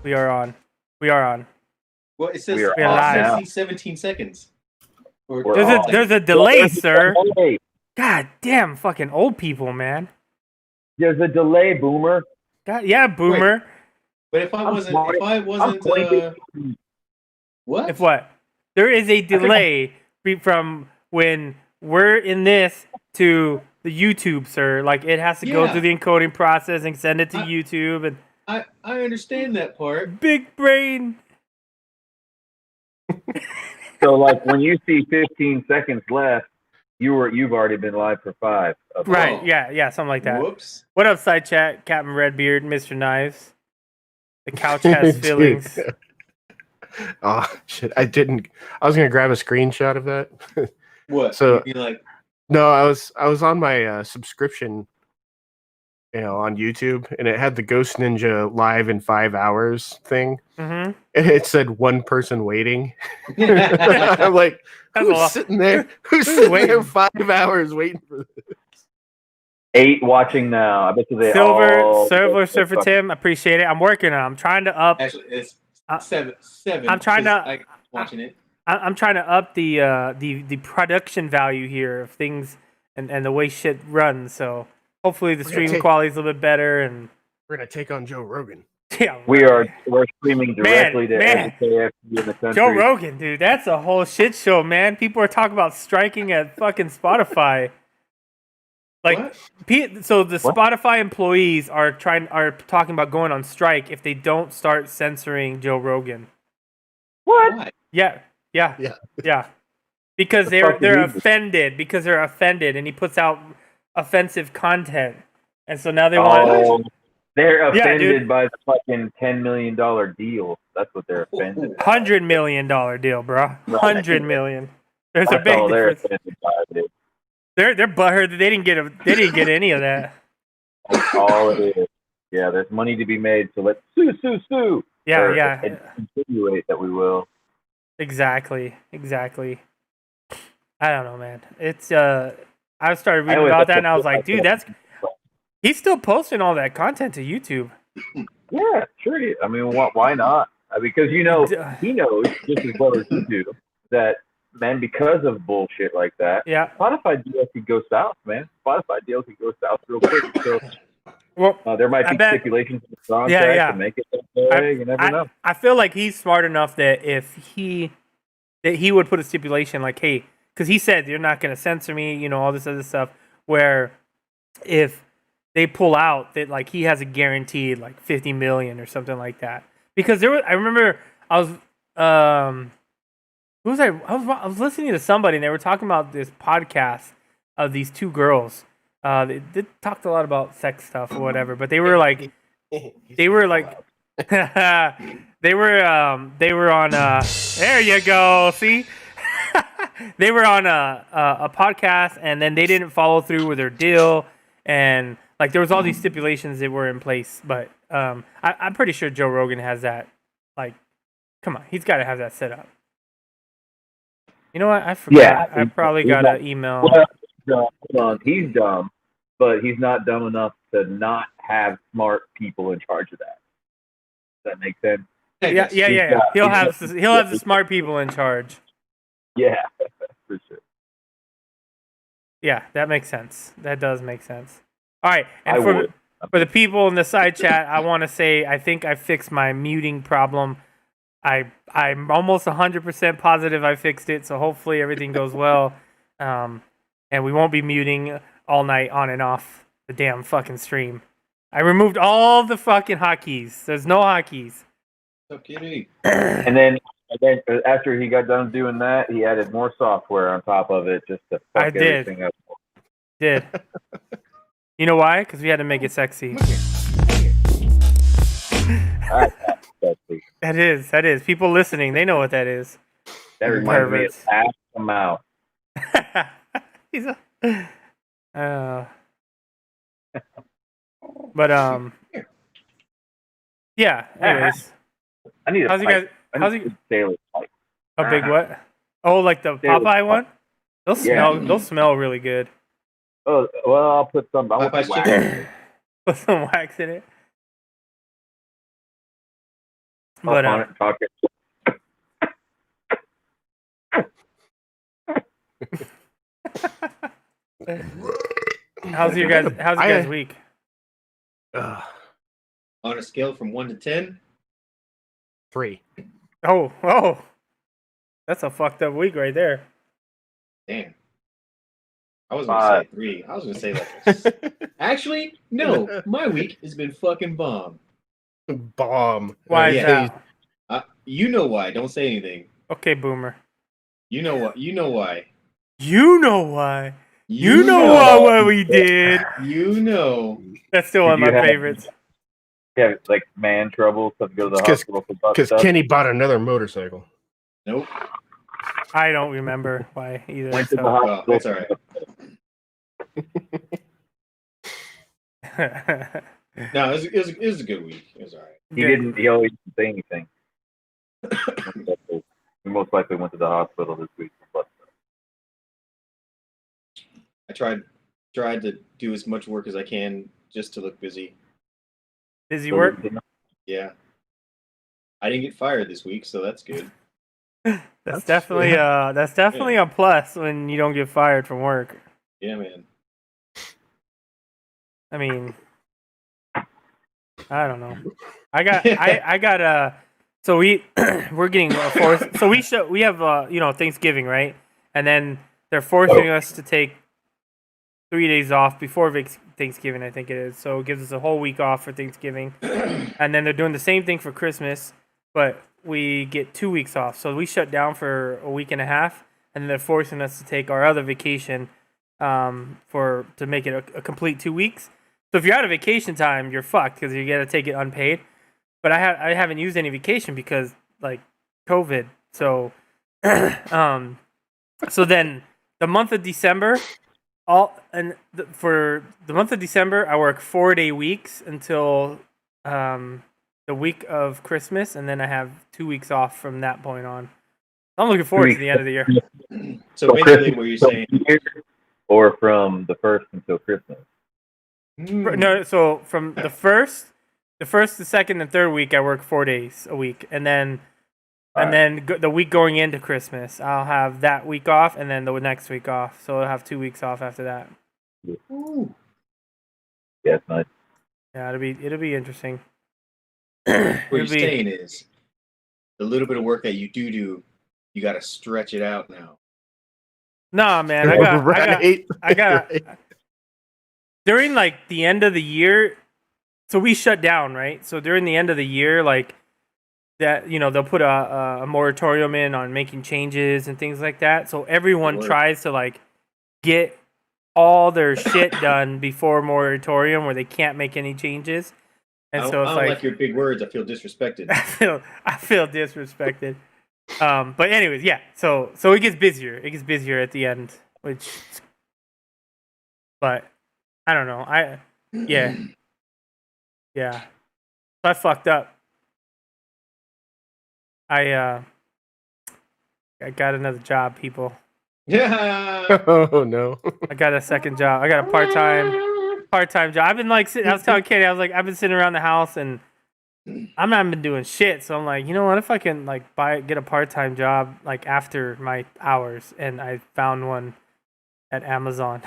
We are on. We are on. Well, it says We are on now. 17 seconds. Or There's a delay, Well, sir. delay. God damn, fucking old people, man. There's a delay, Boomer. God, yeah, boomer. But if I wasn't, what? If what? There is a delay from when we're in this to the YouTube, sir. Like it has to go through the encoding process and send it to YouTube. And I understand that part. Big brain. So, like, when you see 15 seconds left, you've already been live for 5. Right? Yeah, something like that. Whoops. What up, side chat? Captain Redbeard, Mr. Knives. The couch has feelings. Oh shit! I was gonna grab a screenshot of that. What? So you'd be like, no, I was on my subscription, on YouTube, and it had the GhostNinja live in 5 hours thing, and it said 1 person waiting. I'm like, who's sitting there? Who's sitting there 5 hours waiting for this? 8 watching now. I bet you they Surfer Tim, appreciate it. I'm working on it. I'm trying to up. Actually, it's 7. I'm trying to. I'm watching it. I'm trying to up the production value here of things and the way shit runs. So hopefully the stream quality is a little bit better. And we're gonna take on Joe Rogan. Yeah, we're streaming directly to every KFC in the country. Joe Rogan, dude, that's a whole shit show, man. People are talking about striking at fucking Spotify. Like, so the Spotify employees are talking about going on strike if they don't start censoring Joe Rogan. What? Yeah. Because they're offended. Because they're offended, and he puts out offensive content, and so now they want. They're offended by the fucking $10 million deal. That's what they're offended. $100 million deal, bro. $100 million. There's a big difference. They're butthurt that they didn't get any of that. That's all it is. Yeah, there's money to be made, so let's sue. Yeah. Insinuate that we will. Exactly. I don't know, man. It's I started reading about that and I was like, dude, he's still posting all that content to YouTube. Yeah, sure. I mean, why not? Because he knows just as well as you do that. Man, because of bullshit like that, Spotify deals could go south, man. Spotify deals could go south real quick. So, there might be stipulations in the contract to make it that way. You never know. I feel like he's smart enough that he would put a stipulation like, hey, because he said you're not going to censor me, all this other stuff. Where if they pull out, that like he has a guaranteed like 50 million or something like that. Because I remember I was. I was listening to somebody and they were talking about this podcast of these 2 girls. They talked a lot about sex stuff or whatever, but they were on there you go, see? They were on a podcast and then they didn't follow through with their deal, and like there was all these stipulations that were in place, but I'm pretty sure Joe Rogan has that. Like, come on, he's got to have that set up. You know what? I forgot. Yeah, I probably got an email. Well, he's dumb, but he's not dumb enough to not have smart people in charge of that. Does that make sense? Yeah. He'll have the smart people in charge. Yeah, for sure. Yeah, that makes sense. That does make sense. All right, and for the people in the side chat, I want to say I think I fixed my muting problem. I'm almost 100% positive I fixed it, so hopefully everything goes well, and we won't be muting all night on and off the damn fucking stream. I removed all the fucking hotkeys. There's no hotkeys. So kitty. And then after he got done doing that, he added more software on top of it just to fuck everything up. Did. You know why? Because we had to make it sexy. That is. People listening, they know what that is. That reminds me of Ass the Mouth. He's but yeah. Anyways, I need a pipe. How's he? Sailor pipe. A big what? Oh, like the Popeye one? They'll smell really good. Oh well, I'll put some. I'll put some wax in it. But on it, talk it. how's your guys' week? On a scale from 1 to 10? 3. Oh. That's a fucked up week right there. Damn. I was going to say 3. I was going to say like actually, no. My week has been fucking bomb. Bomb. Why is that? You know why. Don't say anything. Okay, Boomer. You know what? You know why. You know why. You know what we did. You know. That's still one of my favorites. Yeah, like man trouble, so to go to the hospital for butt because stuff. Kenny bought another motorcycle. Nope. I don't remember why either. Went to the hospital. Well, it's all right. No, it was a good week. It was all right. He always didn't say anything. He most likely went to the hospital this week. I tried to do as much work as I can just to look busy. Busy work? Yeah. I didn't get fired this week, so that's good. That's definitely a plus when you don't get fired from work. Yeah, man. I mean, I don't know. I got so we're getting forced. So we have Thanksgiving, right? And then they're forcing us to take 3 days off before Thanksgiving, I think it is. So it gives us a whole week off for Thanksgiving. And then they're doing the same thing for Christmas, but we get 2 weeks off. So we shut down for a week and a half, and then they're forcing us to take our other vacation to make it a complete 2 weeks. So if you're out of vacation time, you're fucked because you got to take it unpaid. But I haven't used any vacation because like COVID. So so then the month of December, for the month of December, I work 4-day weeks until the week of Christmas, and then I have 2 weeks off from that point on. I'm looking forward to the end of the year. So basically, what you're saying, or from the 1st until Christmas. No, so from the first, the 2nd, and 3rd week, I work 4 days a week, and then the week going into Christmas, I'll have that week off, and then the next week off. So I'll have 2 weeks off after that. Ooh. Yeah, it's nice. Yeah, it'll be interesting. What you're saying is, the little bit of work that you do, you got to stretch it out now. Nah, man, I got during like the end of the year. So we shut down, right? So during the end of the year, like that, they'll put a moratorium in on making changes and things like that. So everyone tries to like get all their shit done before moratorium, where they can't make any changes. And so it's I don't like your big words. I feel disrespected. I feel disrespected. But anyways, yeah. So it gets busier. It gets busier at the end, but I don't know. Yeah. So I fucked up. I got another job, people. Yeah. Oh no. I got a second job. I got a part-time job. I've been like I was telling Katie, I was like, I've been sitting around the house and I'm not been doing shit. So I'm like, you know what? If I can like get a part-time job like after my hours, and I found one at Amazon.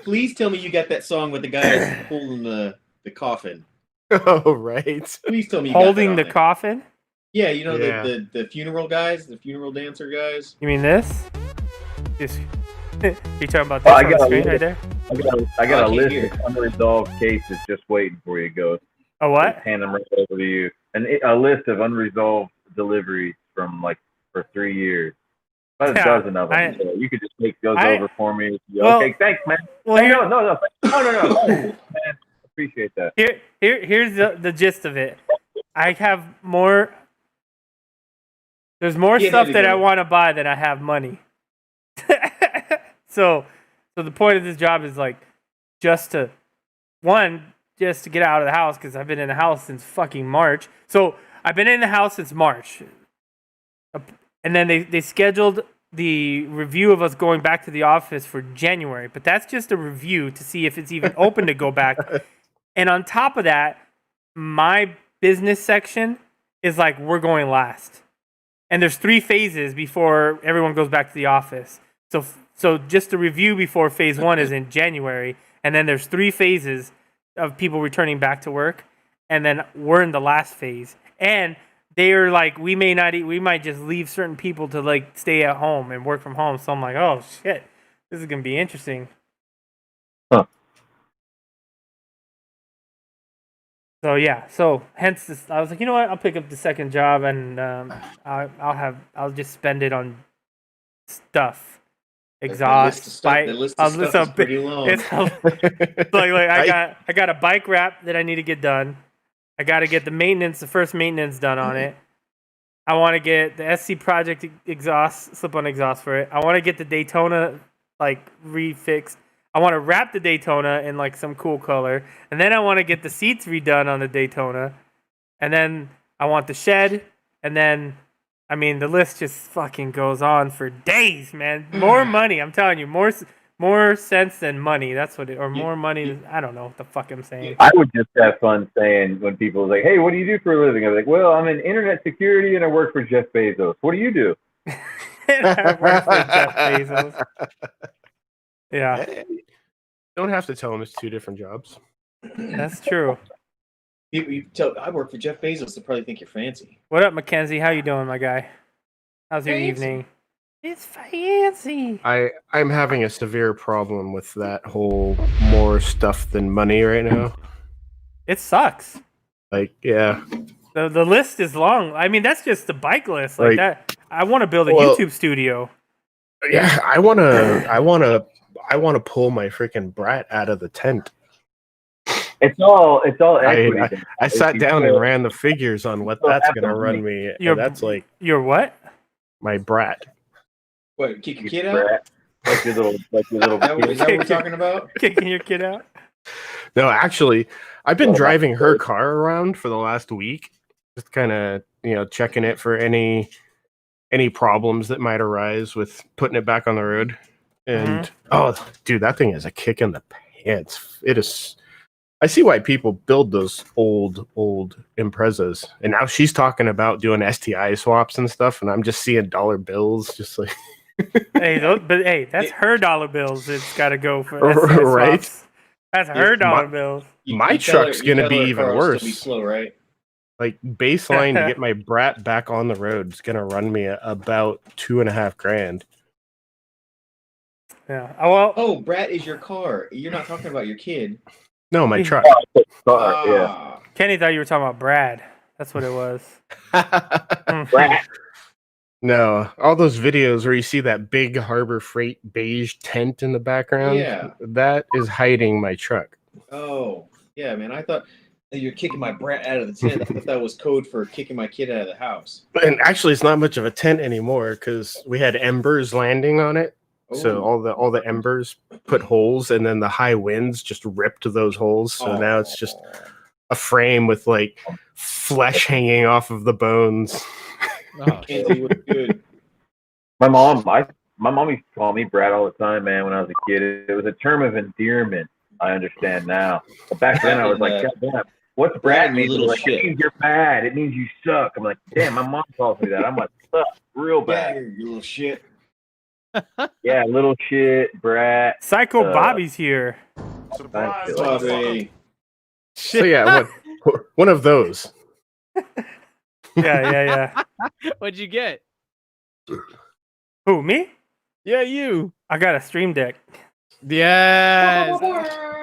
Please tell me you got that song with the guys holding the coffin. Oh right. Please tell me you holding got that the coffin. Yeah, the funeral guys, the funeral dancer guys. You mean this? You talking about this on the screen right there? I got a list of unresolved cases just waiting for you, Ghost. A what? Just hand them right over to you. And a list of unresolved deliveries from for 3 years. About a dozen of them. So you could just take those over for me. Okay, thanks, man. Well, No, man. Appreciate that. Here's the gist of it. I have more. There's more stuff that I want to buy than I have money. So the point of this job is like just to get out of the house, because I've been in the house since fucking March. So I've been in the house since March, and then they scheduled the review of us going back to the office for January, but that's just a review to see if it's even open to go back. And on top of that, my business section is like we're going last. And there's 3 phases before everyone goes back to the office. So just the review before phase 1 is in January, and then there's 3 phases of people returning back to work, and then we're in the last phase. And they're like, we might just leave certain people to like stay at home and work from home. So I'm like, oh shit, this is gonna be interesting. Huh. So yeah, hence this. I was like, you know what? I'll pick up the second job, and I'll just spend it on stuff, exhaust, bike. The list of stuff is pretty long. It's like I got a bike wrap that I need to get done. I got to get the first maintenance done on it. I want to get the SC Project exhaust, slip-on exhaust for it. I want to get the Daytona like refixed. I want to wrap the Daytona in like some cool color, and then I want to get the seats redone on the Daytona, and then I want the shed, and then, I mean, the list just fucking goes on for days, man. More money, I'm telling you, more sense than money. That's what more money. I don't know what the fuck I'm saying. I would just have fun saying when people are like, "Hey, what do you do for a living?" I'm like, "Well, I'm in internet security and I work for Jeff Bezos." What do you do? I work for Jeff Bezos. Yeah. Hey, don't have to tell them it's 2 different jobs. That's true. You tell I work for Jeff Bezos. They'll probably think you're fancy. What up, Mackenzie? How you doing, my guy? How's your evening? It's fancy. I'm having a severe problem with that whole more stuff than money right now. It sucks. Like, yeah. The list is long. I mean, that's just the bike list. Like that. I want to build a YouTube studio. Yeah, I wanna pull my freaking brat out of the tent. It's all equity. I sat down and ran the figures on what that's gonna run me. That's like your what? My brat. What? Kick your kid out? Like your little. Is that what we're talking about? Kicking your kid out? No, actually, I've been driving her car around for the last week, just kind of checking it for any problems that might arise with putting it back on the road. And oh, dude, that thing is a kick in the pants. It is. I see why people build those old Imprezas, and now she's talking about doing STI swaps and stuff, and I'm just seeing dollar bills, just like. Hey, that's her dollar bills. It's got to go for STI right. Swaps. That's her dollar bills. My truck's gonna be even worse. Be slow, right? Like baseline to get my brat back on the road is gonna run me about $2,500. Yeah. Oh, brat is your car. You're not talking about your kid. No, my truck. Yeah. Kenny thought you were talking about Brad. That's what it was. Brat. No, all those videos where you see that big Harbor Freight beige tent in the background. Yeah. That is hiding my truck. Oh, yeah, man. I thought you're kicking my brat out of the tent. I thought that was code for kicking my kid out of the house. And actually, it's not much of a tent anymore because we had embers landing on it. So all the embers put holes, and then the high winds just ripped those holes. So now it's just a frame with like flesh hanging off of the bones. Good. My mom used to call me Brad all the time, man. When I was a kid, it was a term of endearment. I understand now, but back then I was like, God damn, what's Brad mean? Like, shit. It means you're bad. It means you suck. I'm like, damn, my mom calls me that. I'm like, suck real bad. Yeah, you little shit. Yeah, little shit, brat. Psycho Bobby's here. Surprise, Bobby. So yeah, one of those. Yeah. What'd you get? Who, me? Yeah, you. I got a Stream Deck. Yes.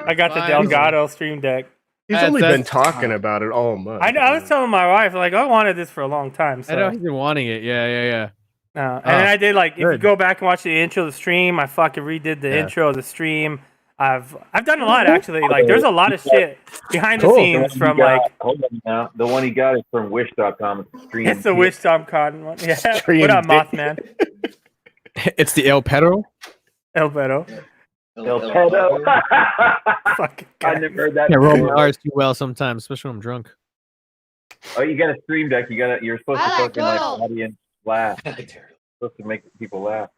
I got the Delgado Stream Deck. He's only been talking about it all month. I know. I was telling my wife, like, I wanted this for a long time. So. I know he's been wanting it. Yeah. And then I did if you go back and watch the intro of the stream, I fucking redid the intro of the stream. I've done a lot actually. Like there's a lot of shit behind the scenes from Hold on now. The one he got is from Wish.com. It's the Wish.com one. Yeah. What up, Mothman? It's the El Perro. El Perro. El Perro. Fucking I never heard that. I roll my R's too well sometimes, especially when I'm drunk. Oh, you got a Stream Deck. You're supposed to fucking audience laugh. Supposed to make people laugh.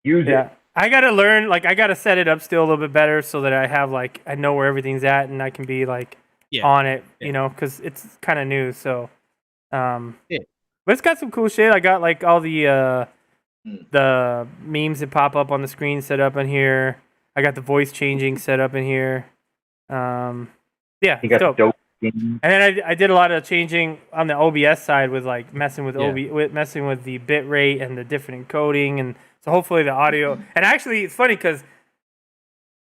Use it. I gotta learn. I gotta set it up still a little bit better so that I have I know where everything's at and I can be on it, because it's kind of new. So, but it's got some cool shit. I got like all the memes that pop up on the screen set up in here. I got the voice changing set up in here. Yeah, you got dope. And then I did a lot of changing on the OBS side with like messing with messing with the bit rate and the different encoding, and so hopefully the audio. And actually, it's funny because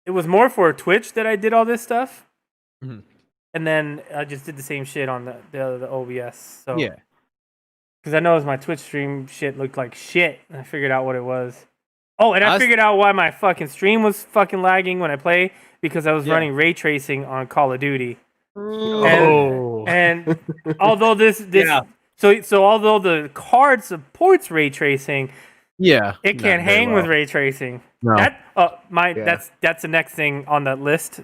it was more for Twitch that I did all this stuff, and then I just did the same shit on the OBS. So because I noticed my Twitch stream shit looked like shit, and I figured out what it was. Oh, and I figured out why my fucking stream was fucking lagging when I play because I was running ray tracing on Call of Duty. And although so although the card supports ray tracing, it can't hang with ray tracing. No. That's the next thing on the list.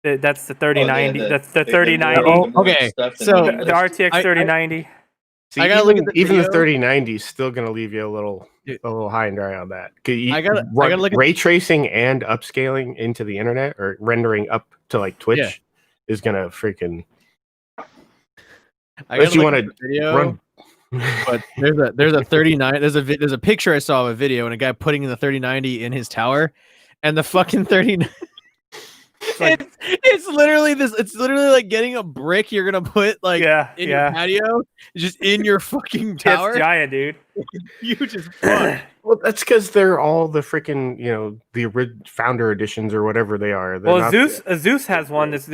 That's the 3090. That's the 3090. Okay, so the RTX 3090. See, I gotta look at even the 3090 is still gonna leave you a little high and dry on that. I gotta look at ray tracing and upscaling into the internet or rendering up to like Twitch is gonna freaking. Unless you want to run. But there's a 39. There's a picture I saw of a video and a guy putting in the 3090 in his tower, and the fucking 30. It's literally this. It's literally like getting a brick you're gonna put like in your patio, just in your fucking tower. It's giant, dude. Huge as fuck. Well, that's because they're all the freaking the founder editions or whatever they are. Zeus has one. That's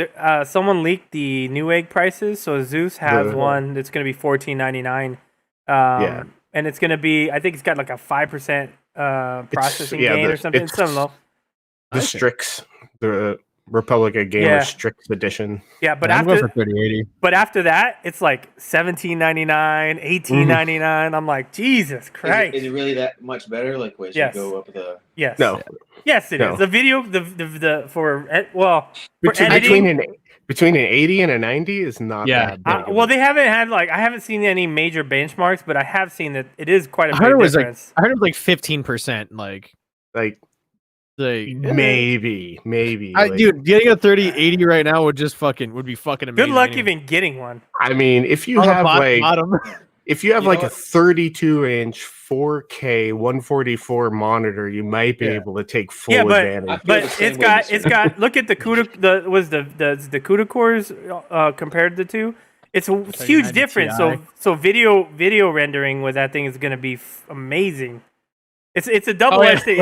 someone leaked the Newegg prices, so Zeus has one that's gonna be $14.99. And it's gonna be. I think it's got like a 5% processing gain or something. It's something low. The Strix, the Republica Gamer Strix edition. Yeah, but I'm going for 3080. But after that, it's like $17.99, $18.99. I'm like, Jesus Christ! Is it really that much better? Like, where you go up the? Yes. No. Yes, it is. The video, between an 80 and a 90 is not that big. They haven't had I haven't seen any major benchmarks, but I have seen that it is quite a big difference. I heard it was like 15%. Maybe. Dude, getting a 3080 right now would be fucking amazing. Good luck even getting one. I mean, if you have like a 32-inch 4K 144 monitor, you might be able to take full advantage. But it's got look at the CUDA CUDA cores compared to the two. It's a huge difference. So video rendering with that thing is going to be amazing. It's a double-edged thing.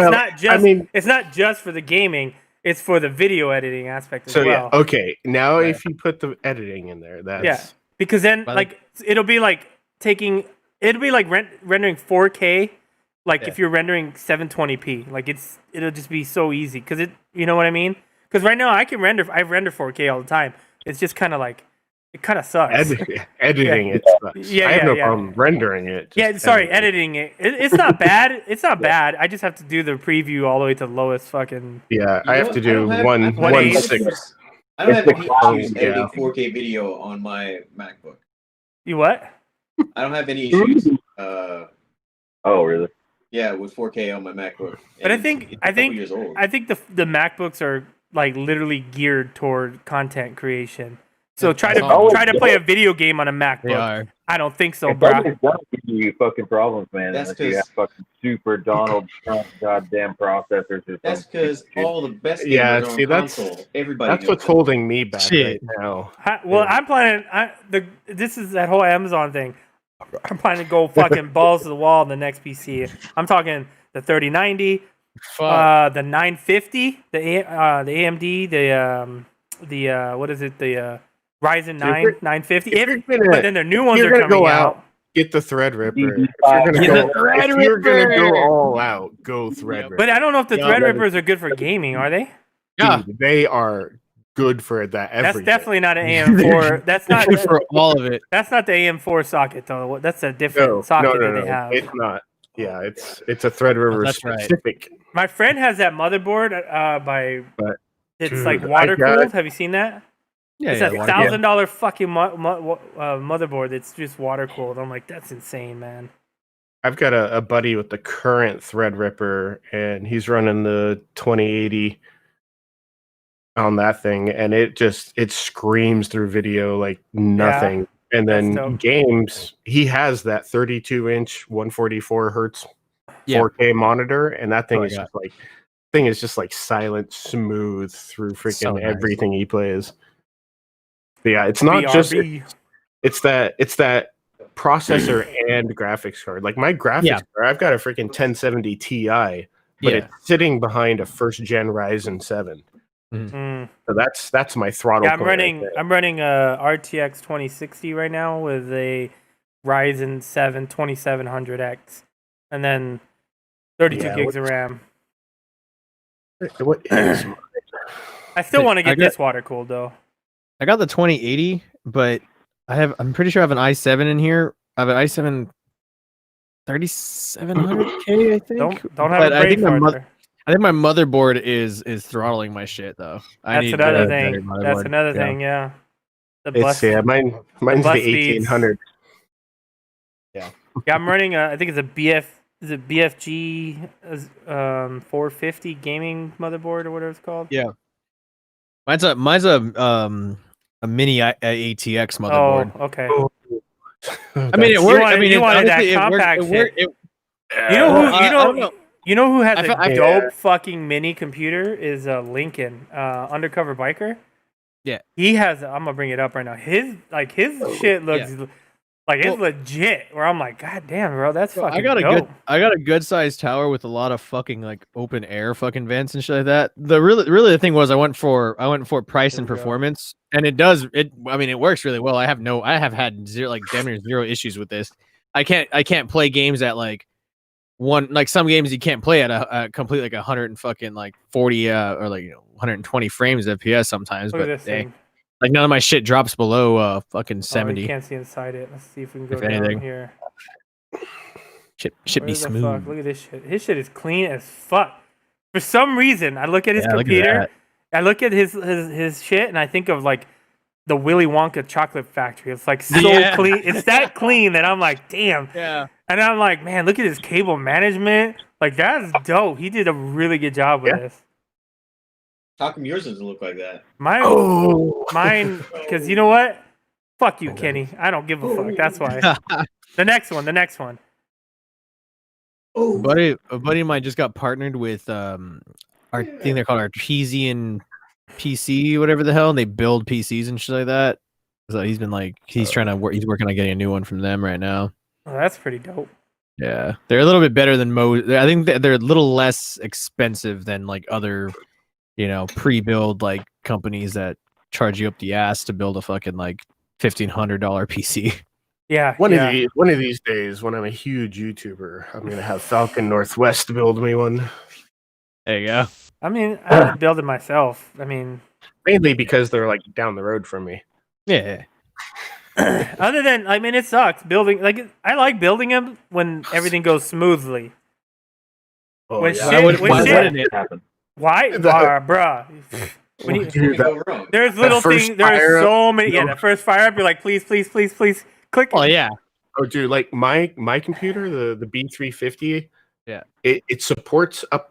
It's not just for the gaming. It's for the video editing aspect as well. Yeah, okay. Now, if you put the editing in there, that's because then it'll be like rendering 4K. If you're rendering 720p, it'll just be so easy because you know what I mean? Because right now I render 4K all the time. It's just kind of it kind of sucks. Editing it sucks. I have no problem rendering it. Editing it. It's not bad. It's not bad. I just have to do the preview all the way to the lowest fucking. Yeah, I have to do 1.6. I don't have any issues editing 4K video on my MacBook. You what? I don't have any issues. Oh, really? Yeah, with 4K on my MacBook. But I think the MacBooks are literally geared toward content creation. So try to play a video game on a MacBook. I don't think so, bro. It's gonna give you fucking problems, man. Unless you have fucking super Donald Trump goddamn processors. That's because all the best gamers on console. Everybody. That's what's holding me back right now. I'm planning. This is that whole Amazon thing. I'm planning to go fucking balls to the wall in the next PC. I'm talking the 3090, the 950, the AMD, the what is it? The Ryzen 950. But then their new ones are coming out. Get the Threadripper. If you're gonna go all out, go Threadripper. But I don't know if the Threadrippers are good for gaming. Are they? Yeah, dude, they are good for that. That's definitely not an AM4. That's not good for all of it. That's not the AM4 socket though. That's a different socket that they have. It's not. Yeah, it's a Threadripper specific. Right. My friend has that motherboard it's water cooled. Have you seen that? Yeah, it's $1,000 fucking motherboard that's just water cooled. I'm like, that's insane, man. I've got a buddy with the current Threadripper, and he's running the 2080 on that thing, and it screams through video like nothing. Yeah, and then games, he has that 32-inch 144 hertz 4K monitor, and that thing is just like silent, smooth through freaking everything he plays. But yeah, it's not just it's that processor and graphics card. Like my graphics card, I've got a freaking 1070 Ti, but it's sitting behind a first gen Ryzen 7. So that's my throttle. Yeah, I'm running a RTX 2060 right now with a Ryzen 7 2700X, and then 32 gigs of RAM. What is I still want to get this water cooled though. I got the 2080, but I'm pretty sure I have an i7 in here. I have an i7 3700K, I think. Don't have a brain fart. I think my motherboard is throttling my shit though. That's another thing. That's another thing. Yeah. Mine's the 1800. Yeah. Yeah, I'm running. I think it's a BFG 450 gaming motherboard or whatever it's called. Yeah. Mine's a mini ATX motherboard. Oh, okay. I mean, it worked. You wanted that compact shit. You know who has a dope fucking mini computer is Lincoln, undercover biker. Yeah, he has. I'm gonna bring it up right now. His shit looks like it's legit. Where I'm like, God damn, bro, that's fucking dope. I got a good sized tower with a lot of fucking like open air fucking vents and shit like that. Really the thing was I went for price and performance, and it works really well. I have had damn near zero issues with this. I can't play games at like some games you can't play at a complete like 100 and fucking like 40 or like 120 frames FPS sometimes. Look at this thing. Like none of my shit drops below fucking 70. You can't see inside it. Let's see if we can go down here. Shit be smooth. Fuck? Look at this shit. His shit is clean as fuck. For some reason, I look at his computer. I look at his shit, and I think of like the Willy Wonka chocolate factory. It's like so clean. It's that clean that I'm like, damn. Yeah. And I'm like, man, look at his cable management. Like that's dope. He did a really good job with this. How come yours doesn't look like that? Mine, because you know what? Fuck you, Kenny. I don't give a fuck. That's why. The next one. A buddy of mine just got partnered with I think they're called Artesian PC, whatever the hell, and they build PCs and shit like that. So he's been like, he's working on getting a new one from them right now. Oh, that's pretty dope. Yeah, they're a little bit better than most. I think they're a little less expensive than like other, pre-build like companies that charge you up the ass to build a fucking like $1,500 PC. Yeah. One of these days, when I'm a huge YouTuber, I'm gonna have Falcon Northwest build me one. There you go. I mean, I have to build it myself. I mean, mainly because they're like down the road from me. Yeah. Other than, I mean, it sucks building. Like, I like building them when everything goes smoothly. Oh, when yeah. Why wouldn't it happen? Why, bruh? There's little things. There's so many. Yeah, the first fire up, you're like, please, click. Oh yeah. Oh, dude, like my computer, the B350. Yeah. It supports all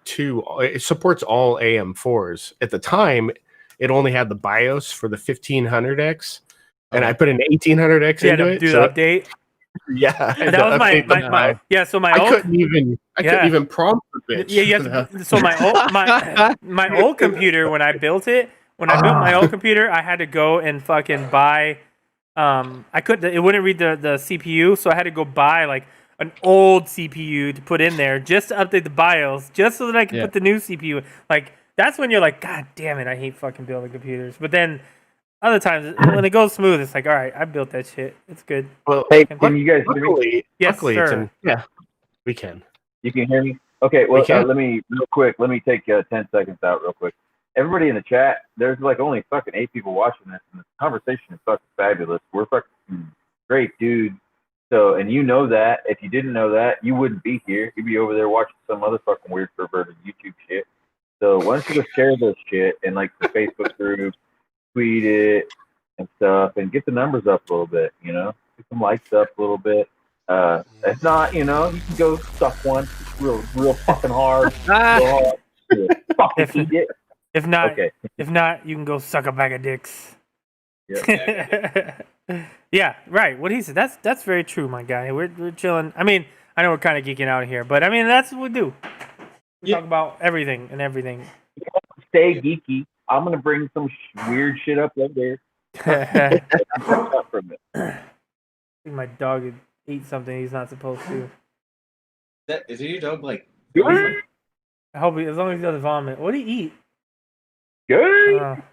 AM4s. At the time, it only had the BIOS for the 1500X, and I put an 1800X into it. Do the update. Yeah, and that was my yeah. So I couldn't even prompt the bitch. Yeah. So my old computer, when I built my old computer, I had to go and fucking buy. It wouldn't read the CPU, so I had to go buy like an old CPU to put in there just to update the BIOS, just so that I could put the new CPU. Like that's when you're like, God damn it, I hate fucking building computers. But then other times when it goes smooth, it's like, all right, I built that shit. It's good. Well, hey, can you guys hear me? Yes, sir. We can. You can hear me? Okay, well, let me take 10 seconds out real quick. Everybody in the chat, there's like only fucking 8 people watching this, and the conversation is fucking fabulous. We're fucking great dudes. So, and you know that. If you didn't know that, you wouldn't be here. You'd be over there watching some other fucking weird perverted YouTube shit. So why don't you go share this shit in like the Facebook group, tweet it and stuff, and get the numbers up a little bit, get some likes up a little bit. If not, you can go suck one real fucking hard. Fucking eat it. If not, Okay. if not, you can go suck a bag of dicks. Yeah. Yeah, right. What he said. That's very true, my guy. We're chilling. I mean, I know we're kind of geeking out here, but I mean that's what we do. We talk about everything and everything. Stay geeky. I'm gonna bring some weird shit up later. I think my dog ate something he's not supposed to. Is it your dog like? I hope as long as he doesn't vomit. What did he eat? Good.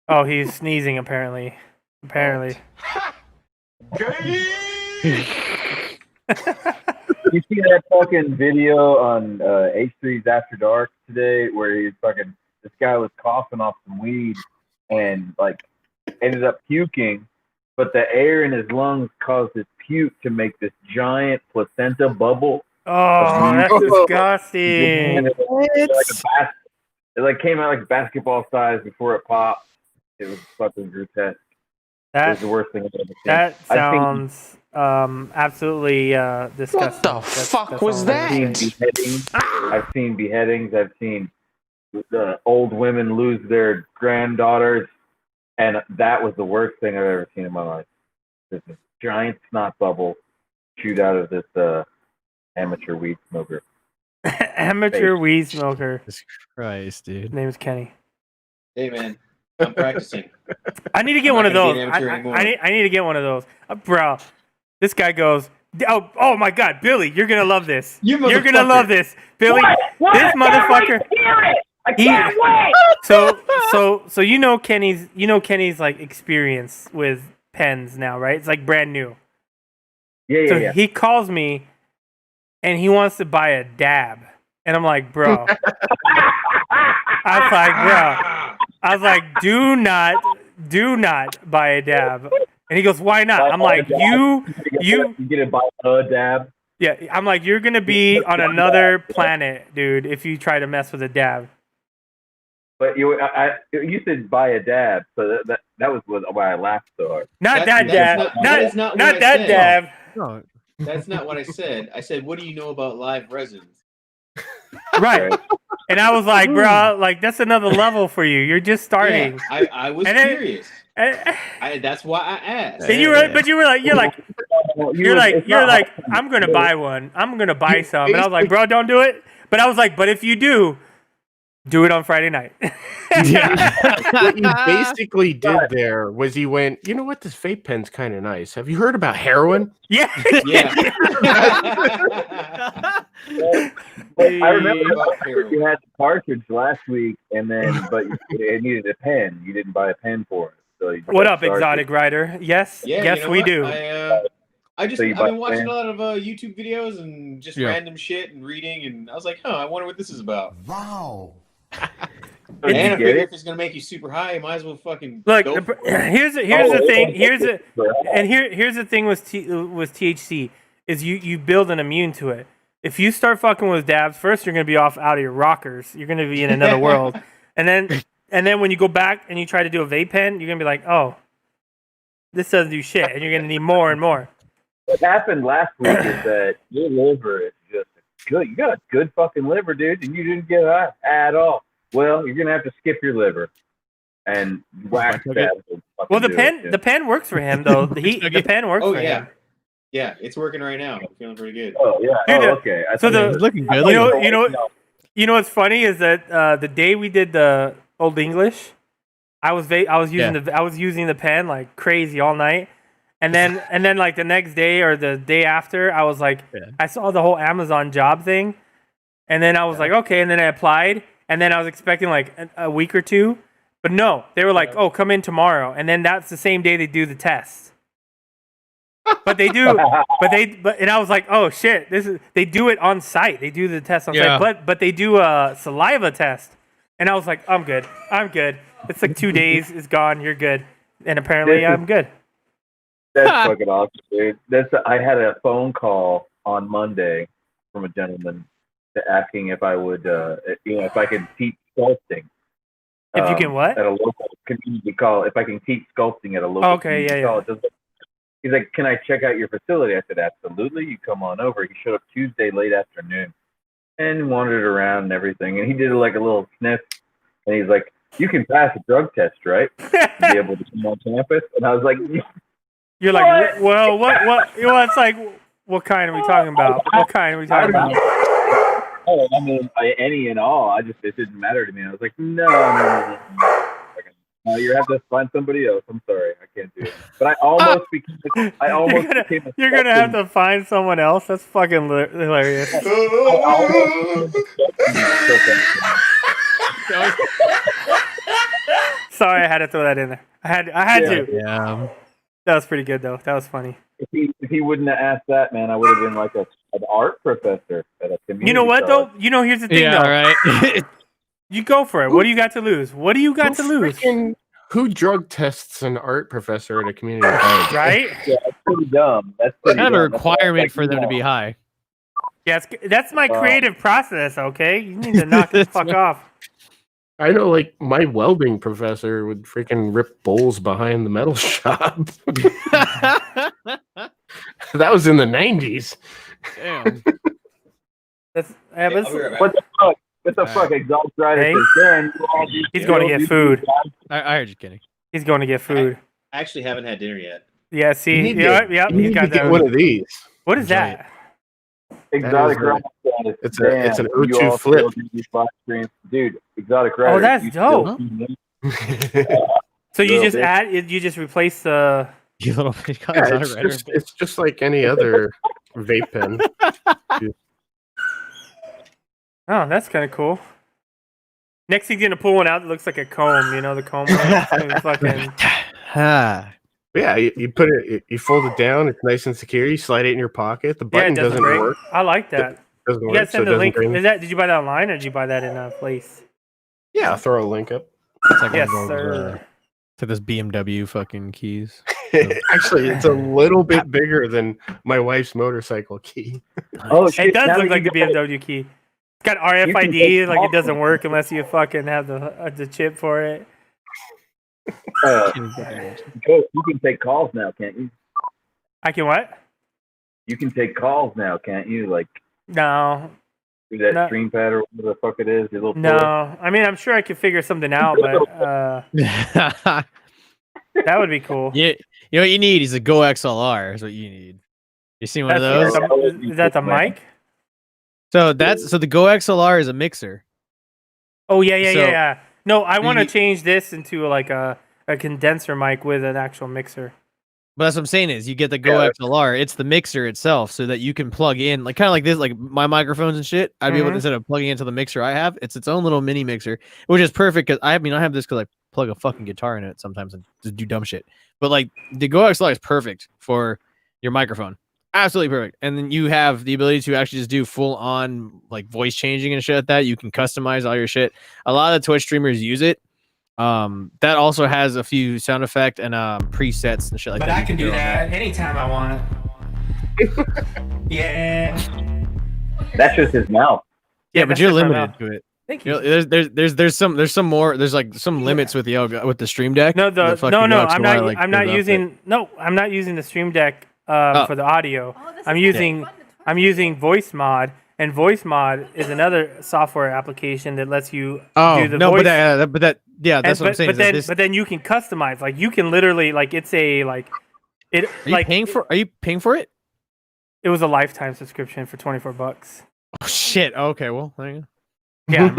Oh, he's sneezing apparently. Apparently. You see that fucking video on H3's After Dark today where this guy was coughing off some weed and like ended up puking, but the air in his lungs caused his puke to make this giant placenta bubble. Oh, that's disgusting. It came out like basketball size before it popped. It was fucking grotesque. It was the worst thing I've ever seen. That sounds absolutely disgusting. What the fuck was that? I've seen beheadings. I've seen the old women lose their granddaughters, and that was the worst thing I've ever seen in my life. This giant snot bubble shoot out of this amateur weed smoker. Amateur weed smoker. Jesus Christ, dude. His name is Kenny. Hey man, I'm practicing. I need to get one of those. I need to get one of those, bro. This guy goes, oh my God, Billy, you're gonna love this. You're gonna love this, Billy. What? This motherfucker. I can't wait. So you know Kenny's like experience with pens now, right? It's like brand new. Yeah. He calls me, and he wants to buy a dab, and I'm like, bro. I was like, do not buy a dab. And he goes, why not? I'm like, you get to buy a dab. Yeah, I'm like, you're gonna be on another planet, dude, if you try to mess with a dab. But you said buy a dab, so that was why I laughed so hard. Not that dab. Not that dab. No. That's not what I said. I said, what do you know about live resins? Right. And I was like, bro, like that's another level for you. You're just starting. Yeah, I was curious. That's why I asked. And you're like, I'm gonna buy one. I'm gonna buy some. And I was like, bro, don't do it. But I was like, but if you do it on Friday night. What he basically did there was he went, you know what, this vape pen's kind of nice. Have you heard about heroin? Yeah. I remember you had the cartridge last week, but it needed a pen. You didn't buy a pen for it. So what up, Exotic Rider? Yes, we do. I've been watching a lot of YouTube videos and just random shit and reading, and I was like, I wonder what this is about. Wow. And I figure if it's gonna make you super high, you might as well fucking look. Here's the thing. Here's the thing with THC is you build an immune to it. If you start fucking with dabs, first you're gonna be out of your rockers. You're gonna be in another world, and then when you go back and you try to do a vape pen, you're gonna be like, oh, this doesn't do shit, and you're gonna need more and more. What happened last week is that your liver is just good. You got a good fucking liver, dude, and you didn't get high at all. Well, you're gonna have to skip your liver and wax that. Well, the pen works for him though. The pen works for him. Yeah, it's working right now. I'm feeling pretty good. Oh yeah. Okay. So looking good. You know what's funny is that the day we did the Old English, I was using the pen like crazy all night, and then like the next day or the day after, I was like, I saw the whole Amazon job thing, and then I was like, okay, and then I applied, and then I was expecting like a week or two, but no, they were like, oh, come in tomorrow, and then that's the same day they do the test. But they do, and I was like, oh shit, they do it on site. They do the test on site, but they do a saliva test, and I was like, I'm good. It's like 2 days, it's gone. You're good, and apparently I'm good. That's fucking awesome, dude. I had a phone call on Monday from a gentleman asking if I would, if I could teach sculpting. If you can what? At a local community college. If I can teach sculpting at a local community college. He's like, can I check out your facility? I said, absolutely. You come on over. He showed up Tuesday late afternoon and wandered around and everything. And he did like a little sniff And he's like, "You can pass a drug test, right? To be able to come on campus." And I was like, "You're like, well, what? You know, it's like, what kind are we talking about? What kind are we talking about?" Oh, I mean, any and all. It didn't matter to me. I was like, no. You have to find somebody else. I'm sorry, I can't do it. But I almost became. You're gonna have to find someone else. That's fucking hilarious. Sorry, I had to throw that in there. I had to. Yeah. That was pretty good though. That was funny. If he wouldn't have asked that, man, I would have been like an art professor at a community. You know what college. though? You know, here's the thing though. Right. You go for it. What do you got to lose? What do you got to lose? Who drug tests an art professor at a community college? Right? Yeah, that's pretty dumb. That's kind of a requirement for them to be high. Yeah, that's my creative process. Okay, you need to knock the fuck off. I know, like, my welding professor would freaking rip bowls behind the metal shop. That was in the 90s. Damn. What the fuck? What the fuck? Exhaust rider says, he's going to get food. I heard you kidding. He's going to get food. I actually haven't had dinner yet. Yeah, see? He's got that. One of these. What is that? Exotic rider. It's an O2 flip. Dude, exotic rider. Oh, that's dope. So you just replace the... It's just like any other vape pen. Oh, that's kind of cool. Next, he's gonna pull one out that looks like a comb. You know the comb. Fucking... Yeah, you put it. You fold it down. It's nice and secure. You slide it in your pocket. The button doesn't work. I like that. It doesn't you work. Guys send the link. Is that? Did you buy that online or did you buy that in a place? Yeah, I'll throw a link up. It's like yes, sir. To this BMW fucking keys. Actually, it's a little bit bigger than my wife's motorcycle key. Oh, shit. It does look like the BMW key. It's got RFID, like it doesn't work unless you fucking have the chip for it. You can take calls now, can't you? I can what? You can take calls now, can't you? Like no. Through that stream pad or whatever the fuck it is. Your little I mean, I'm sure I could figure something out, but that would be cool. Yeah, you know what you need is a Go XLR. Is what you need. You seen one of those? Is that the mic? So the Go XLR is a mixer. Oh yeah. No, I want to change this into like a condenser mic with an actual mixer. But that's what I'm saying is you get the Go XLR. It's the mixer itself, so that you can plug in like kind of like this, like my microphones and shit. I'd be able to, instead of plugging into the mixer I have, it's its own little mini mixer, which is perfect because I have this because I plug a fucking guitar in it sometimes and just do dumb shit. But like the Go XLR is perfect for your microphone. Absolutely perfect. And then you have the ability to actually just do full on like voice changing and shit like that. You can customize all your shit. A lot of the Twitch streamers use it. That also has a few sound effect and presets and shit like that. But I can do that anytime I want. Yeah. That's just his mouth. Yeah, but you're limited to it. Thank you. There's some more. There's like some limits with the Stream Deck. No, I'm not using the Stream Deck for the audio. I'm using Voice Mod, and Voice Mod is another software application that lets you do the voice. That's what I'm saying. But then you can customize. Like you can literally it's a like it. Are you paying for it? It was a lifetime subscription for $24. Oh shit! Okay, well there you go. Yeah.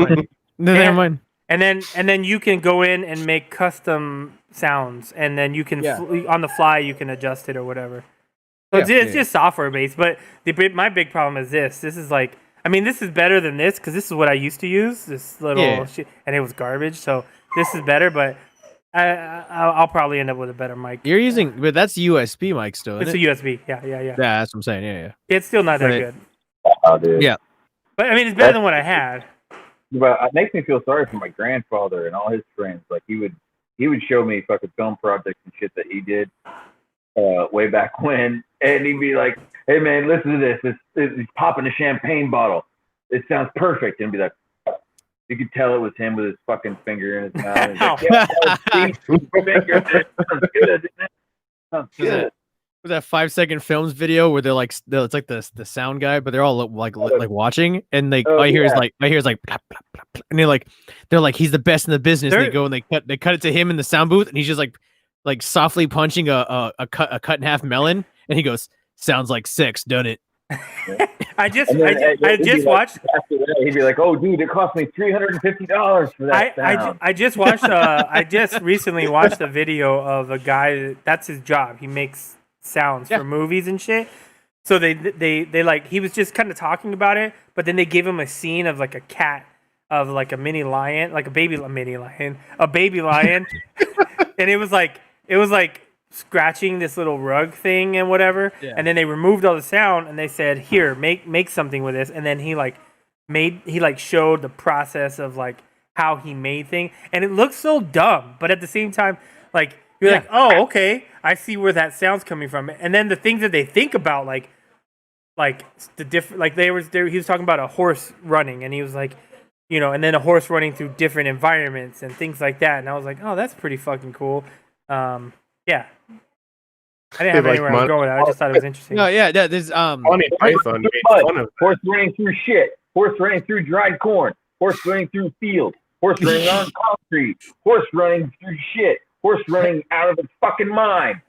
Never mind. And then you can go in and make custom sounds, and then you can on the fly you can adjust it or whatever. So it's just software based, but my big problem is this. This is like, I mean, this is better than this because this is what I used to use. This little shit, and it was garbage. So this is better, but I'll probably end up with a better mic. You're using, but that's USB mic still. It's a USB. Yeah. Yeah, that's what I'm saying. Yeah. It's still not that good. Oh, dude. Yeah, but I mean, it's better than what I had. But it makes me feel sorry for my grandfather and all his friends. Like he would show me fucking film projects and shit that he did way back when, and he'd be like, "Hey man, listen to this. He's popping a champagne bottle. It sounds perfect." And be like, you could tell it was him with his fucking finger in his mouth. He's like, yeah, finger. Sounds good. Sounds good. that 5-second films video where it's like the sound guy, but they're all like watching, and I hear is like blah, blah, blah, blah, and they're like he's the best in the business. They go and they cut it to him in the sound booth, and he's just like softly punching a cut in half melon, and he goes, "Sounds like sex, doesn't it?" I just watched. He'd be like, "Oh, dude, it cost me $350 for that sound." I just watched. I just recently watched a video of a guy. That's his job. He makes sounds for movies and shit. So they like he was just kind of talking about it, but then they gave him a scene of like a cat, of like a mini lion, like a baby lion, and it was like scratching this little rug thing and whatever, and then they removed all the sound and they said, "Here, make something with this." And then he showed the process of like how he made things, and it looks so dumb, but at the same time, like you're like, "Oh, okay, I see where that sound's coming from." And then the things that they think about, like the different, like he was talking about a horse running, and he was like, you know, and then a horse running through different environments and things like that, and I was like, "Oh, that's pretty fucking cool." Yeah. I didn't have anywhere I was going. I just thought it was interesting. No, yeah, there's Monty Python made fun of horse running through shit, horse running through dried corn, horse running through fields, horse running on concrete, horse running through shit, horse running out of its fucking mind.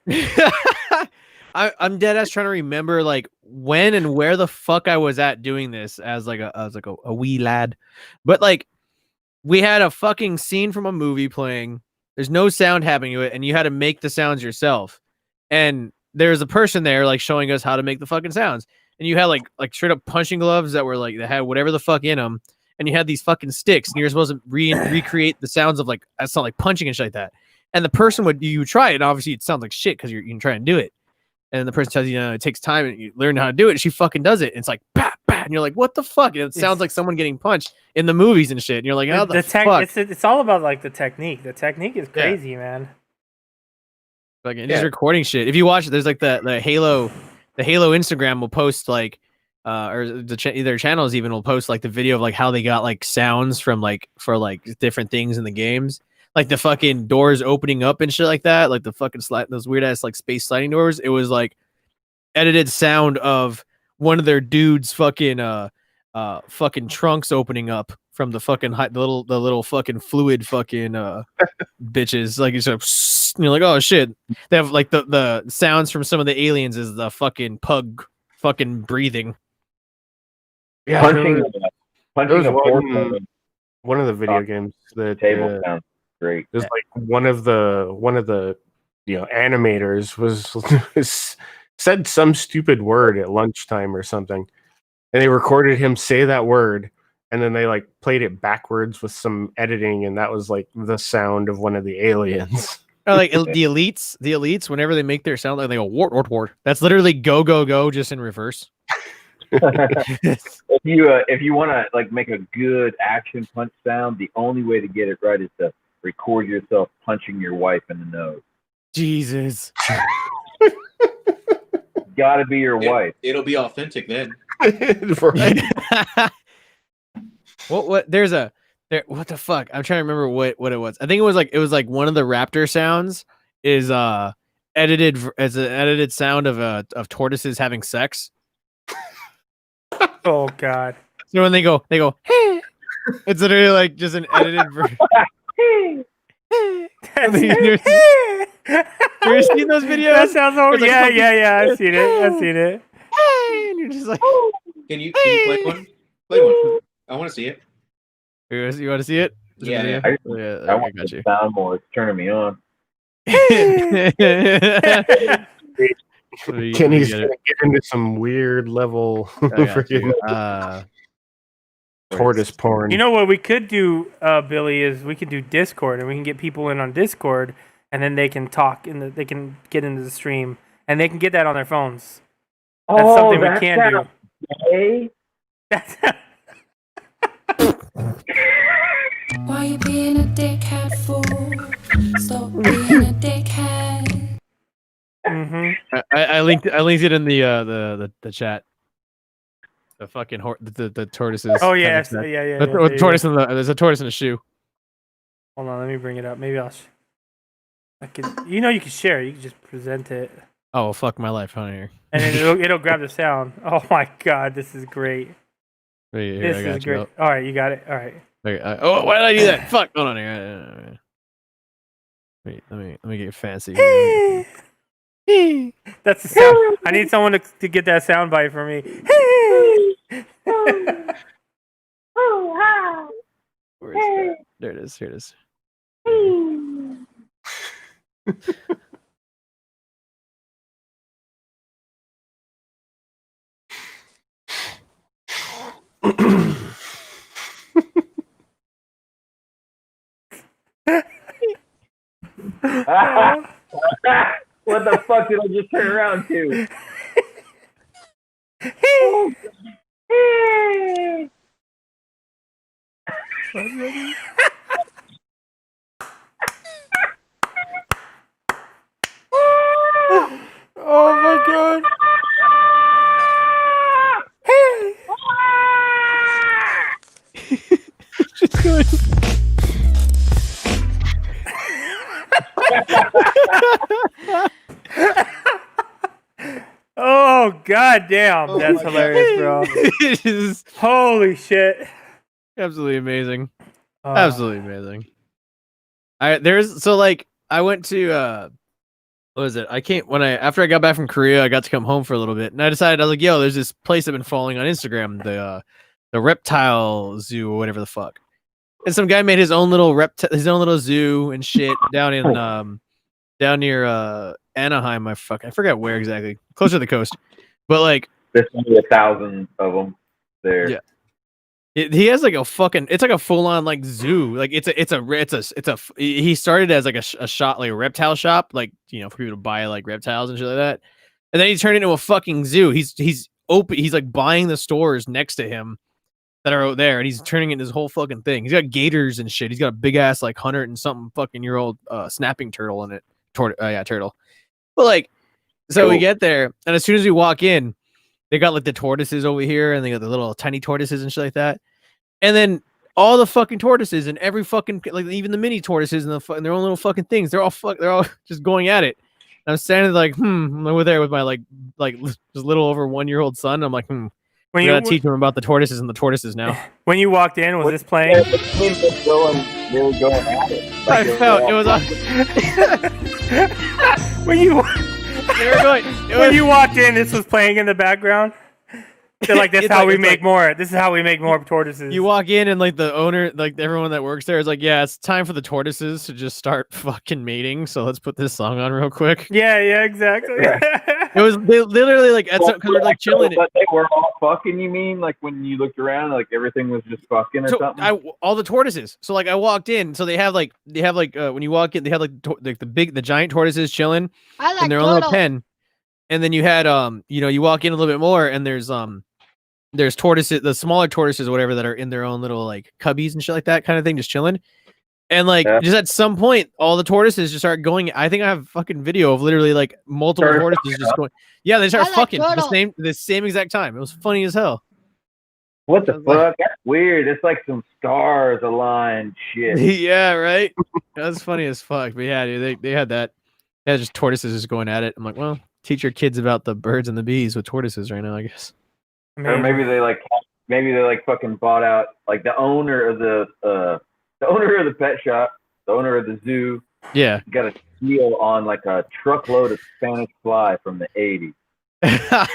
I'm dead ass trying to remember like when and where the fuck I was at doing this as like a wee lad, but like we had a fucking scene from a movie playing. There's no sound happening to it, and you had to make the sounds yourself. And there's a person there like showing us how to make the fucking sounds. And you had like straight up punching gloves that were like that had whatever the fuck in them, and you had these fucking sticks, and you're supposed to recreate the sounds of like that sound like punching and shit like that. And the person you try it, and obviously it sounds like shit because you can try and do it. And the person tells you, it takes time and you learn how to do it. And she fucking does it. And it's like, bah, bah, and you're like, what the fuck? And it sounds like someone getting punched in the movies and shit. And you're like, how the fuck? It's all about like the technique. The technique is crazy, man. Like just recording shit. If you watch it, there's like the Halo Instagram will post like, or their channels even will post like the video of like how they got like sounds from like for like different things in the games. Like the fucking doors opening up and shit like that, like the fucking those weird ass like space sliding doors. It was like edited sound of one of their dudes fucking fucking trunks opening up from the fucking the little fucking fluid fucking bitches. Like you're like, oh shit. They have like the sounds from some of the aliens is the fucking pug fucking breathing. Yeah, punching one of the video games that table sounds great. There's like one of the animators was said some stupid word at lunchtime or something, and they recorded him say that word, and then they like played it backwards with some editing, and that was like the sound of one of the aliens. Or like the elites, whenever they make their sound, like they go wart wart wart. That's literally go go go, just in reverse. If you want to like make a good action punch sound, the only way to get it right is to record yourself punching your wife in the nose. Jesus. Gotta be your wife. It'll be authentic then. Right. What what the fuck? I'm trying to remember what it was. I think it was like one of the raptor sounds is edited as an edited sound of tortoises having sex. Oh god. So when they go, hey, it's literally like just an edited version. Have you ever seen those videos? That sounds yeah. I've seen it. Hey, and you're just like, Can you play one? Play one. I want to see it. You want to see it? Yeah. I want got the you. sound more. It's turning me on. Kenny's gonna get into some weird level freaking tortoise porn. You know what we could do, Billy, is we could do Discord, and we can get people in on Discord, and then they can talk and they can get into the stream, and they can get that on their phones. That's something we can do. Gay? Why you being a dickhead for? Stop being a dickhead. Mm-hmm. I linked it in the chat. The fucking the tortoises. Oh yeah, The tortoise in there's a tortoise in a shoe. Hold on, let me bring it up. Maybe I could. You can share. You can just present it. Oh, fuck my life, honey. And then it'll grab the sound. Oh my god, this is great. Wait, This is great. All right, you got it. All right. Wait, oh, why did I do that? Fuck, hold on here. Wait, let me get fancy here. That's the sound. I need someone to get that sound bite for me. Where is that? There it is. Here it is. What the fuck did I just turn around to? Oh my god. Oh god damn, that's hilarious, bro. Holy shit. Absolutely amazing. Absolutely amazing. I went to what was it? After I got back from Korea, I got to come home for a little bit, and I decided I was like, yo, there's this place I've been following on Instagram, the reptile zoo or whatever the fuck. And some guy made his own little zoo and shit down near Anaheim. I forgot where exactly, closer to the coast. But like, there's only 1,000 of them there. Yeah. He has like it's like a full on like zoo. Like he started as like a shop, like a reptile shop, like, you know, for people to buy like reptiles and shit like that. And then he turned into a fucking zoo. He's like buying the stores next to him that are out there, and he's turning into this whole fucking thing. He's got gators and shit. He's got a big ass like 100 and something fucking year old snapping turtle in it. Turtle. But like, so we get there, and as soon as we walk in, they got like the tortoises over here, and they got the little tiny tortoises and shit like that. And then all the fucking tortoises and every fucking, like, even the mini tortoises and their own little fucking things, they're all just going at it. And I'm standing like, I'm over there with my like just little over 1 year old son. I'm like, When you gotta teach him about the tortoises and the tortoises now. When you walked in, was this playing? They were going at it. Like I felt it was on. When you walked in, this was playing in the background. They're like, this is how we make more. This is how we make more tortoises. You walk in and like the owner, like everyone that works there is like, yeah, it's time for the tortoises to just start fucking mating. So let's put this song on real quick. Yeah, exactly. They literally like, because we're like chilling. But they were all fucking. You mean like when you looked around, like everything was just fucking or something? All the tortoises. So like I walked in, so they have like when you walk in, they have like the giant tortoises chilling in their own little pen. And then you had you walk in a little bit more, and there's tortoises, the smaller tortoises or whatever, that are in their own little like cubbies and shit like that kind of thing, just chilling. And like just at some point, all the tortoises just start going. I think I have a fucking video of literally like multiple tortoises just going. Yeah, they start fucking the same exact time. It was funny as hell. What the fuck? Like, that's weird. It's like some stars aligned shit. Yeah, right. That's funny as fuck. But yeah, dude, they had that. Yeah, just tortoises just going at it. I'm like, well, teach your kids about the birds and the bees with tortoises right now, I guess. Or maybe they fucking bought out like the owner of the pet shop, the owner of the zoo. Yeah, got a deal on like a truckload of Spanish fly from the 80s. And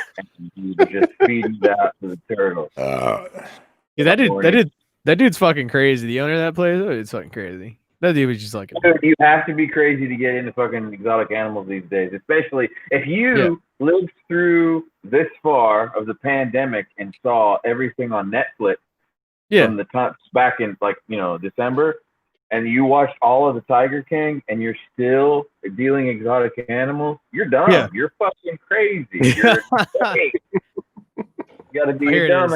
he just feeding that to the turtles. Yeah, that dude's fucking crazy. The owner of that place, it's fucking crazy. That dude was just like, dude, you have to be crazy to get into fucking exotic animals these days, especially if you lived through this far of the pandemic and saw everything on Netflix from the time back in December, and you watched all of the Tiger King and you're still dealing exotic animals. You're dumb. Yeah. You're fucking crazy. You're you gotta be dumb.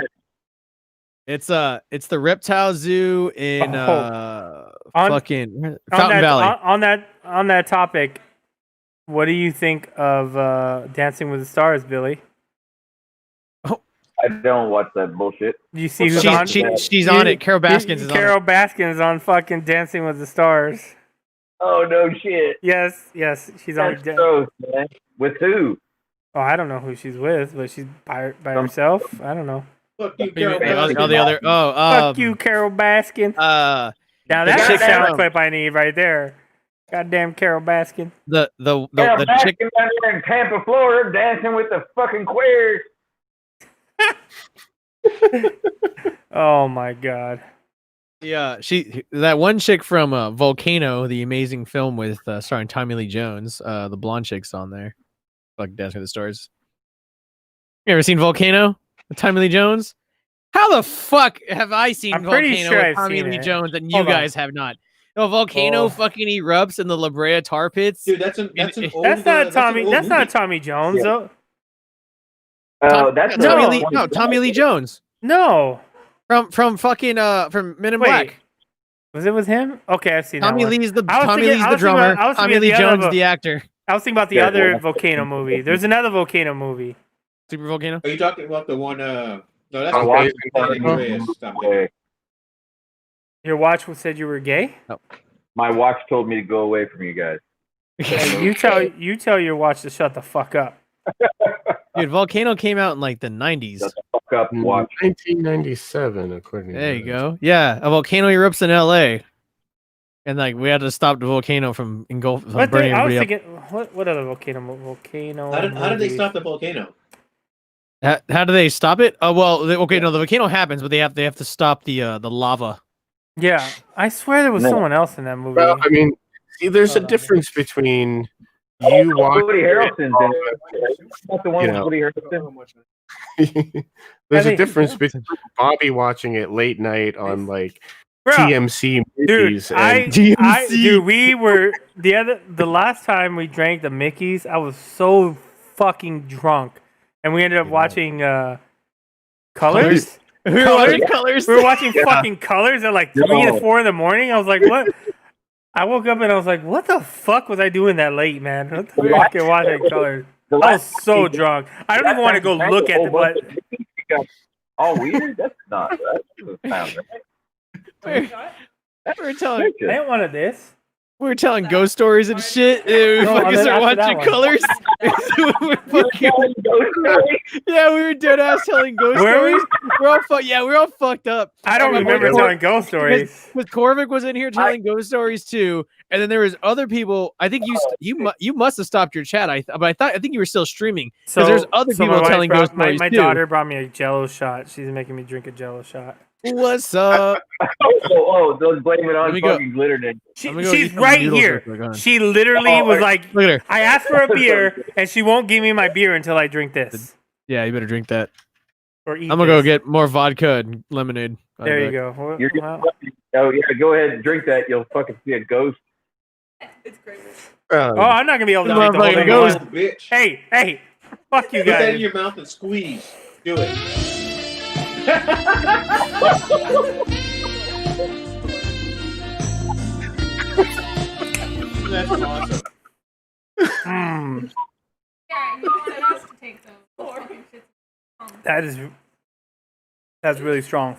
It's the reptile zoo in fucking Fountain Valley. On that topic, what do you think of Dancing with the Stars, Billy? I don't watch that bullshit. Do you see who's on? She's on it. Carol Baskins is on it. Carol Baskins is on fucking Dancing with the Stars. Oh no shit. Yes, she's on. That's gross, man. With who? Oh, I don't know who she's with, but she's by herself. I don't know. Fuck you, Carol Carol. the other. Fuck you, Carol Baskin. Now that's the sound clip I need right there. Goddamn Carol Baskin. The Baskin chick down there in Tampa, Florida, dancing with the fucking queers. Oh my god. Yeah, that one chick from Volcano, the amazing film with starring Tommy Lee Jones. The blonde chick's on there. Like Dancing with the Stars. You ever seen Volcano with Tommy Lee Jones? How the fuck have I seen I'm pretty Volcano sure with I've Tommy seen Lee it. Jones and Hold you on. guys have not? No, Volcano fucking erupts in the La Brea tar pits. Dude, that's an old. That's not Tommy. That's That's not Tommy Jones, though. That's Tommy Lee Jones. No. From fucking from Men in Black. Was it with him? Okay, I've seen Tommy that one. Lee's the drummer. Tommy Lee Jones is the actor. I was thinking about the other Volcano movie. There's another Volcano movie. Super Volcano? Are you talking about the one? No, that's Your watch said you were gay? No. My watch told me to go away from you guys. You tell your watch to shut the fuck up. Dude, Volcano came out in like the 90s. Shut the fuck up, watch. 1997, according to There you go. Yeah, a volcano erupts in LA. And like we had to stop the volcano from burning I was everybody thinking, what other volcano? How did they stop the volcano? up. How do they stop it? The volcano happens, but they have to stop the lava. Yeah, I swear there was someone else in that movie. Well, I mean, see, there's a difference between you watching Woody Harrelson's in it. Not the one with Woody Harrelson. There's a difference between Bobby watching it late night on like TMC movies. Dude, we were the last time we drank the Mickeys, I was so fucking drunk, and we ended up watching Colors. We were watching Colors. We were watching fucking Colors at like 3 to 4 in the morning. I was like, what? I woke up and I was like, what the fuck was I doing that late, man? What the fuck am watching Colors? I was so drunk. I don't even want to go look at it. Oh, weird? That's not that doesn't sound right. We were telling. I didn't want this. We were telling ghost stories and shit. And we fucking started watching Colors. Yeah, we were dead ass telling ghost stories. We're all fucked up. I don't remember telling ghost stories. Because Corvic was in here telling ghost stories too, and then there was other people. I think you must have stopped your chat. I think you were still streaming because there's other people telling ghost stories my too. daughter brought me a Jello shot. She's making me drink a Jello shot. What's up? Don't blame it on fucking Glitter Ninja. She's right here. She literally was like, look at her. I asked for a beer, and she won't give me my beer until I drink this. Yeah, you better drink that. Or eat I'm gonna go get more vodka and lemonade. There you go. Oh yeah, go ahead and drink that. You'll fucking see a ghost. It's crazy. I'm not gonna be able to drink the whole thing. Ghost, bitch. Hey, fuck you Put that guys. in your mouth and squeeze. Do it. That's awesome. Yeah, you wanted us to take those. That's really strong.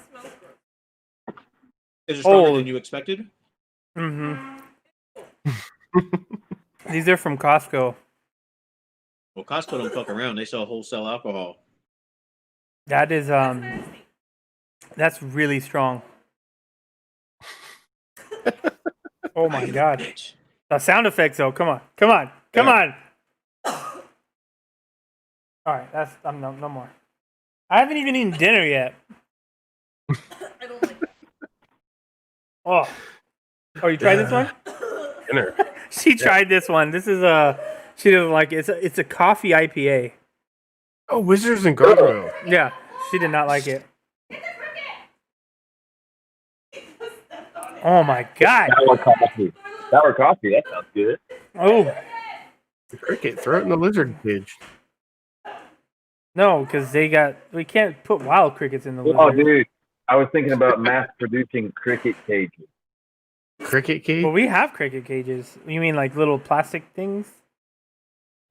Is it stronger than you expected? Mm-hmm. These are from Costco. Well, Costco don't fuck around. They sell wholesale alcohol. That is that's really strong. Oh my god. The sound effects though, come on. Alright, that's no more. I haven't even eaten dinner yet. I don't like that. Oh, you tried this one? dinner. She tried this one. This is she doesn't like it. It's a coffee IPA. Oh, Wizards and Gargoyle. Yeah, she did not like it. Oh my god. Sour coffee. That sounds good. Oh. Cricket, throw it in the lizard cage. No, because we can't put wild crickets in the lizard. Oh, dude. I was thinking about mass producing cricket cages. Cricket cage? Well, we have cricket cages. You mean like little plastic things?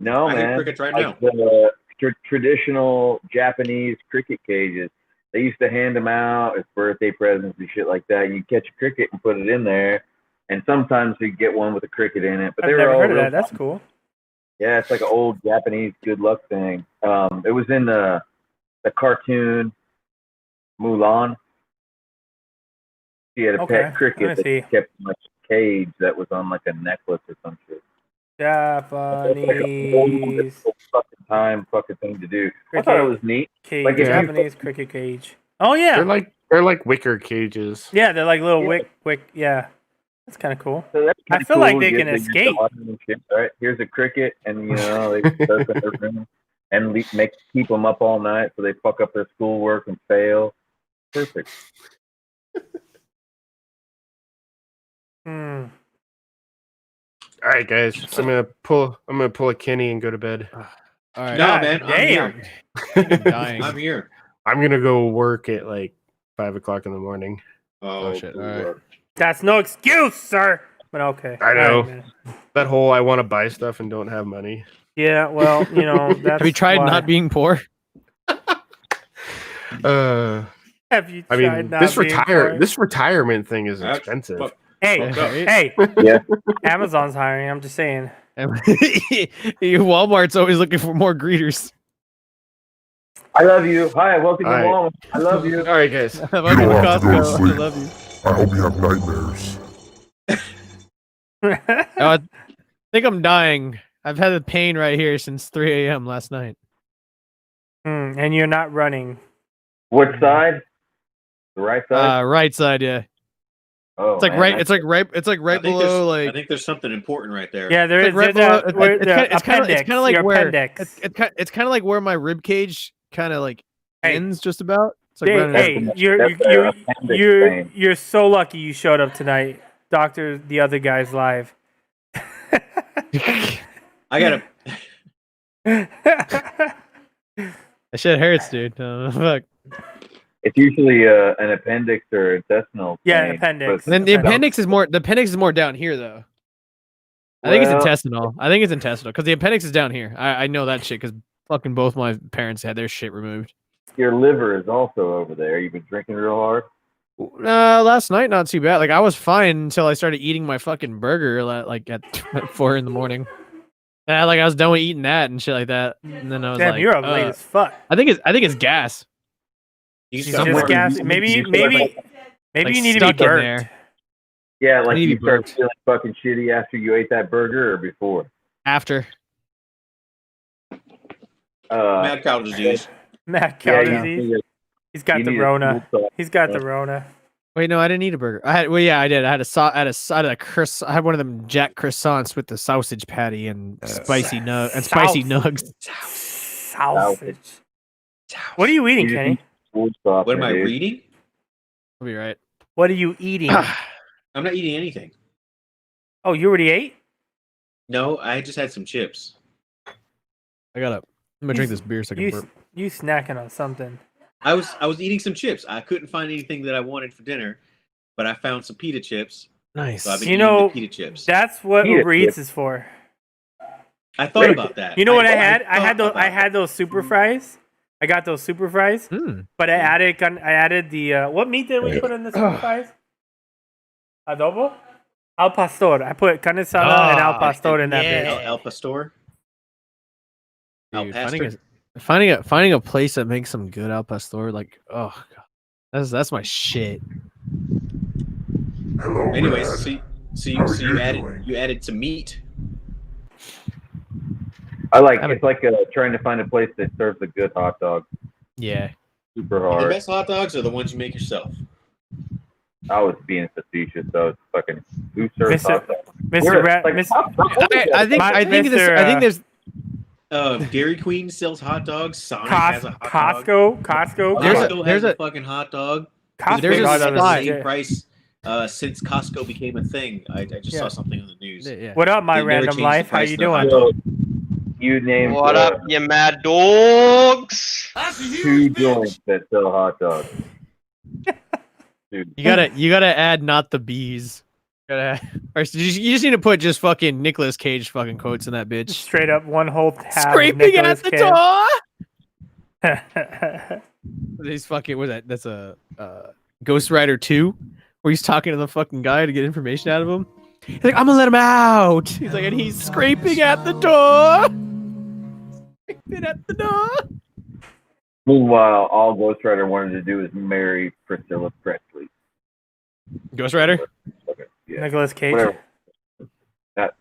No, I man. need crickets right like now. The traditional Japanese cricket cages. They used to hand them out as birthday presents and shit like that. You catch a cricket and put it in there, and sometimes you get one with a cricket in it. But I've they were never all heard of real that. That's fun. cool. Yeah, it's like an old Japanese good luck thing. It was in the cartoon Mulan. She had a pet cricket that she kept in a cage that was on like a necklace or some shit. Japanese fucking thing to do. I thought it was neat. Cage. Like Japanese cricket cage. Oh yeah. They're like wicker cages. Yeah, they're like little wick. Yeah, that's kind of cool. So that's I feel cool. like they can escape. All right, here's a cricket, and they stuff in their room and keep them up all night so they fuck up their schoolwork and fail. Perfect. Hmm. All right, guys. I'm gonna pull a Kenny and go to bed. All right. No, man. Damn. I'm dying. I'm here. I'm gonna go work at like 5 o'clock in the morning. Oh, shit. All right. That's no excuse, sir. But okay. I know. Right, That whole I want to buy stuff and don't have money. yeah. Well, that's Have you tried not being poor? Have you I tried mean, not this being poor? this retirement thing is expensive. Hey. Yeah. Amazon's hiring. I'm just saying. Walmart's always looking for more greeters. I love you. Hi, welcome to All right. Walmart. I love you. All right, guys. Welcome to don't have to go to Costco. I sleep. love you. I hope you have nightmares. I think I'm dying. I've had the pain right here since 3 a.m. last night. And you're not running. What side? The right side? Right side, yeah. Oh, It's like man, right. It's like right. It's like right below. I Like think there's something important right there. Yeah, there it's is. like right There's below. a- It's kind of like your where appendix. it's kind of like where my rib cage kind of like Hey. ends just about. It's like right Hey, around- you're so lucky you showed up tonight, Doctor. The other guy's live. I gotta. That shit hurts, dude. Fuck. It's usually an appendix or intestinal. Yeah, pain, appendix. but- Then the appendix is more. The appendix is more down here, though. I think it's Well- intestinal. I think it's intestinal because the appendix is down here. I know that shit because fucking both my parents had their shit removed. Your liver is also over there. You've been drinking real hard. Last night, not too bad. Like I was fine until I started eating my fucking burger like at 4 in the morning. Like I was done with eating that and shit like that. And then I was Damn, like, you're up late as fuck. I think it's gas. You She's somewhere- just gas. Maybe like, you need to be stuck in burnt. there. Yeah, like need to you be start burped. feeling fucking shitty after you ate that burger or before. After. Mad cow disease. Matt Yeah, Cowdery. He's got you the need a Rona. smooth sauce. He's got the Rona. Wait, no, I didn't eat a burger. I did. I had I had one of them Jack croissants with the sausage patty and spicy nugs. Sausage. What are you eating, You just Kenny? need smooth sauce, What am I dude. reading? I'll be right. What are you eating? I'm not eating anything. Oh, you already ate? No, I just had some chips. I'm gonna drink this beer so I can burp. You snacking on something? I was eating some chips. I couldn't find anything that I wanted for dinner, but I found some pita chips. Nice. So I've been You eating know, the pita chips. That's what Pita Uber Eats chips. is for. I thought about that. You know what I had? thought I about had those super fries. I got those super fries, but I added the what meat did we put in the super fries? Adobo, al pastor. I put carne asada and al pastor in that bitch. El pastor. Dude, El pastor. finding a place that makes some good al pastor, like, oh god, that's my shit. Hello, Anyways, Dad. so How are you you added doing? you added some meat. It's like trying to find a place that serves a good hot dog. Yeah. Super The hard. best hot dogs are the ones you make yourself. I was being facetious, so it's fucking who serves hot dogs? Mr. Rat, Like, I think there's Dairy Queen sells hot dogs. Sonic has a hot dog. Costco. Costco there's has a a- fucking hot dog. Costco there's a hot dog is spot. Same legit. price since Costco became a thing. I just saw something on the news. yeah. What up, my They never random changed the life? How price you of their doing? hot So, you named What up, you mad dogs? 2 joints that sell hot dogs. Dude, You gotta add not the bees. Or you just need to put just fucking Nicolas Cage fucking quotes in that bitch. Straight up one whole tab. Scraping at the door. door. He's fucking that's a Ghost Rider 2 where he's talking to the fucking guy to get information out of him. He's like, I'm gonna let him out. He's like, and he's scraping at the door. Scraping at the door. Meanwhile, all Ghost Rider wanted to do is marry Priscilla Presley. Ghost Rider? Okay, yeah. Nicolas Cage. Whatever.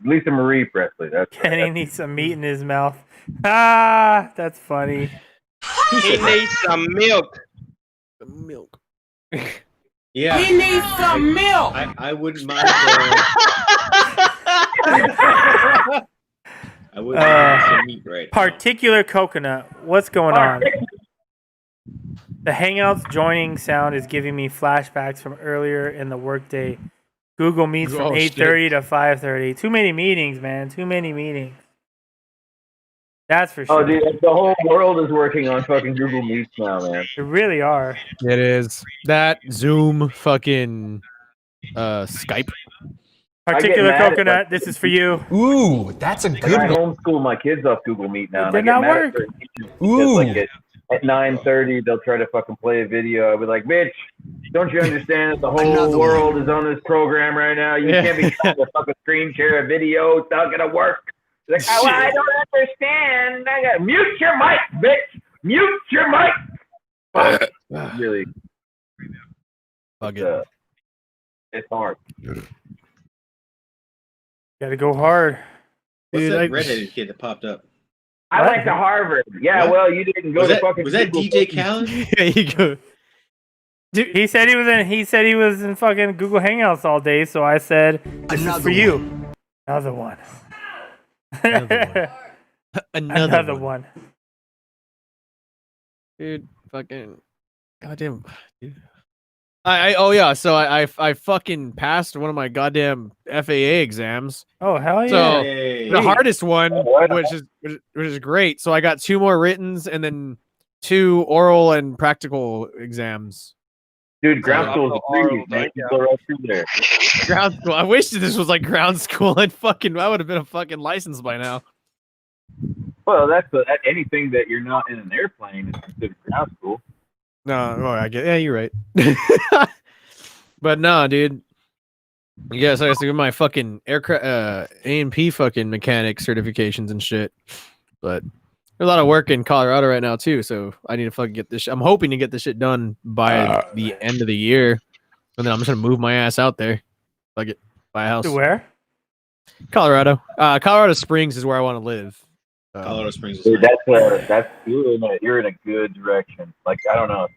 Lisa Marie Presley. That's Kenny right. needs some meat in his mouth. Ah, that's funny. He needs some milk. Milk. Yeah. He needs some milk. I wouldn't mind. I wouldn't mind some meat right now. Particular coconut. What's going on? The Hangouts joining sound is giving me flashbacks from earlier in the workday. Google Meets from 8:30 to 5:30. Too many meetings, man. Too many meetings. That's for sure. Oh, dude, the whole world is working on fucking Google Meets now, man. They really are. It is. That Zoom fucking Skype. Particular coconut, this is for you. Ooh, that's a good I one. homeschool my kids off Google Meet now. It did not work. Ooh. Like at 9:30, they'll try to fucking play a video. I'll be like, bitch, don't you understand that the whole world is on this program right now? You can't be trying to fucking screen share a video. It's not gonna work. Like, oh, I don't understand. I got mute your mic, bitch. Mute your mic. Really, it's hard. Gotta go hard. What's Dude, that redheaded kid that popped up? I went to Harvard. Yeah, What? well, you didn't go to fucking. Was that Google. DJ Khaled? There you go. Dude, he said he was in fucking Google Hangouts all day, so I said, this is for you. Another one. Another one. Dude, fucking goddamn dude. So I fucking passed one of my goddamn FAA exams. Oh hell yeah. So Hey. the hardest one, which is great. So I got 2 more writtens and then 2 oral and practical exams. Dude, ground school is free, man. You go right through there. Ground school. I wish this was like ground school. I would have been a fucking license by now. Well, that's anything that you're not in an airplane is considered ground school. No, I get. Yeah, you're right. But no, dude. Yes, I have to get my fucking aircraft A&P fucking mechanic certifications and shit. But there's a lot of work in Colorado right now too, so I need to fucking get this. I'm hoping to get this shit done by the end of the year, and then I'm just gonna move my ass out there, buy a house. To where? Colorado. Colorado Springs is where I want to live. Colorado Springs. Dude, that's you're in a good direction. Like, I don't know.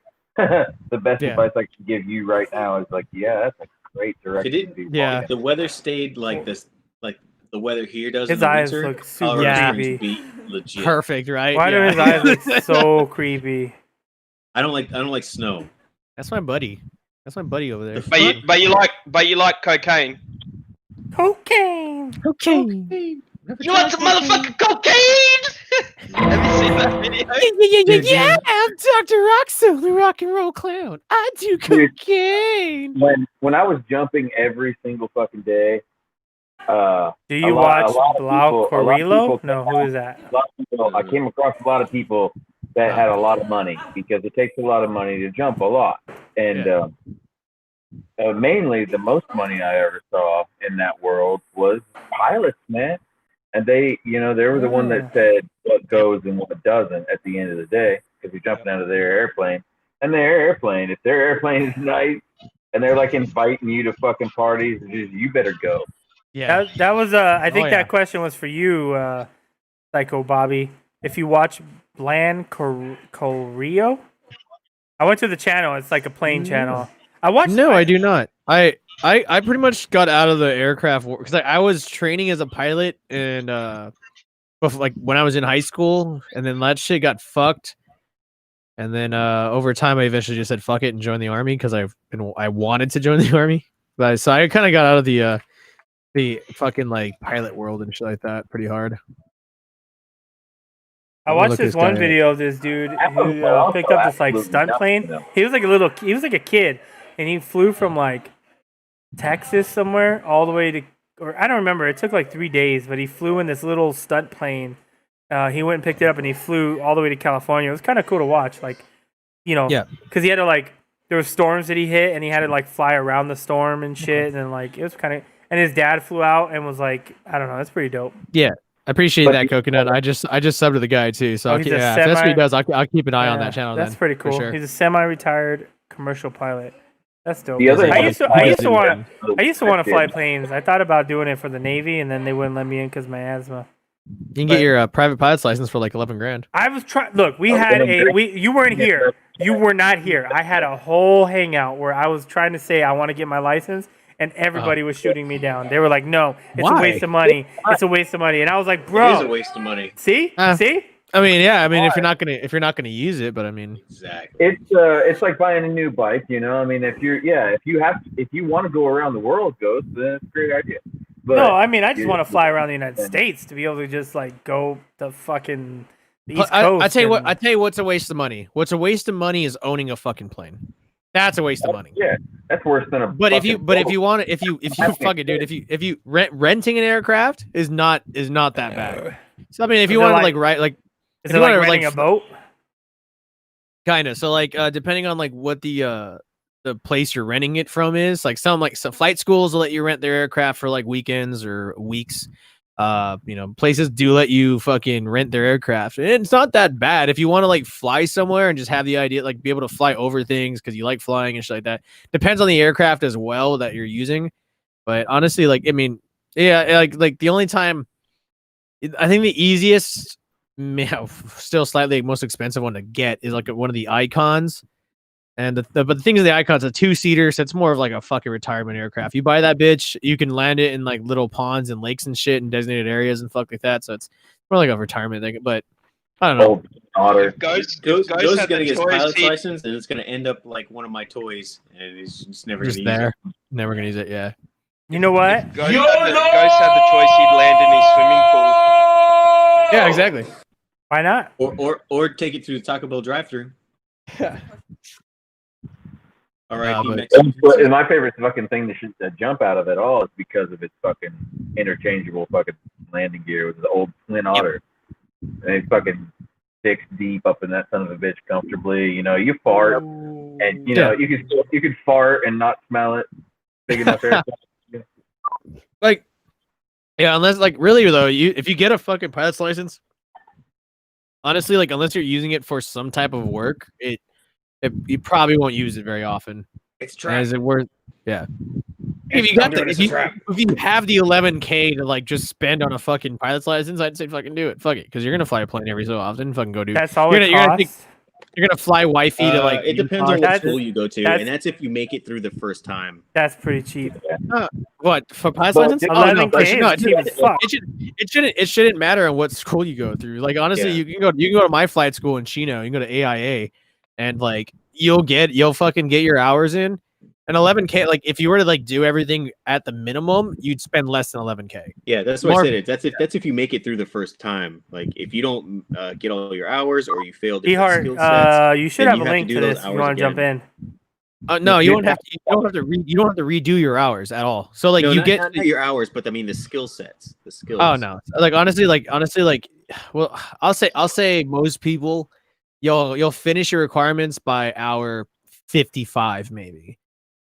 The best advice I can give you right now is like, yeah, that's a great direction. If the weather stayed like this, like the weather here does. His in the eyes winter, look super creepy. creepy. Legit. Perfect, right? Why do his eyes look so creepy? I don't like snow. That's my buddy. That's my buddy over there. But you like cocaine. Cocaine. You want some motherfucking cocaine? Have you seen that video? Yeah, I'm Dr. Roxo, the rock and roll clown. I do cocaine. When I was jumping every single fucking day, do you watch Blau Carrillo? No, who is that? I came across a lot of people that had a lot of money because it takes a lot of money to jump a lot. And mainly the most money I ever saw in that world was pilots, man. And they were the one that said what goes and what doesn't at the end of the day, because you're jumping out of their airplane. And their airplane, if their airplane is nice and they're like inviting you to fucking parties, you better go. Yeah, that was I think that question was for you, Psycho Bobby. If you watch Bland Carrillo, I went to the channel. It's like a plane channel. I do not. I pretty much got out of the aircraft because I was training as a pilot and like when I was in high school, and then that shit got fucked. And then over time, I eventually just said fuck it and joined the army because I wanted to join the army. But so I kind of got out of the fucking like pilot world and shit like that pretty hard. I watched this one video of this dude who picked up this like stunt plane. He was like a kid, and he flew from like Texas somewhere all the way to, or I don't remember. It took like 3 days, but he flew in this little stunt plane. He went and picked it up, and he flew all the way to California. It was kind of cool to watch, like, because he had to like, there were storms that he hit, and he had to like fly around the storm and shit, and then like it was kind of. and his dad flew out and was like, I don't know, that's pretty dope. Yeah, I appreciate that, Coconut. I just subbed to the guy too, so if that's what he does, I'll keep an eye on that channel. That's pretty cool. Sure. He's a semi-retired commercial pilot. That's dope. The other I used to want to fly planes. I thought about doing it for the Navy, and then they wouldn't let me in because my asthma. You can get your private pilot's license for like $11,000. I was trying. Look, you weren't here. You were not here. I had a whole hangout where I was trying to say I want to get my license, and everybody was shooting me down. They were like, "No, it's a waste of money. It's a waste of money." And I was like, "Bro, it is a waste of money." See? I mean, yeah. I mean, if you're not gonna use it, but I mean, exactly. It's like buying a new bike, you know. I mean, if you want to go around the world, Ghost, then it's a great idea. But no, I mean, I just want to fly around the United States to be able to just like go the fucking the East Coast. I tell you what's a waste of money. What's a waste of money is owning a fucking plane. That's a waste of money. Yeah, that's worse than a. But if you fucking dude, if you renting an aircraft is not that bad. So I mean, if you want to is it like renting a boat? Kind of. So like, depending on like what the place you're renting it from is, like some flight schools will let you rent their aircraft for like weekends or weeks. Places do let you fucking rent their aircraft, and it's not that bad if you want to like fly somewhere and just have the idea like be able to fly over things because you like flying and shit like that. Depends on the aircraft as well that you're using, but honestly, like I mean, yeah, like the only time I think the easiest, still slightly most expensive one to get is like one of the Icons. And but the thing is, the Icon's a 2-seater, so it's more of like a fucking retirement aircraft. You buy that bitch, you can land it in like little ponds and lakes and shit and designated areas and fuck like that. So it's more like a retirement thing. But I don't know. Ghost is gonna get his pilot's license, and it's gonna end up like one of my toys, and he's just never gonna use it. Never gonna use it. Yeah. You know what? Ghost had the choice. He'd land in his swimming pool. Yeah, exactly. Why not? Or take it through the Taco Bell drive-thru. All right. And my favorite fucking thing to jump out of it all is because of its fucking interchangeable fucking landing gear with the old Twin Otter. And it's fucking 6 deep up in that son of a bitch comfortably. You know, you fart, and you know you could fart and not smell it. Big enough air. Like, yeah, unless like really though, if you get a fucking pilot's license, honestly, like unless you're using it for some type of work, you probably won't use it very often. It's trap. Is it worth? Yeah. If you have the $11,000 to like just spend on a fucking pilot's license, I'd say fucking do it. Fuck it, because you're gonna fly a plane every so often. Fucking go do. That's all it costs. You're gonna fly wifey to like. It depends on what school you go to, and that's if you make it through the first time. That's pretty cheap. What for pilot's license? $11,000 It shouldn't matter on what school you go through. Like honestly, you can go to my flight school in Chino. You can go to AIA, and like you'll fucking get your hours in. And $11,000, like if you were to like do everything at the minimum, you'd spend less than $11,000. Yeah, that's what I said. That's if you make it through the first time. Like if you don't get all your hours or you fail different skill sets, you should have a link to this if you want to jump in. No, you don't have to. You don't have to redo your hours at all. So like you get not your hours, but I mean the skill sets, the skills. Oh no, like honestly, well, I'll say most people, you'll finish your requirements by hour 55 maybe.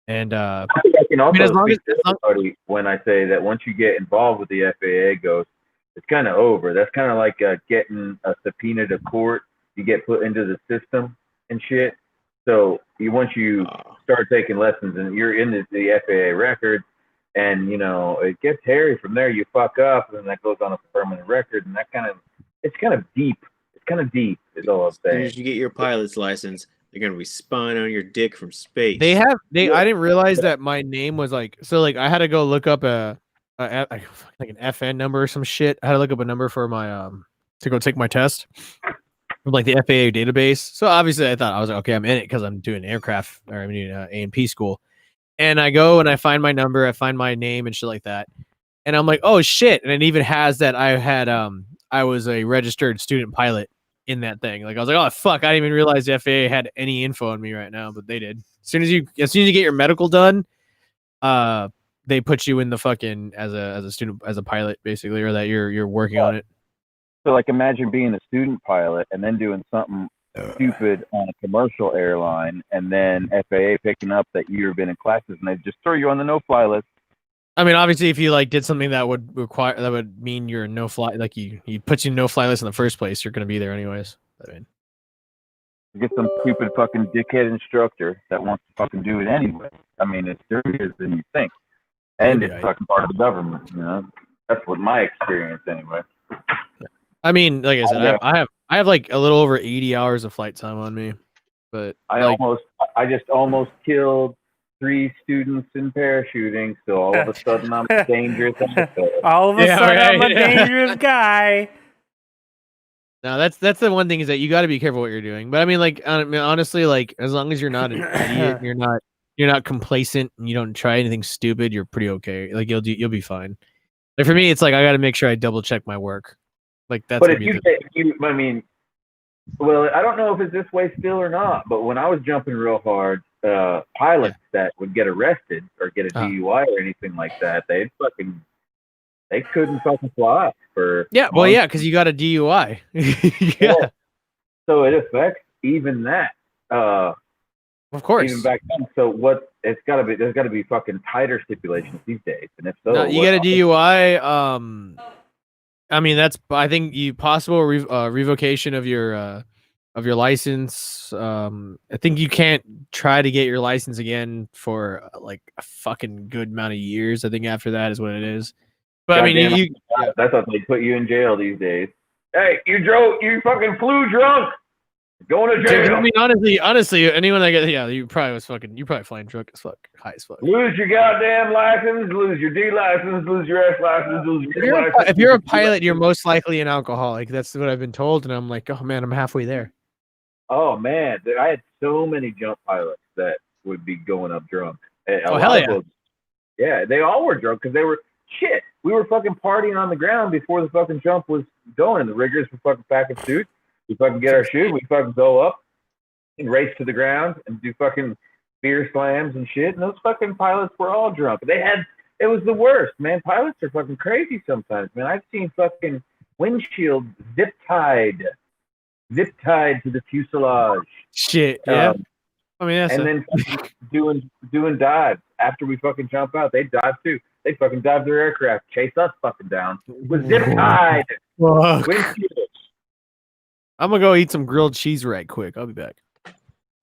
And I can also when I say that once you get involved with the FAA Ghost, it's kind of over. That's kind of like getting a subpoena to court. You get put into the system and shit. So once you start taking lessons and you're in the FAA record, and you know it gets hairy from there. You fuck up, and then that goes on a permanent record, and it's kind of deep. It's kind of deep, is all I'm saying. As soon as you get your pilot's license, they're gonna be spying on your dick from space. I didn't realize that my name was like so. Like I had to go look up like an FN number or some shit. I had to look up a number for my to go take my test from like the FAA database. So obviously I thought I was like, okay, I'm in it because I'm doing aircraft or I'm doing A&P school. And I go and I find my number, I find my name and shit like that. And I'm like, oh shit! And it even has that I was a registered student pilot in that thing. Like I was like, oh fuck, I didn't even realize the FAA had any info on me right now, but they did. As soon as you get your medical done, they put you in the fucking as a student, as a pilot basically, or that you're working on it. So like imagine being a student pilot and then doing something stupid on a commercial airline, and then FAA picking up that you've been in classes and they just throw you on the no-fly list. I mean, obviously, if you like did something that would mean you're no fly, like you put you no fly list in the first place, you're gonna be there anyways. I mean, get some stupid fucking dickhead instructor that wants to fucking do it anyway. I mean, it's serious than you think, and it's fucking part of the government. You know, that's what my experience anyway. I mean, like I said, I have like a little over 80 hours of flight time on me, but I just almost killed 3 students in parachuting, so all of a sudden I'm dangerous. All of a sudden I'm a dangerous guy. No, that's the one thing is that you got to be careful what you're doing. But I mean, like, honestly, like as long as you're not an idiot, you're not complacent, and you don't try anything stupid, you're pretty okay. Like you'll be fine. Like for me, it's like I got to make sure I double check my work. Like that's. But if I mean, well, I don't know if it's this way still or not. But when I was jumping real hard, pilots that would get arrested or get a DUI or anything like that, they couldn't fucking fly for months. Because you got a DUI. Yeah. So it affects even that. Of course. Even back then. So there's gotta be fucking tighter stipulations these days. And if so, no, you get a DUI, I mean I think possible revocation of your license. I think you can't try to get your license again for like a fucking good amount of years. I think after that is what it is. But I mean, that's how they put you in jail these days. Hey, you fucking flew drunk. Going to jail. I mean, honestly, anyone that gets you probably flying drunk as fuck, high as fuck. Lose your goddamn license, lose your D license, lose your S license, lose your license. If you're a pilot, you're most likely an alcoholic. That's what I've been told, and I'm like, oh man, I'm halfway there. Oh man, I had so many jump pilots that would be going up drunk. Oh hell yeah! Yeah, they all were drunk because they were shit. We were fucking partying on the ground before the fucking jump was going. The riggers were fucking packing suits. We fucking get our shoes. We fucking go up and race to the ground and do fucking beer slams and shit. And those fucking pilots were all drunk. It was the worst, man. Pilots are fucking crazy sometimes, man. I've seen fucking windshield zip tied to the fuselage. Shit, yeah. I mean, and then doing dives after we fucking jump out. They dive too. They fucking dive their aircraft, chase us fucking down with zip tied. I'm gonna go eat some grilled cheese right quick. I'll be back.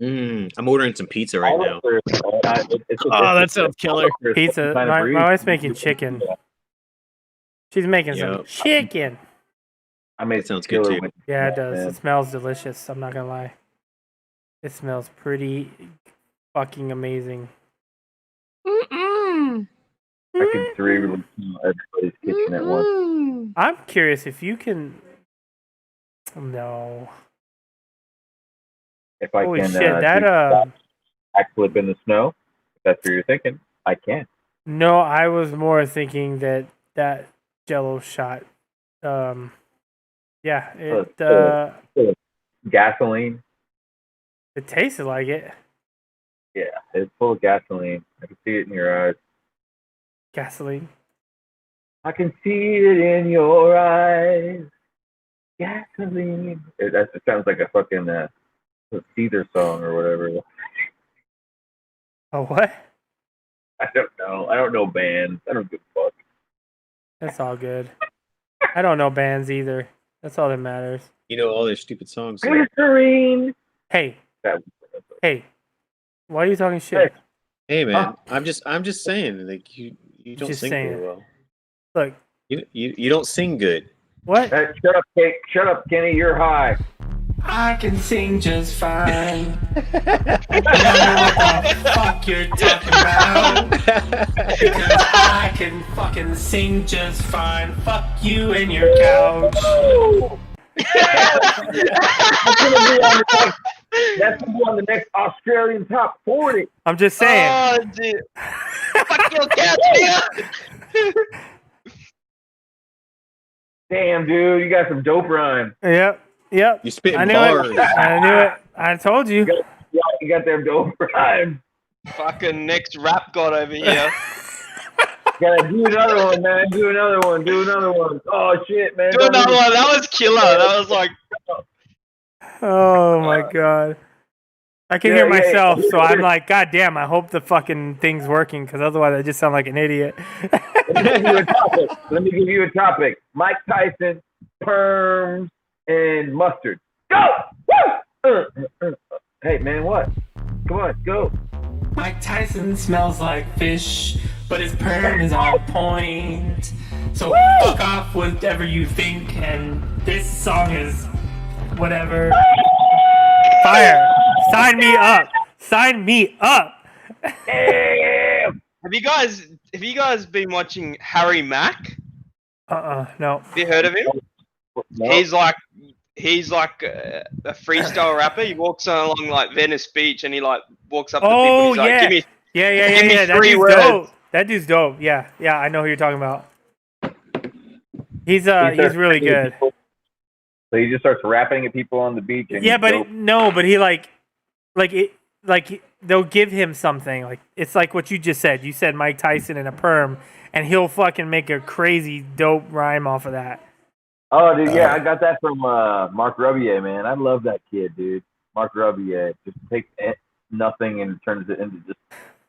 I'm ordering some pizza right now. That sounds killer. Pizza. My wife's making chicken. She's making some chicken. I mean, it sounds good too. Yeah, it does. It smells delicious. I'm not gonna lie. It smells pretty fucking amazing. I can everybody's kitchen at once. I'm curious if you can. No. If I Holy can shit, that backflip in the snow, if that's what you're thinking, I can. No, I was more thinking that Jello shot. Yeah, it gasoline. It tasted like it. Yeah, it's full of gasoline. I can see it in your eyes. Gasoline. I can see it in your eyes. Gasoline. It sounds like a fucking Caesar song or whatever. Oh, what? I don't know. I don't know bands. I don't give a fuck. That's all good. I don't know bands either. That's all that matters. You know all their stupid songs. Glycerine. Hey. Hey. Why are you talking shit? Hey man, I'm just saying, like you don't sing very well. Look. You don't sing good. What? Shut up, Kenny. You're high. I can sing just fine. I don't know what the fuck you're talking about. Because I can fucking sing just fine. Fuck you and your couch. That's gonna be on the next Australian Top 40. I'm just saying. Oh, dude. Fuck your couch, nigga. Damn, dude, you got some dope rhymes. Yep. You spitting bars. I knew it. I told you. You got them dope rhymes. Fucking next rap god over here. Gotta do another one, man. Do another one. Oh shit, man. Do another one. That was killer. That was like. Oh my god. I can hear myself, so I'm like, God damn, I hope the fucking thing's working, because otherwise I just sound like an idiot. Let me give you a topic. Mike Tyson, perms, and mustard. Go! Woo! Hey, man, what? Come on, go. Mike Tyson smells like fish, but his perm is on point. So fuck off whatever you think, and this song is whatever. Fire! Sign me up! Sign me up! Damn! Have you guys been watching Harry Mack? No. Have you heard of him? No. He's like a freestyle rapper. He walks along like Venice Beach, and he like walks up to people. And he's like, yeah. give me That three dude's words. dope. That dude's dope. Yeah, I know who you're talking about. He's really good. So he just starts rapping at people on the beach. And Yeah, but they'll give him something. Like it's like what you just said. You said Mike Tyson in a perm, and he'll fucking make a crazy dope rhyme off of that. Oh, dude, yeah, I got that from Mark Rubier, man. I love that kid, dude. Mark Rubier just takes nothing and turns it into just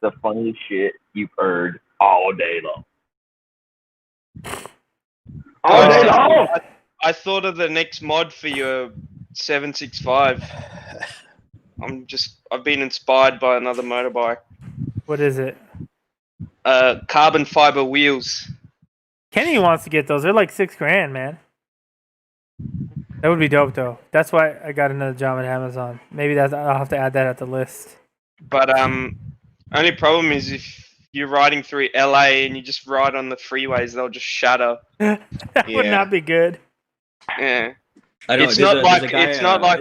the funniest shit you've heard all day long. All day long. I thought of the next mod for your 765. I've been inspired by another motorbike. What is it? Carbon fiber wheels. Kenny wants to get those. They're like $6,000, man. That would be dope, though. That's why I got another job at Amazon. Maybe I'll have to add that at the list. But only problem is if you're riding through LA and you just ride on the freeways, they'll just shatter. That would not be good. Yeah. I know. It's not like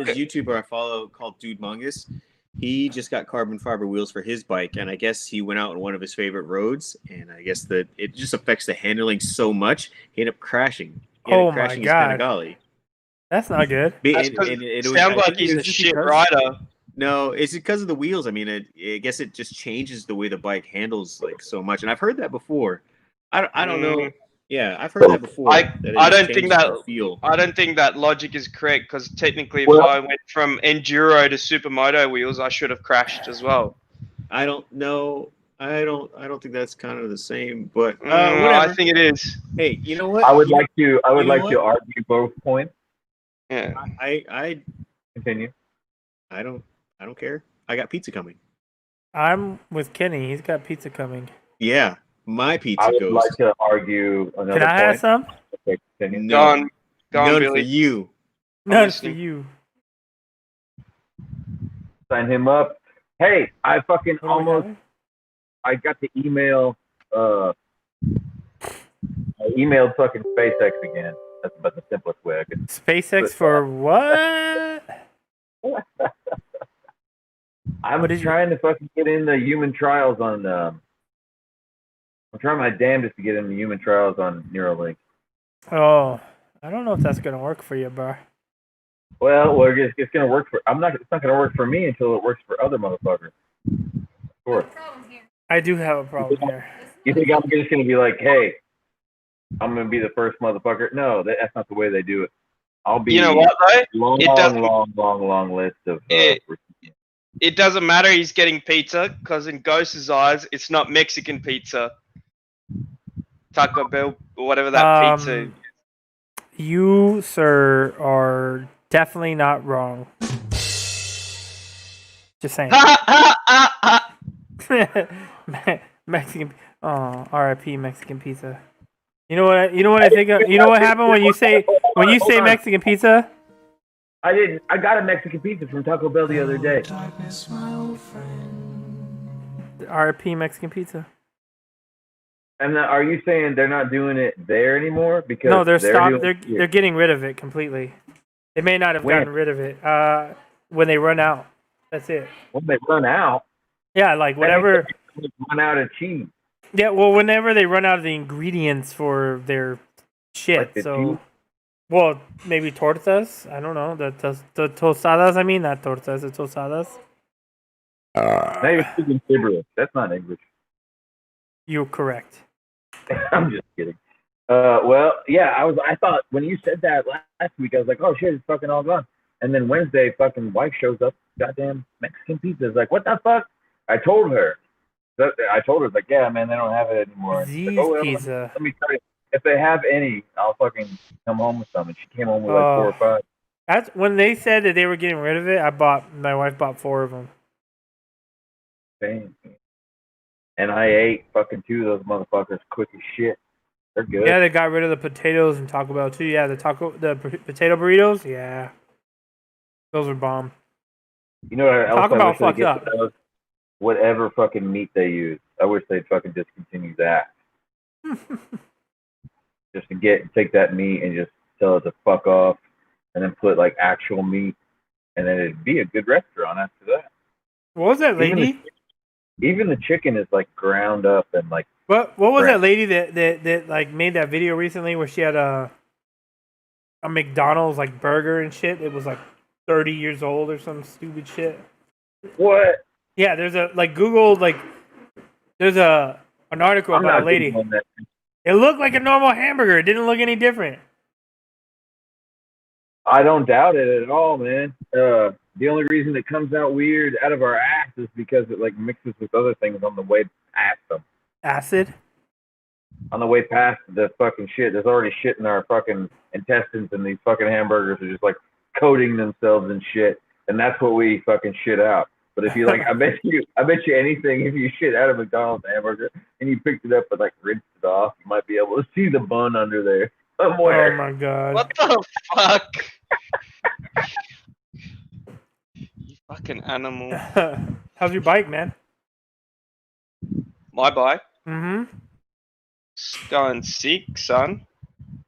a YouTuber I follow called Dude Mungus. He just got carbon fiber wheels for his bike, and I guess he went out on one of his favorite roads, and I guess that it just affects the handling so much, he ended up crashing. Oh my god, Panigale. That's not good. It sounds like he's a shit rider. No, it's because of the wheels. I mean, I guess it just changes the way the bike handles like so much, and I've heard that before. I don't know. Yeah, I've heard that before. I don't think that logic is correct because technically, if I went from enduro to supermoto wheels, I should have crashed as well. I don't know. I don't think that's kind of the same, but I think it is. Hey, you know what? I would like to argue both points. Yeah. I continue. I don't care. I got pizza coming. I'm with Kenny. He's got pizza coming. Yeah. My pizza I would like to argue another Can I have some? Okay, None for you. None for you. Sign him up. Hey, I fucking I got the email. I emailed fucking SpaceX again. That's about the simplest way I could. SpaceX for what? I'm trying to fucking get in the human trials on. I'm trying my damnedest to get into human trials on Neuralink. Oh, I don't know if that's gonna work for you, bro. Well, it's gonna work for. It's not gonna work for me until it works for other motherfuckers. Of course. I do have a problem here. You think I'm just gonna be like, hey, I'm gonna be the first motherfucker? No, that's not the way they do it. I'll be. You know what though? Long list of. It doesn't matter. He's getting pizza because in Ghost's eyes, it's not Mexican pizza. Taco Bell or whatever that pizza is. You, sir, are definitely not wrong. Just saying. Mexican. Oh, R.I.P. Mexican pizza. You know what I think of? You know what happened when you say Mexican pizza? I didn't. I got a Mexican pizza from Taco Bell the other day. R.I.P. Mexican pizza. And are you saying they're not doing it there anymore? Because no, they're getting rid of it completely. They may not have gotten rid of it. When they run out, that's it. When they run out. Yeah, like whatever. Run out of cheese. Yeah, well, whenever they run out of the ingredients for their shit, like so. Well, maybe tortas. I don't know. The tostadas. I mean, not tortas. The tostadas. Now you're speaking gibberish. That's not English. You're correct. I'm just kidding. Well, yeah, I thought when you said that last week, I was like, oh shit, it's fucking all gone. And then Wednesday, fucking wife shows up goddamn Mexican pizza. It's like, what the fuck? I told her. Like, yeah, man, they don't have it anymore. And she's like, Z's well, pizza. let me tell you, if they have any, I'll fucking come home with some. And she came home with like 4 or 5. That's when they said that they were getting rid of it. My wife bought 4 of them. Dang. And I ate fucking 2 of those motherfuckers quick as shit. They're good. Yeah, they got rid of the potatoes in Taco Bell too. Yeah, the potato burritos. Yeah, those are bomb. You know what else Taco I Bell wish they fucked get up. rid of? Whatever fucking meat they use. I wish they'd fucking discontinue that. Just to take that meat and just tell it to fuck off, and then put like actual meat, and then it'd be a good restaurant after that. What was that lady? Even the chicken is like ground up and like. What was that lady that like made that video recently where she had a McDonald's like burger and shit? It was like 30 years old or some stupid shit. What? Yeah, there's a like Google like there's an article about a lady. It looked like a normal hamburger. It didn't look any different. I don't doubt it at all, man. The only reason it comes out weird out of our ass is because it like mixes with other things on the way past them. Acid? On the way past the fucking shit. There's already shit in our fucking intestines, and these fucking hamburgers are just like coating themselves in shit. And that's what we fucking shit out. But if you like, I bet you anything, if you shit out a McDonald's hamburger and you picked it up and like rinsed it off, you might be able to see the bun under there somewhere. Oh my god! What the fuck? You fucking animal. How's your bike, man? My bike? Mm-hmm. It's going sick, son.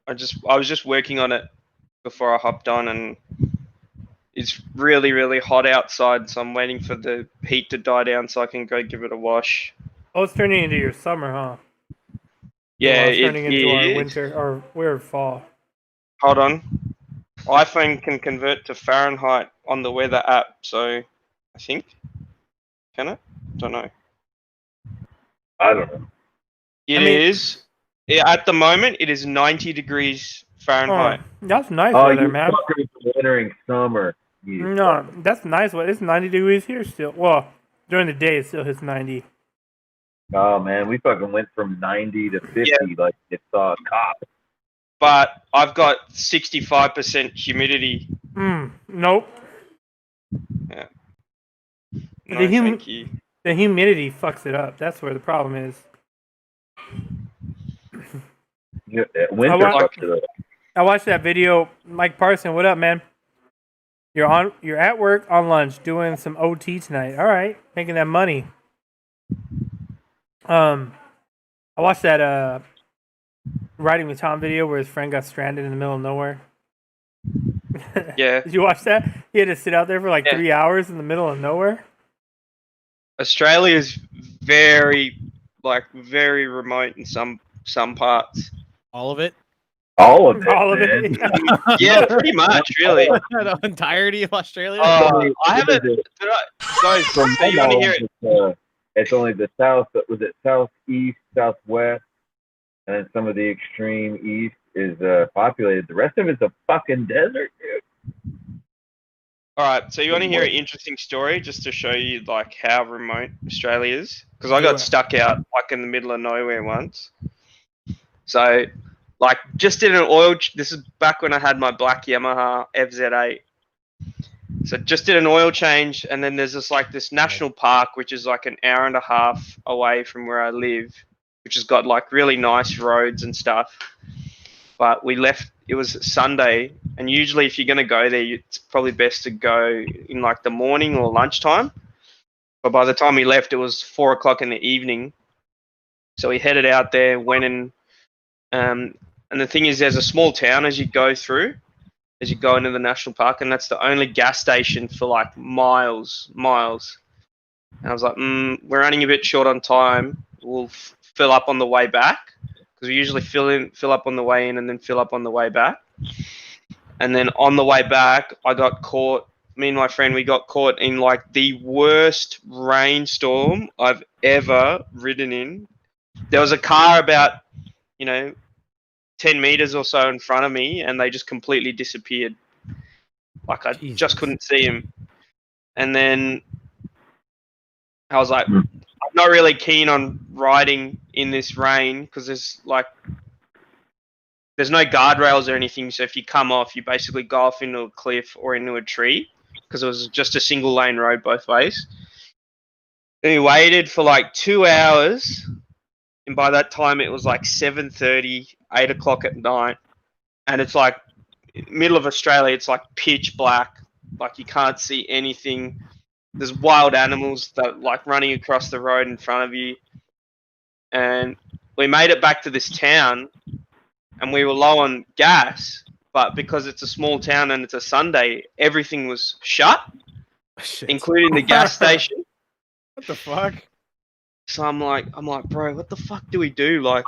I was just working on it before I hopped on, and it's really, really hot outside, so I'm waiting for the heat to die down so I can go give it a wash. Oh, it's turning into your summer, huh? Yeah, it's turning into our winter, or we're fall. Hold on. iPhone can convert to Fahrenheit on the weather app, so I think. Can it? Don't know. I don't know. It is. At the moment, it is 90 degrees Fahrenheit. Oh, that's nice weather, man. Wintering summer. No, that's nice weather. It's 90 degrees here still. Well, during the day, it still hits 90. Oh, man, we fucking went from 90 to 50 like it's a cop. But I've got 65% humidity. Nope. Yeah. No, thank you. The humidity fucks it up. That's where the problem is. Winter fucks it up. I watched that video. Mike Parson, what up, man? You're at work on lunch doing some OT tonight. All right, making that money. I watched that Riding with Tom video where his friend got stranded in the middle of nowhere. Yeah. Did you watch that? He had to sit out there for like 3 hours in the middle of nowhere. Australia is very remote in some parts. All of it? All of it. All of it. Yeah, pretty much, really. The entirety of Australia? I haven't. Guys, so you want to hear it? It's only the south. Was it southeast, southwest, and then some of the extreme east is populated. The rest of it's a fucking desert, dude. All right, so you want to hear an interesting story just to show you like how remote Australia is? Because I got stuck out like in the middle of nowhere once. So, like, just did an oil. This is back when I had my black Yamaha FZ8. So just did an oil change, and then there's this national park which is like an hour and a half away from where I live, which has got like really nice roads and stuff. But we left. It was Sunday, and usually if you're gonna go there, it's probably best to go in like the morning or lunchtime. But by the time we left, it was 4 o'clock in the evening. So we headed out there, went in, and the thing is, there's a small town as you go into the national park, and that's the only gas station for like miles. And I was like, we're running a bit short on time. We'll fill up on the way back. Because we usually fill up on the way in and then fill up on the way back. And then on the way back, I got caught. Me and my friend, we got caught in like the worst rainstorm I've ever ridden in. There was a car about, 10 meters or so in front of me, and they just completely disappeared. Like I just couldn't see him. and then I was like, I'm not really keen on riding in this rain because there's no guardrails or anything. So if you come off, you basically go off into a cliff or into a tree because it was just a single lane road both ways. And we waited for like 2 hours, and by that time it was like 7:30, 8 o'clock at night, and it's like middle of Australia. It's like pitch black, like you can't see anything. There's wild animals that like running across the road in front of you, and we made it back to this town, and we were low on gas, but because it's a small town and it's a Sunday, everything was shut, including the gas station. What the fuck? So I'm like, bro, what the fuck do we do? Like,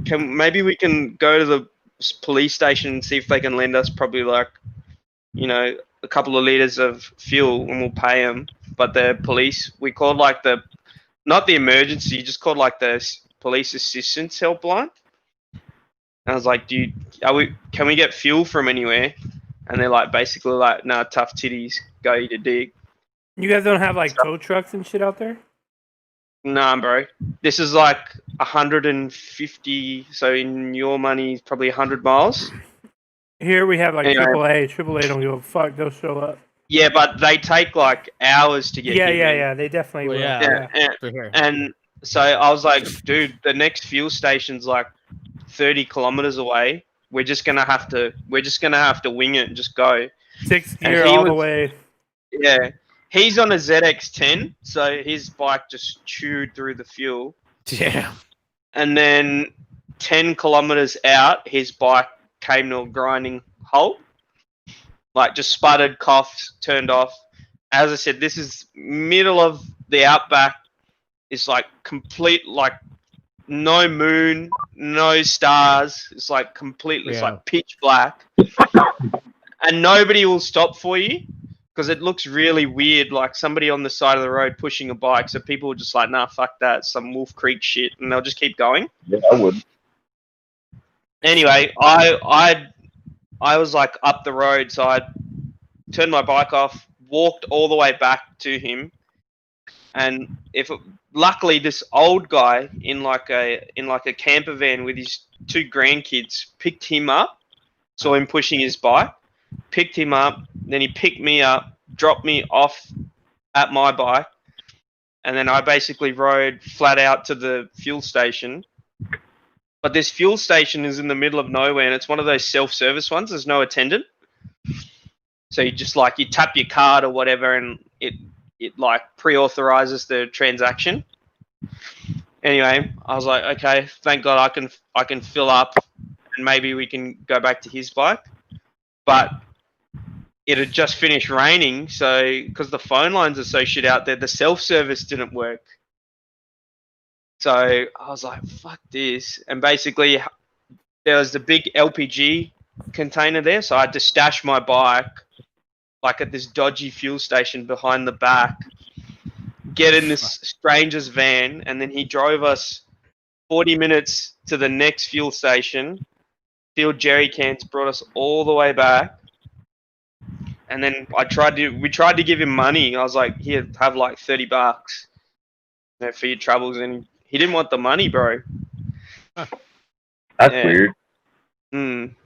maybe we can go to the police station and see if they can lend us probably like, a couple of liters of fuel, and we'll pay them. But the police, we called like not the emergency, just called like the police assistance helpline. And I was like, can we get fuel from anywhere? And they're like, basically like, nah, tough titties, go eat a dig. You guys don't have like tow trucks and shit out there? Nah, bro. This is like 150, so in your money, probably 100 miles. Here we have like AAA. AAA don't give a fuck. They'll show up. Yeah, but they take like hours to get here. Yeah. They definitely will. Yeah. For sure. And so I was like, dude, the next fuel station's like 30 kilometers away. We're just gonna have to wing it and just go. 6th gear all the way. Yeah. He's on a ZX10, so his bike just chewed through the fuel. Yeah. And then 10 kilometers out, his bike came to a grinding halt. Like, just sputtered, coughed, turned off. As I said, this is middle of the outback. It's like complete, like, no moon, no stars. It's like completely, it's like pitch black. And nobody will stop for you. Because it looks really weird, like somebody on the side of the road pushing a bike. So people are just like, nah, fuck that, some Wolf Creek shit, and they'll just keep going. Yeah, I would. Anyway, I was like up the road, so I turned my bike off, walked all the way back to him, and luckily this old guy in like a camper van with his 2 grandkids picked him up, saw him pushing his bike. Picked him up, then he picked me up, dropped me off at my bike, and then I basically rode flat out to the fuel station. But this fuel station is in the middle of nowhere, and it's one of those self-service ones. There's no attendant. So you just like, you tap your card or whatever, and it like pre-authorizes the transaction. Anyway, I was like, okay, thank God I can fill up, and maybe we can go back to his bike. But it had just finished raining, so because the phone lines are so shit out there, the self-service didn't work. So I was like, fuck this. And basically, there was the big LPG container there, so I had to stash my bike like at this dodgy fuel station behind the back, get in this stranger's van, and then he drove us 40 minutes to the next fuel station, filled jerry cans, brought us all the way back. And then we tried to give him money. I was like, here, have like $30 for your troubles. And he didn't want the money, bro. That's weird.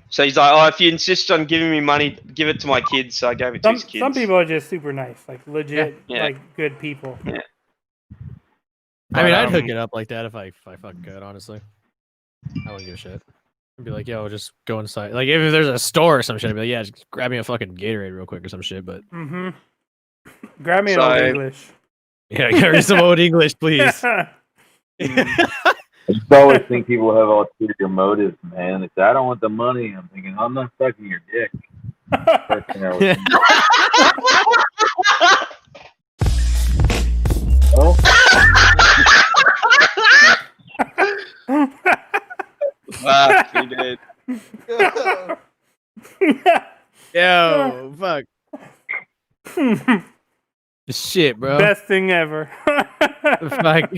So he's like, oh, if you insist on giving me money, give it to my kids. So I gave it to his kids. Some people are just super nice, like legit, like good people. Yeah. I mean, I'd hook it up like that if I fucking could, honestly. I wouldn't give a shit. I'd be like, yo, just go inside. Like, if there's a store or some shit, I'd be like, yeah, just grab me a fucking Gatorade real quick or some shit, but... Grab me an Old English. Yeah, get me some Old English, please. I just always think people have ulterior motives, man. If I don't want the money, I'm thinking, I'm not sucking your dick. Oh. Fuck, he did. Yo, fuck. Shit, bro. Best thing ever. Fuck.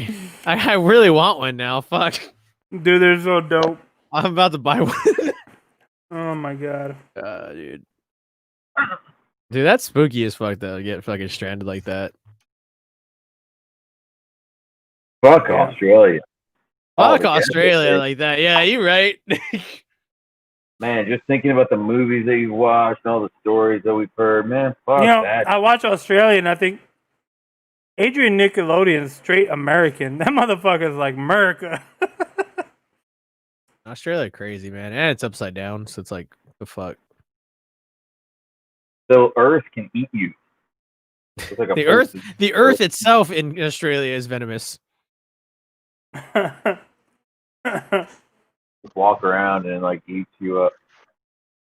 I really want one now. Fuck. Dude, they're so dope. I'm about to buy one. Oh my god. Dude. Dude, that's spooky as fuck though. Get fucking stranded like that. Fuck Australia. Fuck Australia like that. Yeah, you're right. Man, just thinking about the movies that you watched and all the stories that we've heard, man, fuck that. I watch Australia and I think Adrian Nickelodeon's straight American. That motherfucker's like America. Australia crazy, man. And it's upside down, so it's like, the fuck? So Earth can eat you. It's like the Earth itself in Australia is venomous. Walk around and like eat you up.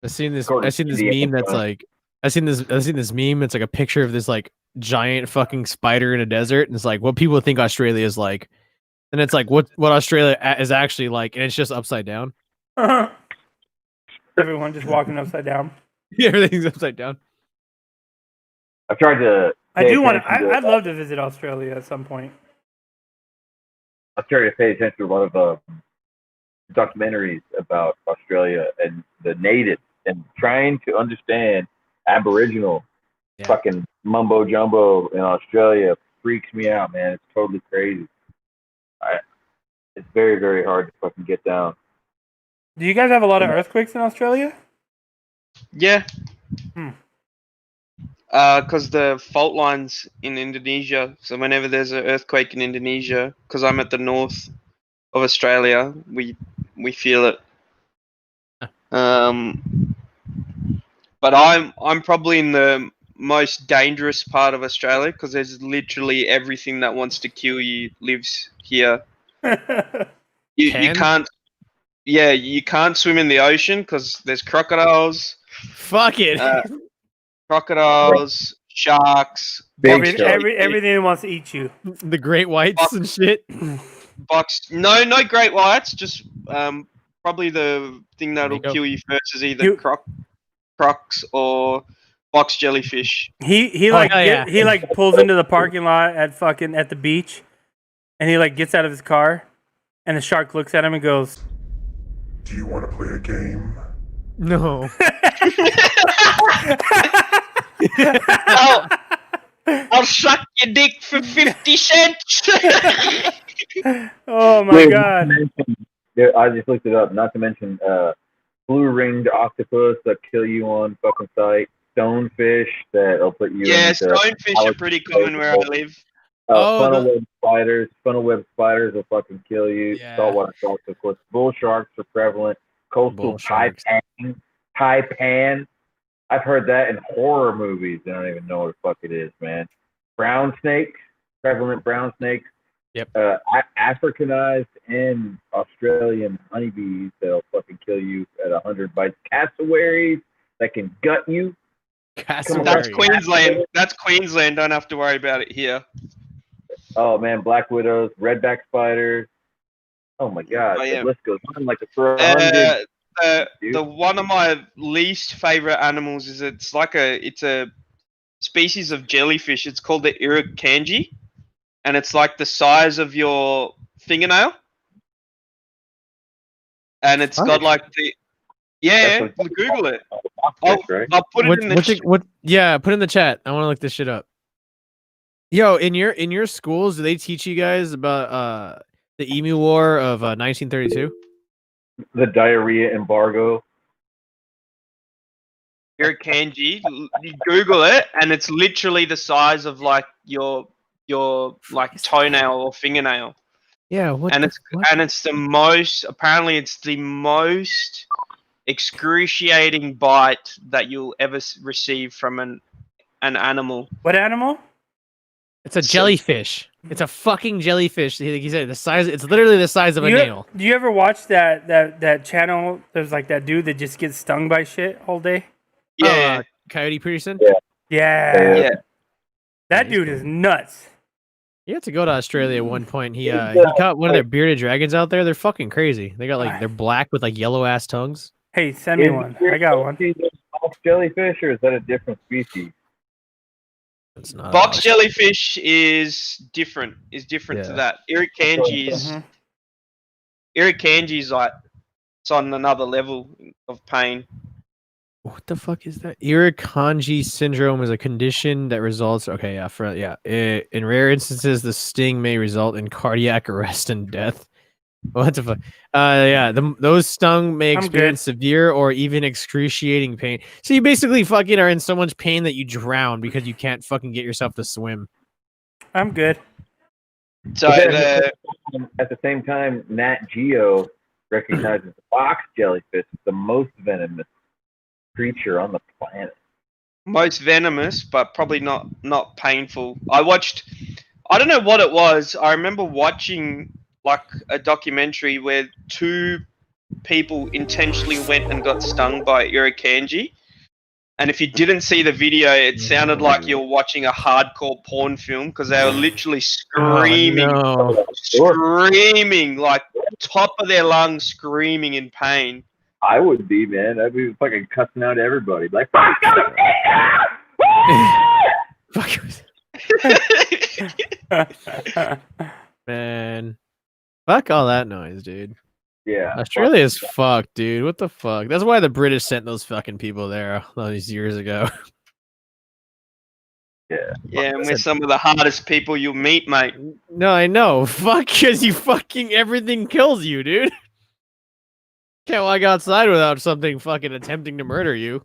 I've seen this meme that's like I've seen this meme. It's like a picture of this like giant fucking spider in a desert, and it's like what people think Australia is like, and it's like what Australia is actually like, and it's just upside down. Everyone just walking upside down. Yeah, everything's upside down. I've tried to. I'd love to visit Australia at some point. I've tried to pay attention to a lot of documentaries about Australia and the natives, and trying to understand Aboriginal fucking mumbo jumbo in Australia freaks me out, man. It's totally crazy. It's very, very hard to fucking get down. Do you guys have a lot of earthquakes in Australia? Yeah. Because the fault lines in Indonesia. So whenever there's an earthquake in Indonesia, because I'm at the north of Australia, we feel it. But I'm probably in the most dangerous part of Australia because there's literally everything that wants to kill you lives here. You can't. Yeah, you can't swim in the ocean because there's crocodiles. Fuck it. Crocodiles, sharks. Everything wants to eat you. The great whites and shit. No great whites. Just probably the thing that'll kill you first is either crocs or box jellyfish. He pulls into the parking lot at the beach, and he like gets out of his car, and the shark looks at him and goes, "Do you want to play a game?" No. I'll suck your dick for 50 cents. Oh my god! I just looked it up. Not to mention blue-ringed octopus that kill you on fucking sight. Stonefish that'll put you. Yeah, stonefish are pretty common where I live. Funnel web spiders will fucking kill you. Yeah. Saltwater sharks, of course. Bull sharks are prevalent. Coastal taipan. I've heard that in horror movies. I don't even know what the fuck it is, man. Brown snakes, prevalent brown snakes. Yep. Africanized and Australian honeybees that'll fucking kill you at 100 bites. Cassowaries that can gut you. That's Queensland. That's Queensland. Don't have to worry about it here. Oh man, black widows, redback spiders. Oh my god, the list goes on like a the one of my least favorite animals is it's a species of jellyfish. It's called the irukandji, and it's like the size of your fingernail, and it's got like the Google it. I'll put it in the put it in the chat. I want to look this shit up. Yo, in your schools, do they teach you guys about the Emu War of 1932? The diarrhea embargo. Irukandji, you Google it, and it's literally the size of like your like toenail or fingernail. Yeah, it's the most excruciating bite that you'll ever receive from an animal. What animal? It's a jellyfish. It's a fucking jellyfish. Like he said, the size. It's literally the size of a nail. Do you ever watch that channel? There's like that dude that just gets stung by shit all day. Yeah, Coyote Peterson. Yeah. That dude is nuts. He had to go to Australia at one point. He caught one of their bearded dragons out there. They're fucking crazy. They got like they're black with like yellow ass tongues. Hey, send me one. I got one. Jellyfish, or is that a different species? It's not. Box jellyfish is different. To that. Irukandji is like it's on another level of pain. What the fuck is that? Irukandji syndrome is a condition that results. Okay, in rare instances, the sting may result in cardiac arrest and death. What the fuck? Those stung may experience severe or even excruciating pain. So you basically fucking are in so much pain that you drown because you can't fucking get yourself to swim. I'm good. So at the same time, Nat Geo recognizes the box jellyfish as the most venomous creature on the planet. Most venomous, but probably not painful. I don't know what it was. I remember watching like a documentary where 2 people intentionally went and got stung by Irukandji. And if you didn't see the video, it sounded like you were watching a hardcore porn film because they were literally screaming, screaming, like top of their lungs, screaming in pain. I would be, man. I'd be fucking cussing out everybody. Like, fuck Man. Fuck all that noise, dude. Yeah. Australia is fucked, dude. What the fuck? That's why the British sent those fucking people there all these years ago. Yeah. Yeah, and we're some of the hardest people you'll meet, mate. No, I know. Fuck, because you fucking everything kills you, dude. Can't walk outside without something fucking attempting to murder you.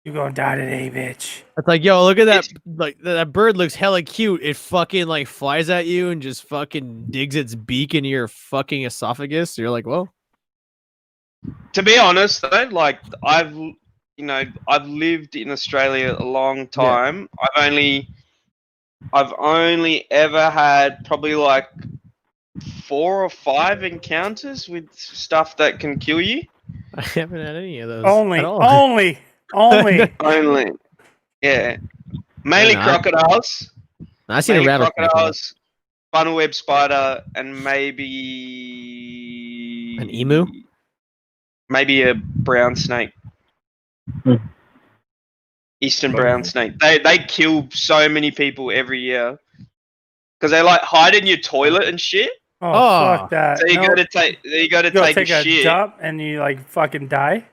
You gonna die today, bitch. It's like, yo, look at that. Like that bird looks hella cute. It fucking like flies at you and just fucking digs its beak into your fucking esophagus. You're like, well. To be honest, though, like I've lived in Australia a long time. Yeah. I've only ever had probably like 4 or 5 encounters with stuff that can kill you. I haven't had any of those. Only. Yeah. Mainly crocodiles. I seen a rabbit. Crocodiles, funnel web spider, and maybe an emu. Maybe a brown snake. Eastern brown snake. They kill so many people every year because they like hide in your toilet and shit. Oh, fuck that! So you gotta take a shit. Dump and you like fucking die.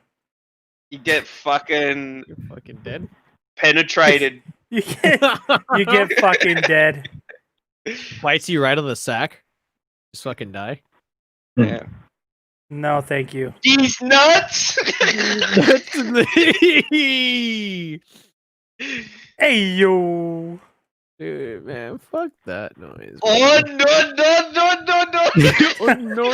You get fucking. You're fucking dead. Penetrated. you get fucking dead. Bites you right on the sack. Just fucking die. Yeah. No, thank you. These nuts. Hey yo. Dude, man, fuck that noise. Oh no! Oh no!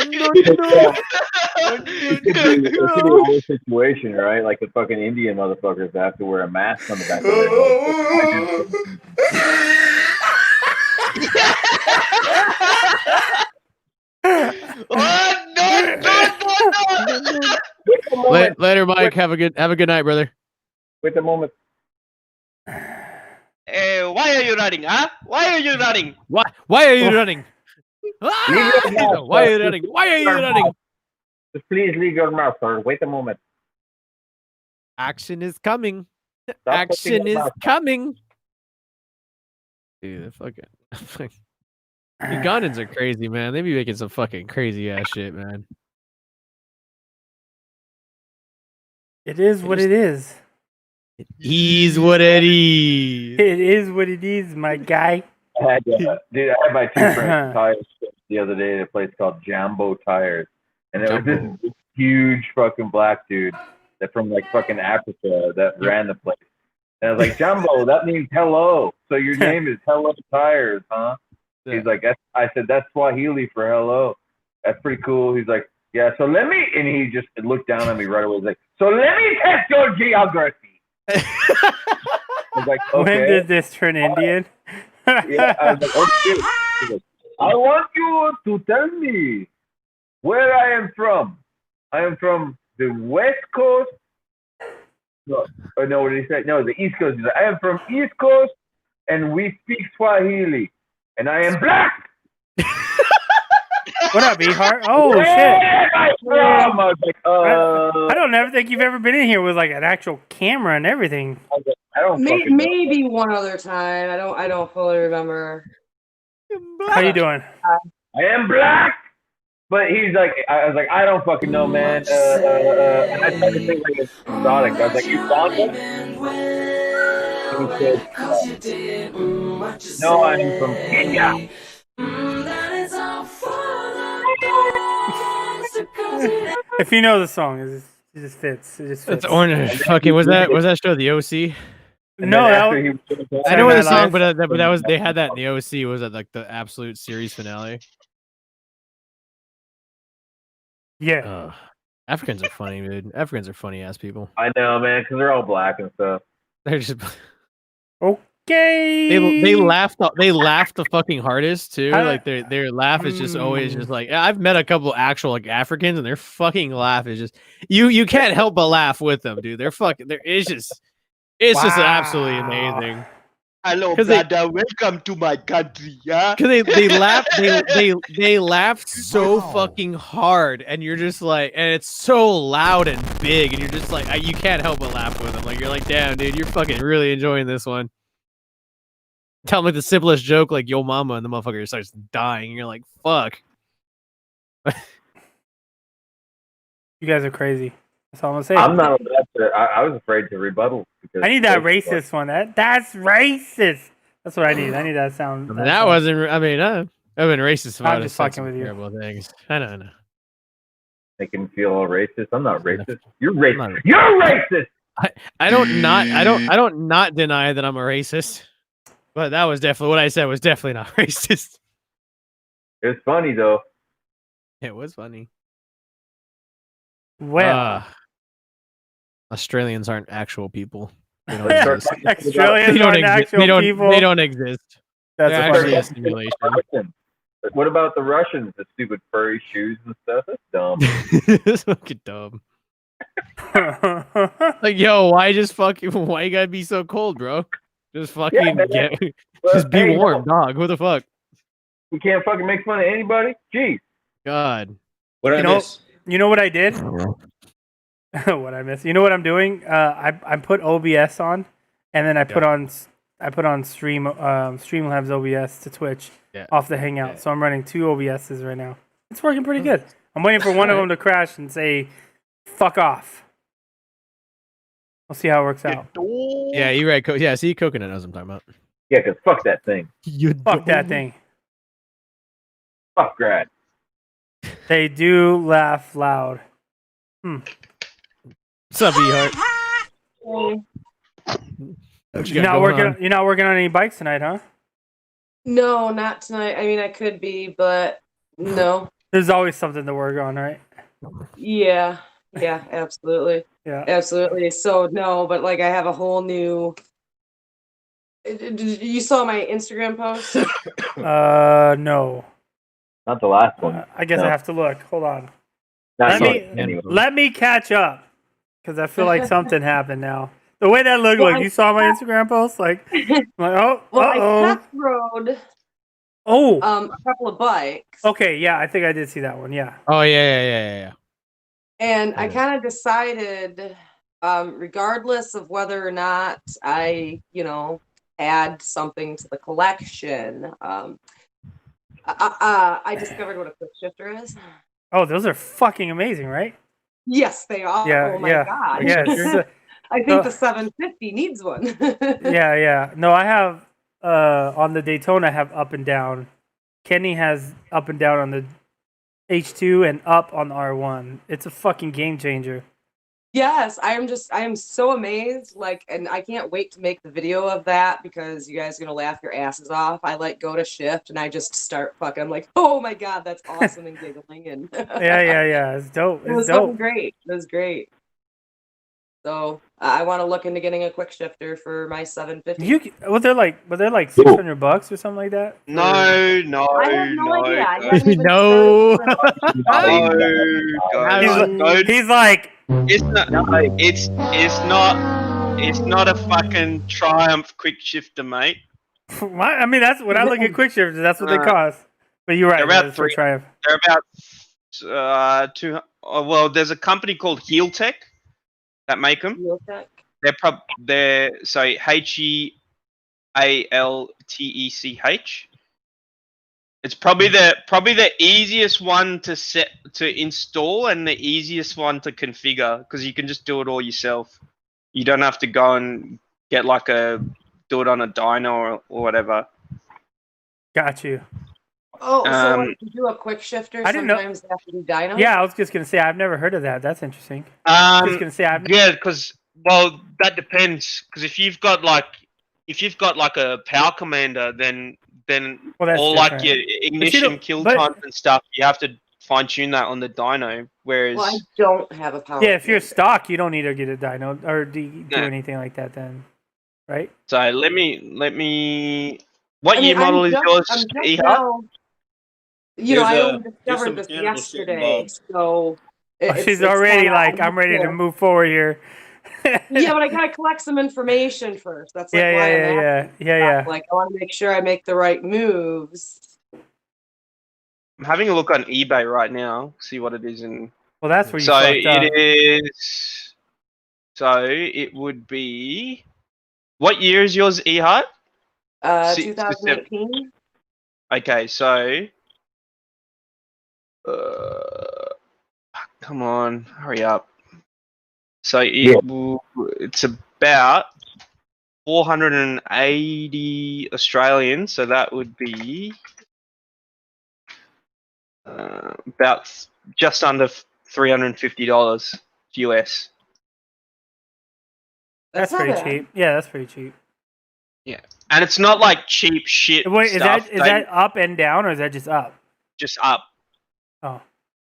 It could be a whole situation, right? Like the fucking Indian motherfuckers that have to wear a mask on the back of their head. Later, Mike. Have a good night, brother. Wait a moment. Why are you running, huh? Why are you running? Why are you running? Why are you running? Why are you running? Just please leave your mouth, sir. Wait a moment. Action is coming. Action is coming. Dude, fucking Ugandans are crazy, man. They be making some fucking crazy ass shit, man. It is what it is. It is what it is. It is what it is, my guy. I had my 2 friends tires the other day at a place called Jambo Tires. And it was this huge fucking black dude that from like fucking Africa that ran the place. And I was like, Jambo, that means hello. So your name is Hello Tires, huh? Yeah. He's like, I said, that's Swahili for hello. That's pretty cool. He's like, yeah, so let me, and he just looked down at me right away. He's like, so let me test your geography. I was like, okay. When did this turn Indian? Yeah, I was like, oh shit. Like, I want you to tell me where I am from. I am from the West Coast. No, what did he say? No, the East Coast. He's like, I am from East Coast, and we speak Swahili, and I am black. What up, E-Heart? Oh, shit. I was like, I don't ever think you've ever been in here with like an actual camera and everything. I don't maybe one other time. I don't fully remember. How you doing? I am black, But he's like, I was like, I don't fucking know, man. And I tried to think like it's exotic. I was like, Uganda? And he said, no, I'm from Kenya. If you know the song, it just fits. It just fits. It's orange. Fucking was that show the OC? No, I know the song, but that was they had that in the OC. Was that like the absolute series finale? Yeah. Africans are funny, dude. Africans are funny ass people. I know, man, because they're all black and stuff. They're just okay. They laughed the fucking hardest too. Like their laugh is just always just like I've met a couple actual like Africans and their fucking laugh is just you can't help but laugh with them, dude. It's just absolutely amazing. Hello, brother. Welcome to my country. Yeah, because they laugh so fucking hard, and you're just like, and it's so loud and big, and you're just like, you can't help but laugh with them. Like you're like, damn, dude, you're fucking really enjoying this one. Tell them like the simplest joke, like "Yo, mama," and the motherfucker starts dying, and you're like, fuck. You guys are crazy. That's all I'm gonna say. I'm not allowed to. I was afraid to rebuttal. I need that racist one. That's racist. That's what I need. I need that sound. I mean, that wasn't. I mean, I've been racist about I'm just fucking with you. Terrible things. I know. Making me feel all racist. I'm not racist. You're racist. You're racist. I don't not deny that I'm a racist. But that was definitely what I said was definitely not racist. It's funny though. It was funny. Well, Australians aren't actual people. They don't Australians aren't actual people. They don't exist. That's actually a simulation. What about the Russians? The stupid furry shoes and stuff. That's dumb. It's fucking dumb. Like, yo, why you gotta be so cold, bro? Just fucking just be warm, dog. Who the fuck? You can't fucking make fun of anybody? Jeez. God. What did I miss? You know what I did? What I missed? You know what I'm doing? I put OBS on, and then I put on Streamlabs OBS to Twitch off the Hangout. So I'm running 2 OBSs right now. It's working pretty good. I'm waiting for one of them to crash and say, "Fuck off." We'll see how it works out. Yeah, you're right. Yeah, see, Coconut knows what I'm talking about. Yeah, because fuck that thing. Fuck that thing. Fuck Grad. They do laugh loud. What's up, E-Heart? You're not working on any bikes tonight, huh? No, not tonight. I mean, I could be, but no. There's always something to work on, right? Yeah, absolutely. Yeah, absolutely. So no, but like I have a whole new. You saw my Instagram post? No. Not the last one. I guess I have to look. Hold on. Let me catch up, because I feel like something happened now. The way that looked, like you saw my Instagram post, like, I test rode. Oh. A couple of bikes. Okay, yeah, I think I did see that one. Yeah. Oh yeah. And I kind of decided, regardless of whether or not I, add something to the collection, I discovered what a quick shifter is. Oh, those are fucking amazing, right? Yes, they are. Yeah, oh my god. Yes. I think the 750 needs one. Yeah. No, I have on the Daytona I have up and down. Kenny has up and down on the H2 and up on the R1. It's a fucking game changer. Yes, I am so amazed. And I can't wait to make the video of that because you guys are gonna laugh your asses off. I go to shift and I just start fucking. I'm like, oh my god, that's awesome, and giggling and. Yeah. It's dope. It was dope. Great. It was great. So I want to look into getting a quick shifter for my 750. Was there like $600 or something like that? No. I have no idea. I haven't even No. He's like, it's not a fucking Triumph quick shifter, mate. I mean, that's when I look at quick shifters, that's what they cost. But you're right. They're about Triumph. They're about 200. Well, there's a company called Heel Tech that make them. Heel Tech. They're so HEALTECH, It's probably the easiest one to install and the easiest one to configure because you can just do it all yourself. You don't have to go and get do it on a dyno or whatever. Got you. Oh, so like you do a quick shifter, I didn't know. sometimes they have to do dyno? Yeah, I was just gonna say I've never heard of that. That's interesting. Just gonna say yeah, because that depends. Because if you've got like a power commander, then all like your ignition kill times and stuff, you have to fine tune that on the dyno. Whereas I don't have a power. Yeah, if you're stock, you don't need to get a dyno or do anything like that. Then, right? So let me. What year model is yours? I only discovered this yesterday, so she's already like, I'm ready to move forward here. Yeah, but I gotta collect some information first. That's like yeah. Like I want to make sure I make the right moves. I'm having a look on eBay right now, see what it is, and well, that's where you. So it is. So it would be. What year is yours, Ehart? 2018. Okay, so. Come on, hurry up. So it's about 480 Australian, so that would be about just under $350 US. That's pretty cheap. Yeah, that's pretty cheap. Yeah, and it's not like cheap shit. Wait, stuff. Is that up and down, or is that just up? Just up. Oh.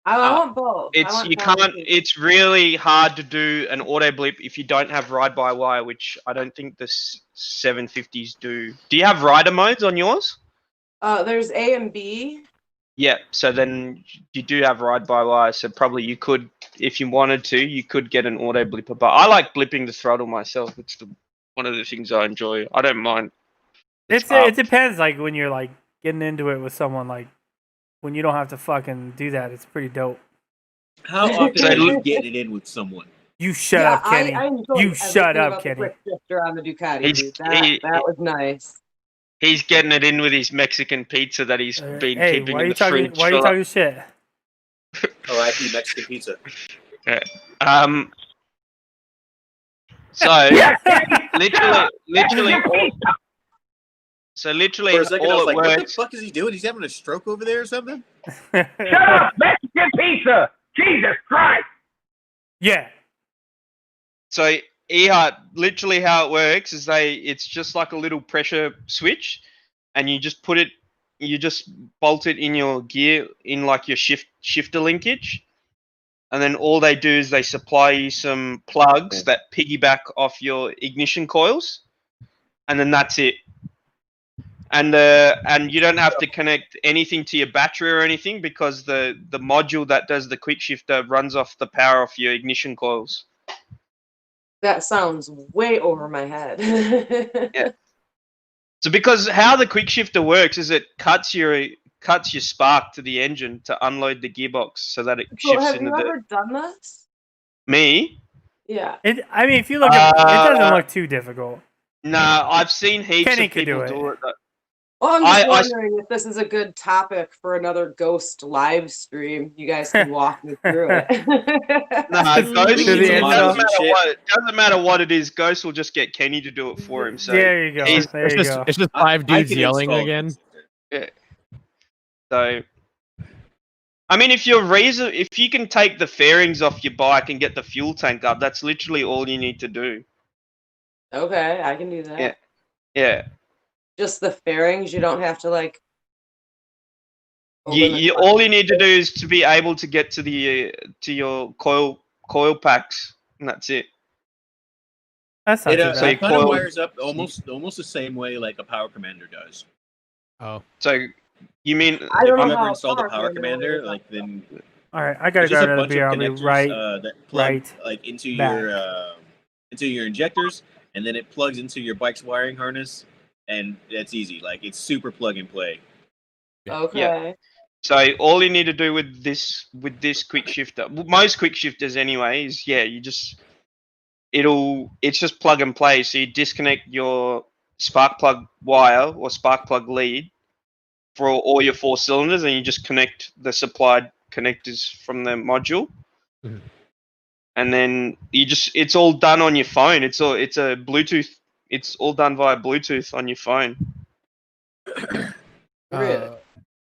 I want both. It's really hard to do an auto blip if you don't have ride by wire, which I don't think the 750s do. Do you have rider modes on yours? There's A and B. Yeah, so then you do have ride by wire, so probably you could, if you wanted to, you could get an auto blipper. But I like blipping the throttle myself. It's one of the things I enjoy. I don't mind. It depends. Like when you're like getting into it with someone, like when you don't have to fucking do that, it's pretty dope. How often are you getting it in with someone? You shut up, Kenny. You shut up, Kenny. Quick shifter on the Ducati, that was nice. He's getting it in with his Mexican pizza that he's been keeping in the fridge. Why are you talking shit? Oh, I eat Mexican pizza. Yeah. So literally, for a second, I was like, what the fuck is he doing? He's having a stroke over there or something? Shut up, Mexican pizza! Jesus Christ! Yeah. So, Ehart, literally how it works is it's just like a little pressure switch, and you just bolt it in your gear in like your shifter linkage, and then all they do is they supply you some plugs that piggyback off your ignition coils, and then that's it. And you don't have to connect anything to your battery or anything because the module that does the quick shifter runs off the power of your ignition coils. That sounds way over my head. Yeah. So because how the quick shifter works is it cuts your spark to the engine to unload the gearbox so that it shifts have into you ever done this? Me? Yeah. I mean, if you look at it, doesn't look too difficult. No, I've seen heaps Kenny of people do it. Well, I'm just wondering if this is a good topic for another Ghost live stream. You guys can walk me through it. Ghost, it doesn't matter what it is. Ghost will just get Kenny to do it for him. So there you go. It's just 5 dudes yelling again. Yeah. So, I mean, if you can take the fairings off your bike and get the fuel tank up, that's literally all you need to do. Okay, I can do that. Yeah. Just the fairings. You don't have to like. All you need to do is to be able to get to your coil packs, and that's it. That's not so it kind of wires up almost the same way like a power commander does. Oh, so you mean if I've ever installed a power commander, like then. All right, I gotta grab another beer. I'll be right that plug like into your injectors, and then it plugs into your bike's wiring harness. And that's easy. Like it's super plug and play. Okay. Yeah. So all you need to do with this quick shifter, most quick shifters anyway, is it's just plug and play. So you disconnect your spark plug wire or spark plug lead for all your 4 cylinders, and you just connect the supplied connectors from the module. Mm-hmm. And then it's all done on your phone. It's a Bluetooth. It's all done via Bluetooth on your phone.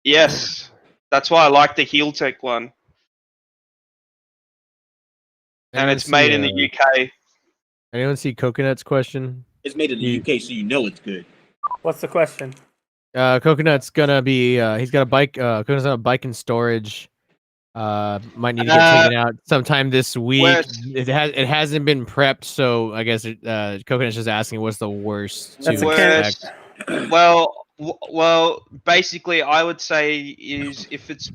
Yes, that's why I like the HeelTech one. And it's made in the UK. Anyone see Coconut's question? It's made in the UK, so you know it's good. What's the question? Coconut's gonna be. He's got a bike. Coconut's got a bike in storage. Might need to get taken out sometime this week. It hasn't been prepped, so I guess Coconut's just asking what's the worst to expect. Well, basically, I would say is if it's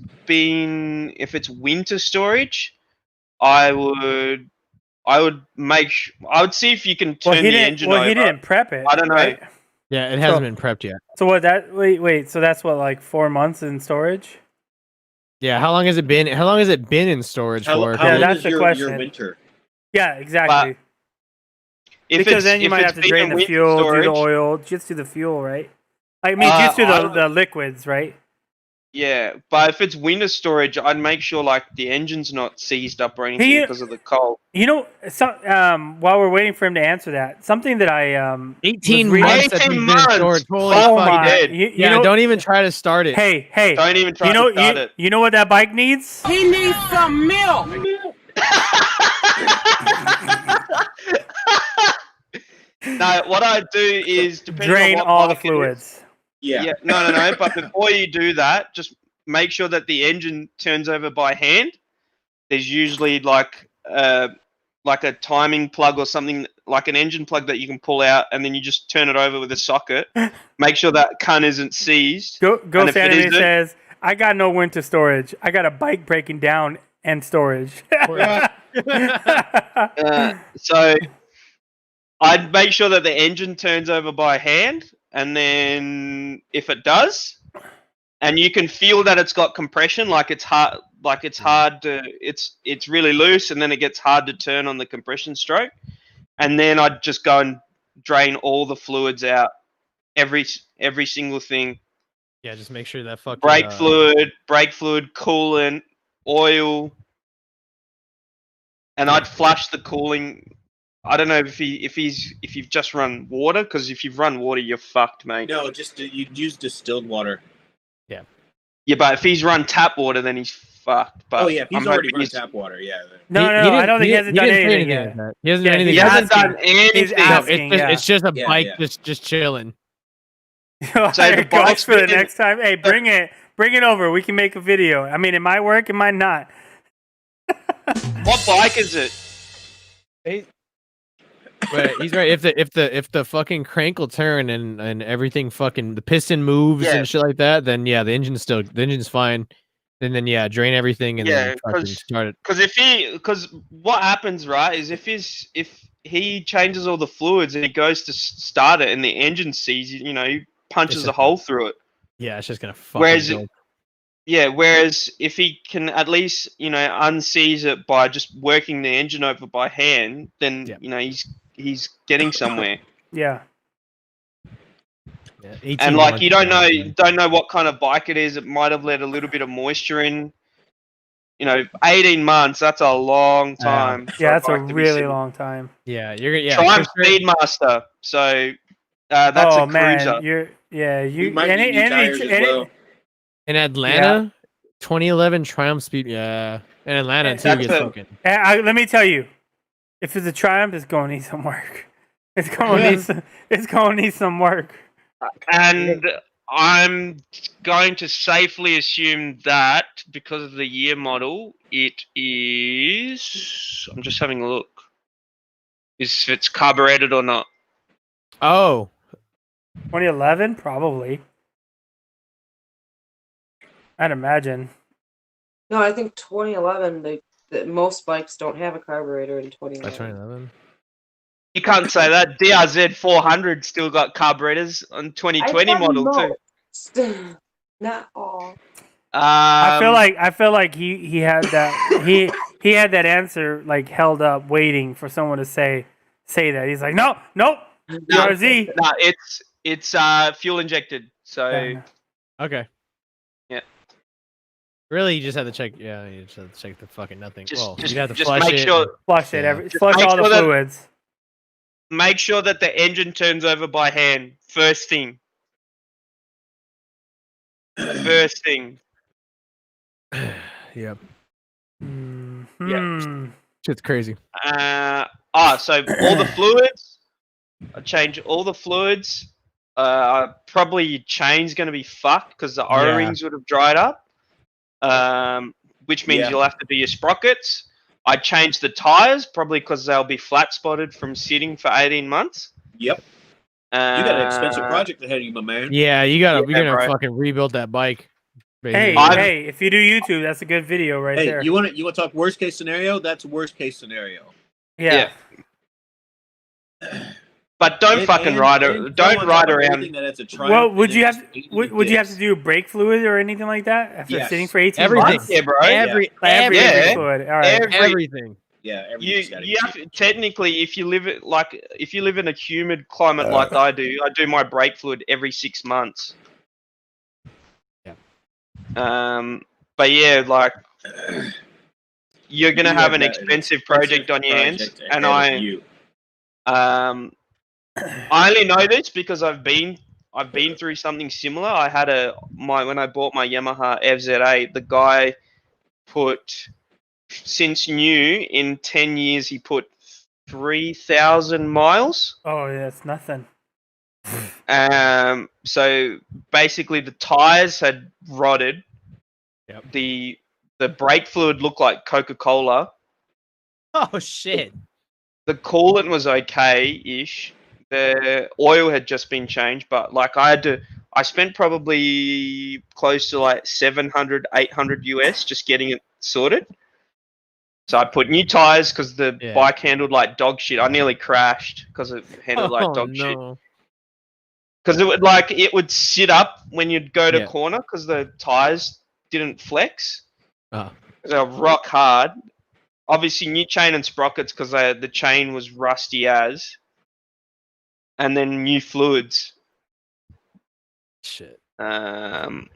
winter storage, I would see if you can turn the engine over. Well, he didn't prep it. I don't know. Right? Yeah, it hasn't been prepped yet. So what? Wait. So that's what, like 4 months in storage? Yeah. How long has it been? How long has it been in storage for? How long is your winter? Yeah, exactly. Because then you might have to drain the fuel, do the oil, just do the fuel, right? I mean, just do the liquids, right? Yeah, but if it's winter storage, I'd make sure like the engine's not seized up or anything because of the cold. You know, while we're waiting for him to answer that, something that I 18 months. 18 months. Holy fuck, dead. You know, don't even try to start it. Hey, don't even try to start it. You know what that bike needs? He needs some milk. No, what I do is drain all the fluids. Yeah. No. But before you do that, just make sure that the engine turns over by hand. There's usually like a timing plug or something, like an engine plug that you can pull out, and then you just turn it over with a socket. Make sure that cunt isn't seized. Ghost Anime says, "I got no winter storage. I got a bike breaking down and storage." So I'd make sure that the engine turns over by hand, and then if it does, and you can feel that it's got compression, like it's hard to, it's really loose, and then it gets hard to turn on the compression stroke, and then I'd just go and drain all the fluids out, every single thing. Yeah, just make sure that fucking brake fluid, coolant, oil, and I'd flush the cooling. I don't know if you've just run water, because if you've run water, you're fucked, mate. No, just you use distilled water. Yeah, but if he's run tap water, then he's fucked. But if he's already run tap water, yeah. No, I don't think he hasn't done anything yet. He hasn't done anything. He hasn't done anything. It's just a bike, just chilling. So the bike's for the next time. Hey, bring it over. We can make a video. I mean, it might work, it might not. What bike is it? But he's right. If the fucking crank will turn and everything fucking the piston moves and shit like that, then the engine's fine. And then drain everything and then fucking start it. Because what happens, right, is if he changes all the fluids and he goes to start it and the engine sees, he punches a hole through it. Yeah, it's just gonna fucking go. Whereas if he can at least, unseize it by just working the engine over by hand, then he's getting somewhere. Yeah. And like you don't know what kind of bike it is. It might have let a little bit of moisture in. 18 months, that's a long time. Yeah, that's a really long time. Yeah, Triumph Speedmaster. So that's a cruiser. You might need new tires as well. In Atlanta, 2011 Triumph Speed. Yeah, in Atlanta too. Gets fucking. Let me tell you, if it's a Triumph, it's going to need some work. It's going to need some work. And I'm going to safely assume that because of the year model, it is. I'm just having a look. If it's carbureted or not. Oh. 2011, probably. I'd imagine. No, I think 2011. Most bikes don't have a carburetor in 2011. 2011. You can't say that. DRZ 400 still got carburetors on 2020 model too. Not all. I feel like he had that he had that answer like held up, waiting for someone to say that. He's like, nope, DRZ. No, it's fuel injected. So okay. Really, you just have to check. Yeah, you just have to check the fucking nothing. Just you have to flush make it. sure. Flush it. Flush all the fluids. Make sure that the engine turns over by hand. First thing. First thing. Yep. Mm-hmm. Shit's crazy. So all the fluids. I change all the fluids. Probably your chain's going to be fucked because the O-rings would have dried up. Which means you'll have to do your sprockets. I changed the tires probably because they'll be flat spotted from sitting for 18 months. Yep. You got an expensive project ahead of you, my man. Yeah, you're gonna fucking rebuild that bike. Hey, if you do YouTube, that's a good video right there. Hey, you want to talk worst case scenario? That's worst case scenario. Yeah. But don't ride around. Well, would you have to do brake fluid or anything like that after sitting for 18 months? Yeah, bro. Every fluid. All right. Everything. Yeah, you have to, technically, if you live in a humid climate like I do my brake fluid every 6 months. Yeah. But yeah, like you're gonna have an expensive project on your hands, and I only know this because I've been through something similar. I had when I bought my Yamaha FZ8, the guy put, since new, in 10 years he put 3,000 miles. Oh yeah, it's nothing. So basically the tires had rotted. Yep. The brake fluid looked like Coca-Cola. Oh shit. The coolant was okay-ish. The oil had just been changed, but like I spent probably close to like 700, 800 US just getting it sorted. So I put new tires because the bike handled like dog shit. I nearly crashed because it handled like dog shit. Because it would sit up when you'd go to corner because the tires didn't flex. They were rock hard. Obviously, new chain and sprockets because the chain was rusty as. And then new fluids. Shit. And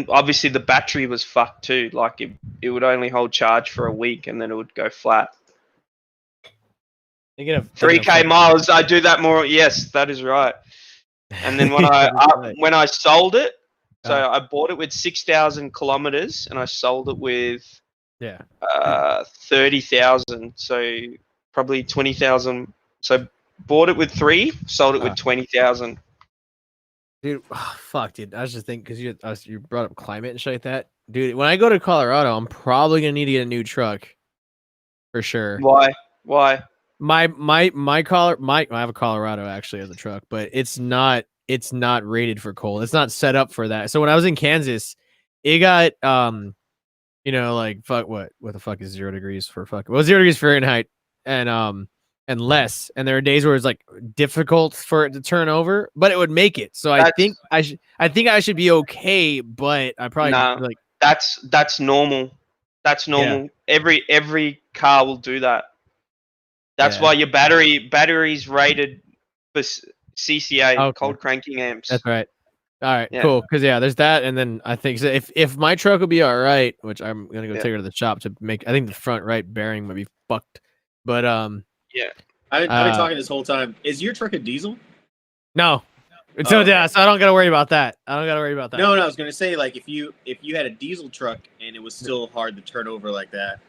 obviously the battery was fucked too. Like it would only hold charge for a week and then it would go flat. 3K miles. I do that more. Yes, that is right. And then when I sold it, so I bought it with 6,000 kilometers and I sold it with 30,000. So probably 20,000. So bought it with 3, sold it with 20,000. Dude, fuck, dude. I was just thinking because you brought up climate and shit like that, dude. When I go to Colorado, I'm probably gonna need to get a new truck, for sure. Why? I have a Colorado actually as a truck, but it's not rated for cold. It's not set up for that. So when I was in Kansas, it got like fuck what the fuck is 0 degrees for fuck? Well, 0 degrees Fahrenheit and less, and there are days where it's like difficult for it to turn over, but it would make it. So I think I should be okay, but I probably that's normal. That's normal. Yeah. Every car will do that. That's why your battery's rated for CCA, cold cranking amps. That's right. All right, cool. Because there's that, and then I think so if my truck will be all right, which I'm gonna go take her to the shop to make. I think the front right bearing might be fucked, but yeah. I've been talking this whole time. Is your truck a diesel? No. So I don't gotta worry about that. No, I was gonna say, like, if you had a diesel truck and it was still hard to turn over like that,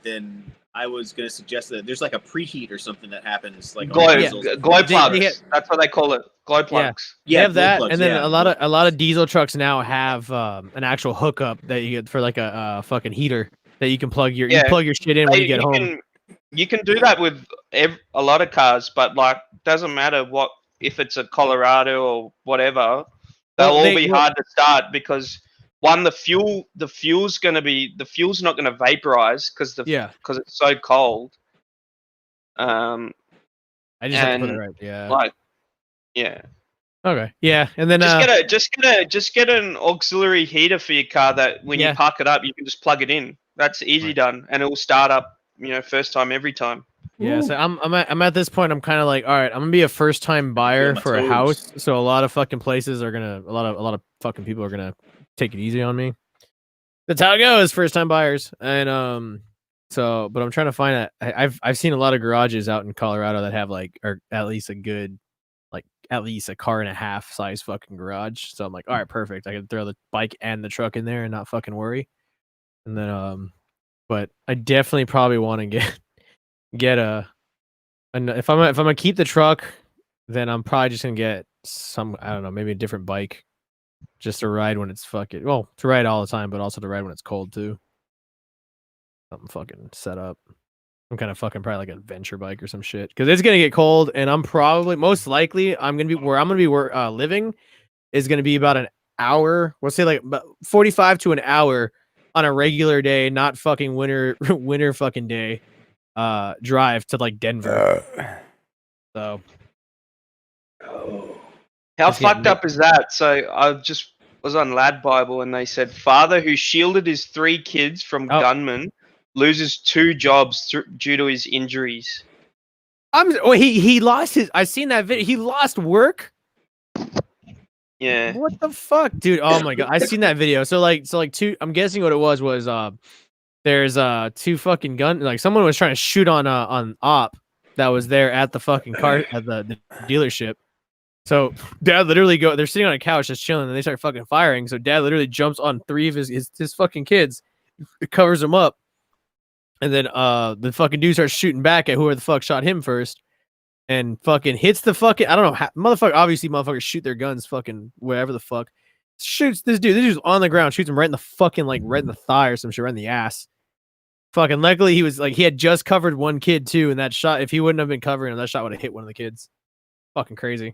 then I was gonna suggest that there's like a preheat or something that happens, like glow plugs. That's what they call it. Glow plugs. Yeah, they have that, plugs, and then a lot of diesel trucks now have an actual hookup that you get for like a fucking heater that you can plug your shit in when you get home. You can do that with a lot of cars, but like doesn't matter if it's a Colorado or whatever. They'll all be hard to start because the fuel's not gonna vaporize because it's so cold. I just have to put it right. Yeah. Like, yeah. Okay. Yeah, and then just get an auxiliary heater for your car that when you park it up, you can just plug it in. That's easy done, and it will start up. First time, every time. Yeah, so I'm at this point. I'm kind of like, all right, I'm gonna be a first time buyer for a house. So a lot of fucking places are a lot of fucking people are gonna take it easy on me. That's how it goes, first time buyers. And so, but I'm trying to find I've seen a lot of garages out in Colorado that have like, or at least a good, like at least a car and a half size fucking garage. So I'm like, all right, perfect. I can throw the bike and the truck in there and not fucking worry. And then but I definitely probably want to get if I'm gonna keep the truck, then I'm probably just gonna get some, I don't know, maybe a different bike, just to ride when it's fucking, well, to ride all the time, but also to ride when it's cold too. Something fucking set up. I'm kind of fucking probably like an adventure bike or some shit, because it's gonna get cold, and I'm probably most likely I'm gonna be living is gonna be about an hour. We'll say like about 45 to an hour on a regular day, not fucking winter fucking day. Drive to like Denver. So how fucked up is that? So I just was on Lad Bible and they said father who shielded his 3 kids from gunmen loses 2 jobs due to his injuries. He lost his. I seen that video. He lost work. Yeah. What the fuck, dude? Oh my god, I seen that video. So like two. I'm guessing what it was there's 2 fucking like someone was trying to shoot on op that was there at the fucking car at the dealership. So dad literally they're sitting on a couch just chilling, and they start fucking firing. So dad literally jumps on 3 of his fucking kids, covers them up, and then the fucking dude starts shooting back at whoever the fuck shot him first, and fucking hits the fucking, I don't know how, motherfuckers shoot their guns fucking wherever the fuck, shoots this dude's on the ground, shoots him right in the fucking, like right in the thigh or some shit, right in the ass. Fucking luckily he was like, he had just covered 1 kid too, and that shot, if he wouldn't have been covering him, that shot would have hit one of the kids. Fucking crazy.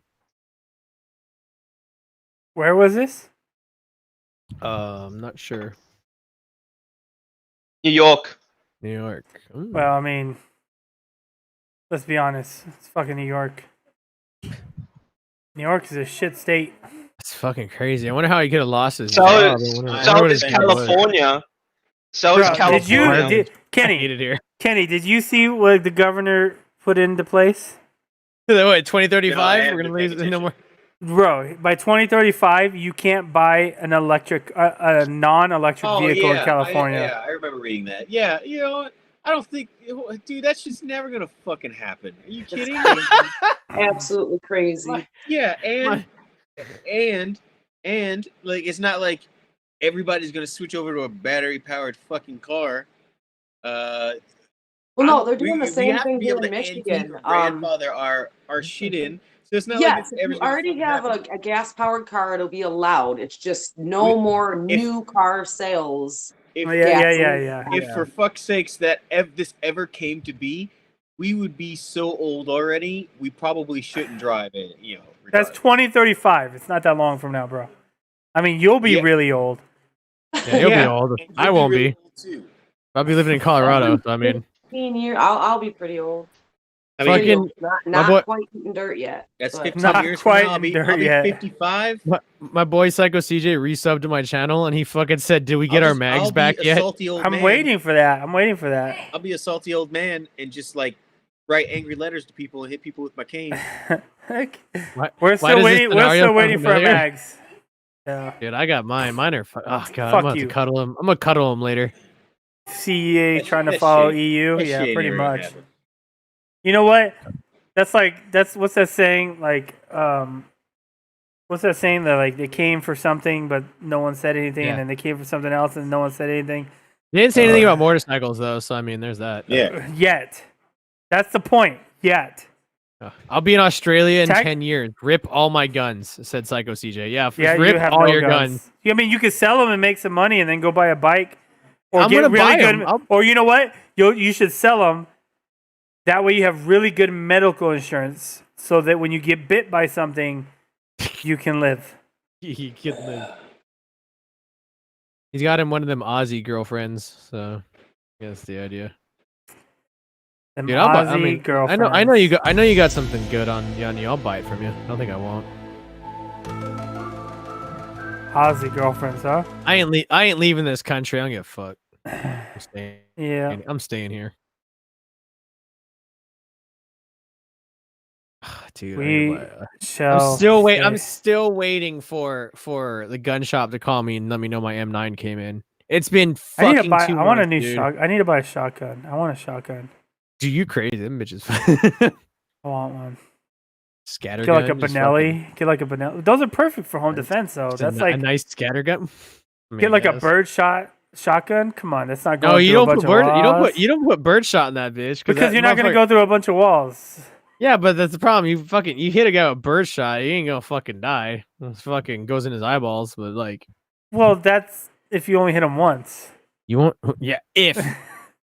Where was this? I'm not sure. New York. Ooh. Well, I mean, let's be honest. It's fucking New York. New York is a shit state. It's fucking crazy. I wonder how he could have lost his job. So is California. So is California. Kenny, did you see what the governor put into place? What, 2035? We're gonna lose no more. Bro, by 2035, you can't buy an a non-electric vehicle in California. I remember reading that. Yeah, you know, I don't think, dude, that's just never gonna fucking happen. Are you kidding? Absolutely crazy. Yeah, and like, it's not like everybody's gonna switch over to a battery-powered fucking car. Well, no, they're doing the same thing here in Michigan. Grandfather our shit in. So it's not yes, like if you already have a gas-powered car, it'll be allowed. It's just no more new car sales. If for fuck's sakes that this ever came to be, we would be so old already. We probably shouldn't drive it. You know, that's 2035. It's not that long from now, bro. I mean, you'll be really old. Yeah, you'll be old. I won't be. I'll be living in Colorado. So I mean, 15 years. I'll be pretty old. I mean, not quite eating dirt yet. That's 15 not years quite from now. I'll be yet. 55. My boy Psycho CJ resubbed to my channel, and he fucking said, "Did we get our mags back yet?" I'm waiting for that. I'll be a salty old man and just like write angry letters to people and hit people with my cane. We're still waiting for our mags. Yeah. Dude, I got mine. Mine are. Oh god, I'm gonna cuddle him. I'm gonna cuddle him later. CEA trying to follow EU. Yeah, pretty much. You know what? That's what's that saying? Like, what's that saying that like they came for something but no one said anything, and then they came for something else and no one said anything. They didn't say anything about motorcycles though, so I mean, there's that. Yeah. Yet, that's the point. Yet. I'll be in Australia in 10 years. Rip all my guns, said Psycho CJ. Yeah, rip you have all no your guns. I mean, you could sell them and make some money and then go buy a bike, or I'm get gonna really buy good. them. Or you know what? You should sell them. That way you have really good medical insurance so that when you get bit by something, you can live. He can live. He's got him one of them Aussie girlfriends, so that's the idea. Them Dude, Aussie girlfriends. I know you got something good on you. I'll buy it from you. I don't think I won't. Aussie girlfriends, huh? I ain't leaving this country. I don't give a fuck. I'm staying. Yeah. I'm staying here. Dude, I'm still waiting for the gun shop to call me and let me know my M9 came in. It's been fucking I need to buy. 2 I want a months, new dude. shotgun. I need to buy a shotgun. I want a shotgun. Do you crazy? Them bitches. I want one. Scatter Get like a gun, just Benelli. fucking- Get like a Benelli. Those are perfect for home That's- defense, though. just That's a like nice scatter gun. I mean, get like a yes. bird shotgun. Come on, that's not going No, through you a don't bunch put of bird. walls. You don't put birdshot in that bitch Because that you're not gonna motherfucker- go through a bunch of walls. Yeah, but that's the problem. You hit a guy with birdshot, he ain't gonna fucking die. It fucking goes in his eyeballs, but like Well, that's if you only hit him once. you won't. Yeah, if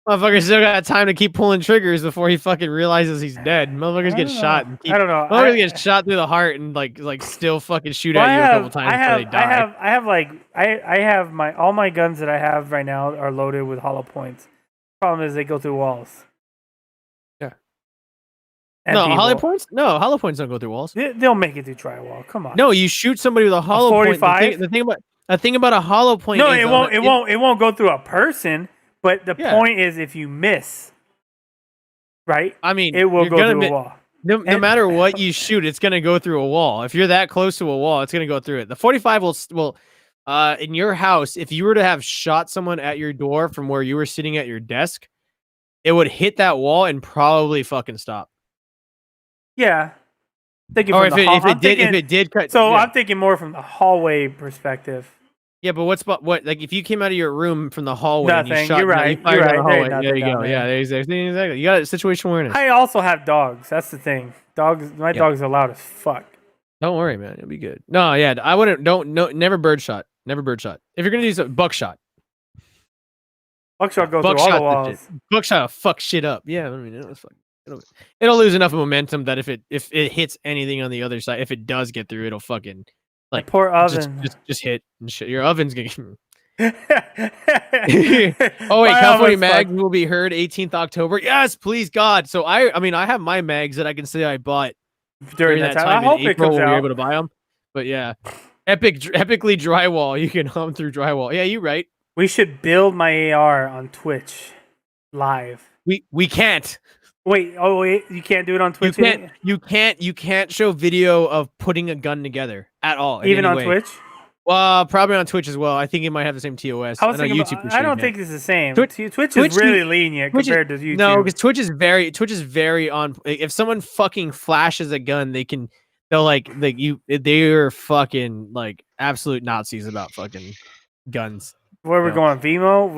motherfucker still got time to keep pulling triggers before he fucking realizes he's dead. Motherfuckers get shot and keep, I don't know. motherfuckers get shot through the heart and like still fucking shoot at you a couple times before they die. I have all my guns that I have right now are loaded with hollow points. Problem is they go through walls. Yeah. And No, people. hollow points. No, hollow points don't go through walls. They'll make it through drywall. Come on. No, you shoot somebody with a hollow point. 45? The thing about a hollow point. No, is it won't go through a person. But the point is, if you miss, right? I mean, it will go through a wall. No matter what you shoot, it's gonna go through a wall. If you're that close to a wall, it's gonna go through it. The 45 will in your house, if you were to have shot someone at your door from where you were sitting at your desk, it would hit that wall and probably fucking stop. Yeah. Or if it did cut. So yeah. I'm thinking more from the hallway perspective. Yeah, but what like if you came out of your room from the hallway and you Nothing. shot, You're right. you fired You're down the right. hallway. There There you ain't go. nothing Yeah, exactly. You got a situation awareness. I also have dogs. That's the thing. My dogs are loud as fuck. Don't worry, man. It'll be good. No, yeah, I wouldn't. Never birdshot. Never birdshot. If you're gonna use a buckshot. Buckshot goes through all the walls. Buckshot will fuck shit up. Yeah, I mean it'll lose enough momentum that if it hits anything on the other side, if it does get through, it'll fucking like poor oven. Just hit and shit. Your oven's gonna. Oh wait, California Mag will be heard 18th October. Yes, please God. So I mean I have my mags that I can say I bought during that time. I hope in April it comes when we out. were able to buy them. But yeah, epically drywall. You can hum through drywall. Yeah, you're right. We should build my AR on Twitch live. We can't. Wait, you can't do it on Twitch. You can't show video of putting a gun together at all. Even on Twitch. Well, probably on Twitch as well. I think it might have the same TOS. I don't think it's the same. Twitch is really lenient compared to YouTube. No, because Twitch is very on. If someone fucking flashes a gun, they're fucking like absolute Nazis about fucking guns. Where we're going, Vimeo,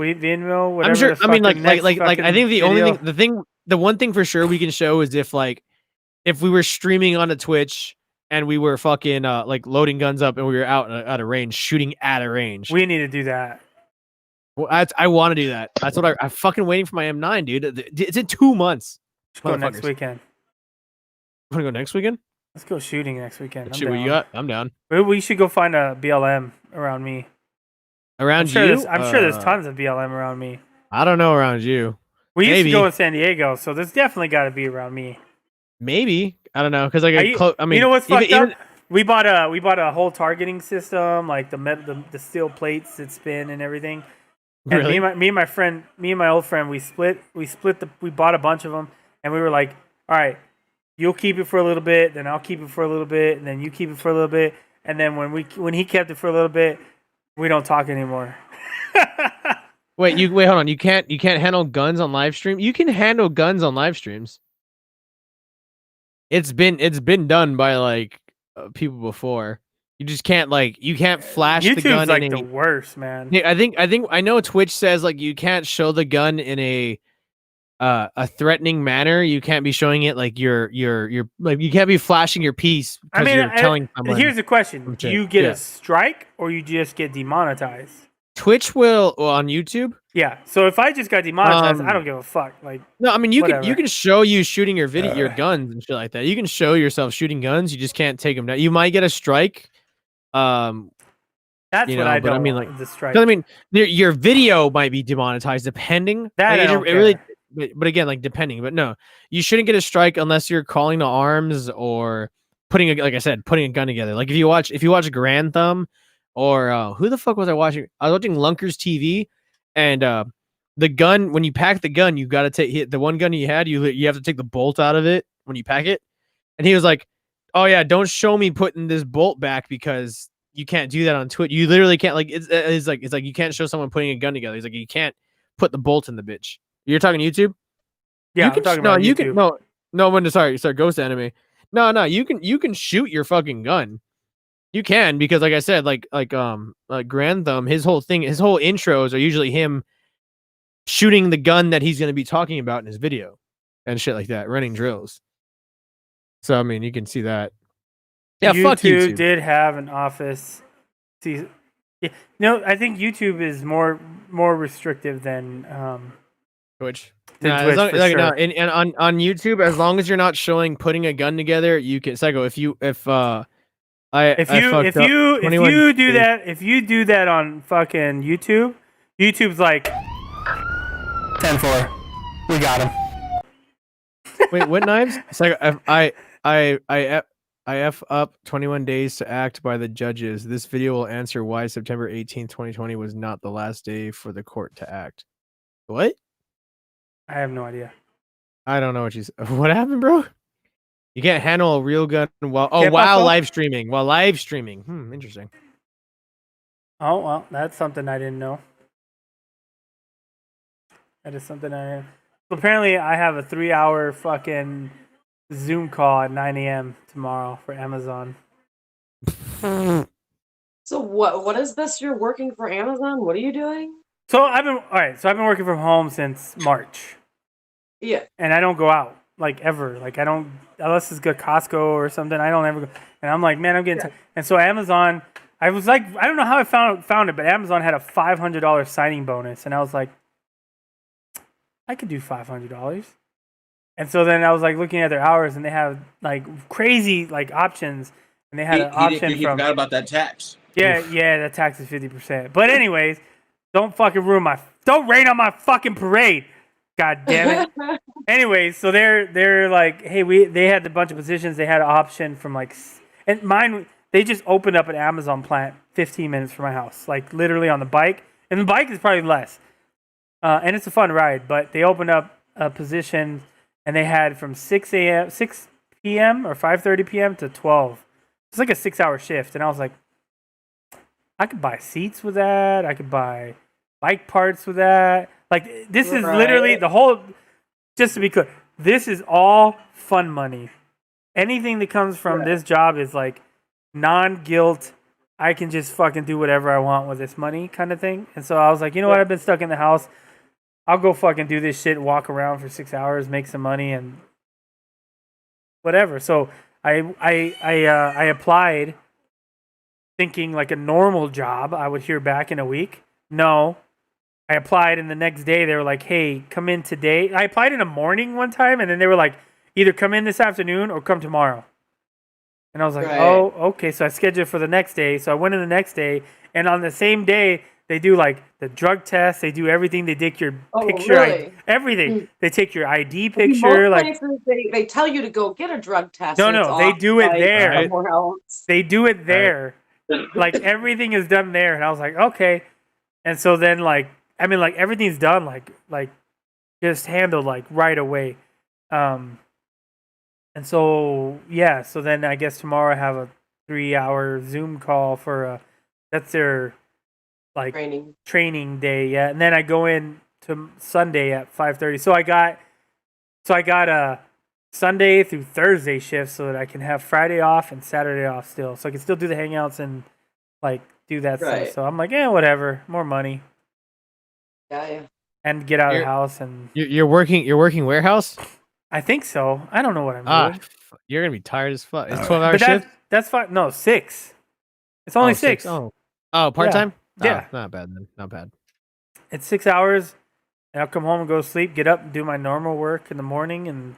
whatever. I'm sure. I mean, like I think the one thing for sure we can show is if we were streaming onto Twitch. And we were fucking like loading guns up, and we were out at a range, shooting at a range. We need to do that. Well, I want to do that. That's what I'm fucking waiting for my M9, dude. It's in 2 months. Let's go next weekend. Want to go next weekend? Let's go shooting next weekend. Shit, what you got? I'm down. We should go find a BLM around me. Around you? I'm sure there's tons of BLM around me. I don't know around you. We used to go in San Diego, so there's definitely got to be around me. Maybe. I don't know, because I mean, you know what's fucked up? We bought a whole targeting system, like the steel plates that spin and everything. And really? me and my old friend, we bought a bunch of them, and we were like, all right, you'll keep it for a little bit, then I'll keep it for a little bit, and then you keep it for a little bit, and then when he kept it for a little bit, we don't talk anymore. Wait, hold on. You can't handle guns on live stream? You can handle guns on live streams. It's been done by like people before. You just can't flash YouTube's the gun. Like the worst, man. Yeah, I know Twitch says like you can't show the gun in a threatening manner. You can't be showing it like you're like you can't be flashing your piece. I mean, you're telling someone. Here's the question: do you get a strike or you just get demonetized? Twitch will on YouTube. Yeah. So if I just got demonetized, I don't give a fuck. Like no, I mean you can show you shooting your guns and shit like that. You can show yourself shooting guns. You just can't take them down. You might get a strike. That's what I don't. I mean, like the strike. I mean, your video might be demonetized depending. That like, I don't it really, but again, like depending. But no, you shouldn't get a strike unless you're calling to arms or putting a gun together. Like if you watch Grand Thumb. Or who the fuck was I watching? I was watching Lunkers TV, and the gun. When you pack the gun, you got to hit the one gun you had. You have to take the bolt out of it when you pack it. And he was like, "Oh yeah, don't show me putting this bolt back because you can't do that on Twitch. You literally can't like it's like you can't show someone putting a gun together. He's like you can't put the bolt in the bitch. You're talking YouTube? Yeah, you can I'm talking about you YouTube. can no sorry Ghost Anime. No, you can shoot your fucking gun. You can because like I said like Grand Thumb, his whole intros are usually him shooting the gun that he's going to be talking about in his video and shit like that, running drills. So I mean, you can see that. Yeah, fuck YouTube. Did have an office. See, yeah, no, I think YouTube is more restrictive than Twitch. Twitch for sure. No, and on YouTube, as long as you're not showing putting a gun together, you can. Psycho, if you do that on fucking YouTube, YouTube's like 10-4. We got him. Wait, what knives? Psycho, I F up 21 days to act by the judges. This video will answer why September 18th, 2020 was not the last day for the court to act. What? I have no idea. I don't know what what happened, bro? You can't handle a real gun while live streaming. Interesting. Oh, well, that's something I didn't know. That is something apparently I have a 3-hour fucking Zoom call at 9 a.m. tomorrow for Amazon. So what is this? You're working for Amazon? What are you doing? So I've been working from home since March. Yeah. And I don't go out like ever. Like I don't, unless it's good Costco or something. I don't ever go. And I'm like, man, I'm getting tired. And so Amazon, I was like, I don't know how I found it, but Amazon had a $500 signing bonus, and I was like, I could do $500. And so then I was like looking at their hours, and they have like crazy like options, and they had an option he forgot about that tax. Yeah, that tax is 50%. But anyways, don't rain on my fucking parade. God damn it. Anyways, so they're like, hey, they had a bunch of positions. They had an option from like, and mine, they just opened up an Amazon plant 15 minutes from my house, like literally on the bike. And the bike is probably less. And it's a fun ride, but they opened up a position, and they had from 6 p.m. or 5:30 p.m. to 12. It's like a 6-hour shift. And I was like, I could buy seats with that. I could buy bike parts with that. Like, this is literally the whole, just to be clear, this is all fun money. Anything that comes from this job is like non-guilt. I can just fucking do whatever I want with this money kind of thing. And so I was like, you know what? I've been stuck in the house. I'll go fucking do this shit, walk around for 6 hours, make some money, and whatever. So I applied thinking like a normal job, I would hear back in a week. No. I applied, and the next day they were like, hey, come in today. I applied in the morning one time, and then they were like, either come in this afternoon or come tomorrow. And I was like, oh, okay. So I scheduled for the next day. So I went in the next day, and on the same day, they do like the drug test. They do everything. They take your picture, really? Everything. They take your ID picture. Most like places, they tell you to go get a drug test. No, they do it there. Somewhere else. They do it there. Like everything is done there. And I was like, okay. And so then like, I mean, like everything's done, like just handled like right away. And so, yeah. So then I guess tomorrow I have a 3-hour Zoom call for that's their like training day. Yeah. And then I go in to Sunday at 5:30. So I got a Sunday through Thursday shift so that I can have Friday off and Saturday off still. So I can still do the hangouts and like do that stuff. So I'm like, whatever, more money. Yeah. And get out of the house. And you're working warehouse? I think so. I don't know what I'm doing. You're gonna be tired as fuck. It's 12-hour shift? That's fine. No, 6. It's only 6. Oh, part-time? Yeah. Not bad then. Not bad. It's 6 hours, and I'll come home and go to sleep, get up and do my normal work in the morning, and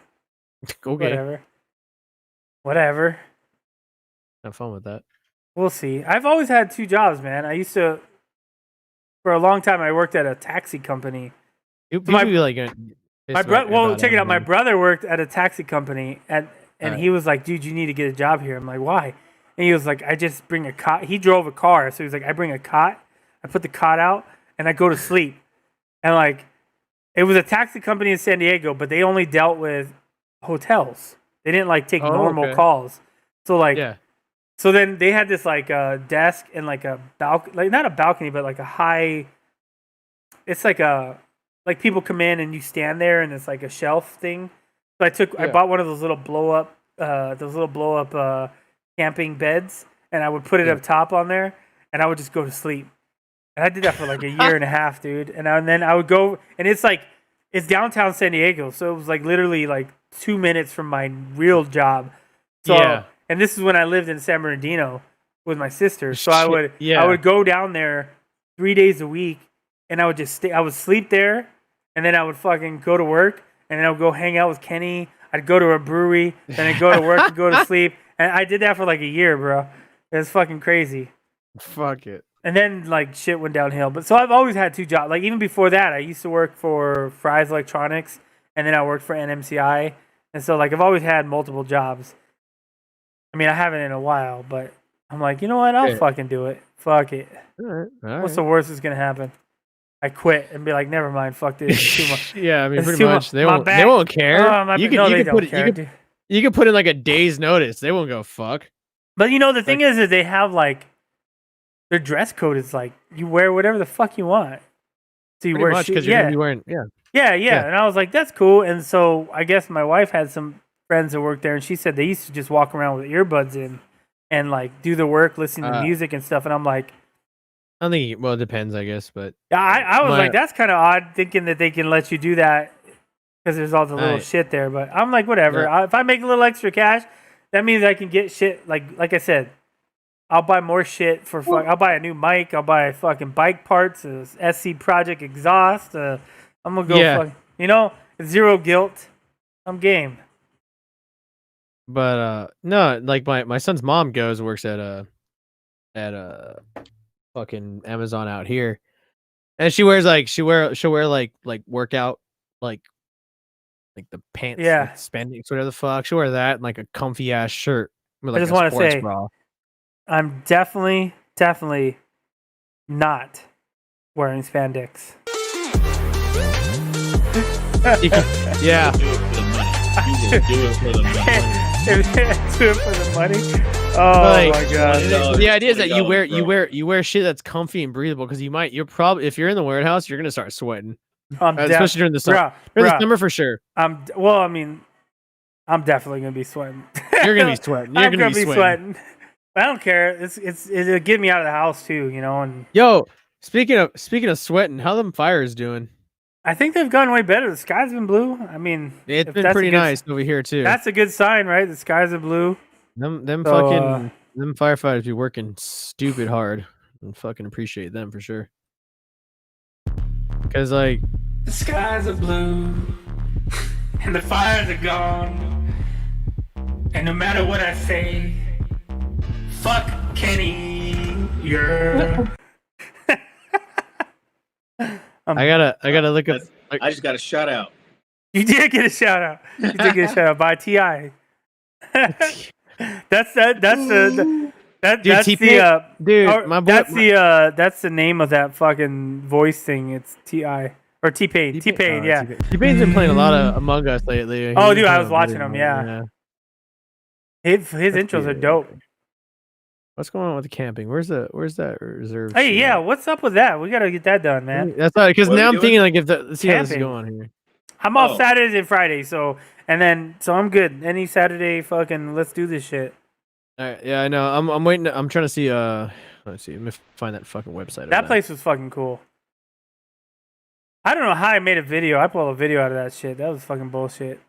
whatever. Have fun with that. We'll see. I've always had 2 jobs, man. I used to, for a long time, I worked at a taxi company. Check it out. My brother worked at a taxi company, and he was like, dude, you need to get a job here. I'm like, why? And he was like, I just bring a cot. He drove a car, so he was like, I bring a cot, I put the cot out, and I go to sleep. And like, it was a taxi company in San Diego, but they only dealt with hotels. They didn't like take normal calls. So like, So then they had this like desk and like a like not a balcony, but like a high. It's like like people come in and you stand there and it's like a shelf thing. So I bought one of those little blow up camping beds, and I would put it up top on there, and I would just go to sleep. And I did that for like a year and a half, dude. And then I would go, and it's downtown San Diego, so it was like literally like 2 minutes from my real job. So, and this is when I lived in San Bernardino with my sister. So I would go down there 3 days a week, and I would just I would sleep there, and then I would fucking go to work, and then I would go hang out with Kenny. I'd go to a brewery, then I'd go to work and go to sleep. And I did that for like a year, bro. It was fucking crazy. Fuck it. And then like shit went downhill. But so I've always had 2 jobs. Like even before that, I used to work for Fry's Electronics, and then I worked for NMCI. And so like I've always had multiple jobs. I mean, I haven't in a while, but I'm like, you know what? I'll fucking do it. Fuck it. All right. What's the worst that's gonna happen? I quit and be like, never mind. Fuck this. It's too much. Yeah, I mean, pretty much. They won't care. You can put in like a day's notice. They won't go fuck. But you know, the thing is that they have like their dress code is like you wear whatever the fuck you want. So you wear because you're gonna be wearing yeah. And I was like, that's cool. And so I guess my wife had some friends that worked there, and she said they used to just walk around with earbuds in and like do the work, listen to music and stuff. And I'm like, I think it depends, I guess, but I was like, that's kind of odd, thinking that they can let you do that because there's all the little shit there. But I'm like, whatever. Yeah. If I make a little extra cash, that means I can get shit. Like I said, I'll buy more shit for fuck. I'll buy a new mic. I'll buy fucking bike parts, SC Project exhaust. I'm gonna go fuck. Zero guilt. I'm game. But no, like my son's mom works at fucking Amazon out here, and she'll wear like workout like the pants, like spandex, whatever the fuck. She'll wear that and like a comfy ass shirt with like I just want to say, bra. I'm definitely not wearing spandex. Yeah. Do it for the money. Do it for the money. Oh my god! The idea is that you wear shit that's comfy and breathable because you're probably, if you're in the warehouse, you're gonna start sweating, especially during the summer. During the summer for sure. I'm definitely gonna be sweating. You're gonna be sweating. You're gonna be sweating. I don't care. It'll get me out of the house too, And yo, speaking of sweating, how them fires doing? I think they've gone way better. The sky's been blue. I mean, it's been pretty nice over here too. That's a good sign, right? The skies are blue. Them firefighters be working stupid hard, and fucking appreciate them for sure. Because like the skies are blue and the fires are gone, and no matter what I say, fuck Kenny. Yeah. I gotta look up. I just got a shout out. You did get a shout out. You did get a shout out by T.I. That's the that's the name of that fucking voice thing. It's T.I. or T-Pain. T-Pain, yeah. T-Pain's been playing a lot of Among Us lately. Oh, dude, I was watching him. Yeah. His intros are dope. What's going on with the camping? Where's that reserve? Hey, yeah, what's up with that? We gotta get that done, man. That's not because now I'm thinking like let's see how this is going here. I'm off Saturdays and Fridays, so I'm good. Any Saturday, fucking let's do this shit. All right, yeah, I know. I'm waiting. I'm trying to see. Let's see. Let me find that fucking website. That place was fucking cool. I don't know how I made a video. I pulled a video out of that shit. That was fucking bullshit.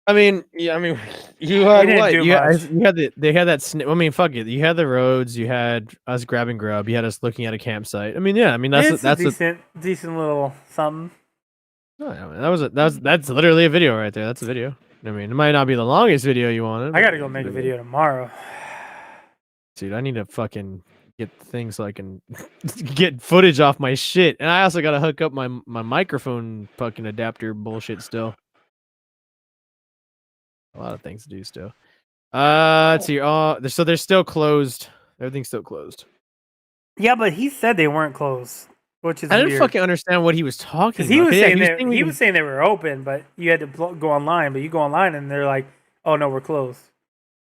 I mean, yeah. I mean, you had what? They had that. I mean, fuck it. You had the roads. You had us grabbing grub. You had us looking at a campsite. I mean, yeah. I mean, that's a decent little something. Oh, yeah, man, that's literally a video right there. That's a video. I mean, it might not be the longest video you wanted. I gotta go make a video tomorrow. Dude, I need to fucking get things so I can get footage off my shit, and I also gotta hook up my microphone fucking adapter bullshit still. A lot of things to do still. Let's see. So they're still closed. Everything's still closed. Yeah, but he said they weren't closed, which is I didn't weird. fucking understand what he was talking about. He was saying they were open, but you had to go online. But you go online and they're like, "Oh no, we're closed."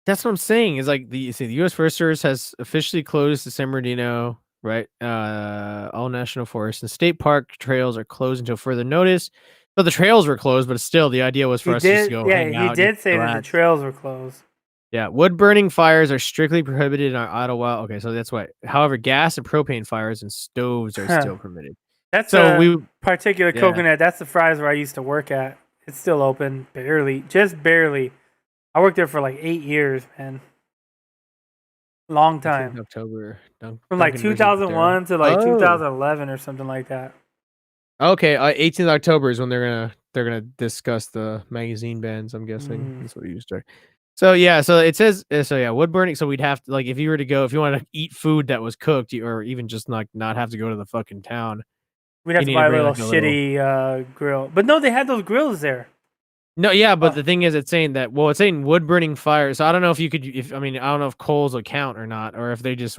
That's what I'm saying. Is like the U.S. Forest Service has officially closed the San Bernardino, right? All national forests and state park trails are closed until further notice. So the trails were closed, but still, the idea was for us just to go hang out. He did say that the trails were closed. Yeah, wood burning fires are strictly prohibited in our Ottawa. Okay, so that's why. However, gas and propane fires and stoves are still permitted. That's particular coconut. That's the fries where I used to work at. It's still open, just barely. I worked there for like 8 years, man. Long time. October. From like 2001 to like 2011 or something like that. Okay, 18th October is when they're gonna discuss the magazine bans. I'm guessing that's what you start. So yeah, so it says wood burning. So we'd have to if you want to eat food that was cooked, or even just not have to go to the fucking town. We'd have to buy a little shitty grill. But no, they had those grills there. No, yeah, but the thing is, it's saying wood burning fires. So I don't know if you could. I don't know if coals will count or not, or if they're just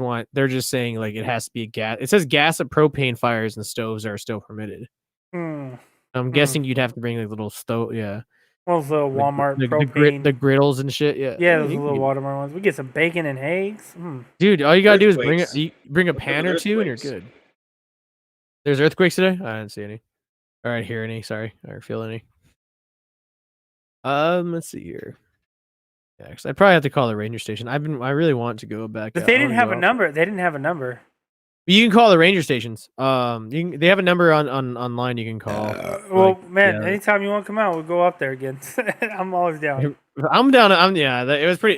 saying like it has to be a gas. It says gas and propane fires and stoves are still permitted. I'm guessing you'd have to bring like little stove. Yeah. Well, the Walmart propane, the griddles and shit. Yeah. Yeah, those little Walmart ones. We get some bacon and eggs. Dude, all you gotta do is bring a pan or two, and you're good. There's earthquakes today. I didn't see any. All right, hear any? Sorry, or feel any. Let's see here. Yeah, because I probably have to call the ranger station. I really want to go back. But they didn't have a number. They didn't have a number. You can call the ranger stations. They have a number on online you can call. Anytime you want to come out, we'll go up there again. I'm always down. I'm down. Especially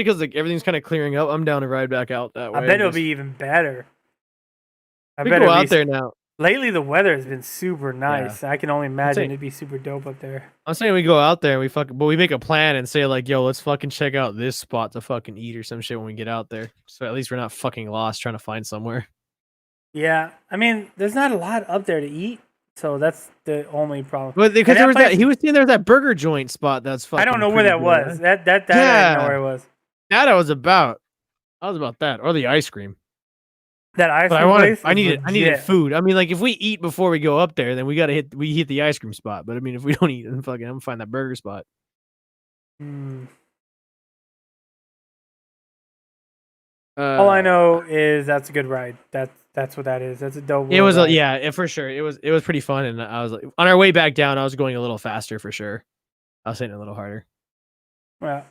because like everything's kind of clearing up. I'm down to ride back out that way. I bet it'll be even better. We go out there now. Lately, the weather has been super nice. Yeah. I can only imagine it'd be super dope up there. I'm saying we go out there and we make a plan and say like, yo, let's fucking check out this spot to fucking eat or some shit when we get out there. So at least we're not fucking lost trying to find somewhere. Yeah, I mean, there's not a lot up there to eat, so that's the only problem. But because he was saying there was that burger joint spot that's fucking. I don't know where that was. That I didn't know where it was. That I was about that or the ice cream. That ice cream place? I needed food. I mean, like if we eat before we go up there, then we hit the ice cream spot. But I mean, if we don't eat, then fucking I'm gonna find that burger spot. All I know is that's a good ride. That's what that is. That's a dope. It was for sure. It was pretty fun, and I was like, on our way back down, I was going a little faster for sure. I was hitting a little harder. Well.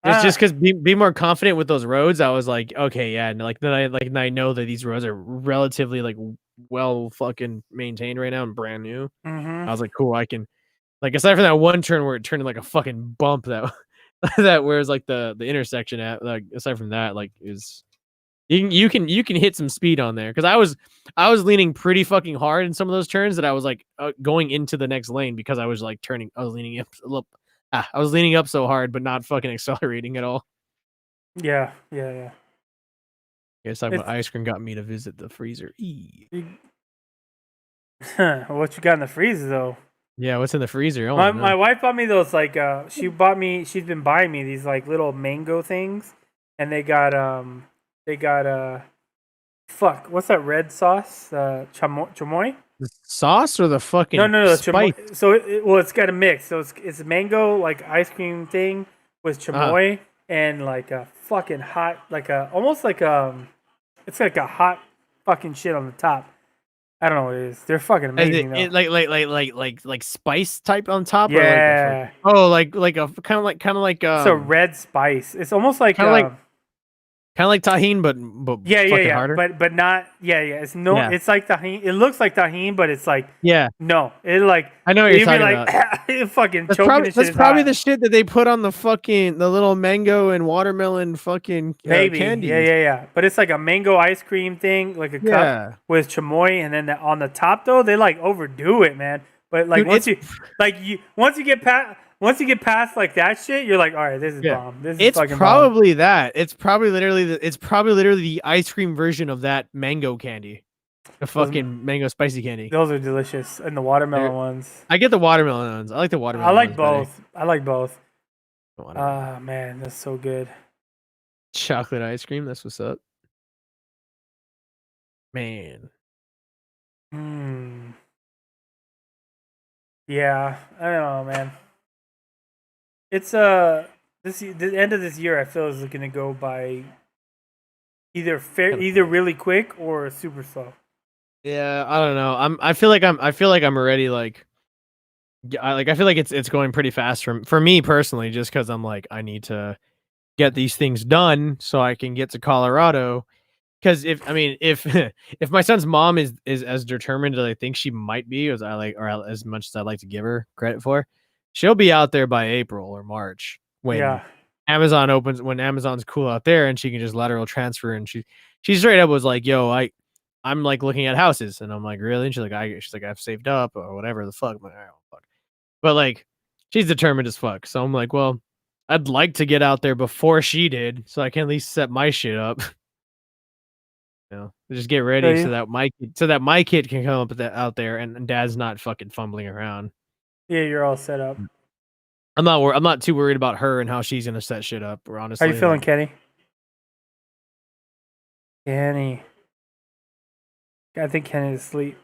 It's just because be more confident with those roads. I was like, okay, yeah, and then I know that these roads are relatively like well fucking maintained right now and brand new. I was like, cool, I can aside from that one turn where it turned like a fucking bump that whereas like the intersection at like aside from that like is you can hit some speed on there because I was leaning pretty fucking hard in some of those turns that I was like going into the next lane because I was like I was leaning up a little. I was leaning up so hard, but not fucking accelerating at all. Yeah. Guess ice cream got me to visit the freezer. What you got in the freezer though? Yeah, what's in the freezer? My wife bought me those she's been buying me these like little mango things, and they got what's that red sauce? Chamoy? The sauce or the fucking no spice? So it's got a mix. So it's a mango like ice cream thing with chamoy and like a fucking hot almost like it's like a hot fucking shit on the top. I don't know what it is. They're fucking amazing. Like spice type on top. Yeah. Or like a kind of like it's a red spice. It's almost like kind of like tahine, but fucking harder. But not It's It's like tahine. It looks like tahine, but it's like no. It like I know what you're talking about. Fucking that's choking. That's probably the shit that they put on the little mango and watermelon fucking candy. Yeah. But it's like a mango ice cream thing, like a cup with chamoy, and then on the top though they like overdo it, man. But like Dude, once you get past like that shit, you're like, all right, this is bomb. This is fucking probably bomb. That. It's probably literally the ice cream version of that mango candy. The fucking mango spicy candy. Those are delicious. And the watermelon ones. I get the watermelon ones. I like the watermelon. I like both. Better. I like both. Ah, man, that's so good. Chocolate ice cream. That's what's up. Man. Yeah, I don't know, man. It's this The end of this year, I feel is going to go by either really quick or super slow. Yeah, I don't know. I feel like I'm already like. I feel like it's going pretty fast for me personally, just because I'm like I need to get these things done so I can get to Colorado. Because if if my son's mom is as determined as I think she might be, as as much as I'd like to give her credit for, she'll be out there by April or March when Amazon opens, when Amazon's cool out there, and she can just lateral transfer. And she straight up was like, "Yo, I'm like looking at houses," and I'm like, "Really?" And she's like, "I've saved up or whatever the fuck." I'm like, "Oh, fuck." But like, she's determined as fuck. So I'm like, well, I'd like to get out there before she did, so I can at least set my shit up. Just get ready so that my kid can come up out there and dad's not fucking fumbling around. Yeah, you're all set up. I'm not too worried about her and how she's gonna set shit up. Or honestly, how you feeling, Kenny? Kenny, I think Kenny's asleep.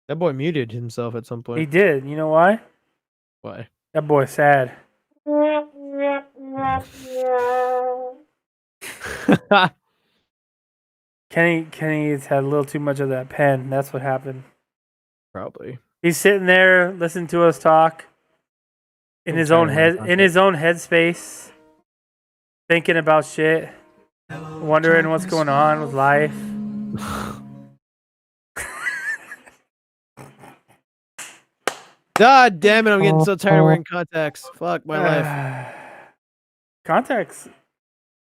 That boy muted himself at some point. He did. You know why? Why? That boy's sad. Kenny's had a little too much of that pen. That's what happened. Probably. He's sitting there listening to us talk in his own headspace, thinking about shit, wondering what's going on with life. God damn it! I'm getting so tired of wearing contacts. Fuck my life. Contacts,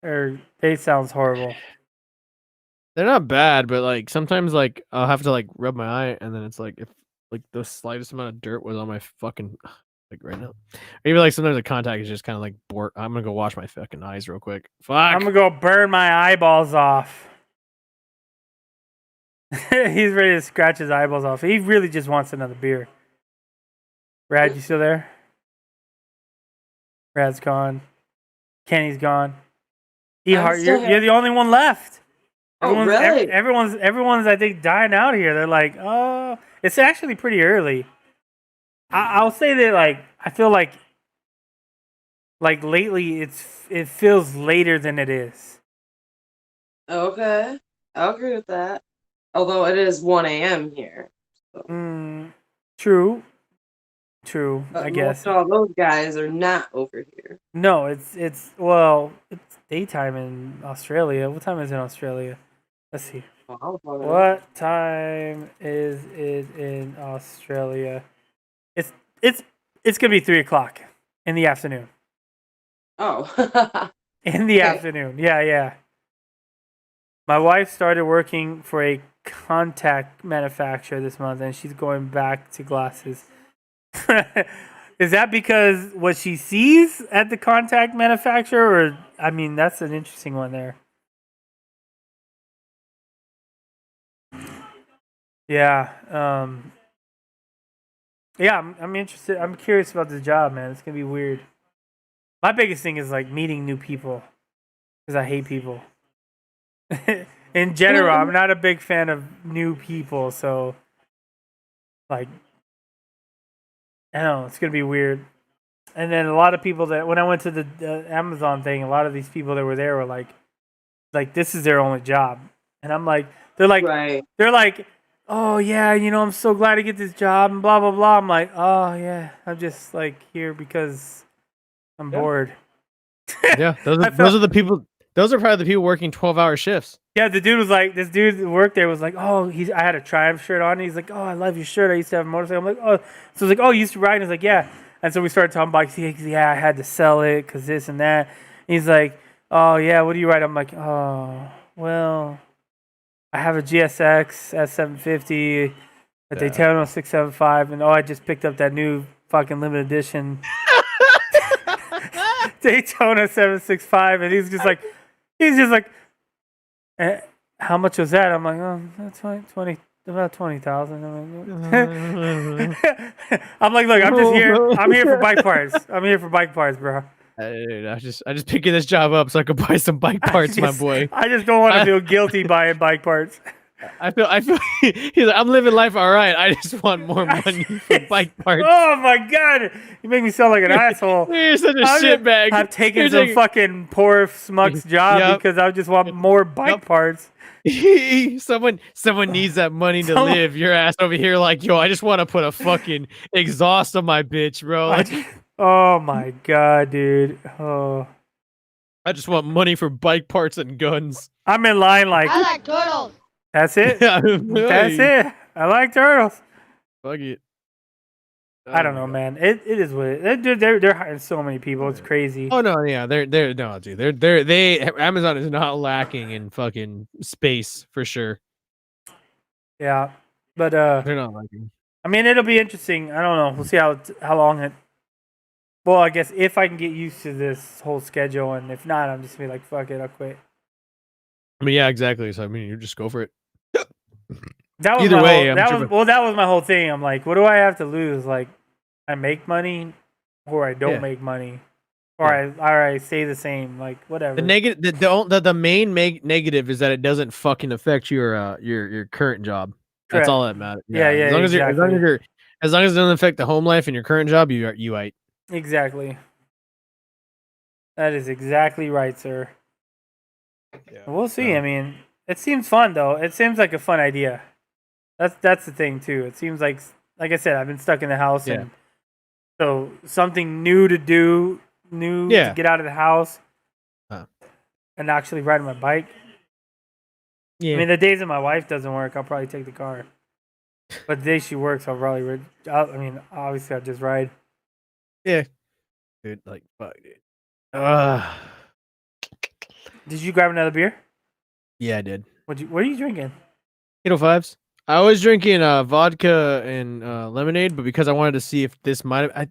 they sounds horrible. They're not bad, but like sometimes like I'll have to like rub my eye, and then it's like if like the slightest amount of dirt was on my fucking like right now. Or even like sometimes the contact is just kind of like bored. I'm gonna go wash my fucking eyes real quick. Fuck. I'm gonna go burn my eyeballs off. He's ready to scratch his eyeballs off. He really just wants another beer. Brad, you still there? Brad's gone. Kenny's gone. Ehart, you're the only one left. Really? Everyone's I think dying out here. They're like, oh, it's actually pretty early. I'll say that like I feel like lately it feels later than it is. Okay, I'll agree with that. Although it is 1 a.m. here. So. True. I guess all those guys are not over here. No, it's daytime in Australia. What time is it in Australia? Let's see. What time is it in Australia? It's gonna be 3:00 in the afternoon. Oh. In the afternoon. Yeah. My wife started working for a contact manufacturer this month, and she's going back to glasses. Is that because what she sees at the contact manufacturer, or I mean, that's an interesting one there. Yeah. I'm interested. I'm curious about this job, man. It's gonna be weird. My biggest thing is like meeting new people, because I hate people. In general, I'm not a big fan of new people, so like I don't know, it's gonna be weird. And then a lot of people that when I went to the Amazon thing, a lot of these people that were there were like this is their only job, and I'm like, they're like, oh yeah, I'm so glad to get this job and blah blah blah. I'm like, oh yeah, I'm just like here because I'm bored. Yeah, those are the people. Those are probably the people working 12-hour shifts. Yeah, the dude was like, this dude who worked there was like, oh, I had a Triumph shirt on. And he's like, oh, I love your shirt. I used to have a motorcycle. I'm like, oh, so he's like, oh, you used to ride? And he's like, yeah. And so we started talking about, yeah, I had to sell it because this and that. And he's like, oh yeah, what do you ride? I'm like, oh, well, I have a GSX S750, a Daytona 675, and I just picked up that new fucking limited edition Daytona 765, and he's just like, how much was that? I'm like, oh, that's fine, about 20,000. I'm like, look, I'm just here. I'm here for bike parts. Bro. I just picking this job up so I could buy some bike parts, my boy. I just don't want to feel guilty buying bike parts. I feel he's like, I'm living life all right. I just want more money for bike parts. Oh my god, you make me sound like an asshole. You're such a shitbag. I've taken some fucking poor smuck's job because I just want more bike parts. someone needs that money to live. Your ass over here like, yo, I just want to put a fucking exhaust on my bitch, bro. Like, oh my god, dude. Oh, I just want money for bike parts and guns. I'm in line like, I like turtles. That's it. That's it. I like turtles. Fuck it. I don't know, man. It is what it is. They're hiring so many people. It's crazy. Oh no, yeah, they're no, dude. Amazon is not lacking in fucking space for sure. Yeah, but they're not lacking. I mean, it'll be interesting. I don't know. We'll see how long it. Well, I guess if I can get used to this whole schedule, and if not, I'm just gonna be like, fuck it, I'll quit. I mean, yeah, exactly. So I mean, you just go for it. That was Either way, that was my whole thing. I'm like, what do I have to lose? Like, I make money, or I don't make money, or I stay the same. Like, whatever. The negative, the main negative is that it doesn't fucking affect your current job. Correct. That's all that matters. Yeah. As long as it doesn't affect the home life and your current job, you right. Exactly. That is exactly right, sir. Yeah. We'll see. I mean, it seems fun though. It seems like a fun idea. That's the thing too. It seems like I said, I've been stuck in the house, and so something new to do, to get out of the house, and actually ride my bike. Yeah. I mean, the days that my wife doesn't work, I'll probably take the car. But the day she works, I'll probably. Obviously, I'll just ride. Yeah. Dude, like fuck, dude. Did you grab another beer? Yeah, I did. What are you drinking? 805s. I was drinking vodka and lemonade, but because I wanted to see if this might have,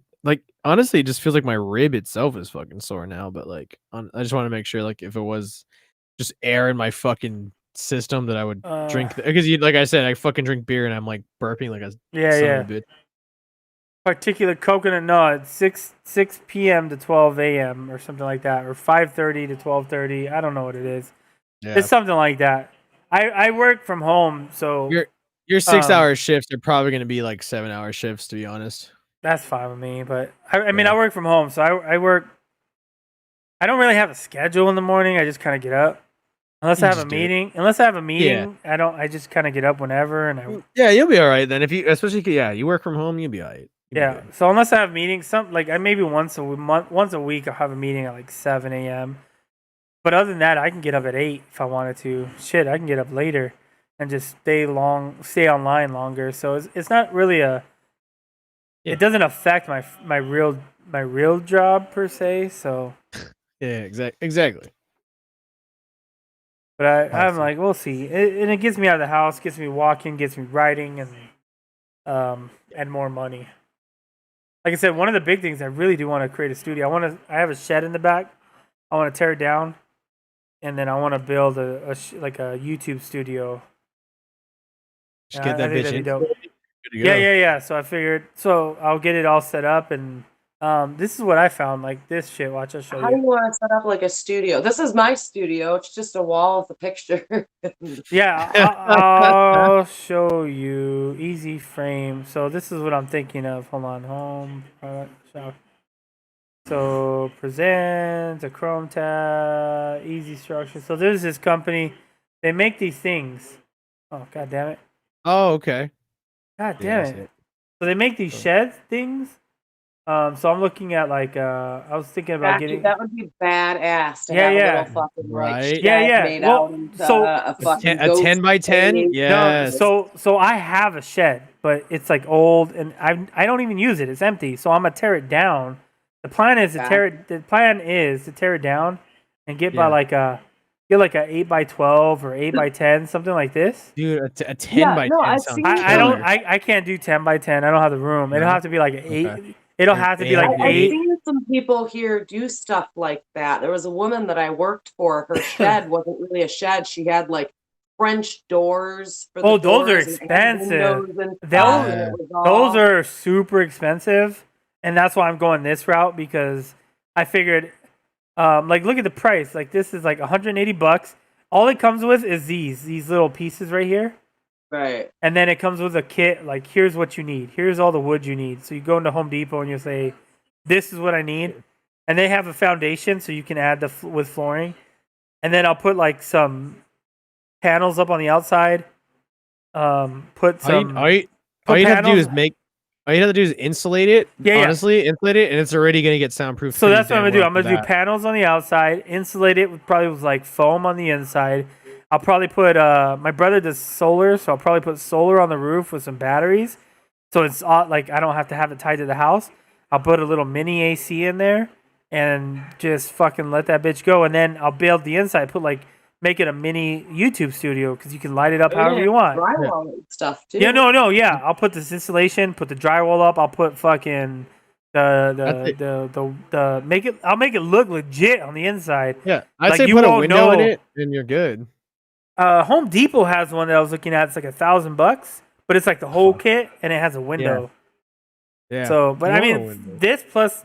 honestly, it just feels like my rib itself is fucking sore now. But like, I just want to make sure, like, if it was just air in my fucking system, that I would drink. Because like I said, I fucking drink beer and I'm like burping like a son of a bitch. Particular coconut nut, 6 p.m. to 12 a.m. or something like that, or 5:30 to 12:30. I don't know what it is. Yeah. It's something like that. I work from home, so your 6-hour shifts are probably going to be like 7-hour shifts, to be honest. That's fine with me, but I mean, I work from home, so I work. I don't really have a schedule in the morning. I just kind of get up, unless I have a meeting. I don't. I just kind of get up whenever, and you'll be all right then. If you, especially, you work from home, you'll be all right. Yeah. So unless I have meetings, maybe once a week, I'll have a meeting at like 7 a.m. But other than that, I can get up at 8 if I wanted to. Shit, I can get up later and just stay online longer. So it's not really it doesn't affect my real job per se. So yeah, exactly. But I'm like, we'll see. And it gets me out of the house, gets me walking, gets me riding, and more money. Like I said, one of the big things I really do want to create a studio. I have a shed in the back. I want to tear it down, and then I want to build a YouTube studio. Just get that bitch in. Yeah. So I figured. So I'll get it all set up, and this is what I found. Like this shit. Watch, I'll show you. How do you want to set up like a studio? This is my studio. It's just a wall with a picture. Yeah, I'll show you. Easy frame. So this is what I'm thinking of. Hold on. Home. Product. So present a Chrome tab. Easy structure. So there's this company. They make these things. Oh, god damn it. Oh, okay. God damn it. So they make these shed things. So I'm looking at I was thinking about getting that would be badass to have a little fucking right. Made out so a fucking a 10 by 10. Yes. No, so I have a shed, but it's like old and I don't even use it. It's empty. So I'm gonna tear it down. The plan is to tear it down and get by like a 8x12 or 8x10, something like this. Dude, a 10 by 10 sounds I can't do 10 by 10. I don't have the room. It'll have to be like an 8. Okay. It'll have to be like 8. I've seen some people here do stuff like that. There was a woman that I worked for. Her shed wasn't really a shed. She had like French doors for the those are expensive. Those are super expensive, and that's why I'm going this route because I figured, look at the price. Like this is like $180, all it comes with is these little pieces right here. Right. And then it comes with a kit. Like, here's what you need. Here's all the wood you need. So you go into Home Depot and you say, "This is what I need," and they have a foundation, so you can add with flooring. And then I'll put like some panels up on the outside. Put some. All you have to do is make. All you have to do is insulate it. Yeah, honestly, insulate it, and it's already gonna get soundproof. So that's what I'm gonna do. I'm gonna do panels on the outside, insulate it with probably like foam on the inside. I'll probably put. My brother does solar, so I'll probably put solar on the roof with some batteries. So it's like I don't have to have it tied to the house. I'll put a little mini AC in there and just fucking let that bitch go. And then I'll build the inside. Make it a mini YouTube studio because you can light it up however you want. Drywall and stuff too. Yeah, no, yeah. I'll put this installation, put the drywall up. I'll put fucking the make it. I'll make it look legit on the inside. Yeah, I'd say put a window in it, and you're good. Home Depot has one that I was looking at. It's like $1,000, but it's like the whole kit, and it has a window. Yeah. So, but I mean, this plus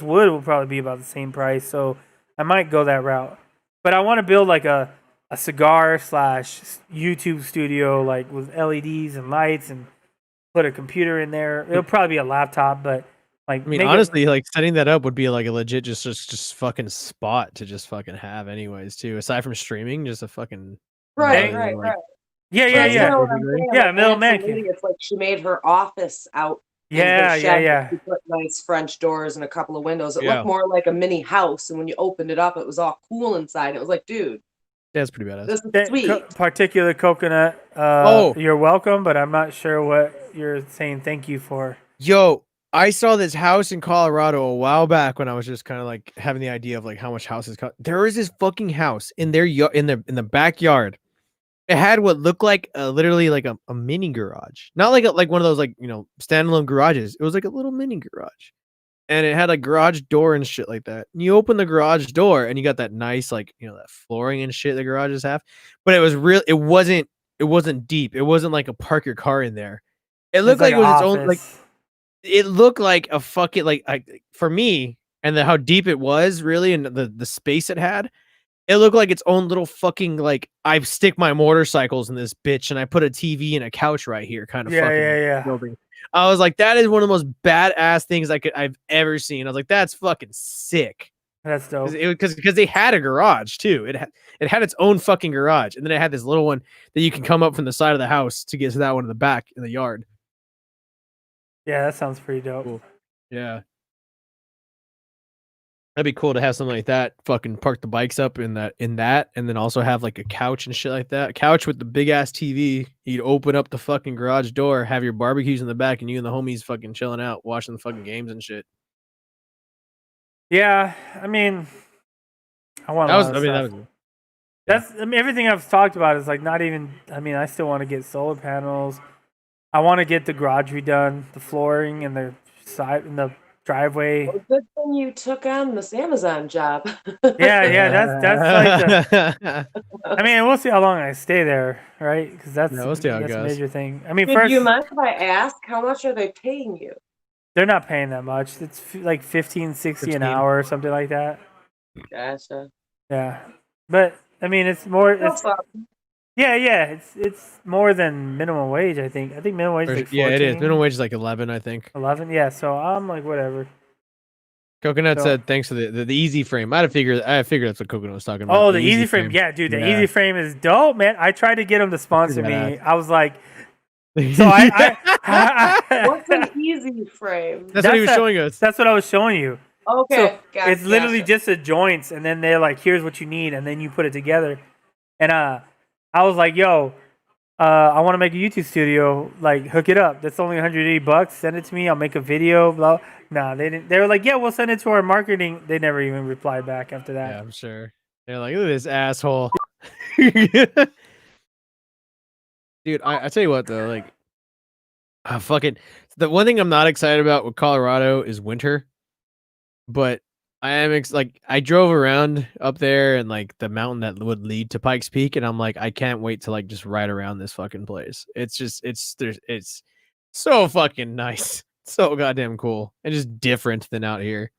wood will probably be about the same price. So I might go that route. But I want to build like a cigar / YouTube studio, like with LEDs and lights, and put a computer in there. It'll probably be a laptop, but like, I mean, honestly, like setting that up would be like a legit just fucking spot to just fucking have, anyways. Too aside from streaming, just a fucking right. Yeah, middle mannequin. It's like she made her office out. Yeah. She put nice French doors and a couple of windows. It looked more like a mini house, and when you opened it up, it was all cool inside. It was like, dude, that's pretty badass. This is sweet. Particular coconut. You're welcome, but I'm not sure what you're saying thank you for. Yo, I saw this house in Colorado a while back when I was just kind of like having the idea of like how much houses cost. There is this fucking house in their in the backyard. It had what looked like literally like a mini garage, not like one of those like standalone garages. It was like a little mini garage, and it had a garage door and shit like that. And you open the garage door, and you got that nice like that flooring and shit the garages have. But it was real. It wasn't deep. It wasn't like a park your car in there. It looked like it was its own like. It looked like a fucking like for me, and how deep it was really, and the space it had. It looked like its own little fucking like I stick my motorcycles in this bitch and I put a TV and a couch right here kind of building. I was like, that is one of the most badass things I've ever seen. I was like, that's fucking sick. That's dope. Because they had a garage too. It had its own fucking garage, and then it had this little one that you can come up from the side of the house to get to that one in the back in the yard. Yeah, that sounds pretty dope. Cool. Yeah. That'd be cool to have something like that. Fucking park the bikes up in that, and then also have like a couch and shit like that. A couch with the big ass TV. You'd open up the fucking garage door, have your barbecues in the back, and you and the homies fucking chilling out, watching the fucking games and shit. Yeah, I mean, everything I've talked about is like not even. I mean, I still want to get solar panels. I want to get the garage redone, the flooring and the side and the driveway. Well, good thing you took on this Amazon job. Yeah, that's like I mean, we'll see how long I stay there, right? Because that's a major thing. I mean, do you mind if I ask how much are they paying you? They're not paying that much. It's like $15.60 an hour or something like that. Gotcha. Yeah, but I mean, it's more. It's more than minimum wage. I think minimum wage is like 14. Yeah, it is. Minimum wage is like 11. I think 11. Yeah, so I'm like whatever. Coconut said thanks for the easy frame. I figured that's what Coconut was talking about. Oh, the easy frame. Yeah, dude, the easy frame is dope, man. I tried to get him to sponsor me. I was like, so what's an easy frame? That's what he was showing us. That's what I was showing you. Okay, so it's literally just the joints, and then they're like, here's what you need, and then you put it together. And I was like, yo, I want to make a YouTube studio. Like, hook it up. That's only $180. Send it to me. I'll make a video. Blah. Nah, they didn't. They were like, yeah, we'll send it to our marketing. They never even replied back after that. Yeah, I'm sure. They're like, look at this asshole. Dude, I tell you what though, like, fucking the one thing I'm not excited about with Colorado is winter, but I am like I drove around up there and like the mountain that would lead to Pikes Peak, and I'm like, I can't wait to like just ride around this fucking place. It's so fucking nice, so goddamn cool, and just different than out here.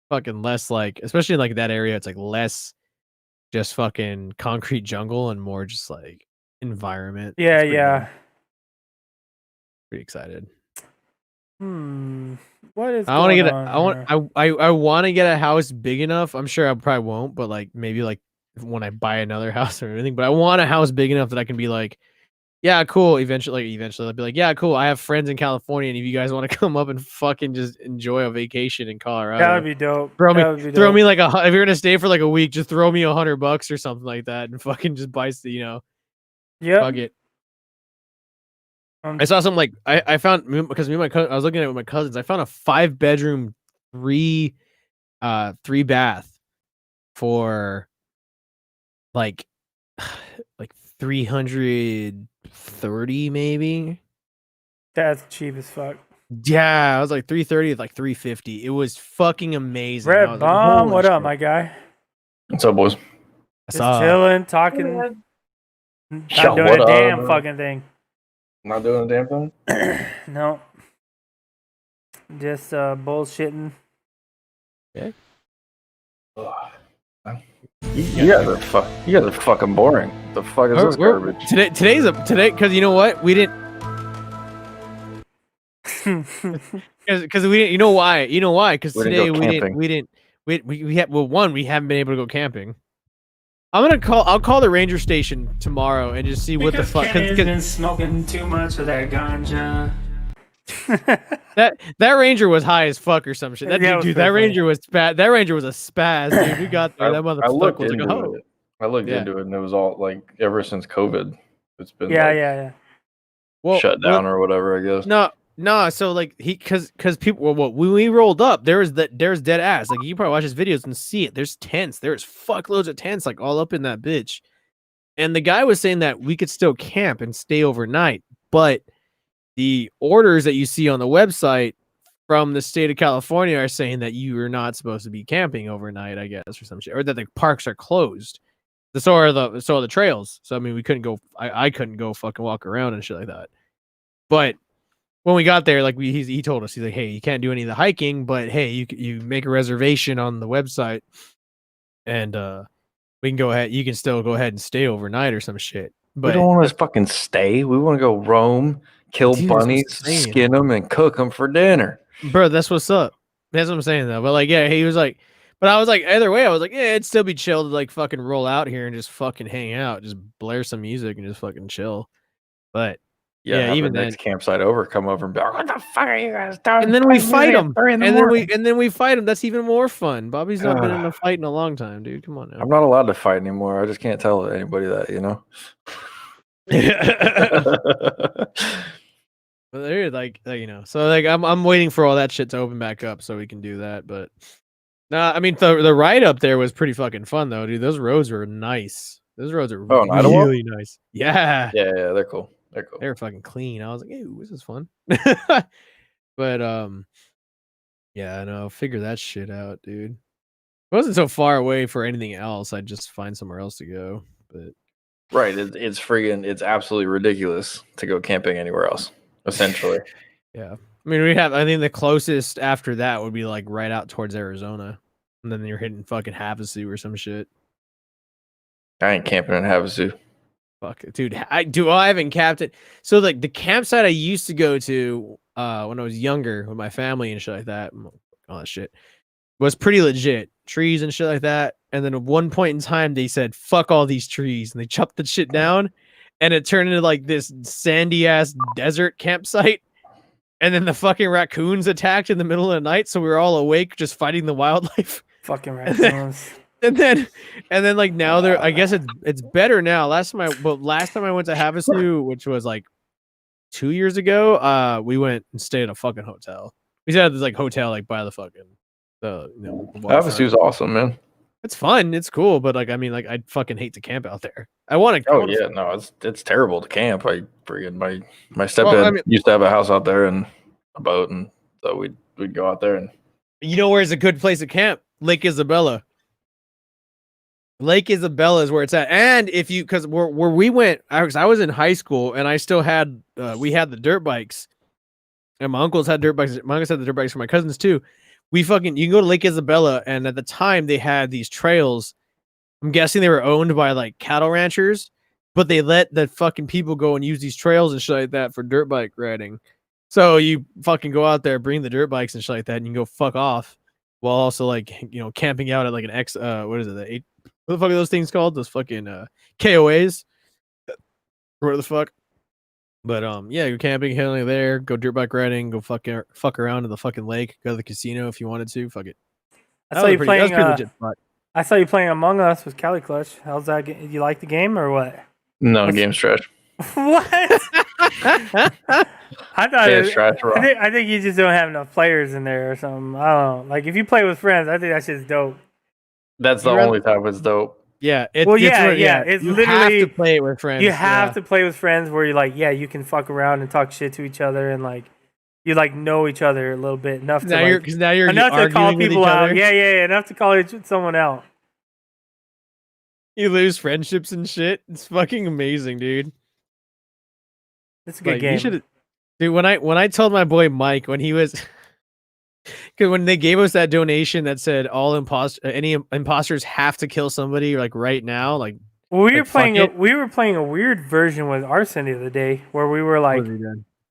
Fucking less like, especially in like that area, it's like less just fucking concrete jungle and more just like environment. Yeah, yeah. Pretty excited. What is I want to going get on? I want to get a house big enough. I'm sure I probably won't, but like maybe like when I buy another house or anything. But I want a house big enough that I can be like, yeah, cool. Eventually I'll be like, yeah, cool. I have friends in California, and if you guys want to come up and fucking just enjoy a vacation in Colorado, That would be dope. Throw me like if you're gonna stay for like a week, just throw me $100 or something like that, and fucking just buy the fuck it. I saw some like I found because me and my cousin, I was looking at it with my cousins. I found a 5-bedroom, 3 bath for like 330 maybe. That's cheap as fuck. Yeah, I was like 330 with like 350. It was fucking amazing. Red Bomb, what up, my guy? What's up, boys? Just chilling, talking. Not doing a damn fucking thing. Not doing a damn thing? No. Just bullshitting. Okay. You guys are fucking boring. The fuck is this garbage? Today because you know what? We didn't because we didn't, you know why? Because today we haven't been able to go camping. I'll call the ranger station tomorrow and just see what the fuck. Kenny's been smoking too much of that ganja. that ranger was high as fuck or some shit. That ranger was bad. That ranger was a spaz, dude. We got there. That motherfucker was like, oh. I looked into it, and it was all like ever since COVID, it's been well, shut down or whatever. I guess. No. So like because people when we rolled up, there's dead ass. Like you can probably watch his videos and see it. There's tents. There's fuckloads of tents like all up in that bitch. And the guy was saying that we could still camp and stay overnight, but the orders that you see on the website from the state of California are saying that you are not supposed to be camping overnight, I guess, or some shit, or that the parks are closed. So are the trails. So I mean, we couldn't go. I couldn't go fucking walk around and shit like that. But when we got there, like he told us, he's like, hey, you can't do any of the hiking, but hey, you make a reservation on the website, and we can go ahead. You can still go ahead and stay overnight or some shit. But we don't want to fucking stay. We want to go roam, kill bunnies, skin them, and cook them for dinner. Bro, that's what's up. That's what I'm saying though. But like, yeah, he was like, but I was like, either way, I was like, yeah, it'd still be chill to like fucking roll out here and just fucking hang out, just blare some music and just fucking chill. But yeah, even the next campsite over, come over and be like, what the fuck are you guys doing? And then we fight them. And then we fight them. That's even more fun. Bobby's not been in a fight in a long time, dude. Come on now. I'm not allowed to fight anymore. I just can't tell anybody that, you know. Well, they're like you know, so like I'm waiting for all that shit to open back up so we can do that. But nah, I mean the ride up there was pretty fucking fun though, dude. Those roads were nice. Those roads are really nice. Yeah, they're cool. They're cool. They're fucking clean. I was like, ew, this is fun. But yeah, no, figure that shit out, dude. It wasn't so far away for anything else. I'd just find somewhere else to go. But right, it's absolutely ridiculous to go camping anywhere else. Essentially. Yeah. I mean, I think the closest after that would be like right out towards Arizona. And then you're hitting fucking Havasu or some shit. I ain't camping in Havasu. Fuck it, dude. I haven't camped it. So like the campsite I used to go to when I was younger with my family and shit like that, all that shit, was pretty legit. Trees and shit like that. And then at one point in time they said, fuck all these trees, and they chopped the shit down. And it turned into like this sandy ass desert campsite. And then the fucking raccoons attacked in the middle of the night. So we were all awake, just fighting the wildlife. Fucking raccoons. And then like now I guess it's better now. Last time I went to Havasu, which was like 2 years ago, we went and stayed at a fucking hotel. We stayed at this like hotel like by the fucking Havasu's awesome, man. It's fun, it's cool, but like I mean, like I'd fucking hate to camp out there. No, it's terrible to camp. I freaking my stepdad used to have a house out there and a boat, and so we'd go out there. And you know where's a good place to camp? Lake Isabella. Lake Isabella is where it's at. And if you, because where we went, I was in high school and I still had we had the dirt bikes, and my uncles had dirt bikes. My uncles had the dirt bikes for my cousins too. You can go to Lake Isabella, and at the time they had these trails I'm guessing they were owned by like cattle ranchers, but they let the fucking people go and use these trails and shit like that for dirt bike riding. So you fucking go out there, bring the dirt bikes and shit like that, and you can go fuck off while also like camping out at like an what is it? What the fuck are those things called? Those fucking KOAs. What the fuck? But yeah, you're camping, hailing there, go dirt bike riding, go fuck around in the fucking lake, go to the casino if you wanted to. Fuck it. I saw you playing. I saw you playing Among Us with Cali Clutch. How's that? You like the game or what? No, game's trash. What? I thought it's trash. I think you just don't have enough players in there or something. I don't know. Like if you play with friends, I think that shit's dope. That's the only time it's dope. Yeah. It's you literally have to play it with friends. You have to play with friends where you're like, you can fuck around and talk shit to each other and like you like know each other a little bit enough to enough to call people out. Yeah, enough to call someone out. You lose friendships and shit. It's fucking amazing, dude. It's a good game. Dude, when I told my boy Mike when he was because when they gave us that donation that said any imposters have to kill somebody like right now, like we were playing a weird version with Arson the other day where we were like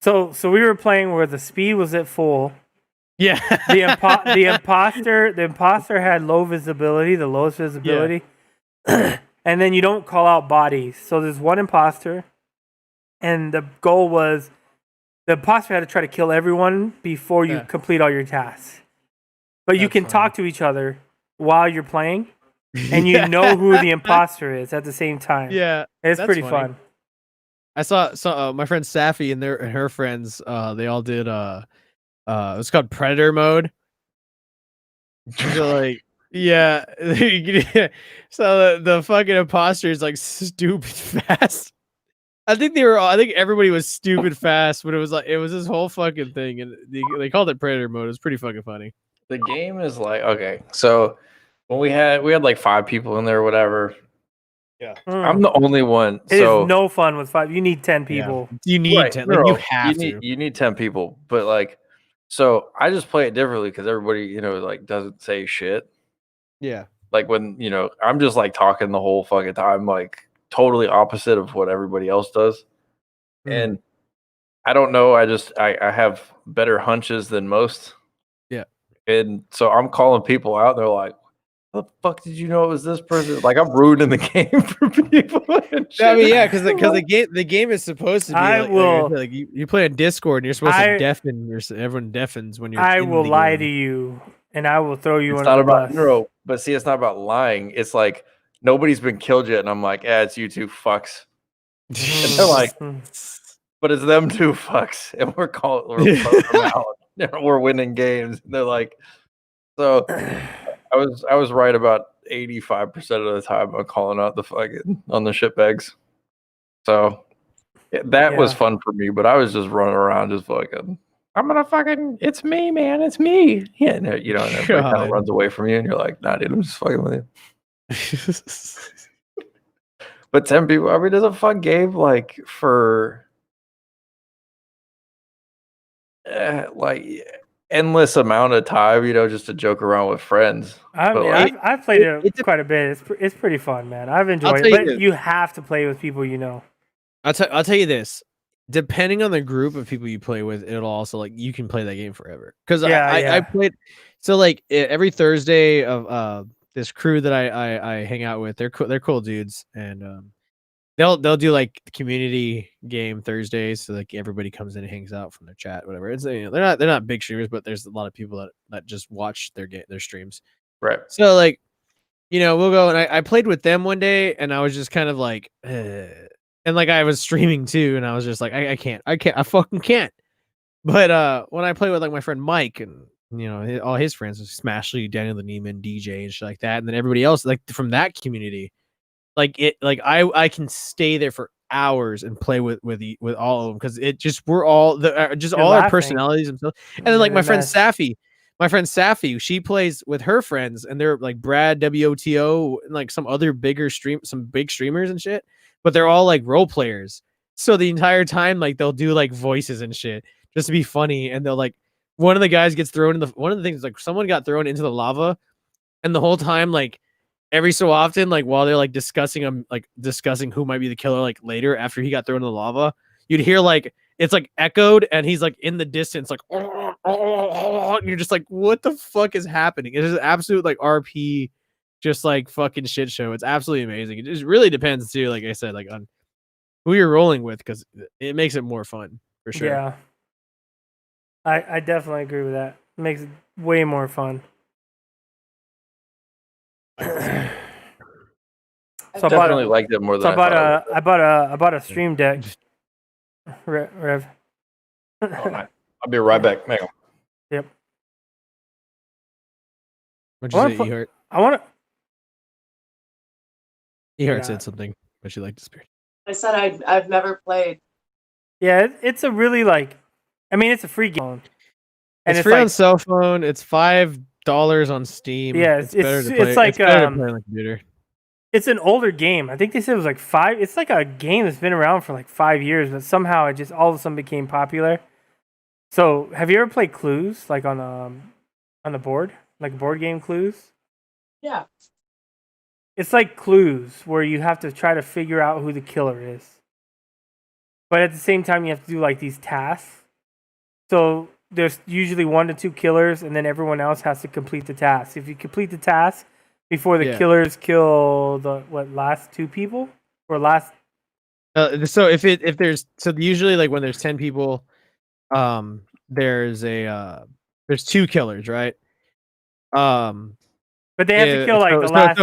so we were playing where the speed was at full. Yeah. the imposter had low visibility, the lowest visibility. Yeah. And then you don't call out bodies. So there's one imposter and the goal was the imposter had to try to kill everyone before you complete all your tasks. But you can talk to each other while you're playing, and you know who the imposter is at the same time. Yeah, it's pretty fun. I saw my friend Safi and her friends. They all did. It's called Predator mode. So like, yeah. So the fucking imposter is like stupid fast. I think everybody was stupid fast, but it was this whole fucking thing, and they called it Predator mode. It was pretty fucking funny. The game is like, okay, so when we had like 5 people in there or whatever. Yeah, I'm the only one. It is no fun with 5. You need 10 people. Yeah. You need 10. Like, you have to. You need 10 people, but like, so I just play it differently because everybody, like doesn't say shit. Yeah. Like when I'm just like talking the whole fucking time, like. Totally opposite of what everybody else does. And I don't know, I have better hunches than most. Yeah. And so I'm calling people out, they're like, "What the fuck did you know it was this person?" Like I'm ruining the game for people. I mean, yeah, because the game is supposed to be like you play on Discord and you're supposed to deafen everyone deafens when you're I will lie to you and I will throw you under the bus. But see, it's not about lying. It's like nobody's been killed yet, and I'm like, it's you 2 fucks. And they're like, but it's them 2 fucks, and we're out. We're winning games. And they're like, so I was right about 85% of the time I'm calling out the fucking on the shitbags. So that was fun for me, but I was just running around just fucking. I'm gonna fucking. It's me, man. It's me. Yeah, and everybody kind of runs away from you, and you're like, nah, dude, I'm just fucking with you. But 10 people, I mean, it's a fun game like for like endless amount of time, just to joke around with friends. I mean, I've played it quite a bit. It's pretty fun, man. I've enjoyed it, but you have to play with people you know. I'll tell you this. Depending on the group of people you play with, it'll also like you can play that game forever. Because I played so like every Thursday of this crew that I hang out with, they're cool dudes, and they'll do like community game Thursdays, so like everybody comes in and hangs out from their chat, whatever. It's they're not big streamers, but there's a lot of people that just watch their streams, right? So like, we'll go and I played with them one day, and I was just kind of like, and like I was streaming too, and I was just like, I fucking can't. But when I play with like my friend Mike and all his friends, Smashley, Daniel the Neiman, DJ, and shit like that, and then everybody else like from that community, I can stay there for hours and play with all of them because it just we're all all our personalities and stuff. And then like my friend Safi, she plays with her friends, and they're like Brad, WOTO, and like some other some big streamers and shit, but they're all like role players. So the entire time, like they'll do like voices and shit just to be funny, and they'll like. One of the guys gets thrown in one of the things like someone got thrown into the lava, and the whole time like every so often, like while they're like discussing who might be the killer, like later after he got thrown in the lava, you'd hear like it's like echoed, and he's like in the distance, like and you're just like, what the fuck is happening? It's just absolute like RP, just like fucking shit show. It's absolutely amazing. It just really depends too, like I said, like on who you're rolling with, because it makes it more fun for sure. Yeah, I definitely agree with that. It makes it way more fun. I definitely liked it more than I thought. I bought a Stream Deck. Rev. I'll be right back. Hang on. Yep. What'd you say, Ehart? I want to. Ehart said something, but she liked the spirit. I said I've never played. Yeah, it's a really like. I mean, it's a free game. And it's free on cell phone. It's $5 on Steam. Yeah, it's better to play. It's like it's better to play on the computer. It's an older game. I think they said it was like 5. It's like a game that's been around for like 5 years, but somehow it just all of a sudden became popular. So, have you ever played Clues, like on the board, like board game Clues? Yeah. It's like Clues, where you have to try to figure out who the killer is, but at the same time you have to do like these tasks. So there's usually 1 to 2 killers, and then everyone else has to complete the task. If you complete the task before the killers kill the last 2 people or last. So if there's usually like when there's 10 people, there's 2 killers, right? But they have to kill like the last.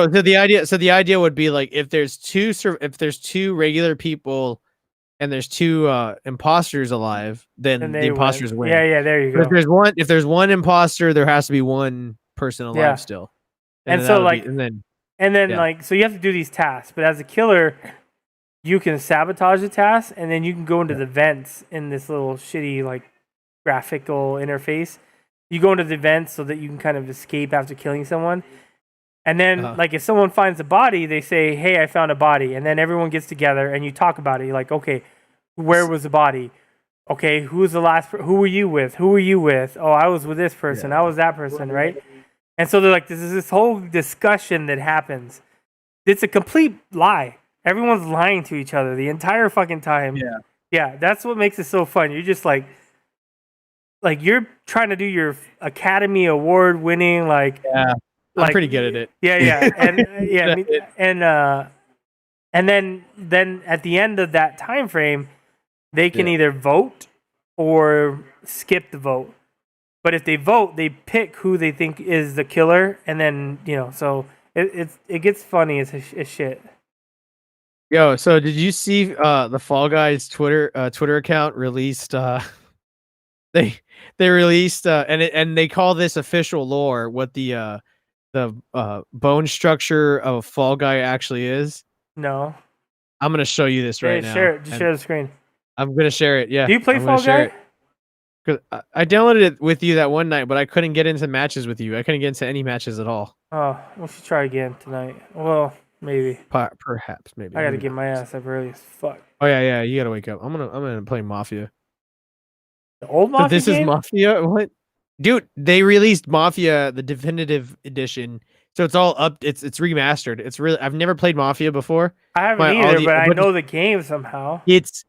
So the idea would be like if there's 2 regular people and there's 2 imposters alive, then the imposters win. Yeah, there you go. But if there's one imposter, there has to be 1 person alive still. And so like so you have to do these tasks, but as a killer, you can sabotage the task, and then you can go into the vents in this little shitty like graphical interface. You go into the vents so that you can kind of escape after killing someone. And then like if someone finds a body, they say, "Hey, I found a body." And then everyone gets together and you talk about it. You're like, "Okay, where was the body? Okay, who was the last who were you with? Who were you with? Oh, I was with this person. I was that person, right?" And so they're like, this is this whole discussion that happens. It's a complete lie. Everyone's lying to each other the entire fucking time. Yeah, that's what makes it so fun. You're just like you're trying to do your Academy Award winning I'm pretty good at it. Yeah, and then at the end of that time frame, they can either vote or skip the vote. But if they vote, they pick who they think is the killer, and then so it gets funny as shit. Yo, so did you see the Fall Guys Twitter account released? They released and they call this official lore what the bone structure of a Fall Guy actually is. No, I'm gonna show you this right now. Share the screen. I'm gonna share it. Yeah. Do you play Fall Guy? Because I downloaded it with you that one night, but I couldn't get into matches with you. I couldn't get into any matches at all. Oh, we should try again tonight. Well, maybe. Perhaps, maybe. I gotta get my ass up early as fuck. Oh yeah, you gotta wake up. I'm gonna play Mafia. The old Mafia. So this game? is Mafia. What, dude? They released Mafia, the definitive edition. So it's all up. It's remastered. It's really. I've never played Mafia before. I haven't either, but I know the game somehow. It's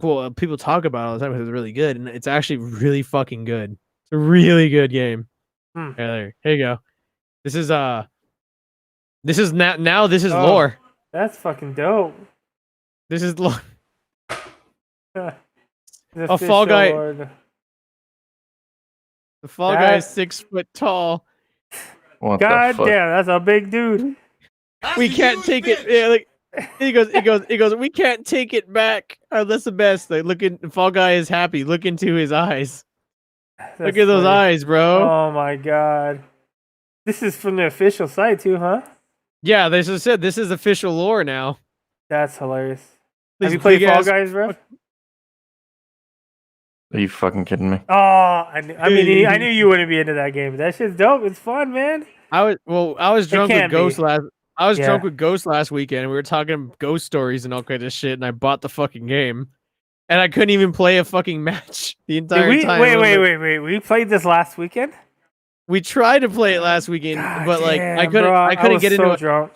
well, people talk about it all the time because it's really good, and it's actually really fucking good. It's a really good game. Here you go. This is now this is lore. That's fucking dope. This is lore. A Fall Guy. The Fall Guy is 6 foot tall. What God damn, that's a big dude. We can't take it. Yeah, like he goes. We can't take it back. Oh, that's the best. Like, Fall Guy is happy. Look into his eyes. Look at those eyes, bro. Oh my god. This is from the official site too, huh? Yeah, they just said this is official lore now. That's hilarious. Have you played Fall Guys, bro? Are you fucking kidding me? Oh, I knew you wouldn't be into that game. That shit's dope. It's fun, man. I was drunk with Ghost drunk with Ghost last weekend, and we were talking ghost stories and all kinds of shit, and I bought the fucking game. And I couldn't even play a fucking match the entire time. Wait. We played this last weekend? We tried to play it last weekend, but like I couldn't. Bro, I couldn't get into. drunk.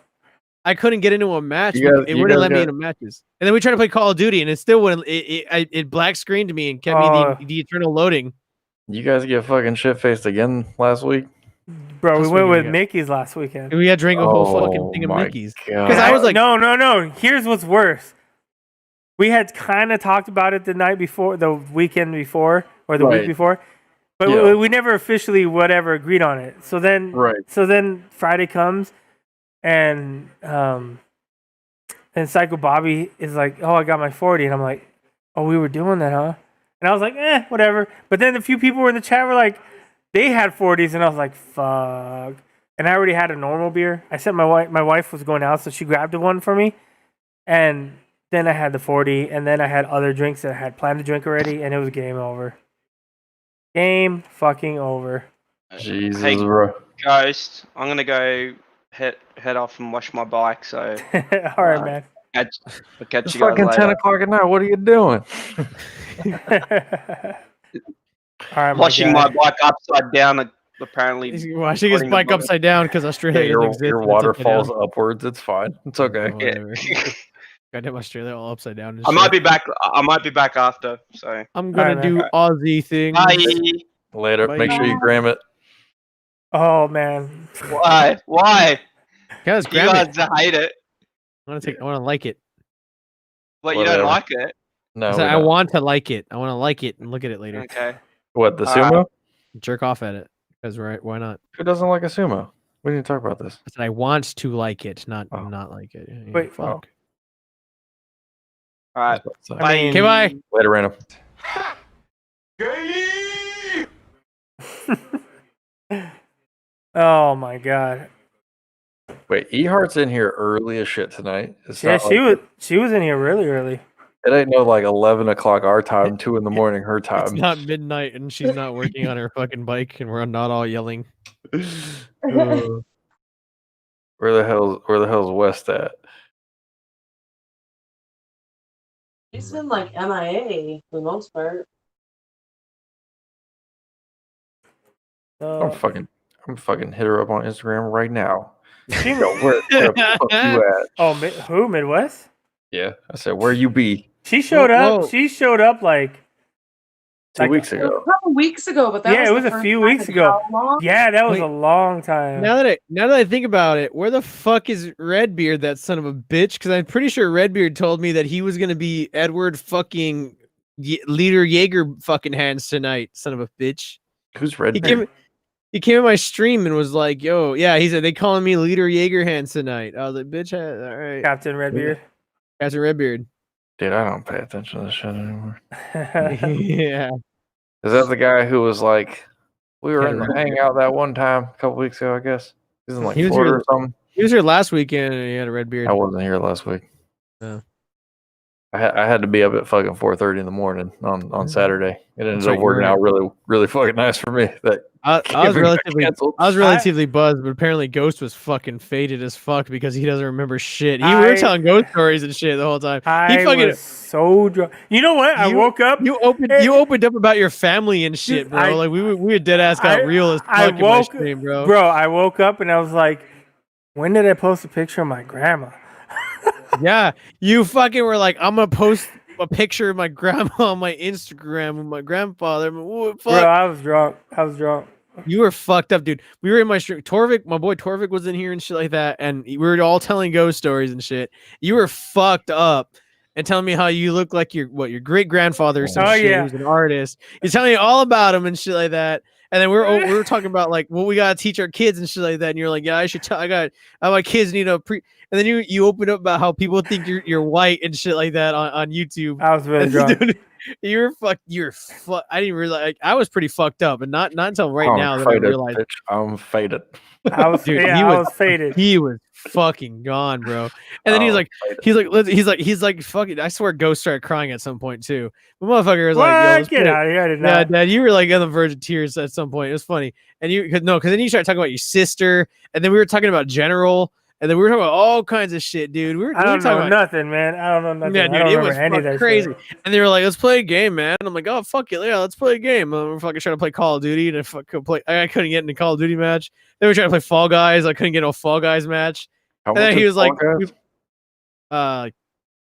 I couldn't get into a match. You It wouldn't let me into matches. And then we tried to play Call of Duty, and it still wouldn't. It black screened me and kept me the eternal loading. You guys get fucking shit faced again last week, bro. We went with Mickey's last weekend. We had drank a whole fucking thing of Mickey's because I was like, no. Here's what's worse. We had kind of talked about it the night before, the weekend before, or the week before, but we never officially agreed on it. So then Friday comes, and Psycho Bobby is like, "Oh, I got my 40," and I'm like, "Oh, we were doing that, huh?" And I was like, whatever. But then a few people were in the chat were like, they had 40s, and I was like, fuck. And I already had a normal beer. I said my wife was going out, so she grabbed one for me, and then I had the 40, and then I had other drinks that I had planned to drink already, and it was game over. Game fucking over. Jesus, hey, bro. Ghost, I'm gonna go head off and wash my bike. So all right, man. I'll catch It's you guys fucking later. 10 o'clock at night. What are you doing? All right, washing my bike upside down. Apparently, he's washing his bike upside down because Australia doesn't exist. Your water falls upwards. It's fine. It's okay. Goddamn Australia all upside down. I might be back. I might be back after. So I'm gonna do Aussie things. Bye. Later. Bye. Make sure you gram it. Oh man. Why? Why? Guys, you guys hate it. I want to like it. What, you don't like it? No. I want to like it. I want to like it and look at it later. Okay. What, the sumo? Jerk off at it. Because why not? Who doesn't like a sumo? We need to talk about this. I said I want to like it, not like it. Wait, fuck. All right. Bye. Okay, bye. Later, random. Oh my god. Wait, E-Heart's in here early as shit tonight. Yeah, she was in here really early. It ain't no like 11 o'clock our time, 2 in the morning her time. It's not midnight and she's not working on her fucking bike and we're not all yelling. Where the hell's West at? She's been like MIA for the most part. I'm fucking hit her up on Instagram right now. Yo, where the fuck you at? Oh, who? Midwest? Yeah, I said, where you be? She showed up. Whoa. She showed up like 2 weeks ago. A couple weeks ago, but that it was a few weeks ago. Yeah, that was a long time. Now that I think about it, where the fuck is Redbeard, that son of a bitch? Because I'm pretty sure Redbeard told me that he was gonna be Edward fucking Leader Jaeger fucking hands tonight, son of a bitch. Who's Redbeard? He came in my stream and was like, "Yo, yeah." He said they calling me Leader Jaeger hands tonight. I was like, "Bitch, all right." Captain Redbeard. Captain Redbeard. Dude, I don't pay attention to this shit anymore. Yeah. Is that the guy who was like, we were in the hangout that one time a couple weeks ago, I guess? He's in like Florida or something. He was here last weekend and he had a red beard. I wasn't here last week. Yeah. I had to be up at fucking 4:30 in the morning on Saturday. It ended up working out really, really fucking nice for me. I was relatively buzzed, but apparently Ghost was fucking faded as fuck because he doesn't remember shit. We were telling ghost stories and shit the whole time. He was so drunk. You know what? I woke up. You opened up about your family and shit, bro. Like we were dead ass got real as fuck in my stream, bro. Bro, I woke up and I was like, when did I post a picture of my grandma? Yeah, you fucking were like, I'm gonna post a picture of my grandma on my Instagram with my grandfather. Bro, I was drunk. You were fucked up, dude. We were in my stream. My boy Torvik was in here and shit like that, and we were all telling ghost stories and shit. You were fucked up and telling me how you look like your great grandfather or some shit who's an artist. You're telling me all about him and shit like that. And then we were talking about like what we gotta teach our kids and shit like that. And you're like, yeah, I should tell. My kids need a pre. And then you opened up about how people think you're white and shit like that on YouTube. I was really drunk. Dude, you're fucked. I didn't realize. Like, I was pretty fucked up, and not until right now that I realized. Bitch. I'm faded. I was faded. He was fucking gone, bro. And then he's like, fuck it. I swear, Ghost started crying at some point too. The motherfucker was like, yo, get out of here! Yeah, Dad, you were like on the verge of tears at some point. It was funny, and because then you started talking about your sister, and then we were talking about General. And then we were talking about all kinds of shit, dude. I don't know nothing, man. I don't know nothing. Yeah, dude, I don't it remember was any of that crazy. shit. And they were like, "Let's play a game, man." I'm like, "Oh fuck it, yeah, let's play a game." We're fucking trying to play Call of Duty, and I couldn't get into Call of Duty match. They were trying to play Fall Guys. I couldn't get a Fall Guys match. How And then much he is was like, Fall Guys?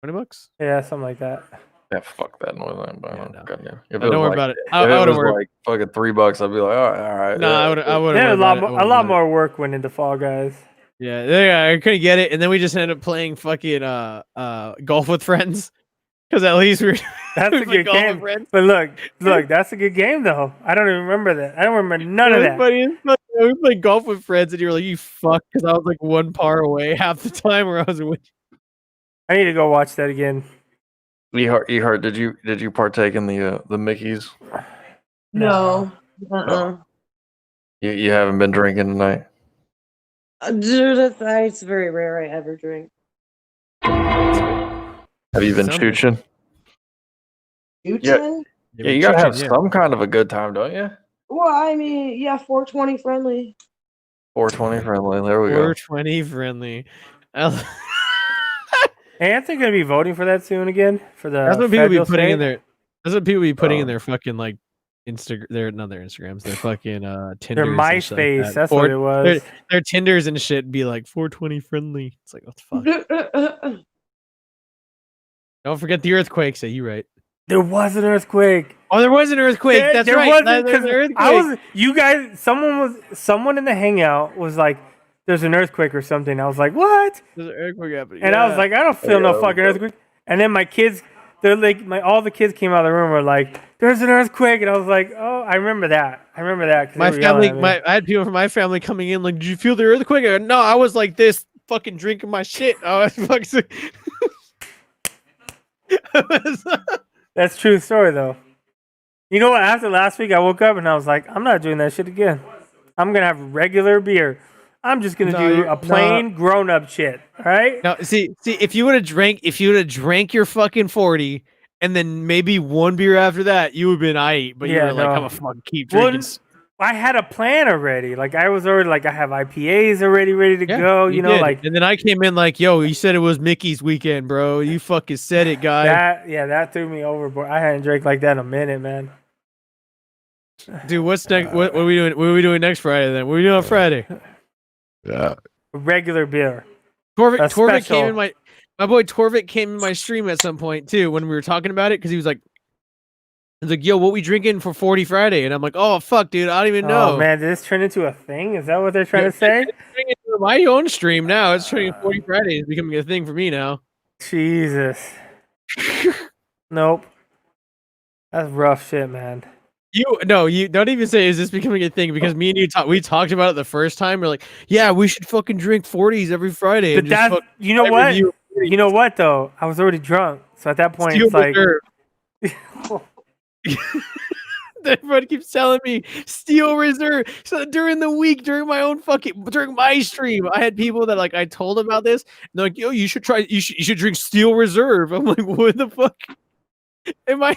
$20. Yeah, something like that. Yeah, fuck that noise. If don't worry about it. If it was like fucking $3, I'd be like, all right. No, I would. There's a lot more work went into Fall Guys. Yeah, I couldn't get it, and then we just ended up playing fucking golf with friends. Because at least that's a good game. But look, that's a good game though. I don't even remember that. I don't remember none of that. We played golf with friends, and you were like, "You fuck," because I was like one par away half the time where I was winning. I need to go watch that again. Ehart, did you partake in the Mickeys? No. You haven't been drinking tonight? Dude, it's very rare I ever drink. Have you been chooching? Chooching? Yeah, you gotta have some kind of a good time, don't you? Well, I mean, yeah, 420 friendly. 420 friendly. There we go. 420 friendly. Ain't they gonna be voting for that soon again? For the That's what people be putting state? in their. That's what people be putting in their fucking like Instagram. They're not their Instagrams. They're fucking Tinders. Their MySpace. Like that's what it was. Their Tinders and shit be like 420 friendly. It's like what the fuck. Don't forget the earthquake. Say you right. There was an earthquake. Oh, there was an earthquake. That's there right. Wasn't, There's an earthquake. You guys. Someone in the hangout was like, "There's an earthquake or something." I was like, "What?" There's an earthquake happening. And I was like, "I don't feel no fucking earthquake." And then my kids, they're like, all the kids came out of the room were like, "There's an earthquake," and I was like, "Oh, I remember that. I remember that." My family, I had people from my family coming in like, "Did you feel the earthquake?" I go, "No, I was like this, fucking drinking my shit." I was fucking. That's true story though. You know what? After last week, I woke up and I was like, I'm not doing that shit again. I'm gonna have regular beer. I'm just gonna do a plain grown-up shit. All right? Now, see, if you would have drank your fucking 40, and then maybe one beer after that, you would have been aight. But you were like, I'm gonna fucking keep drinking. I had a plan already. Like I was already like I have IPAs already ready to go. You know, like and then I came in like, yo, you said it was Mickey's weekend, bro. You fucking said it, guy. That threw me overboard. I hadn't drank like that in a minute, man. Dude, what's next? What are we doing? What are we doing next Friday then? What are we doing on Friday? Yeah, regular beer. Torvik came in my boy Torvik came in my stream at some point too when we were talking about it because he was like, yo, what we drinking for 40 Friday? And I'm like, oh fuck, dude, I don't even know. Oh man, did this turn into a thing? Is that what they're trying to say? It's my own stream now. It's turning 40 Friday is becoming a thing for me now. Jesus. Nope. That's rough shit, man. You don't even say is this becoming a thing because me and you we talked about it the first time. We're like, yeah, we should fucking drink 40s every Friday. But that's you know what? You know what though? I was already drunk, so at that point it's like. Everybody keeps telling me Steel Reserve. So during the week, during my stream, I had people that like I told about this. And they're like, yo, you should drink Steel Reserve. I'm like, what the fuck? And my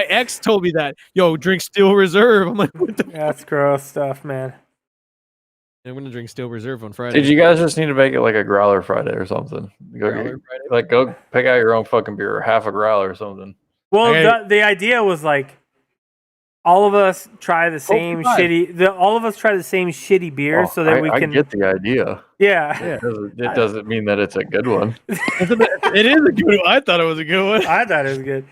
ex told me that, yo, drink Steel Reserve. I'm like, what the fuck? That's gross stuff, man. I'm gonna drink Steel Reserve on Friday. Did you guys just need to make it like a growler Friday or something? Go pick out your own fucking beer, or half a growler or something. Well, the idea was like all of us try the same shitty beer so that we can. I get the idea. Yeah. It doesn't mean that it's a good one. It is a good one. I thought it was a good one. I thought it was good.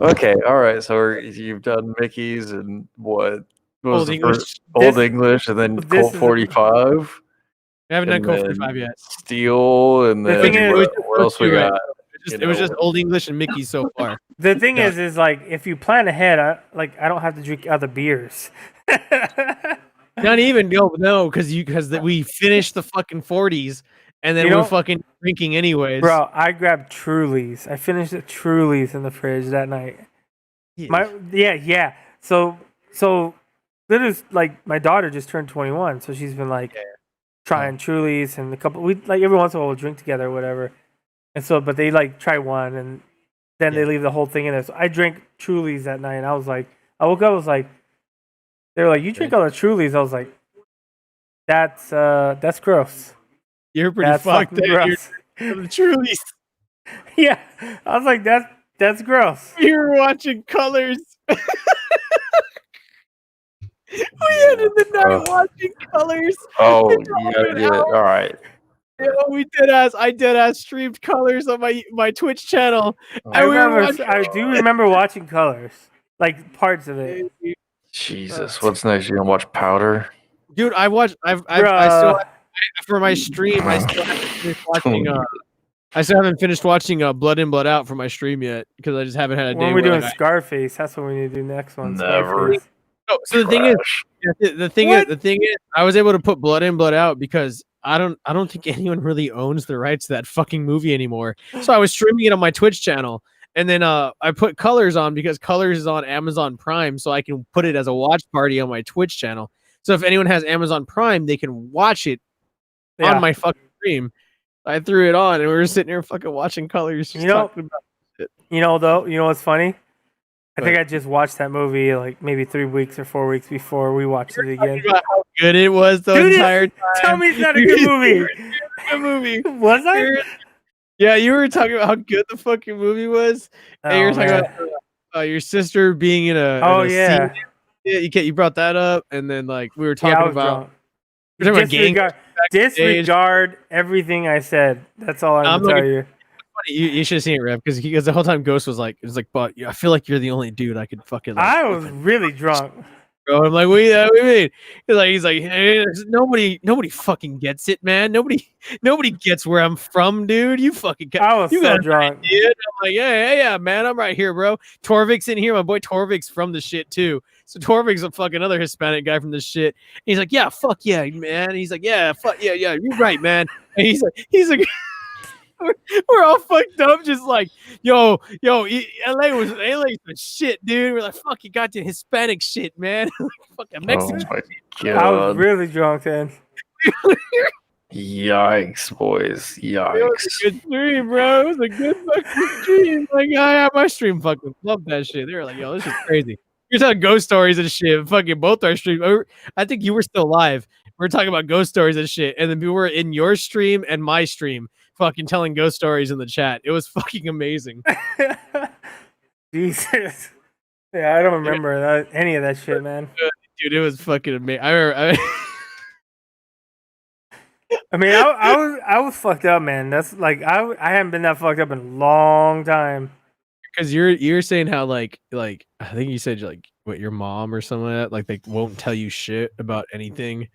Okay, all right. So you've done Mickey's and what? Old English. Old English, and then Colt 45. I haven't done Colt 45 yet. Steel, and then what else we got? It was just Old English and Mickey so far. The thing is like if you plan ahead, I don't have to drink other beers. Not even no, because we finished the fucking 40s and then we're fucking drinking anyways. Bro, I grabbed Trulies. I finished the Trulies in the fridge that night. Yeah. So literally, like my daughter just turned 21, so she's been like trying Trulies and we like every once in a while we'll drink together or whatever. And so, but they like try one and then they leave the whole thing in there. So I drank Trulies that night, and I woke up, I was like, they were like, you drink all the Trulies. I was like, that's gross. You're pretty fucked there. You're truly. Yeah, I was like, that's gross. You were watching Colors. We ended the night watching Colors. Oh, yeah. All right. Yeah, I dead ass streamed Colors on my Twitch channel. I do remember watching Colors, like parts of it. Jesus, what's next? You gonna watch Powder? Dude, I still for my stream. I still haven't finished watching. I still haven't finished watching Blood In Blood Out for my stream yet because I just haven't had a day. When we're doing Scarface, that's what we need to do next one. Never. Scarface. Oh, so the thing is, I was able to put Blood In Blood Out because I don't think anyone really owns the rights to that fucking movie anymore. So I was streaming it on my Twitch channel, and then I put Colors on because Colors is on Amazon Prime, so I can put it as a watch party on my Twitch channel. So if anyone has Amazon Prime, they can watch it on my fucking stream. I threw it on, and we were sitting here fucking watching Colors. Just talking about it. You know what's funny? I think I just watched that movie like maybe 3 weeks or 4 weeks before we watched it again. About how good it was the entire time. Tell me it's not a good movie. Good movie. Was I? Yeah, you were talking about how good the fucking movie was. And you were talking about your sister being in a. Oh, in a yeah. scene. Yeah, you brought that up, and then like we were talking about. Disregard everything I said. That's all I'm gonna tell you. You should have seen it, Rev, because the whole time Ghost was like, but I feel like you're the only dude I could fucking. Like, I was really drunk. Bro, I'm like, what do you mean? He's like, hey, nobody fucking gets it, man. Nobody gets where I'm from, dude. You fucking. I was so drunk. Dude. I'm like, yeah, man. I'm right here, bro. Torvik's in here. My boy Torvik's from the shit too. So Torvik's a fucking other Hispanic guy from the shit. And he's like, yeah, fuck yeah, man. And he's like, yeah, fuck yeah, you're right, man. And he's like. We're all fucked up, just like, yo, LA was the shit, dude. We're like, fuck, you got the Hispanic shit, man. Fucking Mexican. Oh my God. I was really drunk then. Yikes, boys. Yikes. It was a good stream, bro. It was a good fucking stream. Like, my stream fucking loved that shit. They were like, yo, this is crazy. You're telling ghost stories and shit. Fucking both our streams. I think you were still live. We're talking about ghost stories and shit. And then we were in your stream and my stream. Fucking telling ghost stories in the chat. It was fucking amazing. Jesus. Yeah, I don't remember any of that shit, man. Dude, it was fucking amazing. I was fucked up, man. That's like I haven't been that fucked up in a long time. Because you're saying how like I think you said like what your mom or something like that, like they won't tell you shit about anything.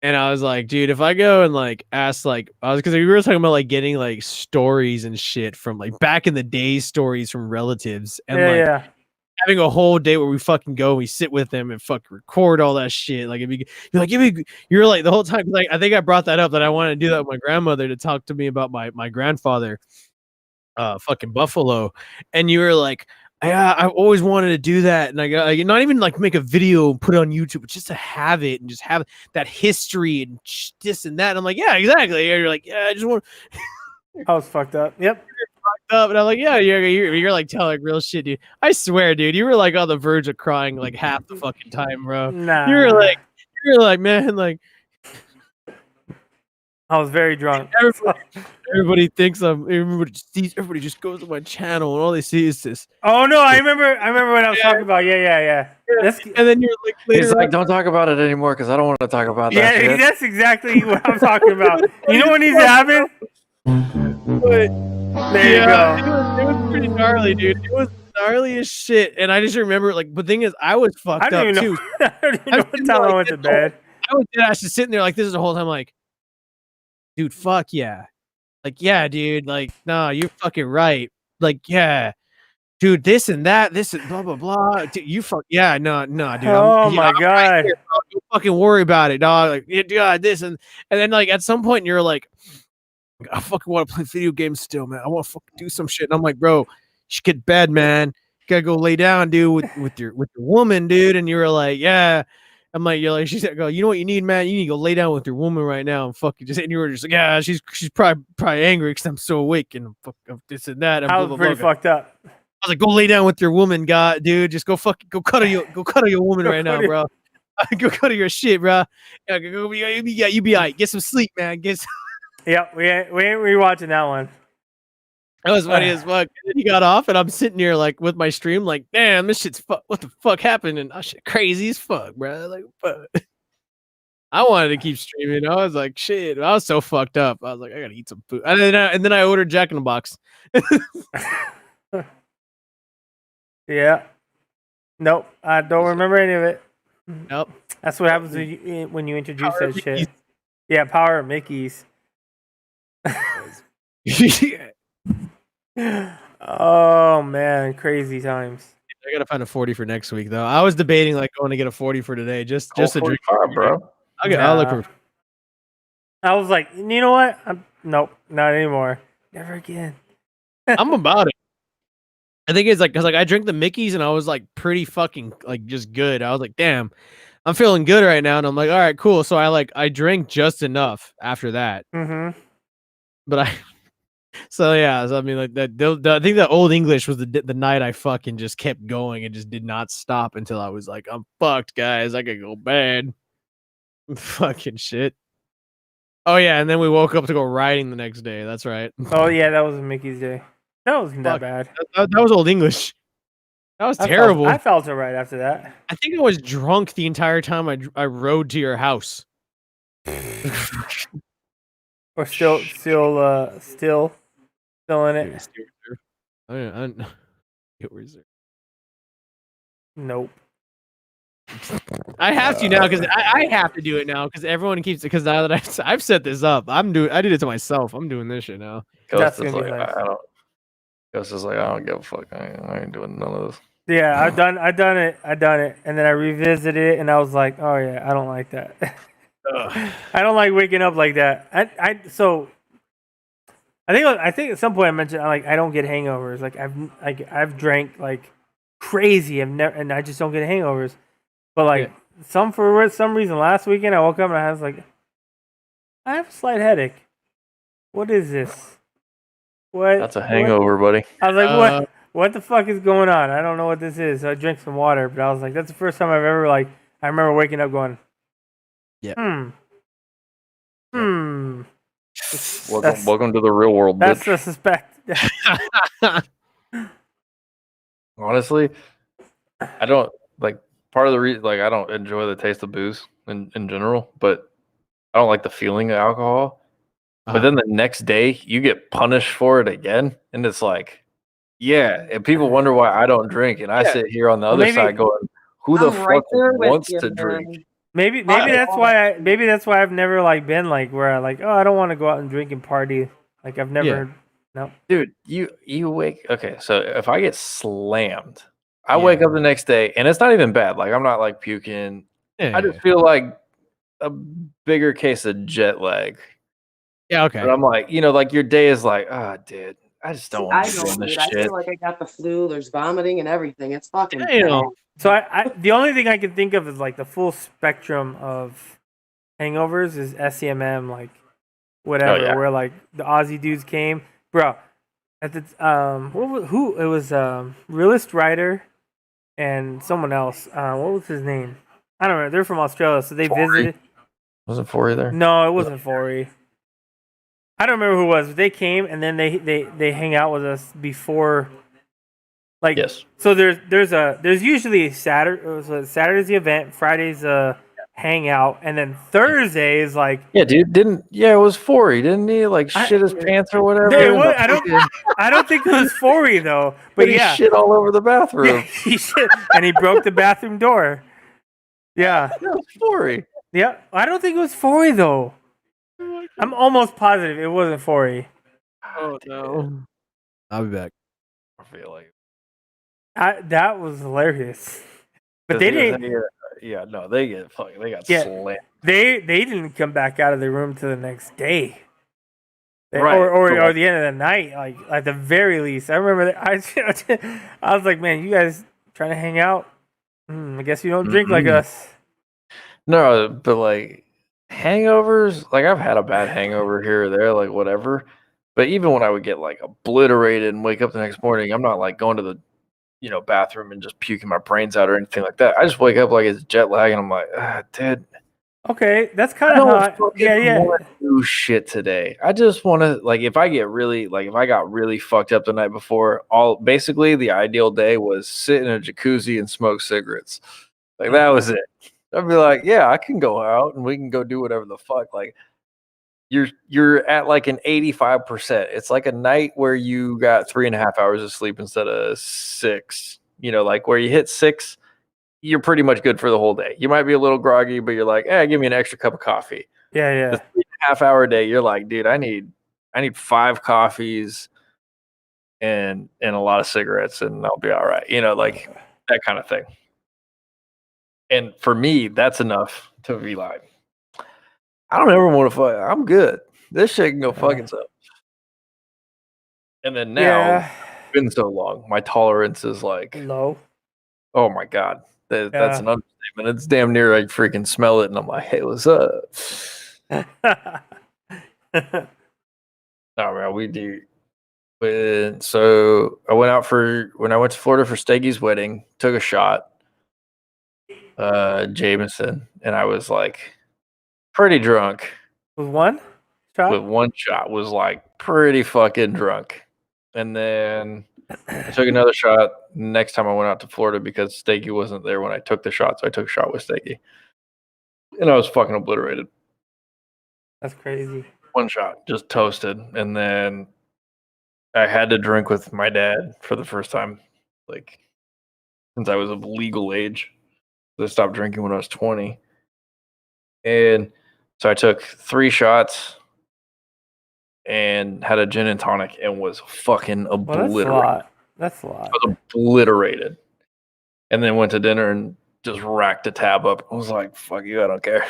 And I was like, dude, if I go and like ask like because we were talking about like getting like stories and shit from like back in the day, stories from relatives, and having a whole day where we fucking go, we sit with them and fucking record all that shit. Like you're like the whole time. Like I think I brought that up that I wanted to do that with my grandmother to talk to me about my grandfather, fucking Buffalo, and you were like. Yeah, I've always wanted to do that, and I got not even like make a video and put it on YouTube, but just to have it and just have that history and this and that. And I'm like, yeah, exactly. And you're like, yeah, I just want. I was fucked up. Yep. Fucked up, and I'm like, yeah, you're like telling real shit, dude. I swear, dude, you were like on the verge of crying like half the fucking time, bro. Nah. You were like, man, like. I was very drunk. Everybody thinks everybody just goes to my channel and all they see is this. Oh no, I remember what I was talking about. Yeah. And then you're like, he's like, don't talk about it anymore because I don't want to talk about that. Yeah, shit. That's exactly what I'm talking about. You know what needs to happen? There you go. It was pretty gnarly, dude. It was gnarly as shit. And I just remember, like, the thing is, I was fucked up too. I don't even know what time I went to bed. I was just sitting there like this is the whole time, like, dude, fuck yeah. Like, yeah, dude, like, nah, you're fucking right. Like, yeah, dude, this and that, this and blah, blah, blah. Dude, you fuck, yeah, no, dude. Oh my God. Right here, don't fucking worry about it, dog. Like, yeah, this and then, like, at some point, you're like, I fucking want to play video games still, man. I want to fucking do some shit. And I'm like, bro, you should get bed, man. You gotta go lay down, dude, with your woman, dude. And you were like, yeah. I'm like, you're like, she said, go, you know what you need, man? You need to go lay down with your woman right now and fucking just, and you were just like, yeah, she's probably angry because I'm so awake and fuck this and that. And I was pretty fucked up. I was like, go lay down with your woman, God, dude. Just go cuddle your woman right now, bro. Go cuddle your shit, bro. Yeah, you be all right. Get some sleep, man. Yep, we ain't rewatching that one. That was funny as fuck. And then he got off, and I'm sitting here like with my stream, like, damn, this shit's what the fuck happened? And shit crazy as fuck, bro. Like, fuck. I wanted to keep streaming. I was like, shit. I was so fucked up. I was like, I gotta eat some food. And then I ordered Jack in the Box. Yeah. Nope. I don't remember any of it. Nope. That's what happens when you introduce that shit. Yeah, Power Mickey's. Oh man, crazy times. I gotta find a 40 for next week though. I was debating like going to get a 40 for today, just a drink, bro. I'll look for. I was like, you know what? Nope, not anymore. Never again. I'm about it. I think it's like because like I drink the Mickey's and I was like pretty fucking like just good. I was like, damn, I'm feeling good right now, and I'm like, all right, cool. So I drank just enough after that. Mm-hmm. But so yeah, so I mean like that. I think that Old English was the night I fucking just kept going and just did not stop until I was like, I'm fucked, guys. I gotta go bed. Fucking shit. Oh yeah, and then we woke up to go riding the next day. That's right. Oh yeah, that was Mickey's day. That wasn't that bad. That was Old English. That was terrible. I felt it right after that. I think I was drunk the entire time I rode to your house. Or still in it. Nope. I have to now because I have to do it now because everyone keeps it. Because now that I've set this up, I did it to myself. I'm doing this shit now. Ghost is like, nice. Ghost is like, I don't give a fuck. I ain't doing none of this. Yeah, I done it, and then I revisited it, and I was like, oh yeah, I don't like that. I don't like waking up like that. I think at some point I mentioned I don't get hangovers. Like I've drank like crazy. And I just don't get hangovers. But for some reason last weekend I woke up and I was like, I have a slight headache. What is this? What? That's a hangover, buddy. I was like, what the fuck is going on? I don't know what this is. So I drank some water, but I was like, that's the first time I've ever I remember waking up going, Welcome to the real world, that's bitch. the suspect. Honestly, I don't part of the reason I don't enjoy the taste of booze in general, but I don't like the feeling of alcohol. But then the next day you get punished for it again, and it's like, and people wonder why I don't drink, and I sit here on the other side going, who the fuck wants to drink? Maybe that's why I've never been where I I don't want to go out and drink and party. I've never no. Dude, you wake so if I get slammed, I wake up the next day and it's not even bad. I'm not puking. I just feel like a bigger case of jet lag. Yeah, okay. But I'm your day is dude, I just don't want to do this shit. I feel like I got the flu. There's vomiting and everything. It's fucking So I the only thing I can think of is the full spectrum of hangovers is SEMM, whatever, where the Aussie dudes came, bro. At the Realist Writer and someone else. What was his name? I don't know. They're from Australia, so they visited. Wasn't Forey there? No, it wasn't Forey. I don't remember who it was. But they came and then they hang out with us before. Yes. So there's usually Saturday's the event, Friday's a hangout, and then Thursday is dude, it was Forey, didn't he shit his pants or whatever? I don't think it was Forey though, but he shit all over the bathroom. Yeah, he shit and he broke the bathroom door. Yeah, that was Forey. Yeah, I don't think it was Forey though. I'm almost positive it wasn't Forey. Oh no, I'll be back. I feel like. That was hilarious, but they didn't. They got slammed. They didn't come back out of the room till the next day, or the end of the night. At the very least, I remember that I was like, man, you guys trying to hang out? I guess you don't drink like us. No, but hangovers, I've had a bad hangover here or there, whatever. But even when I would get obliterated and wake up the next morning, I'm not going to the bathroom and just puking my brains out or anything like that. I just wake up it's jet lag and I'm like, dude. Okay, that's kind of hot. Yeah. Want to do shit today. I just want to if I got really fucked up the night before, basically the ideal day was sit in a jacuzzi and smoke cigarettes. That was it. I'd be like, yeah, I can go out and we can go do whatever the fuck. You're at an 85%. It's like a night where you got 3.5 hours of sleep instead of 6. Where you hit 6. You're pretty much good for the whole day. You might be a little groggy, but you're like, give me an extra cup of coffee. Yeah. The 3.5 hour day, you're like, dude, I need 5 coffees and a lot of cigarettes, and I'll be all right. That kind of thing. And for me, that's enough to be like, I don't ever want to fuck. I'm good. This shit can go fuck itself. And then now, it's been so long, my tolerance is low. Oh my god. That's an understatement. It's damn near I freaking smell it, and I'm like, "Hey, what's up?" No, man, we do. So I went out when I went to Florida for Steggy's wedding. Took a shot, Jameson, and I was pretty drunk. With one shot. With one shot, was pretty fucking drunk, and then I took another shot next time I went out to Florida because Steggy wasn't there when I took the shot, so I took a shot with Steggy. And I was fucking obliterated. That's crazy. One shot, just toasted. And then I had to drink with my dad for the first time, since I was of legal age. I stopped drinking when I was 20. And so I took 3 shots and had a gin and tonic and was fucking obliterated. That's a lot. I was obliterated. And then went to dinner and just racked a tab up. I was like, fuck you, I don't care.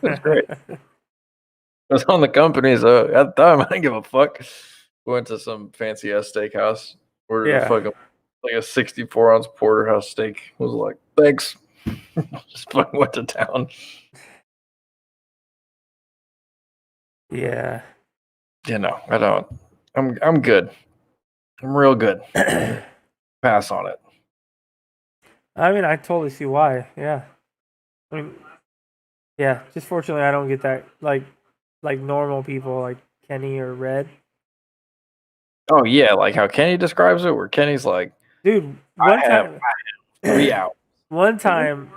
That's great. I was on the company, so at the time I didn't give a fuck. We went to some fancy ass steakhouse. Ordered a 64-ounce porterhouse steak. Was like, thanks. Just fucking went to town. Yeah. I don't. I'm good. I'm real good. Pass on it. I mean, I totally see why. Yeah. I mean, yeah. Just fortunately, I don't get that like normal people like Kenny or Red. Oh yeah, like how Kenny describes it, where Kenny's like, dude, I have 3 hours. One time,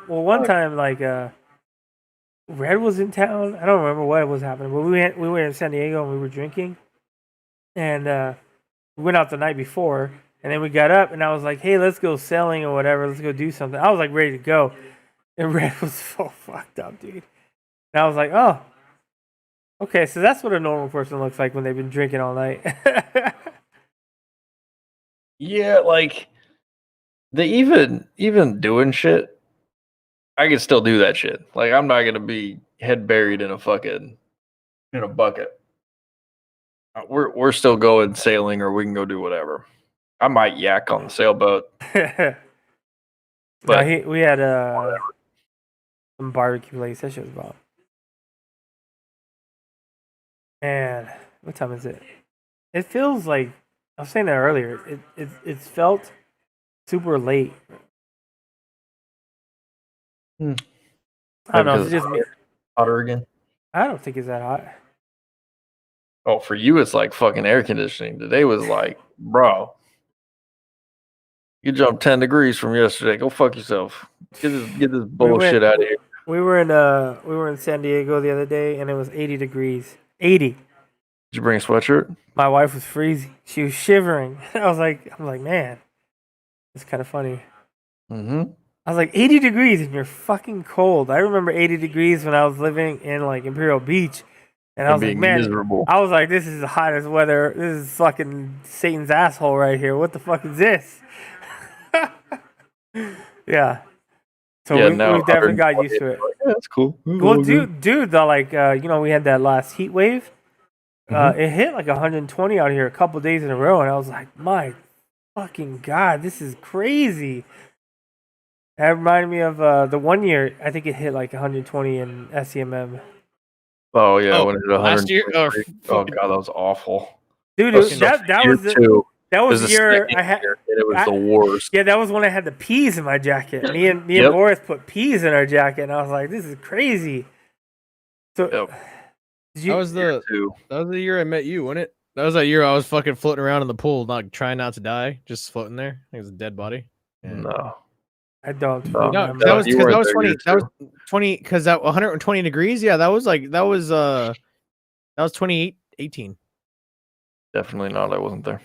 Red was in town. I don't remember what was happening, but we were in San Diego and we were drinking, and we went out the night before, and then we got up and I was like, hey, let's go sailing or whatever. Let's go do something. I was like ready to go, and Red was so fucked up, dude. And I was like, oh, okay, so that's what a normal person looks like when they've been drinking all night. Yeah, like they even doing shit. I can still do that shit. Like I'm not gonna be head buried in a bucket. We're still going sailing, or we can go do whatever. I might yak on the sailboat. But no, we had some barbecue place. That shit was bomb. And what time is it? It feels like I was saying that earlier. It felt super late. I don't know. It's just me. Hotter again. I don't think it's that hot. Oh, for you, it's like fucking air conditioning. Today was like, bro, you jumped 10 degrees from yesterday. Go fuck yourself. Get this bullshit out of here. We were in San Diego the other day, and it was 80 degrees. 80. Did you bring a sweatshirt? My wife was freezing. She was shivering. I'm like, man, it's kind of funny. Mm-hmm. I was like, 80 degrees and you're fucking cold. I remember 80 degrees when I was living in like Imperial Beach. And I was like, man, miserable. I was like, this is the hottest weather. This is fucking Satan's asshole right here. What the fuck is this? Yeah. So we definitely got used to it. Yeah, that's cool. Well, dude, the like, we had that last heat wave. It hit like 120 out here a couple days in a row, and I was like, my fucking God, this is crazy. That reminded me of the 1 year, I think it hit like 120 in SEMM. Oh, yeah. When it hit 100 last year? Oh, God, that was awful. Dude, that That was the year I had. It was the worst. Yeah, that was when I had the peas in my jacket. Me and Boris put peas in our jacket, and I was like, "This is crazy." So that was the year I met you, wasn't it? That was that year I was fucking floating around in the pool, trying not to die, just floating there. I think it was a dead body. Yeah. No, I don't. No, that was because that was 20. That was 20 because that 120 degrees. Yeah, that was 2018. Definitely not. I wasn't there.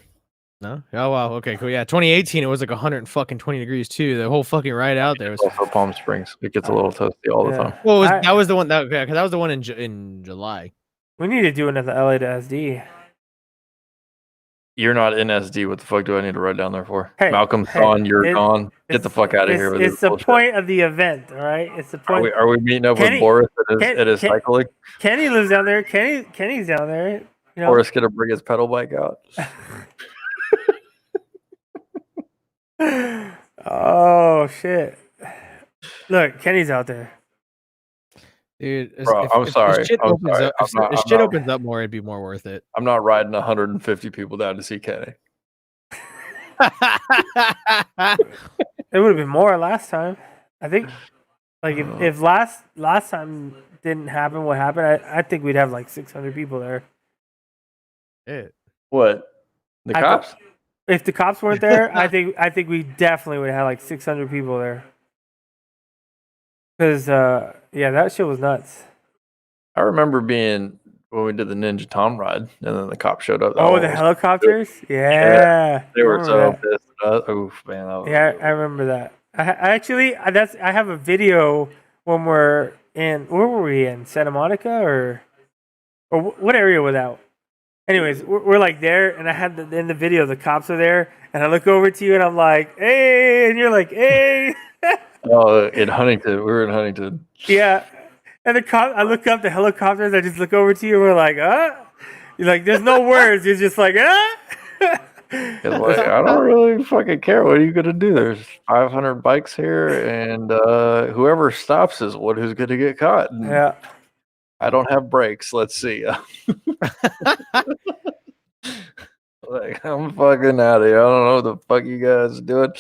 No. Oh wow. Okay. Cool. Yeah. 2018. It was like 120 degrees too. The whole fucking ride out there was for Palm Springs. It gets a little toasty all the time. Well, that was the one because that was the one in July. We need to do another LA to SD. You're not in SD. What the fuck do I need to ride down there for? Malcolm's gone. You're gone. Get the fuck out of here. It's the point of the event, all right? It's the point. Are we meeting up with Boris at his cycling? Kenny lives down there. Kenny's down there. You know? Boris gonna bring his pedal bike out. Oh shit! Look, Kenny's out there. Dude, bro, I'm sorry. If shit opens up more, it'd be more worth it. I'm not riding 150 people down to see Kenny. It would have been more last time. I think, like if last time didn't happen, what happened? I think we'd have like 600 people there. What? The cops? If the cops weren't there, I think we definitely would have like 600 people there. Because that shit was nuts. I remember being when we did the Ninja Tom ride, and then the cops showed up. Oh, the helicopters! Yeah, they were so pissed. Oof, man. I remember that. I have a video when we're in. Where were we in? Santa Monica or what area was that? Anyways, we're like there, and I had in the video the cops are there, and I look over to you, and I'm like, "Hey," and you're like, "Hey." Oh, in Huntington, we were in Huntington. Yeah, and I look up the helicopters. I just look over to you. And we're like, You're like, there's no words. You're just like, It's like, I don't really fucking care. What are you gonna do? There's 500 bikes here, and whoever stops is one who's gonna get caught. And yeah. I don't have brakes. Let's see. Like, I'm fucking out of here. I don't know what the fuck you guys are doing.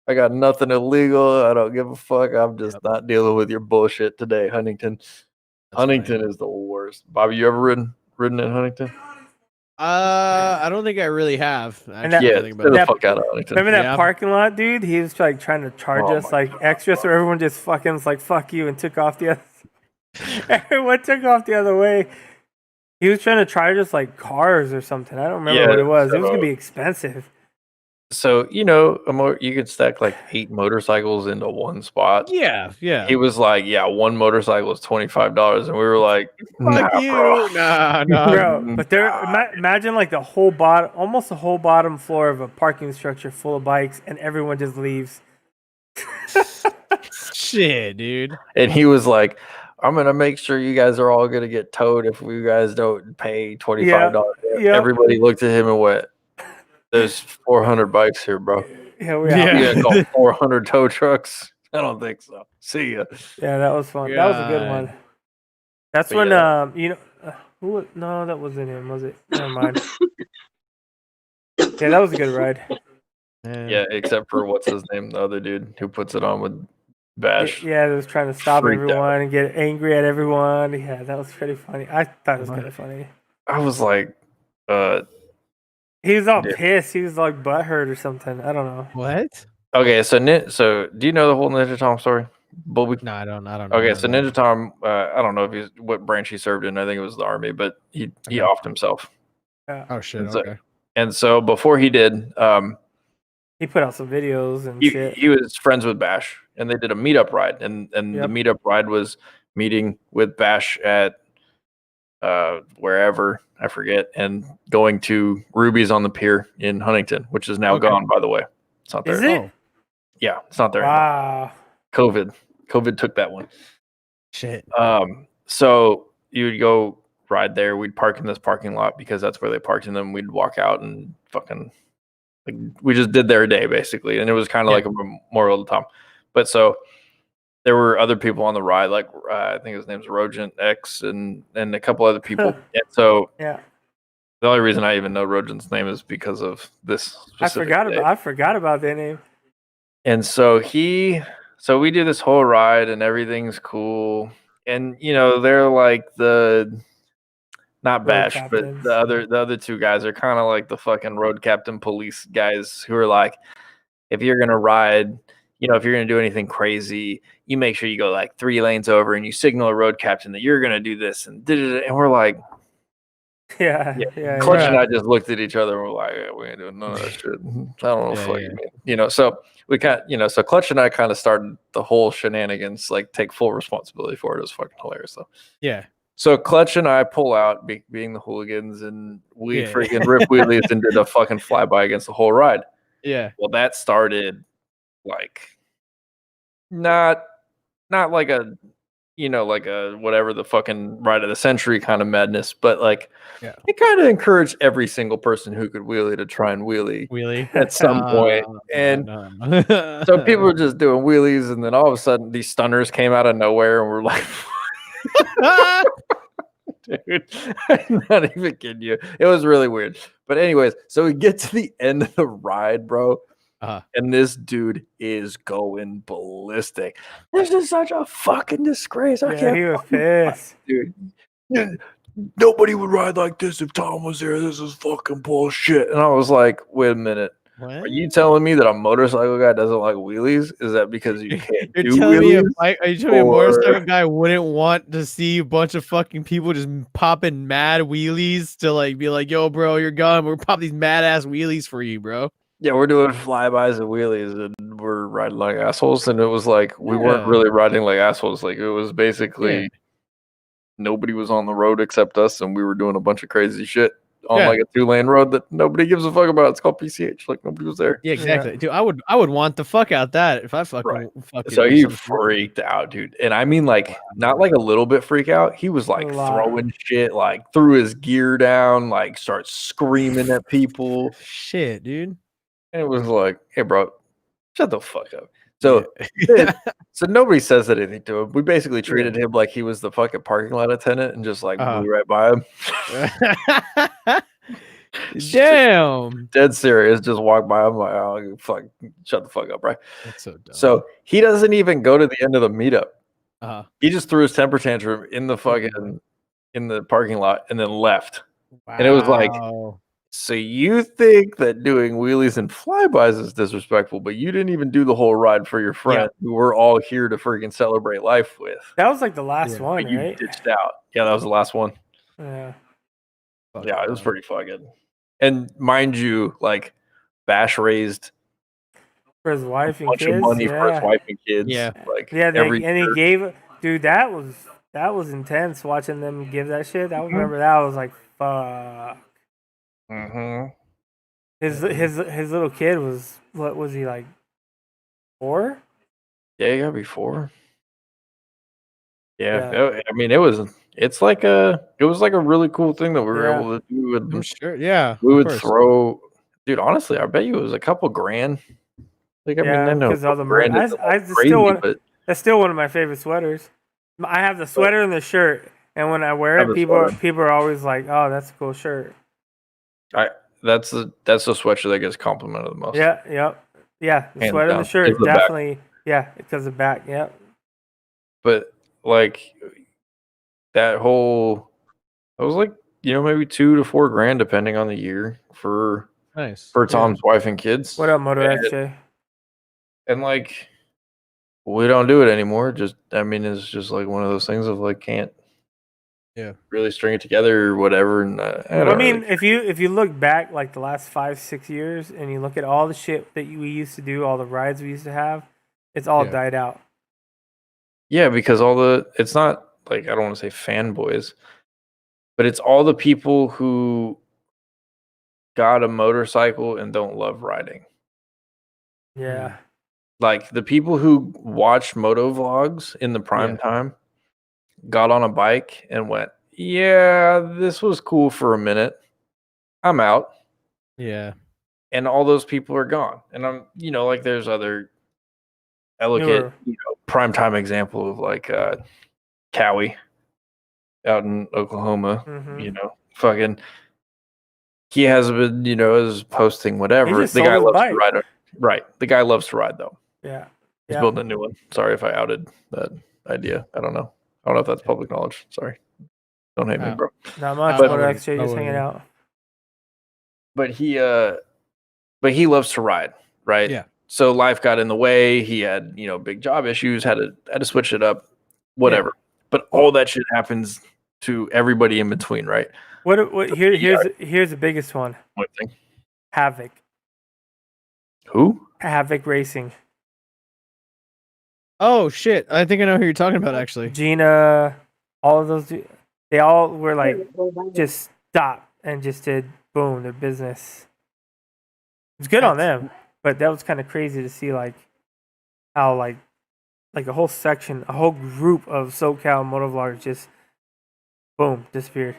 I got nothing illegal. I don't give a fuck. I'm just not dealing with your bullshit today, Huntington. Huntington is the worst. Bobby, you ever ridden in Huntington? I don't think I really have. Get the fuck out of Huntington. Remember that parking lot, dude? He was like trying to charge us like extra, so everyone just fucking was like, "Fuck you," and took off the other. Everyone took off the other way. He was trying to charge us like cars or something. I don't remember what it was. It was gonna be expensive. So, you could stack like 8 motorcycles into one spot. Yeah. He was like, one motorcycle is $25. And we were like, fuck you. Bro. Nah. Bro, but imagine like almost the whole bottom floor of a parking structure full of bikes, and everyone just leaves. Shit, dude. And he was like, I'm going to make sure you guys are all going to get towed if you guys don't pay $25. Yeah. Everybody looked at him and went, there's 400 bikes here, bro. Yeah, we are. You got 400 tow trucks? I don't think so. See ya. Yeah, that was fun. That was a good one. That's when no, that wasn't him, was it? Never mind. Yeah, that was a good ride. Yeah, except for what's his name, the other dude who puts it on with Bash. Yeah, that was trying to stop everyone and get angry at everyone. Yeah, that was pretty funny. I thought it was kind of funny. I was like, he was all pissed. He was like butthurt or something. I don't know. What? Okay, so do you know the whole Ninja Tom story? No, I don't know. Okay, so Ninja Tom, I don't know what branch he served in. I think it was the Army, but he offed himself. Yeah. Oh shit. Okay. And so before he did, he put out some videos and shit. He was friends with Bash, and they did a meetup ride, and the meetup ride was meeting with Bash at wherever, I forget, and going to Ruby's on the Pier in Huntington, which is now gone, by the way. It's not there. Is it? Yeah, it's not there. Wow. COVID took that one. Shit. So you would go ride there. We'd park in this parking lot because that's where they parked, and then we'd walk out and fucking we just did their day basically, and it was kind of like a Memorial Tom. But so there were other people on the ride, like I think his name's Rogent X and a couple other people. And so The only reason I even know Rojan's name is because of this. I forgot about that name. And so we do this whole ride and everything's cool. And they're like not Bash, but the other two guys are kind of like the fucking road captain police guys who are like, if you're gonna ride, if you're gonna do anything crazy, you make sure you go like 3 lanes over and you signal a road captain that you're gonna do this and we're like, Clutch and I just looked at each other and we're like, we ain't doing none of that shit. I don't know what you mean. So we so Clutch and I kind of started the whole shenanigans, like take full responsibility for it. It was fucking hilarious though. Yeah. So Clutch and I pull out, being the hooligans, and we freaking rip wheelies and did a fucking flyby against the whole ride. Yeah. Well, that started like not like a like a whatever the fucking ride of the century kind of madness, but like it kind of encouraged every single person who could wheelie to try and wheelie at some point. And so people were just doing wheelies, and then all of a sudden these stunners came out of nowhere, and we're like, dude, I'm not even kidding you. It was really weird. But anyways, so we get to the end of the ride, bro. And this dude is going ballistic. This is such a fucking disgrace. I can't. He was pissed, dude. Nobody would ride like this if Tom was there. This is fucking bullshit. And I was like, wait a minute. What? Are you telling me that a motorcycle guy doesn't like wheelies? Is that because you can't do wheelies? Are you telling me a motorcycle guy wouldn't want to see a bunch of fucking people just popping mad wheelies to like be like, yo, bro, you're gone. We're pop these mad ass wheelies for you, bro. Yeah, we're doing flybys and wheelies, and we're riding like assholes. And it was like we weren't really riding like assholes. Like it was basically nobody was on the road except us, and we were doing a bunch of crazy shit on like a 2-lane road that nobody gives a fuck about. It's called PCH. Like nobody was there. Yeah, exactly. Dude, I would want the fuck out that if I fucking So he freaked out, dude. And I mean like not like a little bit freak out. He was like throwing shit, like threw his gear down, like starts screaming at people. Shit, dude. And it was like, hey bro, shut the fuck up. So so nobody says anything to him. We basically treated him like he was the fucking parking lot attendant and just like blew right by him. Damn. Dead serious. Just walk by him like, oh fuck, shut the fuck up, right? That's so dumb. So he doesn't even go to the end of the meetup. He just threw his temper tantrum in the fucking in the parking lot and then left. Wow. And it was like, so you think that doing wheelies and flybys is disrespectful, but you didn't even do the whole ride for your friend who we're all here to freaking celebrate life with. That was like the last one, but you right? ditched out. Yeah, that was the last one. Yeah. Yeah, it was pretty fucking. And mind you, like Bash raised for his wife and bunch kids. Of money for his wife and kids. Yeah, like and he gave, dude. That was intense watching them give that shit. I remember that. I was like, fuck. Mm-hmm. His little kid was, what was he, like 4? Yeah, he gotta be 4. Yeah. I mean it was like a really cool thing that we were able to do. I'm sure. Yeah, we would throw, dude. Honestly, I bet you it was a couple grand. Like I mean, I know all the grand money. That's still one of my favorite sweaters. I have the sweater and the shirt, and when I wear it, people are always like, "Oh, that's a cool shirt." That's the sweatshirt that gets complimented the most. Yeah. The sweater and the shirt definitely. Back. Because of the back. Yeah. But like that whole, it was like maybe $2 to $4 grand depending on the year for Tom's wife and kids. What up, Moto XJ? And like we don't do it anymore. Just it's just like one of those things of like can't. Yeah, really string it together or whatever. And if you look back like the last 5-6 years and you look at all the shit that we used to do, all the rides we used to have, it's all died out. Yeah, because it's not like, I don't want to say fanboys, but it's all the people who got a motorcycle and don't love riding. Yeah. Like the people who watch moto vlogs in the prime time got on a bike and went, yeah, this was cool for a minute. I'm out. Yeah. And all those people are gone. And I'm, like there's other elegant, primetime example of like Cowie out in Oklahoma, fucking he has been, is posting whatever. The guy loves to ride. Right. The guy loves to ride though. Yeah. He's building a new one. Sorry if I outed that idea. I don't know. I don't know if that's public knowledge. Sorry. Don't hate me, bro. Not much. But extra just hanging out. But he loves to ride, right? Yeah. So life got in the way. He had, big job issues, had to switch it up, whatever. Yeah. But all that shit happens to everybody in between, right? Here's the biggest one. What thing? Havoc. Who? Havoc Racing. Oh shit! I think I know who you're talking about. Actually, Gina, all of those, they all were like just stopped and just did boom their business. It's good on them, but that was kind of crazy to see like how like a whole section, a whole group of SoCal motovloggers just boom disappeared.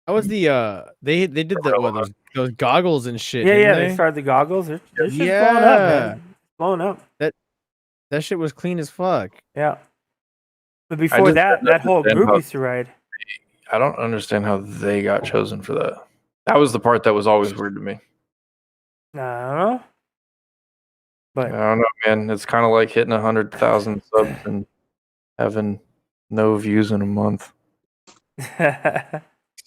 That was the they did those goggles and shit. Yeah, they started the goggles. They're just blowing up, man. Blowing up. That shit was clean as fuck. Yeah. But before that whole group used to ride. I don't understand how they got chosen for that. That was the part that was always weird to me. I don't know. But I don't know, man. It's kind of like hitting 100,000 subs and having no views in a month.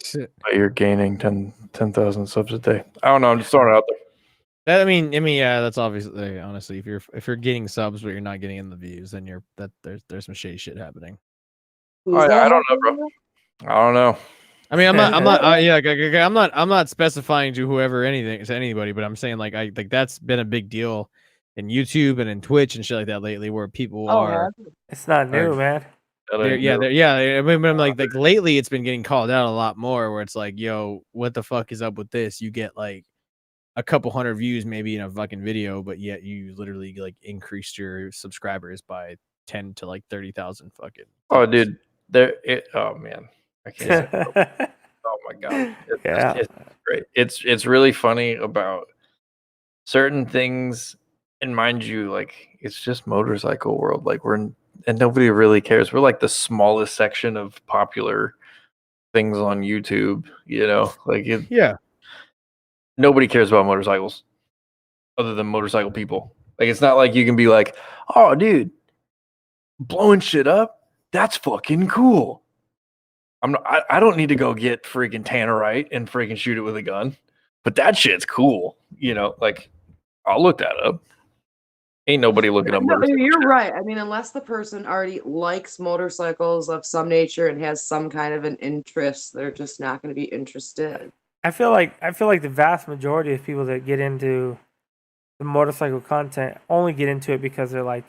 Shit. But you're gaining 10,000 subs a day. I don't know. I'm just throwing it out there. I mean, yeah, that's obviously honestly, if you're getting subs but you're not getting in the views, then there's some shady shit happening. I don't know, bro. I don't know. I mean, I'm not specifying to anybody, but I'm saying like that's been a big deal in YouTube and in Twitch and shit like that lately, where people are. It's not new, man. I mean, I'm like lately, it's been getting called out a lot more. Where it's like, yo, what the fuck is up with this? You get like a couple hundred views maybe in a fucking video, but yet you literally like increased your subscribers by 10 to like 30,000 fucking. Oh, dude, oh man, I can't. Oh my god, it's great. It's really funny about certain things, and mind you, like it's just motorcycle world. Like and nobody really cares. We're like the smallest section of popular things on YouTube. Yeah. Nobody cares about motorcycles other than motorcycle people. Like, it's not like you can be like, oh, dude, blowing shit up? That's fucking cool. I don't need to go get freaking tannerite and freaking shoot it with a gun, but that shit's cool. Like, I'll look that up. Ain't nobody looking up motorcycles. You're right. I mean, unless the person already likes motorcycles of some nature and has some kind of an interest, they're just not going to be interested. I feel like the vast majority of people that get into the motorcycle content only get into it because they're like,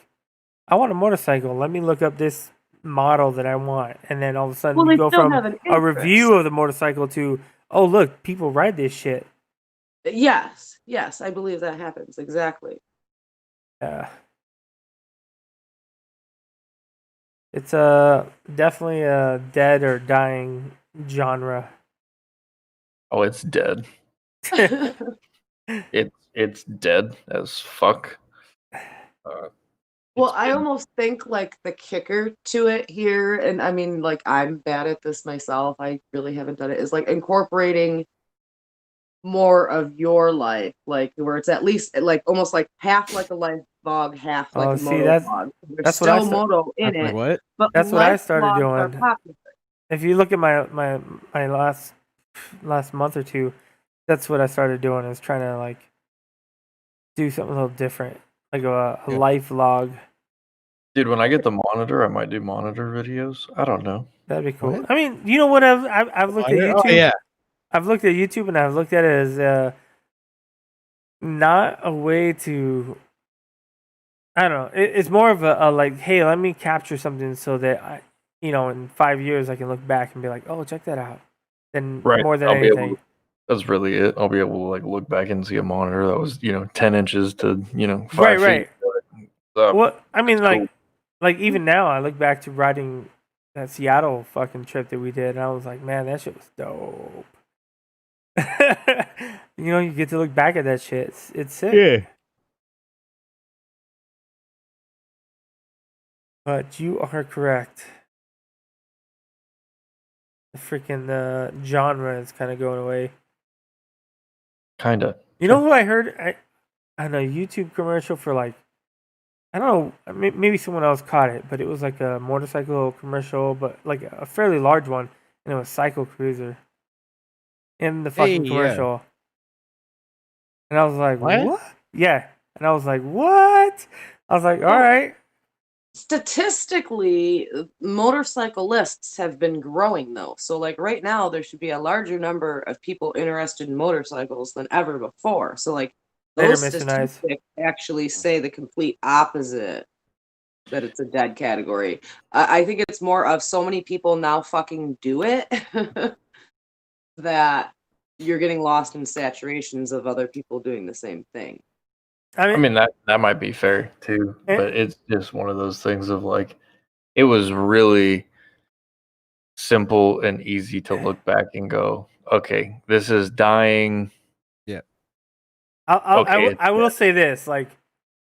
I want a motorcycle. Let me look up this model that I want. And then all of a sudden you go from a review of the motorcycle to, oh, look, people ride this shit. Yes, I believe that happens. Exactly. Yeah. It's definitely a dead or dying genre. Oh, it's dead. It's dead as fuck. Well, I almost think like the kicker to it here, and I mean, like I'm bad at this myself. I really haven't done it. Is like incorporating more of your life, like where it's at least like almost like half like a life vlog, half like a moto vlog. There's still moto in it. What? But that's what I started doing. If you look at my last month or two, that's what I started doing, is trying to like do something a little different, like a life vlog. Dude, when I get the monitor, I might do monitor videos. I don't know. That'd be cool. What? I mean, you know what? I've looked at YouTube. Oh, yeah. I've looked at YouTube and I've looked at it as not a way to. I don't know. It's more of a like, hey, let me capture something so that in 5 years I can look back and be like, oh, check that out. Then more than anything. That's really it. I'll be able to like look back and see a monitor that was 10 inches to 5 right. feet. Well, I mean, like even now I look back to riding that Seattle fucking trip that we did, and I was like, man, that shit was dope. You get to look back at that shit. It's sick. Yeah. But you are correct. The freaking genre is kind of going away. Kinda. You know who I heard on a YouTube commercial for like, I don't know, maybe someone else caught it, but it was like a motorcycle commercial, but like a fairly large one, and it was Cycle Cruiser in the fucking commercial. And I was like, what? Yeah. And I was like, what? I was like, all right. Statistically, motorcyclists have been growing though. So like right now there should be a larger number of people interested in motorcycles than ever before. So like those statistics actually say the complete opposite, that it's a dead category. I think it's more of so many people now fucking do it that you're getting lost in saturations of other people doing the same thing. I mean that might be fair too, but it's just one of those things of like, it was really simple and easy to look back and go, okay, this is dying. Yeah. I will say this, like,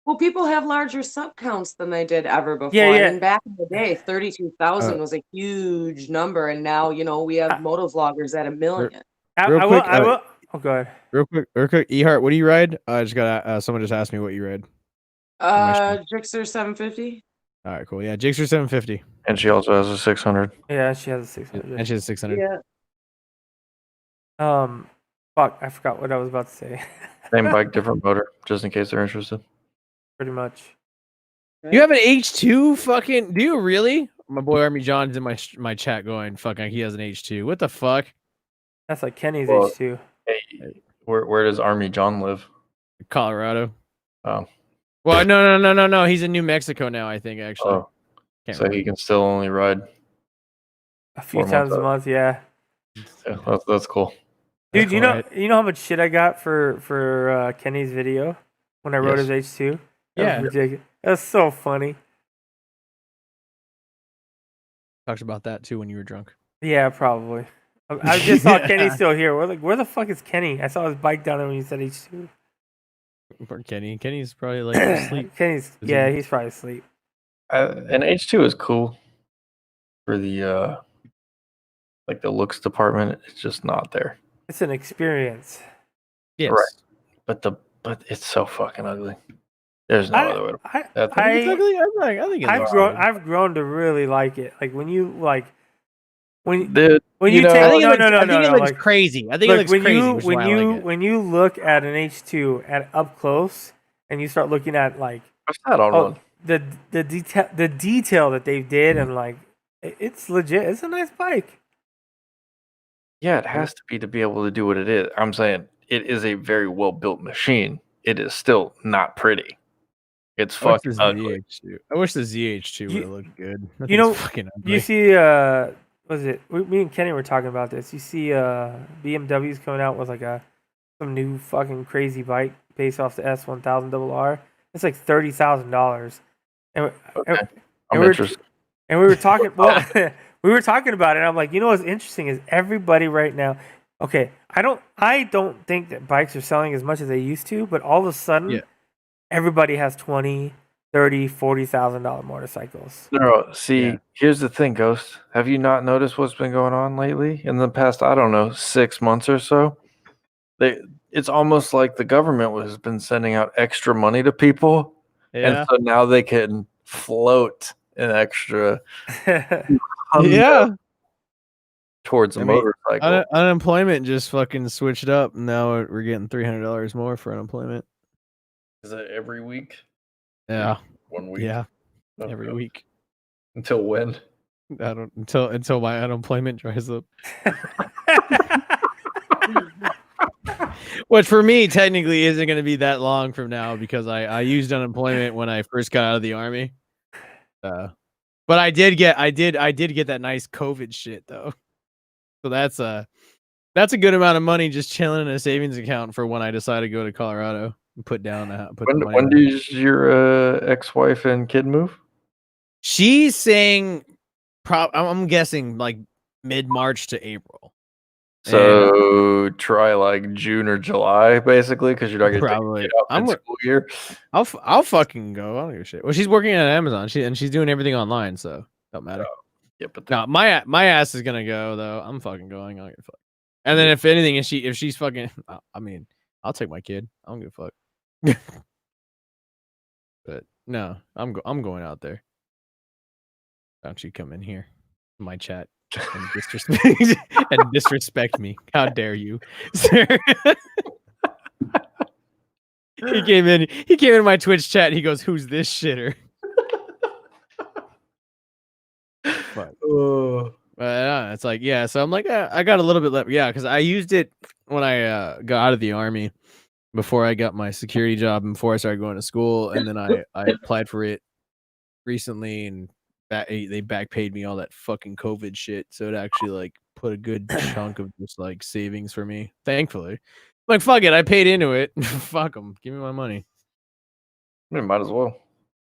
well, people have larger sub counts than they did ever before. Yeah. I mean, back in the day, 32,000 was a huge number, and now we have motovloggers at 1 million. Real quick, I will. Oh, go ahead. Real quick, Ehart, what do you ride? I just got someone just asked me what you ride. Gixxer 750. All right, cool. Yeah, Gixxer 750. And she also has a 600. Yeah, she has a 600. And she has a 600. Yeah. Fuck, I forgot what I was about to say. Same bike, different motor, just in case they're interested. Pretty much. You have an H2 fucking? Do you really? My boy Army John's in my chat going, fucking, he has an H2. What the fuck? That's like Kenny's H2. Hey, where does Army John live? Colorado. Oh. Well, no. He's in New Mexico now, I think, actually. Oh. So he can still only ride a few times a month, yeah. Yeah, that's cool. Dude, you know how much shit I got for Kenny's video when I rode his H2? That was ridiculous. That's so funny. Talked about that too when you were drunk. Yeah, probably. I just saw Kenny still here. We're like, where the fuck is Kenny? I saw his bike down there when you said H2. Poor Kenny. Kenny's probably like asleep. He's probably asleep. An H2 is cool for the like the looks department. It's just not there. It's an experience. Yes. Right. But it's so fucking ugly. There's no other way to put it. It's ugly. I think I've grown to really like it. Like when you like when you take I think it looks crazy. I think it looks crazy. When you look at an H2 at up close and you start looking at like the detail that they did and like it's legit. It's a nice bike. Yeah, it has to be able to do what it is. I'm saying it is a very well built machine. It is still not pretty. It's fucking ugly. I wish the ZH2 would have looked good. You see, was it? Me and Kenny were talking about this. You see, BMW's coming out with like some new fucking crazy bike based off the S1000RR. It's like $30,000. I'm interested. And we were talking. Well, we were talking about it. And I'm like, what's interesting is everybody right now. Okay, I don't think that bikes are selling as much as they used to, but all of a sudden, everybody has $20,000, $30,000, $40,000 motorcycles. No, see, here's the thing, Ghost. Have you not noticed what's been going on lately? In the past, I don't know, 6 months or so, it's almost like the government has been sending out extra money to people, and so now they can float an extra. Towards a motorcycle. Unemployment just fucking switched up. Now we're getting $300 more for unemployment. Is that every week? Yeah. 1 week. Yeah. Every week. Until when? I don't until my unemployment dries up. Which for me technically isn't going to be that long from now because I used unemployment when I first got out of the army. But I did get that nice COVID shit though. So that's a good amount of money just chilling in a savings account for when I decide to go to Colorado and put down. When does your ex-wife and kid move? She's saying, I'm guessing like mid-March to April. So try like June or July, basically, because you're not gonna probably. I'm school year. I'll fucking go. I don't give a shit. Well, she's working at Amazon. She's doing everything online, so don't matter. Yeah, but no, my ass is gonna go though. I'm fucking going. I don't give a fuck. And then if anything, if she's fucking, I mean, I'll take my kid. I don't give a fuck. But no, I'm going out there. Don't you come in here, my chat, and disrespect me? How dare you, sir? He came in my Twitch chat. And he goes, "Who's this shitter?" But it's like, yeah. So I'm like, I got a little bit left. Yeah, because I used it when I got out of the army, before I got my security job, and before I started going to school, and then I applied for it recently, and they back paid me all that fucking COVID shit, so it actually like put a good chunk of just like savings for me. Thankfully, like fuck it, I paid into it. Fuck them, give me my money. Might as well.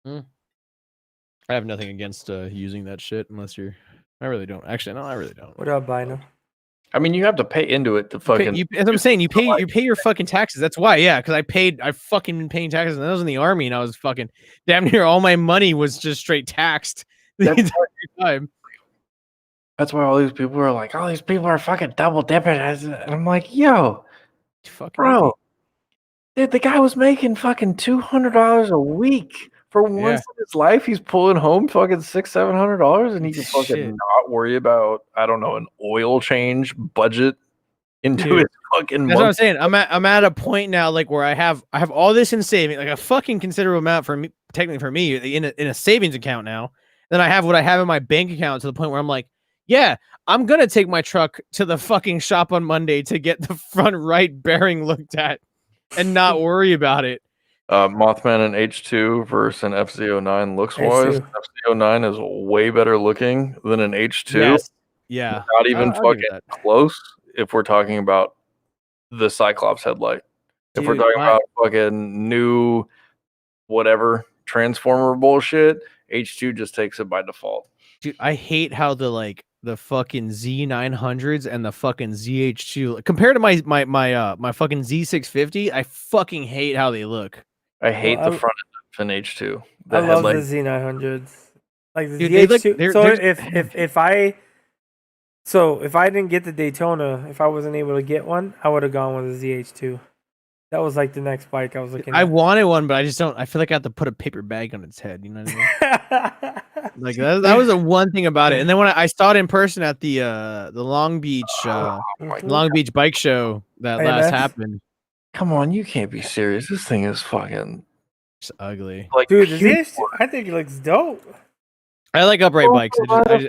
I have nothing against using that shit unless you're. I really don't. Actually, no, I really don't. What up, Bino? I mean, you have to pay into it to fucking. As I'm saying, you pay your fucking taxes. That's why, yeah, because I fucking been paying taxes, and I was in the army, and I was fucking damn near all my money was just straight taxed the entire time. That's why all these people are like, all these people are fucking double dipping. And I'm like, yo, bro, dude, the guy was making fucking $200 a week. For once in his life, he's pulling home fucking $600-700, and he can fucking not worry about, I don't know, an oil change budget into his fucking. That's what I'm saying. I'm at a point now, like where I have all this in saving, like a fucking considerable amount for me, technically for me, in a savings account now. Then I have what I have in my bank account to the point where I'm like, yeah, I'm gonna take my truck to the fucking shop on Monday to get the front right bearing looked at, and not worry about it. Mothman and H2 versus an FZ09 looks wise. FZ09 is way better looking than an H2. Yes. Yeah. Not even fucking close if we're talking about the Cyclops headlight. Dude, if we're talking about fucking new whatever Transformer bullshit, H2 just takes it by default. Dude, I hate how the fucking Z900s and the fucking ZH2 compared to my fucking Z650, I fucking hate how they look. I hate the front end of an H2. I love the Z900s. Like the ZH2. If I didn't get the Daytona, if I wasn't able to get one, I would have gone with the ZH2. That was like the next bike I was looking at. I wanted one, but I just don't. I feel like I have to put a paper bag on its head. You know what I mean? Like that was the one thing about it. And then when I saw it in person at the Long Beach Long Beach bike show that last happened. Come on, you can't be serious. This thing is fucking just ugly. Like, dude, I think it looks dope. I like upright bikes.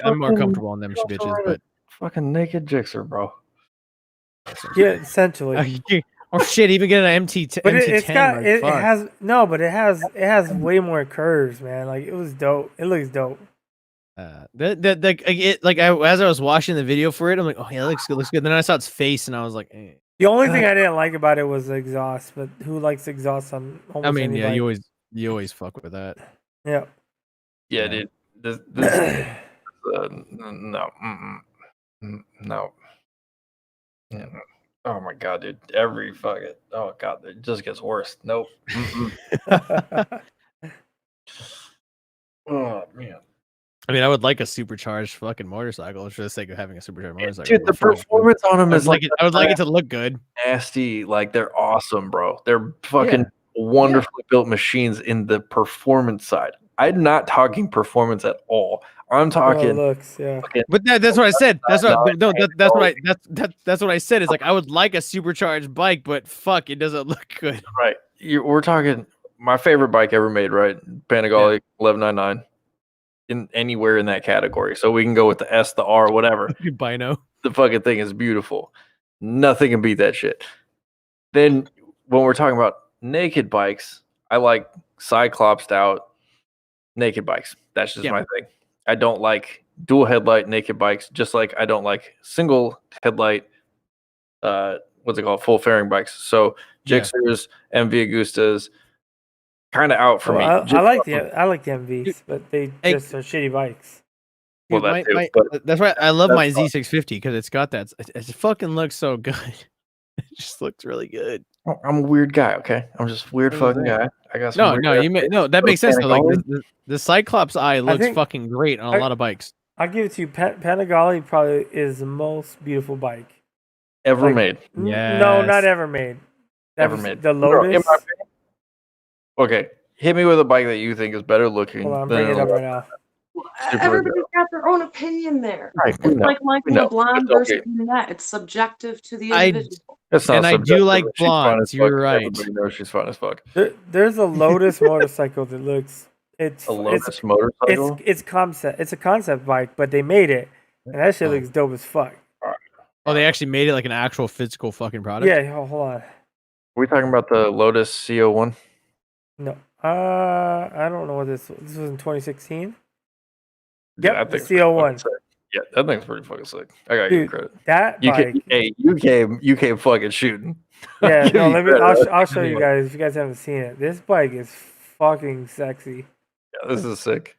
I'm more comfortable on them bitches, but fucking naked Jixer, bro. Yeah, essentially. Oh shit! Even get an MT10. But it has way more curves, man. Like it was dope. It looks dope. As I was watching the video for it, I'm like, oh yeah, looks good. Then I saw its face, and I was like, eh. The only thing I didn't like about it was the exhaust. But who likes exhaust on? Almost any bike? you always fuck with that. Yeah. Yeah, dude. This no. No. Yeah. Oh my god, dude! Every fucking it just gets worse. Nope. Oh man. I mean, I would like a supercharged fucking motorcycle for the sake of having a supercharged motorcycle. Dude, the performance on them is I would like it to look good. Nasty, like they're awesome, bro. They're fucking wonderfully built machines in the performance side. I'm not talking performance at all. I'm talking looks, yeah. But that's what I said. That's what I said. It's like I would like a supercharged bike, but fuck, it doesn't look good. Right. We're talking my favorite bike ever made, right? Panigale 1199. In anywhere in that category. So we can go with the S, the R, whatever. Bino. The fucking thing is beautiful. Nothing can beat that shit. Then when we're talking about naked bikes, I like Cyclops out naked bikes. That's just my thing. I don't like dual headlight naked bikes, just like I don't like single headlight what's it called? Full fairing bikes. So Gixxers, MV Agustas, kind of out for me. I like the MVs, but they just are shitty bikes. Well, that's why I love my Z650 because it's got that. It fucking looks so good. It just looks really good. I'm a weird guy, okay? I'm just a weird fucking guy. I got some that makes sense. Though. Like the Cyclops eye looks fucking great on a lot of bikes. I'll give it to you. Panigale probably is the most beautiful bike ever made. No, not ever made. ever made. The Lotus. Okay, hit me with a bike that you think is better looking. Hold on, bring it up right now. Everybody's got their own opinion there. Right, It's like liking a blonde versus brunette. It's subjective to the individual. It's not and I do like blondes. You're right. Everybody knows she's fine as fuck. There's a Lotus motorcycle that looks. It's a Lotus motorcycle. It's concept. It's a concept bike, but they made it, and that shit looks dope as fuck. Oh, they actually made it like an actual physical fucking product. Yeah, hold on. Are we talking about the Lotus CO1? No, I don't know what this was in 2016. Yep, Yeah, the CO1. Yeah, that thing's pretty fucking sick. I gotta give you credit. That bike. You came fucking shooting. Yeah, no, I'll show you guys if you guys haven't seen it. This bike is fucking sexy. Yeah, this is sick.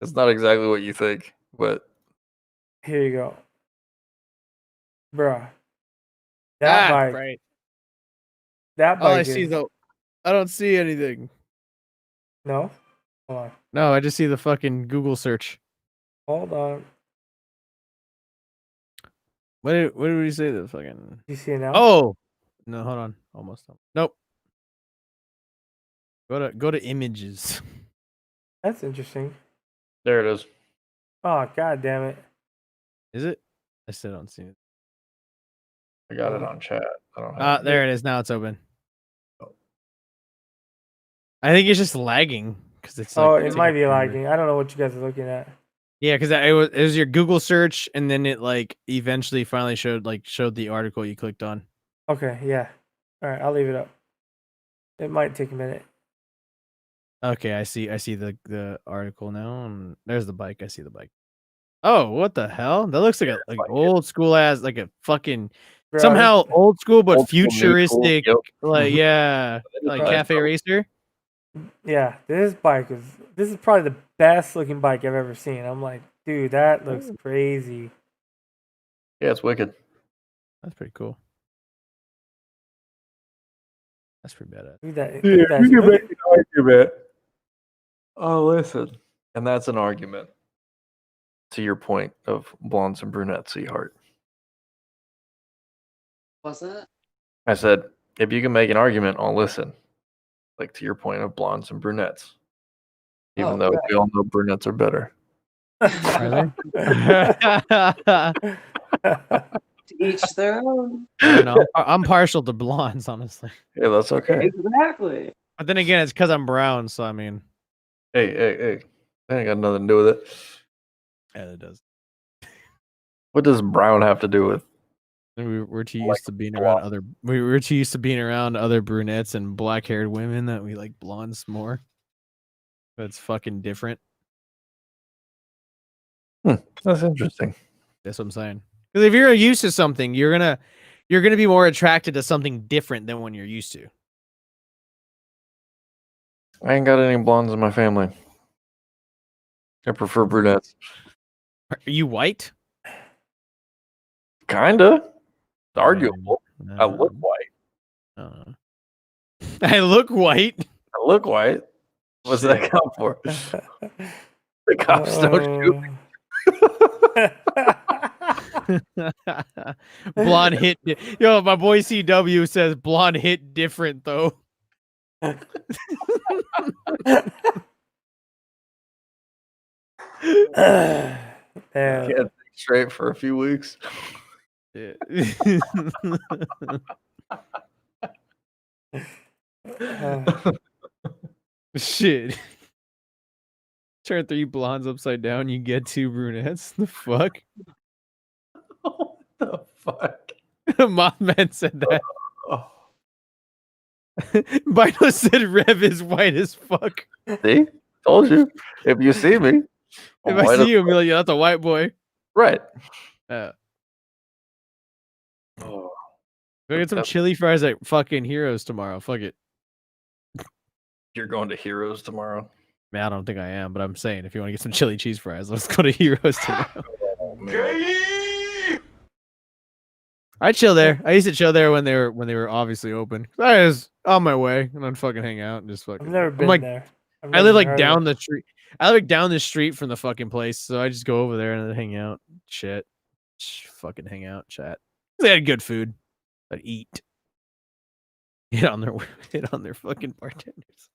It's not exactly what you think, but here you go, bruh. That bike. Right. That bike. All I see though, I don't see anything. No, hold on. No, I just see the fucking Google search. Hold on. What did we say? The fucking. You see it now? Oh, no, hold on. Almost. Nope. Go to images. That's interesting. There it is. Oh, god damn it. Is it? I still don't see it. I got it on chat. I don't have there it is. Now it's open. I think it's just lagging because it's. Like, it might be lagging. I don't know what you guys are looking at. Yeah, because it was your Google search, and then it like eventually finally showed the article you clicked on. Okay. Yeah. All right. I'll leave it up. It might take a minute. Okay, I see the article now, and there's the bike. I see the bike. Oh, what the hell? That looks like old school ass, like a fucking somehow old school but futuristic, like like cafe racer. Yeah, this is probably the best looking bike I've ever seen. I'm like, dude, that looks crazy. Yeah, it's wicked. That's pretty cool. That's pretty badass. Look at that. You can make an argument. Oh, listen. And that's an argument to your point of blondes and brunettes, Heart. What's that? I said, if you can make an argument, I'll listen. Like to your point of blondes and brunettes. Even though we all know brunettes are better. Are To each their own. I'm partial to blondes, honestly. Yeah, that's okay. Exactly. But then again, it's because I'm brown, so I mean. Hey. That ain't got nothing to do with it. Yeah, it does. What does brown have to do with? We're too used to being around other. We're too used to being around other brunettes and black-haired women that we like blondes more. That's fucking different. That's interesting. That's what I'm saying. Because if you're used to something, you're gonna be more attracted to something different than when you're used to. I ain't got any blondes in my family. I prefer brunettes. Are you white? Kinda. It's arguable. I look white. I look white. I look white. What's that count for? The cops don't shoot me. Blonde hit. Yo, my boy CW says blonde hit different though. Can't think straight for a few weeks. Yeah. Shit. Turn 3 blondes upside down, you get 2 brunettes. The fuck? What the fuck? Mothman said that. Bino said Rev is white as fuck. See? Told you. If you see me. If I see you, I'm like, yeah, that's a white boy. Right. Go get some chili fries at fucking Heroes tomorrow. Fuck it. You're going to Heroes tomorrow? Man, I don't think I am, but I'm saying if you want to get some chili cheese fries, let's go to Heroes tomorrow. I chill there. I used to chill there when they were obviously open. I was on my way and I'd fucking hang out and just fucking. I've never been there. I live like down the street. I live like down the street from the fucking place, so I just go over there and then hang out. Shit. Fucking hang out, chat. They had good food. I'd eat. hit on their fucking bartenders.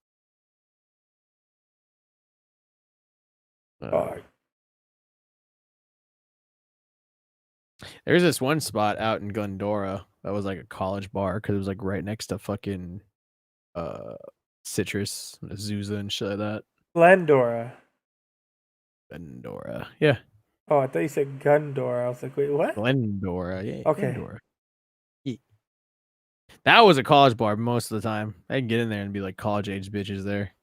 There's this one spot out in Glendora that was like a college bar because it was like right next to fucking Citrus, Azusa, and shit like that. Glendora. Yeah. Oh, I thought you said Gundora. I was like, wait, what? Glendora, yeah. Okay. Glendora. Yeah. That was a college bar most of the time. I could get in there and be like college age bitches there.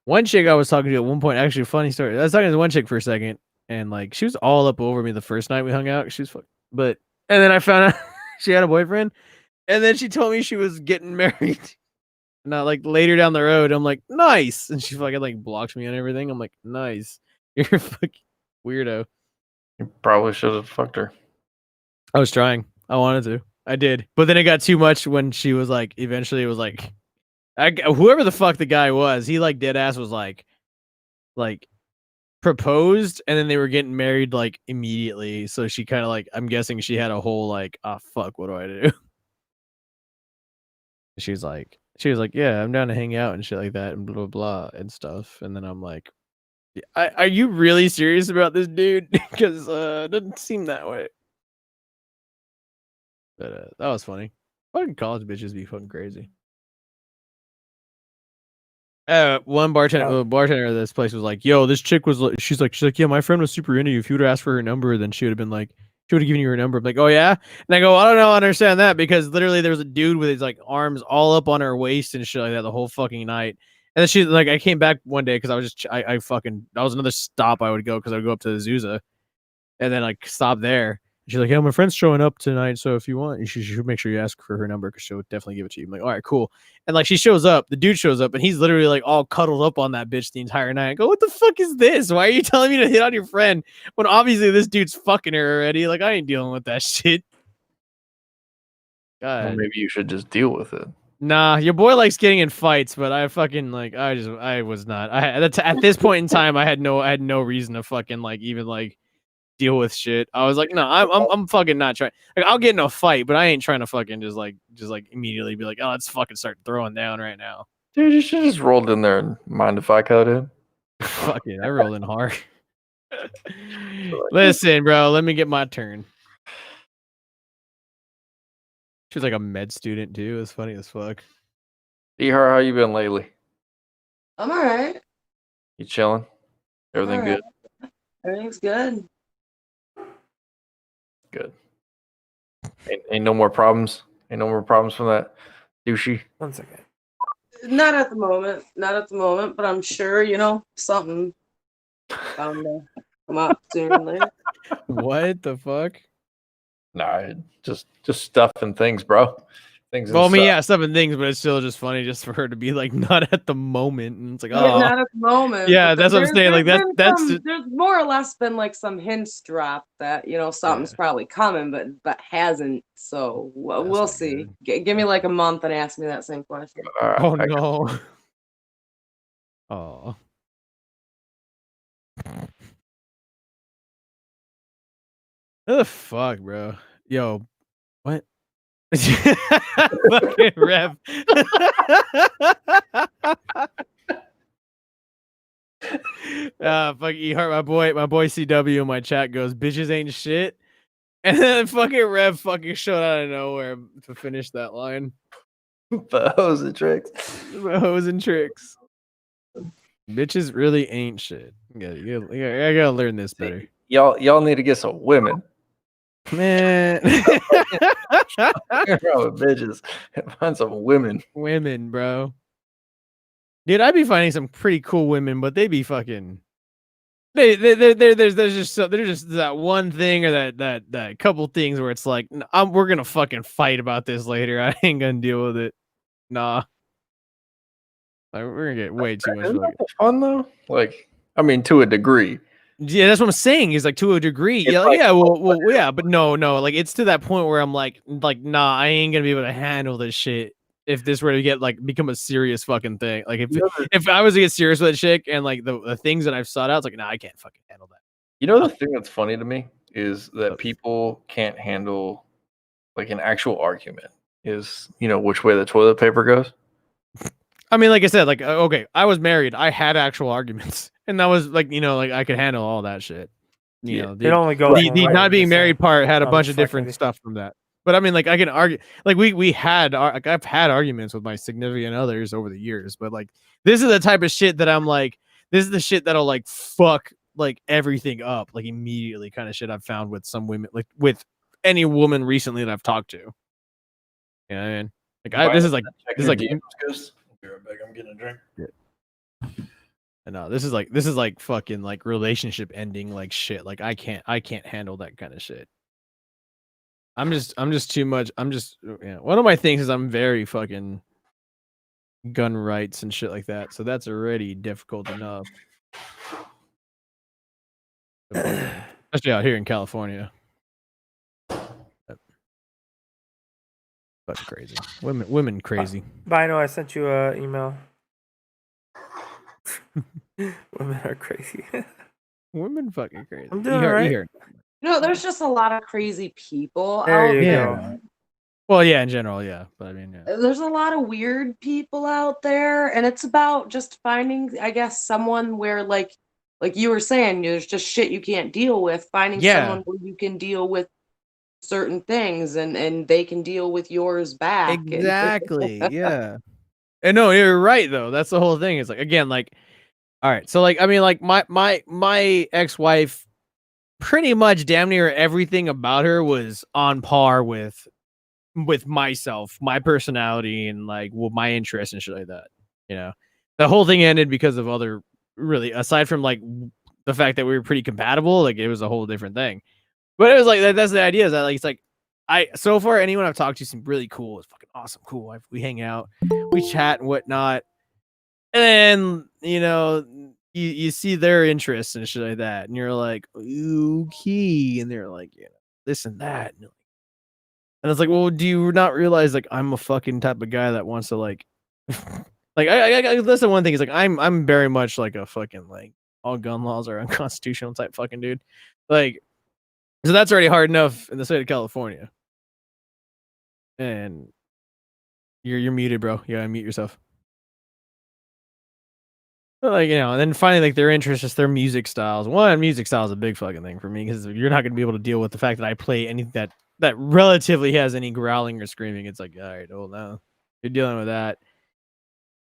One chick I was talking to at one point, actually, funny story. I was talking to one chick for a second, and like she was all up over me the first night we hung out. She was and then I found out she had a boyfriend, and then she told me she was getting married. Not like later down the road, I'm like, nice, and she fucking like blocked me on everything. I'm like, nice, you're a fucking weirdo. You probably should have fucked her. I was trying. I wanted to. I did, but then it got too much when she was like, eventually it was like, whoever the fuck the guy was, he like dead ass was like proposed, and then they were getting married like immediately. So she kind of like, I'm guessing she had a whole like, fuck, what do I do? She was like, yeah, I'm down to hang out and shit like that and blah blah blah and stuff. And then I'm like, are you really serious about this, dude? Because it doesn't seem that way. But that was funny. Fucking college bitches be fucking crazy. One bartender at this place was like, yo, this chick was like, she's like, yeah, my friend was super into you. If you would have asked for her number, then she would have been like, she would have given you her number. I'm like, oh yeah? And I go, I don't know, I understand that, because literally there was a dude with his like arms all up on her waist and shit like that the whole fucking night. And then she like, I came back one day because I was just, I fucking, that was another stop I would go because I would go up to the Azusa and then like stop there. She's like, yeah, my friend's showing up tonight, so if you want, you should make sure you ask for her number because she'll definitely give it to you. I'm like, all right, cool. And like she shows up, the dude shows up, and he's literally like all cuddled up on that bitch the entire night. I go, what the fuck is this? Why are you telling me to hit on your friend when obviously this dude's fucking her already? Like, I ain't dealing with that shit. God. Well, maybe you should just deal with it. Nah, your boy likes getting in fights, but I fucking like, I was not. At this point in time, I had no reason to fucking like even like deal with shit. I was like, no, I'm fucking not trying. Like, I'll get in a fight, but I ain't trying to fucking just like immediately be like, oh, let's fucking start throwing down right now. Dude, you should just rolled in there and mind if I cut in. Fuck it, I rolled in hard. Listen, bro, let me get my turn. She was like a med student too. It's funny as fuck. Ehar, how you been lately? I'm all right. You chilling? Everything good? Everything's good. Good. Ain't no more problems. Ain't no more problems from that douchey. 1 second. Not at the moment. Not at the moment, but I'm sure, you know, something bound to come up sooner or later. What the fuck? Nah, just stuff and things, bro. Things. Well, I mean, yeah, stuff and things, but it's still just funny just for her to be like, not at the moment, and it's like, oh, yeah, not at the moment. Yeah, that's what I'm saying. Like that's there's more or less been like some hints dropped that, you know, something's probably coming, but hasn't. So we'll see. Give me like a month and ask me that same question. Oh no. Oh. What the fuck, bro? Yo, what? Fucking Rev. Fuck Ehart, my boy CW in my chat goes, bitches ain't shit. And then fucking Rev fucking showed out of nowhere to finish that line. The hoes and tricks. The hoes and tricks. Bitches really ain't shit. I gotta learn this better. Y'all need to get some women. Man. Bitches. Find some women. Women, bro. Dude, I'd be finding some pretty cool women, but they be fucking. There's just that one thing or that couple things where it's like, we're gonna fucking fight about this later. I ain't gonna deal with it. Nah. Like, we're gonna get way too much fun though. Like, I mean, to a degree. Yeah, that's what I'm saying. Is like to a degree. Yeah, like, yeah, but no. Like, it's to that point where I'm like, nah, I ain't gonna be able to handle this shit if this were to get like become a serious fucking thing. Like, if I was to get serious with a chick and like the things that I've sought out, it's like, nah, I can't fucking handle that. You know, the thing that's funny to me is that people can't handle like an actual argument is, which way the toilet paper goes. I mean, like I said, like okay, I was married. I had actual arguments, and that was like like I could handle all that shit. It only goes the not being married part had a bunch of different stuff from that. But I mean, like I can argue, like we had, like I've had arguments with my significant others over the years. But like this is the type of shit that I'm like, this is the shit that'll like fuck like everything up like immediately, kind of shit I've found with some women, like with any woman recently that I've talked to. Yeah, I mean, like this is like DMs, be right back. I'm getting a drink. Yeah. No, this is like fucking like relationship ending like shit. Like I can't handle that kind of shit. I'm just too much. One of my things is I'm very fucking gun rights and shit like that. So that's already difficult enough. Especially out here in California. That's crazy. Women crazy. Bino, I sent you an email. Women are crazy. Women fucking crazy. I'm doing right. There's just a lot of crazy people there out you there. Go. Well, yeah, in general, yeah. But I mean, yeah. There's a lot of weird people out there, and it's about just finding, I guess, someone where like you were saying, there's just shit you can't deal with. Finding someone where you can deal with certain things, and they can deal with yours back. Exactly. Yeah. And no, you're right though. That's the whole thing. It's like again, like, all right. So like, I mean, like my ex-wife, pretty much damn near everything about her was on par with myself, my personality, and like my interests and shit like that. The whole thing ended because of other, really, aside from like the fact that we were pretty compatible, like it was a whole different thing. But it was like that's the idea, is that like it's like so far anyone I've talked to seemed really cool. It's fucking awesome, cool. We hang out, we chat and whatnot, and then you see their interests and shit like that, and you're like, okay, and they're like, this and that, and it's like, well, do you not realize like I'm a fucking type of guy that wants to like like I that's the one thing is like I'm very much like a fucking like all gun laws are unconstitutional type fucking dude, like. So that's already hard enough in the state of California. And you're muted, bro. You gotta mute yourself. But like, and then finally, like their interest is their music styles. One, music style is a big fucking thing for me because you're not gonna be able to deal with the fact that I play anything that relatively has any growling or screaming. It's like, all right, hold on, you're dealing with that.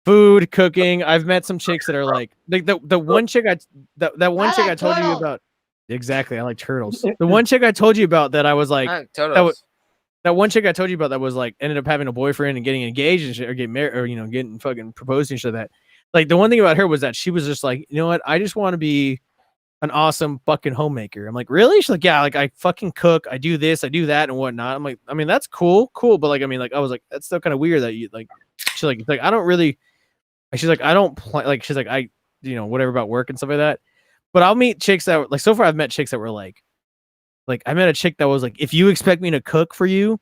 Food, cooking. I've met some chicks that are like the one chick I told you about. Exactly, I like turtles. The one chick I told you about that I was like, that one chick I told you about that was like ended up having a boyfriend and getting engaged and shit, or getting married, or getting fucking proposed and shit. That like the one thing about her was that she was just like, you know what, I just want to be an awesome fucking homemaker. I'm like, really? She's like, yeah, like I fucking cook, I do this, I do that, and whatnot. I'm like, I mean, that's cool, but like, I mean, like, I was like, that's still kind of weird that you like. She's like, I don't really. She's like, I don't play. Like, she's like, I, whatever about work and stuff like that. But I'll meet chicks that were like, so far I've met chicks that were like I met a chick that was like, if you expect me to cook for you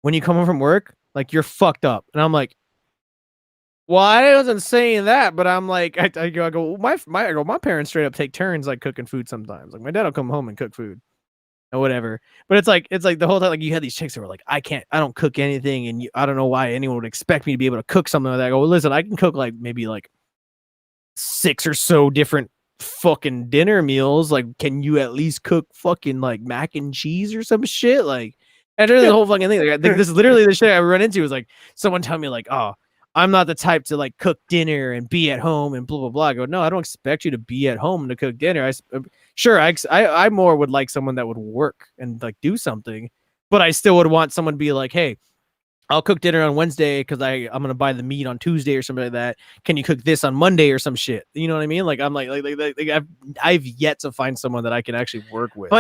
when you come home from work, like you're fucked up. And I'm like, well, I wasn't saying that, but I'm like, I go, my parents straight up take turns like cooking food sometimes. Like my dad will come home and cook food or whatever. But it's like the whole time, like you had these chicks that were like, I don't cook anything, and I don't know why anyone would expect me to be able to cook something like that. I go, well, listen, I can cook like maybe like 6 or so different fucking dinner meals. Like, can you at least cook fucking like mac and cheese or some shit? Like, and the whole fucking thing. Like, this is literally the shit I run into is like someone tell me like, oh, I'm not the type to like cook dinner and be at home and blah blah blah. I go, no, I don't expect you to be at home to cook dinner. I more would like someone that would work and like do something, but I still would want someone to be like, hey, I'll cook dinner on Wednesday because I'm gonna buy the meat on Tuesday or something like that. Can you cook this on Monday or some shit? You know what I mean? Like I'm like I've yet to find someone that I can actually work with.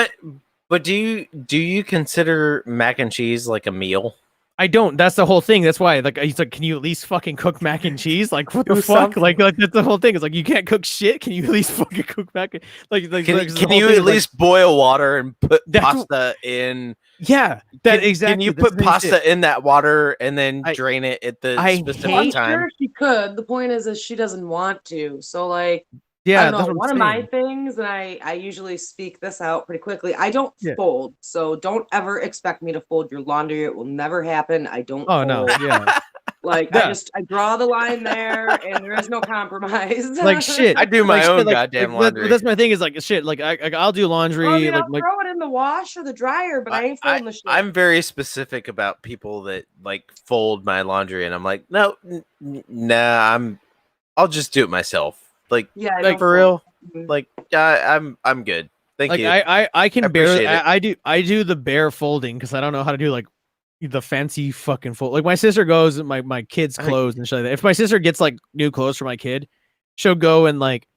But do you consider mac and cheese like a meal? I don't. That's the whole thing. That's why like he's like, can you at least fucking cook mac and cheese? Like what the fuck? Like that's the whole thing. It's like you can't cook shit. Can you at least fucking cook mac? Can you at least boil water and put pasta in? Yeah, exactly. Can you put pasta in that water and then drain it at the specific time? I'm sure she could. The point is she doesn't want to. So like, Yeah, I don't that's know. what One I'm of my saying. things, and I usually speak this out pretty quickly. I don't fold, so don't ever expect me to fold your laundry. It will never happen. I don't. Oh fold. no, yeah. Like Yeah. I draw the line there, and there is no compromise. Like shit. I do my like, own shit, goddamn laundry. That's my thing. Is like shit. Like I'll do laundry. I'll like throw it in the wash or the dryer, but I ain't folding the shit. I'm very specific about people that like fold my laundry, and I'm like, no, nah, I'll just do it myself. Like, yeah, like for real. Like, I'm good. Thank like you. I can barely. appreciate it. I do the bare folding because I don't know how to do like the fancy fucking fold. Like my sister goes my kids' clothes and shit like that. If my sister gets like new clothes for my kid, she'll go and like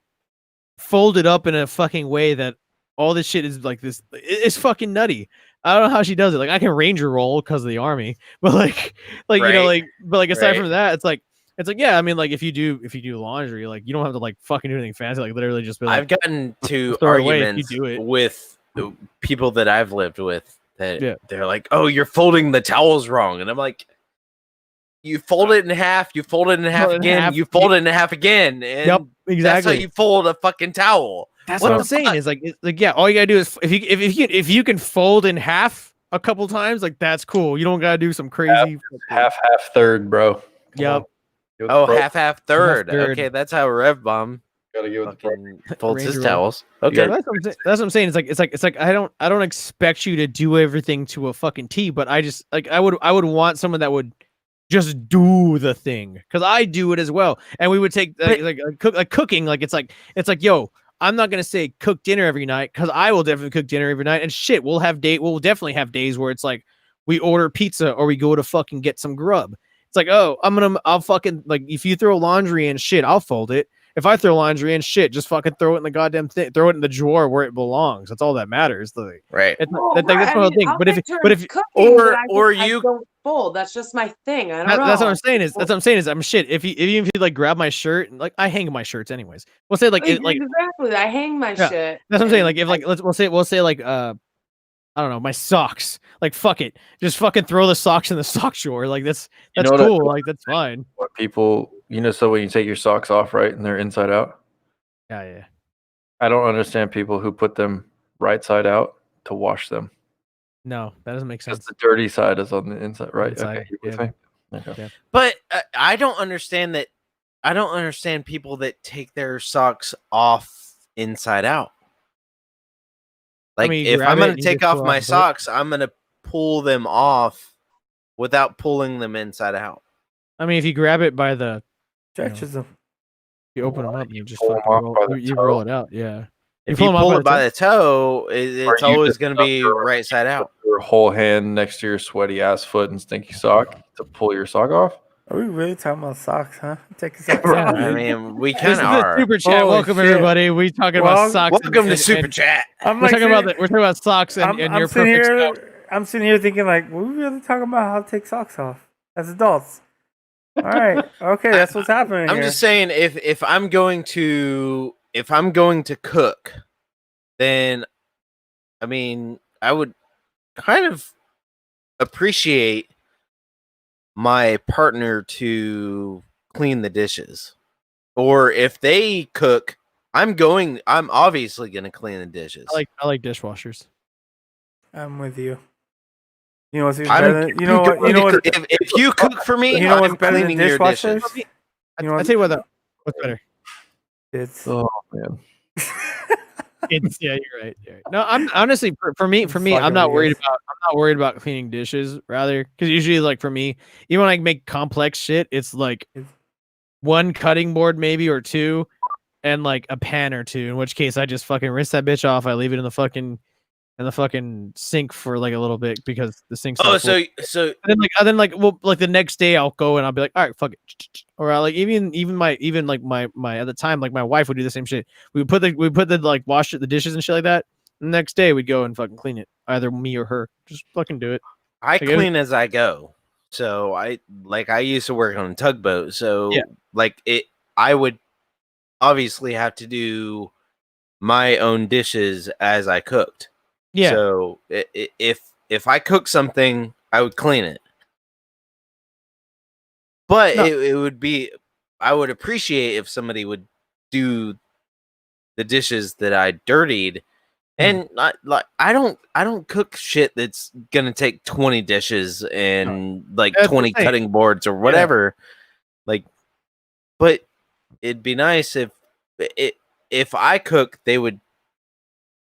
fold it up in a fucking way that all this shit is like this. It's fucking nutty. I don't know how she does it. Like I can ranger roll because of the army, but like you know but aside from that, it's like yeah. I mean like if you do laundry, like you don't have to like fucking do anything fancy. Like literally just be like. I've gotten to throw it away if arguments you do it. with people that I've lived with that they're like, "Oh, you're folding the towels wrong," and I'm like, "You fold it in half. You fold it in half again. You fold it in half again." And exactly. That's how you fold a fucking towel. That's what I'm saying. Is like yeah. All you gotta do is if you can fold in half a couple times, like that's cool. You don't gotta do some crazy half third, bro. Yep. Oh, half third. Okay, that's how Rev Bomb gotta give it folds his Ranger roll. towels. Okay, Yeah, that's what I'm saying. It's like I don't expect you to do everything to a fucking T, but I just like I would want someone that would just do the thing because I do it as well. And we would take cooking. Like it's like yo, I'm not gonna say cook dinner every night because I will definitely cook dinner every night. And shit, we'll definitely have days where it's like we order pizza or we go to fucking get some grub. It's like, oh, I'll fucking like if you throw laundry and shit, I'll fold it. If I throw laundry and shit, just fucking throw it in the goddamn thing, throw it in the drawer where it belongs. That's all that matters. Like, right. That's one thing. But if or you don't fold, that's just my thing. I don't know. That's what I'm saying is I'm shit. If you like grab my shirt, like I hang my shirts anyways. We'll say like exactly. I hang my shit. That's what I'm saying. Like if like we'll say like I don't know, my socks. Like fuck it, just fucking throw the socks in the sock drawer. Like that's cool. Like that's fine. What people, so when you take your socks off, right, and they're inside out. Yeah. I don't understand people who put them right side out to wash them. No, that doesn't make sense. The dirty side is on the inside, right? Inside, okay. Yeah. But I don't understand that. I don't understand people that take their socks off inside out. Like, if I'm going to take off my socks, I'm going to pull them off without pulling them inside out. I mean, if you grab it by the stretches them, you open them up, and you just fucking roll it out. Yeah. If you pull it by the toe, it's always going to be right side out. Your whole hand next to your sweaty ass foot and stinky sock to pull your sock off. Are we really talking about socks, huh? Take socks off. I mean, we kind of are. Super chat. Welcome everybody. We talking about socks. Welcome to Super Chat. We're talking about socks and your perfect stuff. I'm sitting here thinking like, were we really talking about how to take socks off as adults? All right, okay, that's what's happening. I'm just saying, if I'm going to cook, then I mean, I would kind of appreciate my partner to clean the dishes. Or if they cook, I'm obviously going to clean the dishes. I like dishwashers. I'm with you. You know what's better than, if you cook for me, you know what's I'm better than cleaning your dishes. I tell you what's better. It's man. It's you're right. No, I'm honestly for me, I'm not worried about cleaning dishes. Rather, because usually, like for me, even when I make complex shit, it's like one cutting board maybe or two, and like a pan or two. In which case, I just fucking rinse that bitch off. I leave it in the fucking sink for like a little bit because the sink's so and then the next day I'll go and I'll be like, all right, fuck it, or I like even my at the time, like my wife would do the same shit. We put the like wash the dishes and shit like that. The next day we'd go and fucking clean it, either me or her. Just fucking do it. I clean as I go. So I used to work on a tugboat, so I would obviously have to do my own dishes as I cooked. Yeah. So if I cook something, I would clean it. But it would be, I would appreciate if somebody would do the dishes that I dirtied. And I don't cook shit that's gonna take 20 dishes and like 20 cutting boards or whatever. Like, but it'd be nice if I cook, they would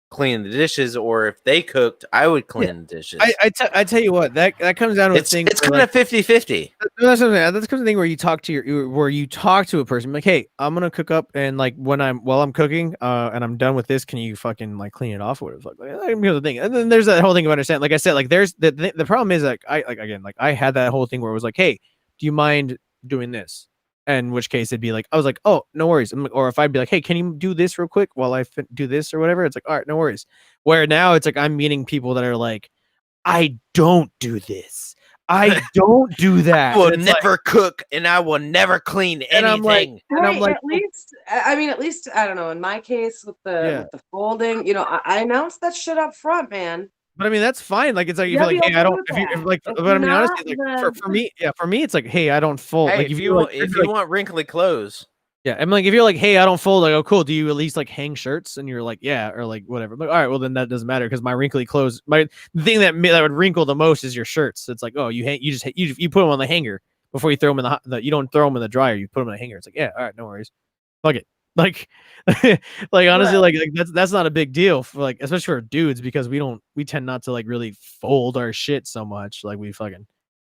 clean the dishes, or if they cooked, I would clean the dishes. I tell you what, that comes down to a thing. It's kind of 50-50. That's kind of thing where you talk to a person like, hey, I'm gonna cook up, and like while I'm cooking, and I'm done with this, can you fucking like clean it off or whatever? Like the thing. And then there's that whole thing of understand. Like I said, like there's the problem is like I had that whole thing where it was like, hey, do you mind doing this? And in which case it'd be like, I was like, oh, no worries. Or if I'd be like, hey, can you do this real quick while I do this or whatever? It's like, all right, no worries. Where now it's like I'm meeting people that are like, I don't do this. I don't do that. I will never cook, and I will never clean anything. And I'm like, at least I don't know. In my case with the folding, you know, I announced that shit up front, man. But I mean, that's fine. Like, it's like, if you're like, hey, I don't, but I mean, honestly, like, for me, it's like, hey, I don't fold. Hey, like, if you want wrinkly clothes. Yeah. I'm like, if you're like, hey, I don't fold, like, oh, cool. Do you at least like hang shirts? And you're like, yeah, or like whatever. I'm like, all right, well, then that doesn't matter because my wrinkly clothes, the thing that would wrinkle the most is your shirts. It's like, oh, you put them on the hanger before you throw them in you don't throw them in the dryer. You put them in a hanger. It's like, yeah, all right, no worries. Fuck it. Like, like honestly, like that's not a big deal for like, especially for dudes, because we tend not to like really fold our shit so much. Like we fucking, you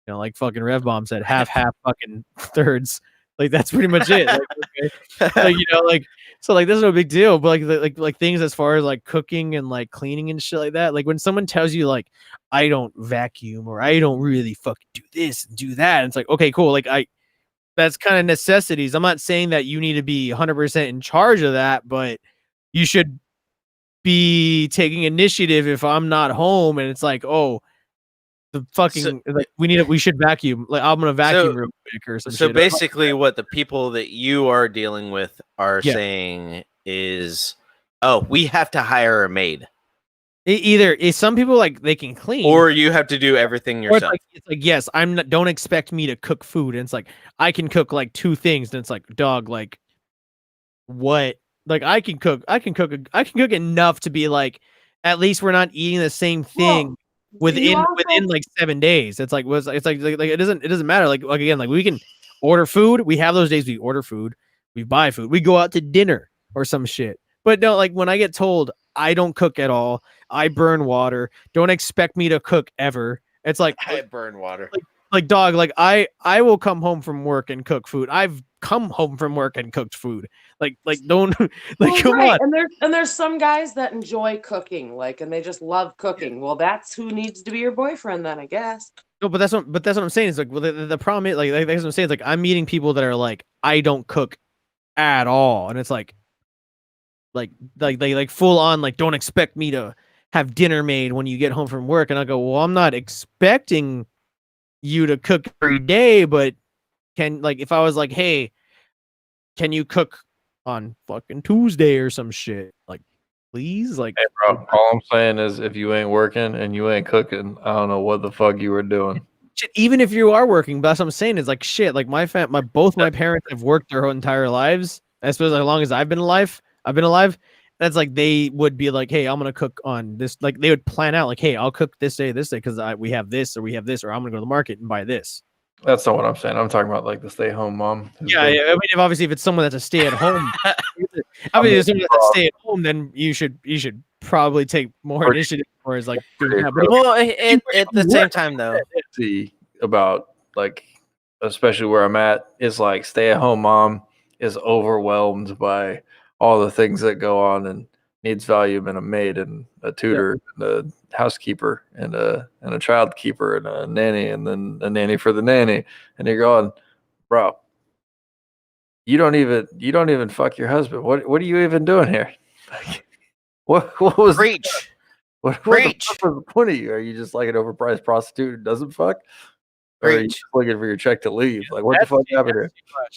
know, like fucking Rev Bomb said, half fucking thirds. Like that's pretty much it. Like, okay. Like, you know, like so like this is no big deal. But like things as far as like cooking and like cleaning and shit like that. Like when someone tells you like I don't vacuum or I don't really fucking do this and do that, and it's like, okay, cool. Like that's kind of necessities. I'm not saying that you need to be 100% in charge of that, but you should be taking initiative if I'm not home and it's like, oh, the fucking like we should vacuum. Like I'm gonna vacuum real quick or something. So basically, what the people that you are dealing with are saying is, oh, we have to hire a maid. Either some people like they can clean, or you have to do everything yourself. It's like yes, don't expect me to cook food. And it's like I can cook like 2 things, and it's like, dog, like what? Like I can cook enough to be like, at least we're not eating the same thing within like 7 days. It's like it doesn't matter. Like again, like we can order food. We have those days we order food, we buy food, we go out to dinner or some shit. But no, like when I get told I don't cook at all, I burn water, don't expect me to cook ever. It's like I burn water. Like dog, like I will come home from work and cook food. I've come home from work and cooked food. Like don't like come on. And there's some guys that enjoy cooking, like, and they just love cooking. Well, that's who needs to be your boyfriend then, I guess. No, but that's what I'm saying. Is like, well, the problem is like that's what I'm saying. It's like I'm meeting people that are like, I don't cook at all, and it's like full on like, don't expect me to have dinner made when you get home from work. And I go, well, I'm not expecting you to cook every day, but if I was like, hey, can you cook on fucking Tuesday or some shit? Like, please, like, hey, bro, all I'm saying is if you ain't working and you ain't cooking, I don't know what the fuck you were doing. Shit, even if you are working, but that's what I'm saying is like shit. Like both my parents have worked their whole entire lives. I suppose as long as I've been alive. That's like they would be like, hey, I'm gonna cook on this. Like they would plan out like, hey, I'll cook this day because we have this, or I'm gonna go to the market and buy this. That's not what I'm saying. I'm talking about like the stay-home mom. Yeah. I mean, if it's someone that's a stay-at-home, then you should probably take more initiative towards like. Well, at the same time though, see about like, especially where I'm at, is like stay-at-home mom is overwhelmed by all the things that go on and needs value in a maid and a tutor and a housekeeper and a child keeper and a nanny and then a nanny for the nanny. And you're going, bro, you don't even fuck your husband. What are you even doing here? What was preach? What was the point of you? Are you just like an overpriced prostitute who doesn't fuck? Or are you just looking for your check to leave? Like, what the fuck happened here?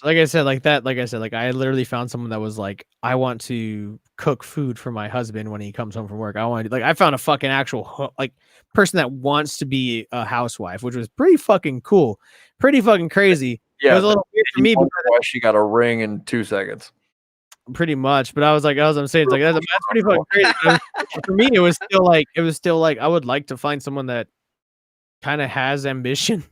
Like I said, I literally found someone that was like, I want to cook food for my husband when he comes home from work. I found a fucking actual like person that wants to be a housewife, which was pretty fucking cool, pretty fucking crazy. Yeah, it was a little weird for me because she got a ring in 2 seconds. pretty much. But I was like, as I'm saying, it's like that's pretty fucking crazy. For me, it was still like I would like to find someone that kind of has ambition,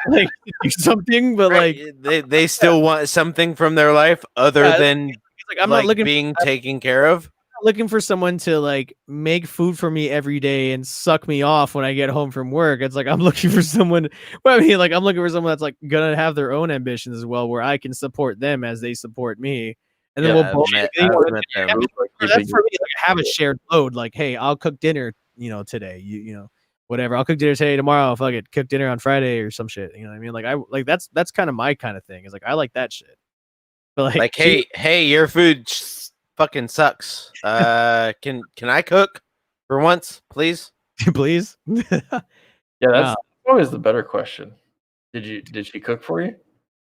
like to do something, but like they still want something from their life other than like I'm not looking being taken care of. Looking for someone to like make food for me every day and suck me off when I get home from work. It's like I'm looking for someone. Well, I mean, like I'm looking for someone that's like gonna have their own ambitions as well, where I can support them as they support me, and then we'll both. That's for me. Like have a shared load. Like, hey, I'll cook dinner. Today. You know, whatever. I'll cook dinner today. Tomorrow, I'll fucking cook dinner on Friday or some shit. You know what I mean? Like that's kind of my kind of thing. Is like I like that shit. But like hey, your food fucking sucks. Can I cook for once, please? Please. Yeah, that's always the better question. Did she cook for you?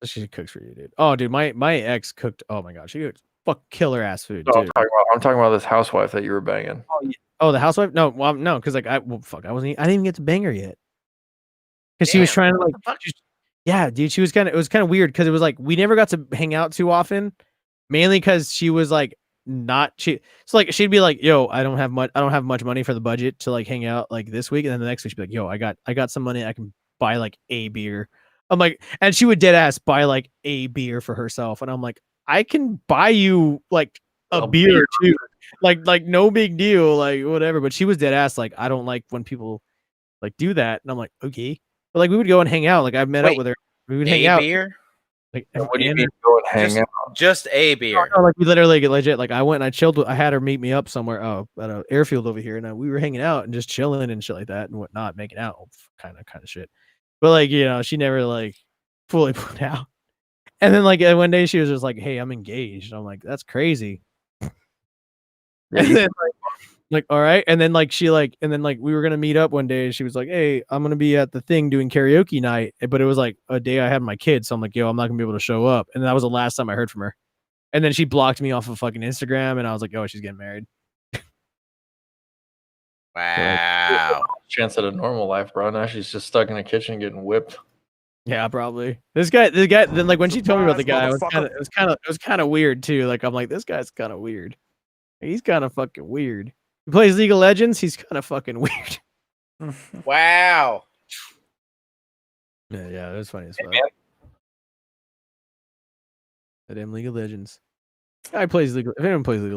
She cooks for you, dude. Oh, dude, my ex cooked. Oh my god, she cooked killer ass food. No, dude. I'm talking about this housewife that you were banging. Oh, the housewife? No, no, because like I didn't even get to bang her yet. Because she was trying to like, yeah, dude, she was it was kind of weird because it was like we never got to hang out too often, mainly because she was like so like she'd be like, yo, I don't have much money for the budget to like hang out like this week, and then the next week she'd be like, yo, I got some money, I can buy like a beer. I'm like, and she would dead ass buy like a beer for herself, and I'm like, I can buy you like a beer too, like no big deal, like whatever. But she was dead ass like, I don't like when people like do that, and I'm like, okay, but like we would go and hang out. Like I met up with her, we would hang out. Beer? Like, what do you mean go and hang out? Just a beer. No, like we literally get legit. Like I went and I chilled. I had her meet me up somewhere. At an airfield over here, and we were hanging out and just chilling and shit like that and whatnot, making out, kind of shit. But like she never like fully put out. And then like one day she was just like, "Hey, I'm engaged." I'm like, "That's crazy." And then like all right, and then like she like, and then like we were gonna meet up one day, and she was like, "Hey, I'm gonna be at the thing doing karaoke night," but it was like a day I had my kids, so I'm like, "Yo, I'm not gonna be able to show up," and that was the last time I heard from her. And then she blocked me off of fucking Instagram, and I was like, "Oh, she's getting married." Wow. Chance at a normal life, bro. Now she's just stuck in the kitchen getting whipped. Yeah, probably. This guy. Then like when she told me about the guy, it was kind of weird too. Like I'm like, this guy's kind of weird. He's kind of fucking weird. He plays League of Legends. He's kind of fucking weird. Wow. Yeah, it was funny as fuck. That damn League of Legends. If anyone plays League of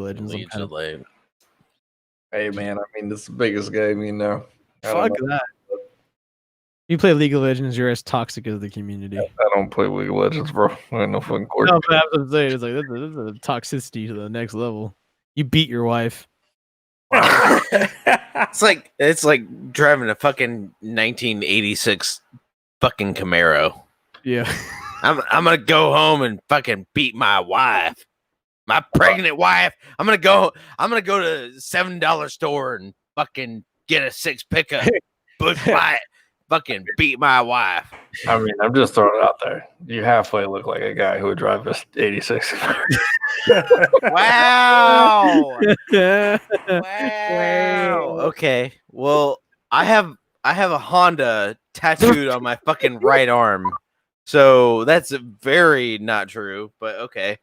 Legends, I'm kind of late. Hey man, I mean this is the biggest game, you know. Fuck that. You play League of Legends, you're as toxic as the community. I don't play League of Legends, bro. I ain't no fucking court. No, but that's what I'm saying. It's like this is a toxicity to the next level. You beat your wife. It's like driving a fucking 1986 fucking Camaro. Yeah. I'm gonna go home and fucking beat my wife. My pregnant wife. I'm gonna go to $7 store and fucking get a 6 pickup. Bush fight. Fucking beat my wife. I mean, I'm just throwing it out there. You halfway look like a guy who would drive a 86. Wow. Wow. Okay. Well, I have a Honda tattooed on my fucking right arm. So that's very not true, but okay.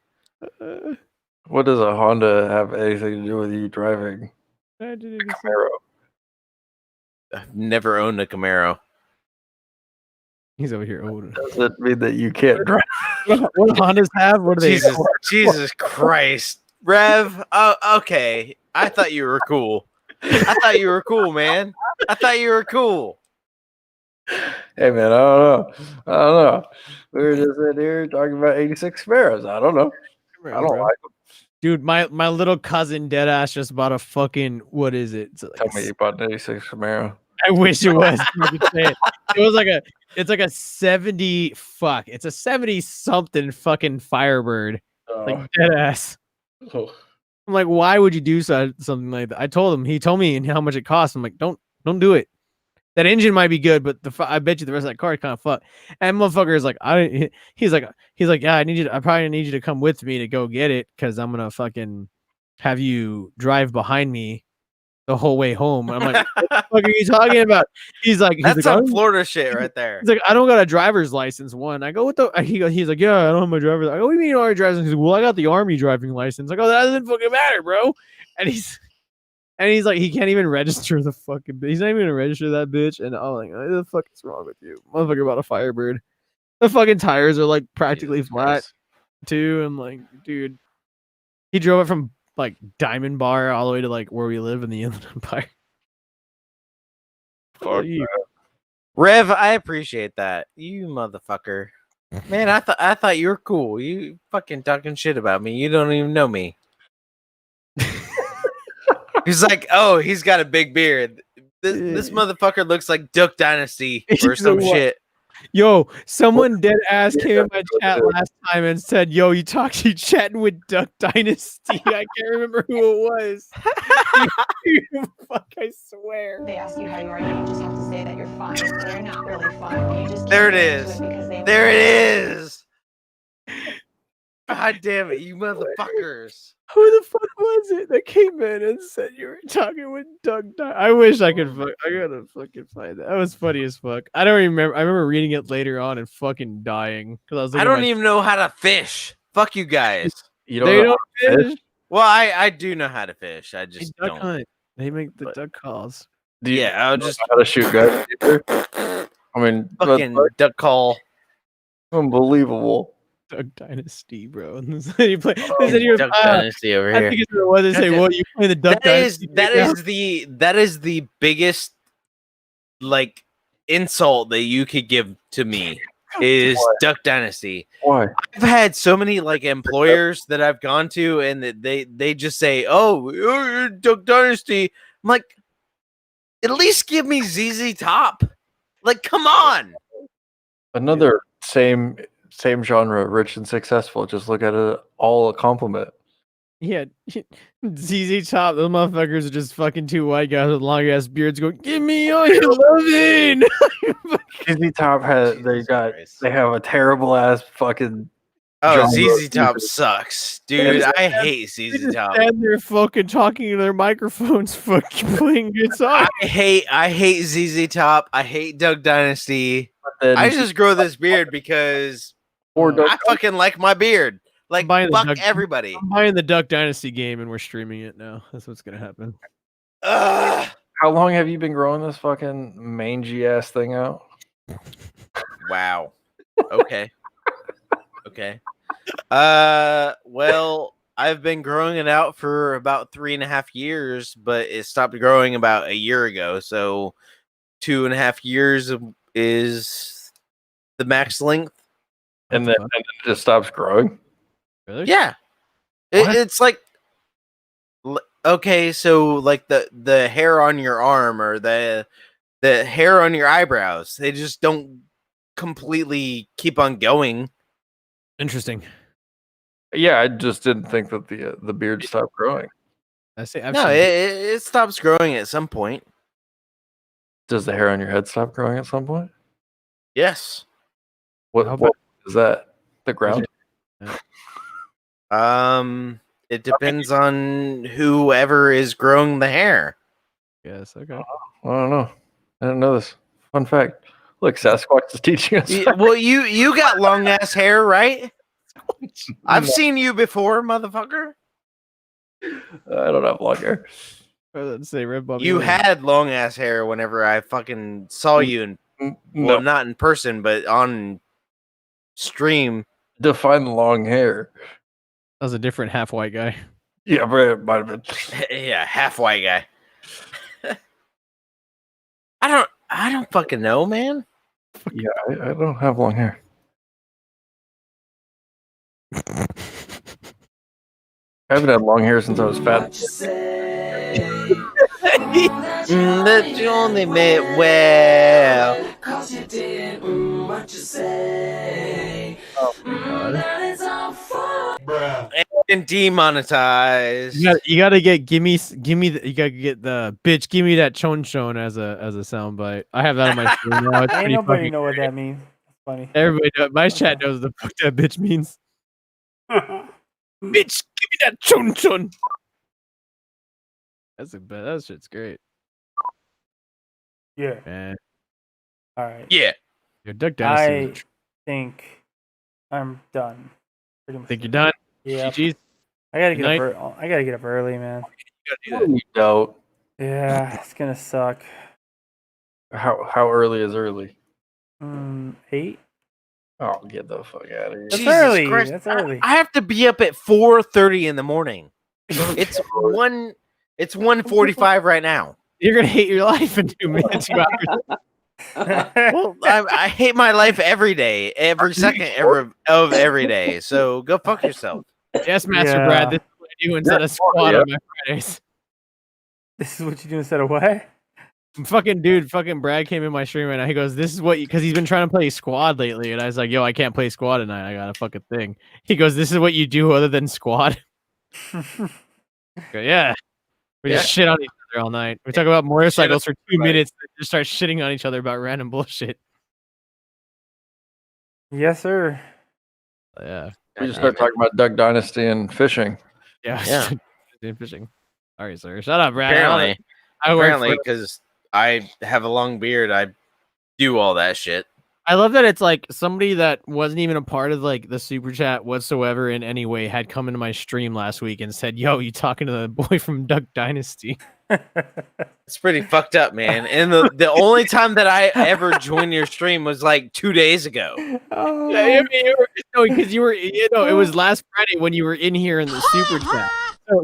What does a Honda have anything to do with you driving a Camaro? I've never owned a Camaro. He's over here old. Does it mean that you can't drive? What Hondas have? What are they? Jesus Christ. Rev, oh, okay. I thought you were cool. I thought you were cool, man. I thought you were cool. Hey, man, I don't know. We were just in here talking about 86 Camaros. I don't know. I don't like them. Dude, my little cousin deadass just bought a fucking, what is it? Like Tell me you bought an 86 Camaro. I wish it was. It was like it's like a 70 it's a 70 something fucking Firebird. Like deadass. Oh. I'm like, why would you do something like that? I told him, he told me how much it costs. I'm like, don't do it. That engine might be good, but I bet you the rest of that car is kind of fucked. And motherfucker is like, he's like, yeah, I probably need you to come with me to go get it because I'm gonna fucking have you drive behind me the whole way home. I'm like, what the fuck are you talking about? He's like, some Florida shit right there. He's like, I don't got a driver's license. One, I go, what the? He's like, yeah, I don't have my driver's. I go, what do you mean you don't have a driver's license? He's like, well, I got the army driving license. I go, that doesn't fucking matter, bro. And he's like, he can't even register the fucking. He's not even gonna register that bitch. And I'm like, what the fuck is wrong with you, motherfucker? About a Firebird. The fucking tires are like practically flat, too. I'm like, dude, he drove it from like Diamond Bar all the way to like where we live in the Inland Empire. Fuck you. Rev, I appreciate that. You motherfucker. Man, I thought you were cool. You fucking talking shit about me. You don't even know me. He's like, oh, he's got a big beard. This motherfucker looks like Duck Dynasty or some shit. Yo, someone dead ass came in my chat last time and said, "Yo, you chatting with Duck Dynasty." I can't remember who it was. Fuck, I swear. They ask you how you are, you just have to say that you're fine, but you're not really fine. You just there it is. There it is. God damn it, you motherfuckers. Who the fuck was it that came in and said you were talking with Doug? I wish I could. I gotta fucking find that. That was funny as fuck. I don't remember. I remember reading it later on and fucking dying because I don't even know how to fish. Fuck you guys. You don't fish? Well, I do know how to fish. I just don't. Hunt. They make the duck calls. Yeah, I'll just how to shoot guys. I mean, fucking duck call. Unbelievable. Duck Dynasty, bro. You play Duck Dynasty over here. I think it's what they say. Well, you play the Duck Dynasty. That is the biggest like insult that you could give to me is Duck Dynasty. Why? I've had so many like employers that I've gone to and they just say, "Oh, you're Duck Dynasty." I'm like, at least give me ZZ Top. Like, come on. Another same genre, rich and successful. Just look at it all a compliment. Yeah, ZZ Top. Those motherfuckers are just fucking two white guys with long ass beards going, "Give me all your loving." ZZ Top they have a terrible ass fucking. Oh, ZZ Top sucks, dude. I hate ZZ Top. And they're fucking talking to their microphones, fucking playing guitar. I hate ZZ Top. I hate Duck Dynasty. I just grow this beard because I fucking like my beard. Like, fuck everybody. I'm buying the Duck Dynasty game and we're streaming it now. That's what's gonna happen. How long have you been growing this fucking mangy ass thing out? Wow. Okay. Okay. Well, I've been growing it out for about 3.5 years, but it stopped growing about a year ago. So 2.5 years is the max length. And then it just stops growing? Really? Yeah. It's like, okay, so like the hair on your arm or the hair on your eyebrows, they just don't completely keep on going. Interesting. Yeah, I just didn't think that the beard stopped growing. It stops growing at some point. Does the hair on your head stop growing at some point? Yes. What is that? The ground? It depends on whoever is growing the hair. Yes, okay. I don't know. I didn't know this. Fun fact. Look, Sasquatch is teaching us. Well, you got long ass hair, right? I've seen you before, motherfucker. I don't have long hair. Let's say Red Bobby. You had long ass hair whenever I fucking saw you well, not in person, but on stream. Define long hair. That was a different half white guy. Yeah, but it might have been. Yeah, half white guy. I don't fucking know, man. Yeah, I don't have long hair. I haven't had long hair since I was fat. That you only meant well. Cause you did what you say. Oh my god. Bruh. And demonetized. You gotta get give me you gotta get the bitch. Give me that chon chon as a soundbite. I have that on my screen now. It's Ain't pretty nobody fucking know what great. that means. It's funny. Everybody knows. My chat knows the fuck that bitch means. Bitch, give me that chon chon. That shit's great. Yeah. Man. All right. Yeah. Your Duck Dynasty. I think I'm done. Pretty much. Think you're done? Yeah. GG's. I gotta Good get up. I gotta get up early, man. You don't. Yeah, it's gonna suck. How early is early? 8. Oh, get the fuck out of here! That's Jesus early. Christ. That's early. I have to be up at 4:30 in the morning. It's 1:45 right now. You're gonna hate your life in 2 minutes. 2 hours. Well, I hate my life every day, every second of every day. So go fuck yourself. Yes, Master Brad. This is what I do instead of squad on my Fridays. This is what you do instead of what? Fucking Brad came in my stream right now. He goes, "This is what," because he's been trying to play squad lately, and I was like, "Yo, I can't play squad tonight. I got a fucking thing." He goes, "This is what you do other than squad." Go, yeah, we just shit on each other all night. We talk about motorcycles for 2 minutes, and just start shitting on each other about random bullshit. Yes, sir. Yeah, We just start talking about Duck Dynasty and fishing. Yeah. Fishing. Sorry, sir. Shut up, Brad. Apparently, because I have a long beard, I do all that shit. I love that it's like somebody that wasn't even a part of like the super chat whatsoever in any way had come into my stream last week and said, "Yo, you talking to the boy from Duck Dynasty?" It's pretty fucked up, man. And the only time that I ever joined your stream was like 2 days ago. Oh. Yeah, because you were, it was last Friday when you were in here in the super chat.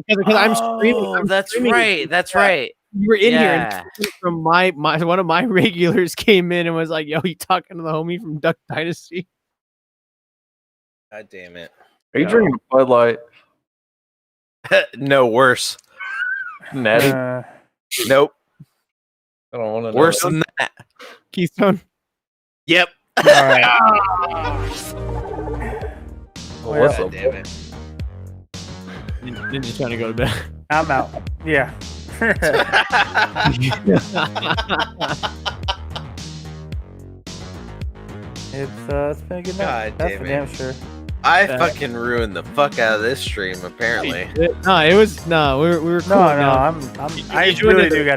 Because I'm streaming. That's right. That's right. You were in here, and from my one of my regulars came in and was like, "Yo, you talking to the homie from Duck Dynasty?" God damn it! Are you drinking Bud Light? No, worse. Natty? Nope. I don't want to. Worse than that. Keystone. Yep. All right. What's up? Damn it. Ninja trying to go to bed. I'm out. Yeah. It's been a good night. God That's damn for it. damn sure. I fucking ruined the fuck out of this stream. Apparently. No, we were cool. No, I really do gotta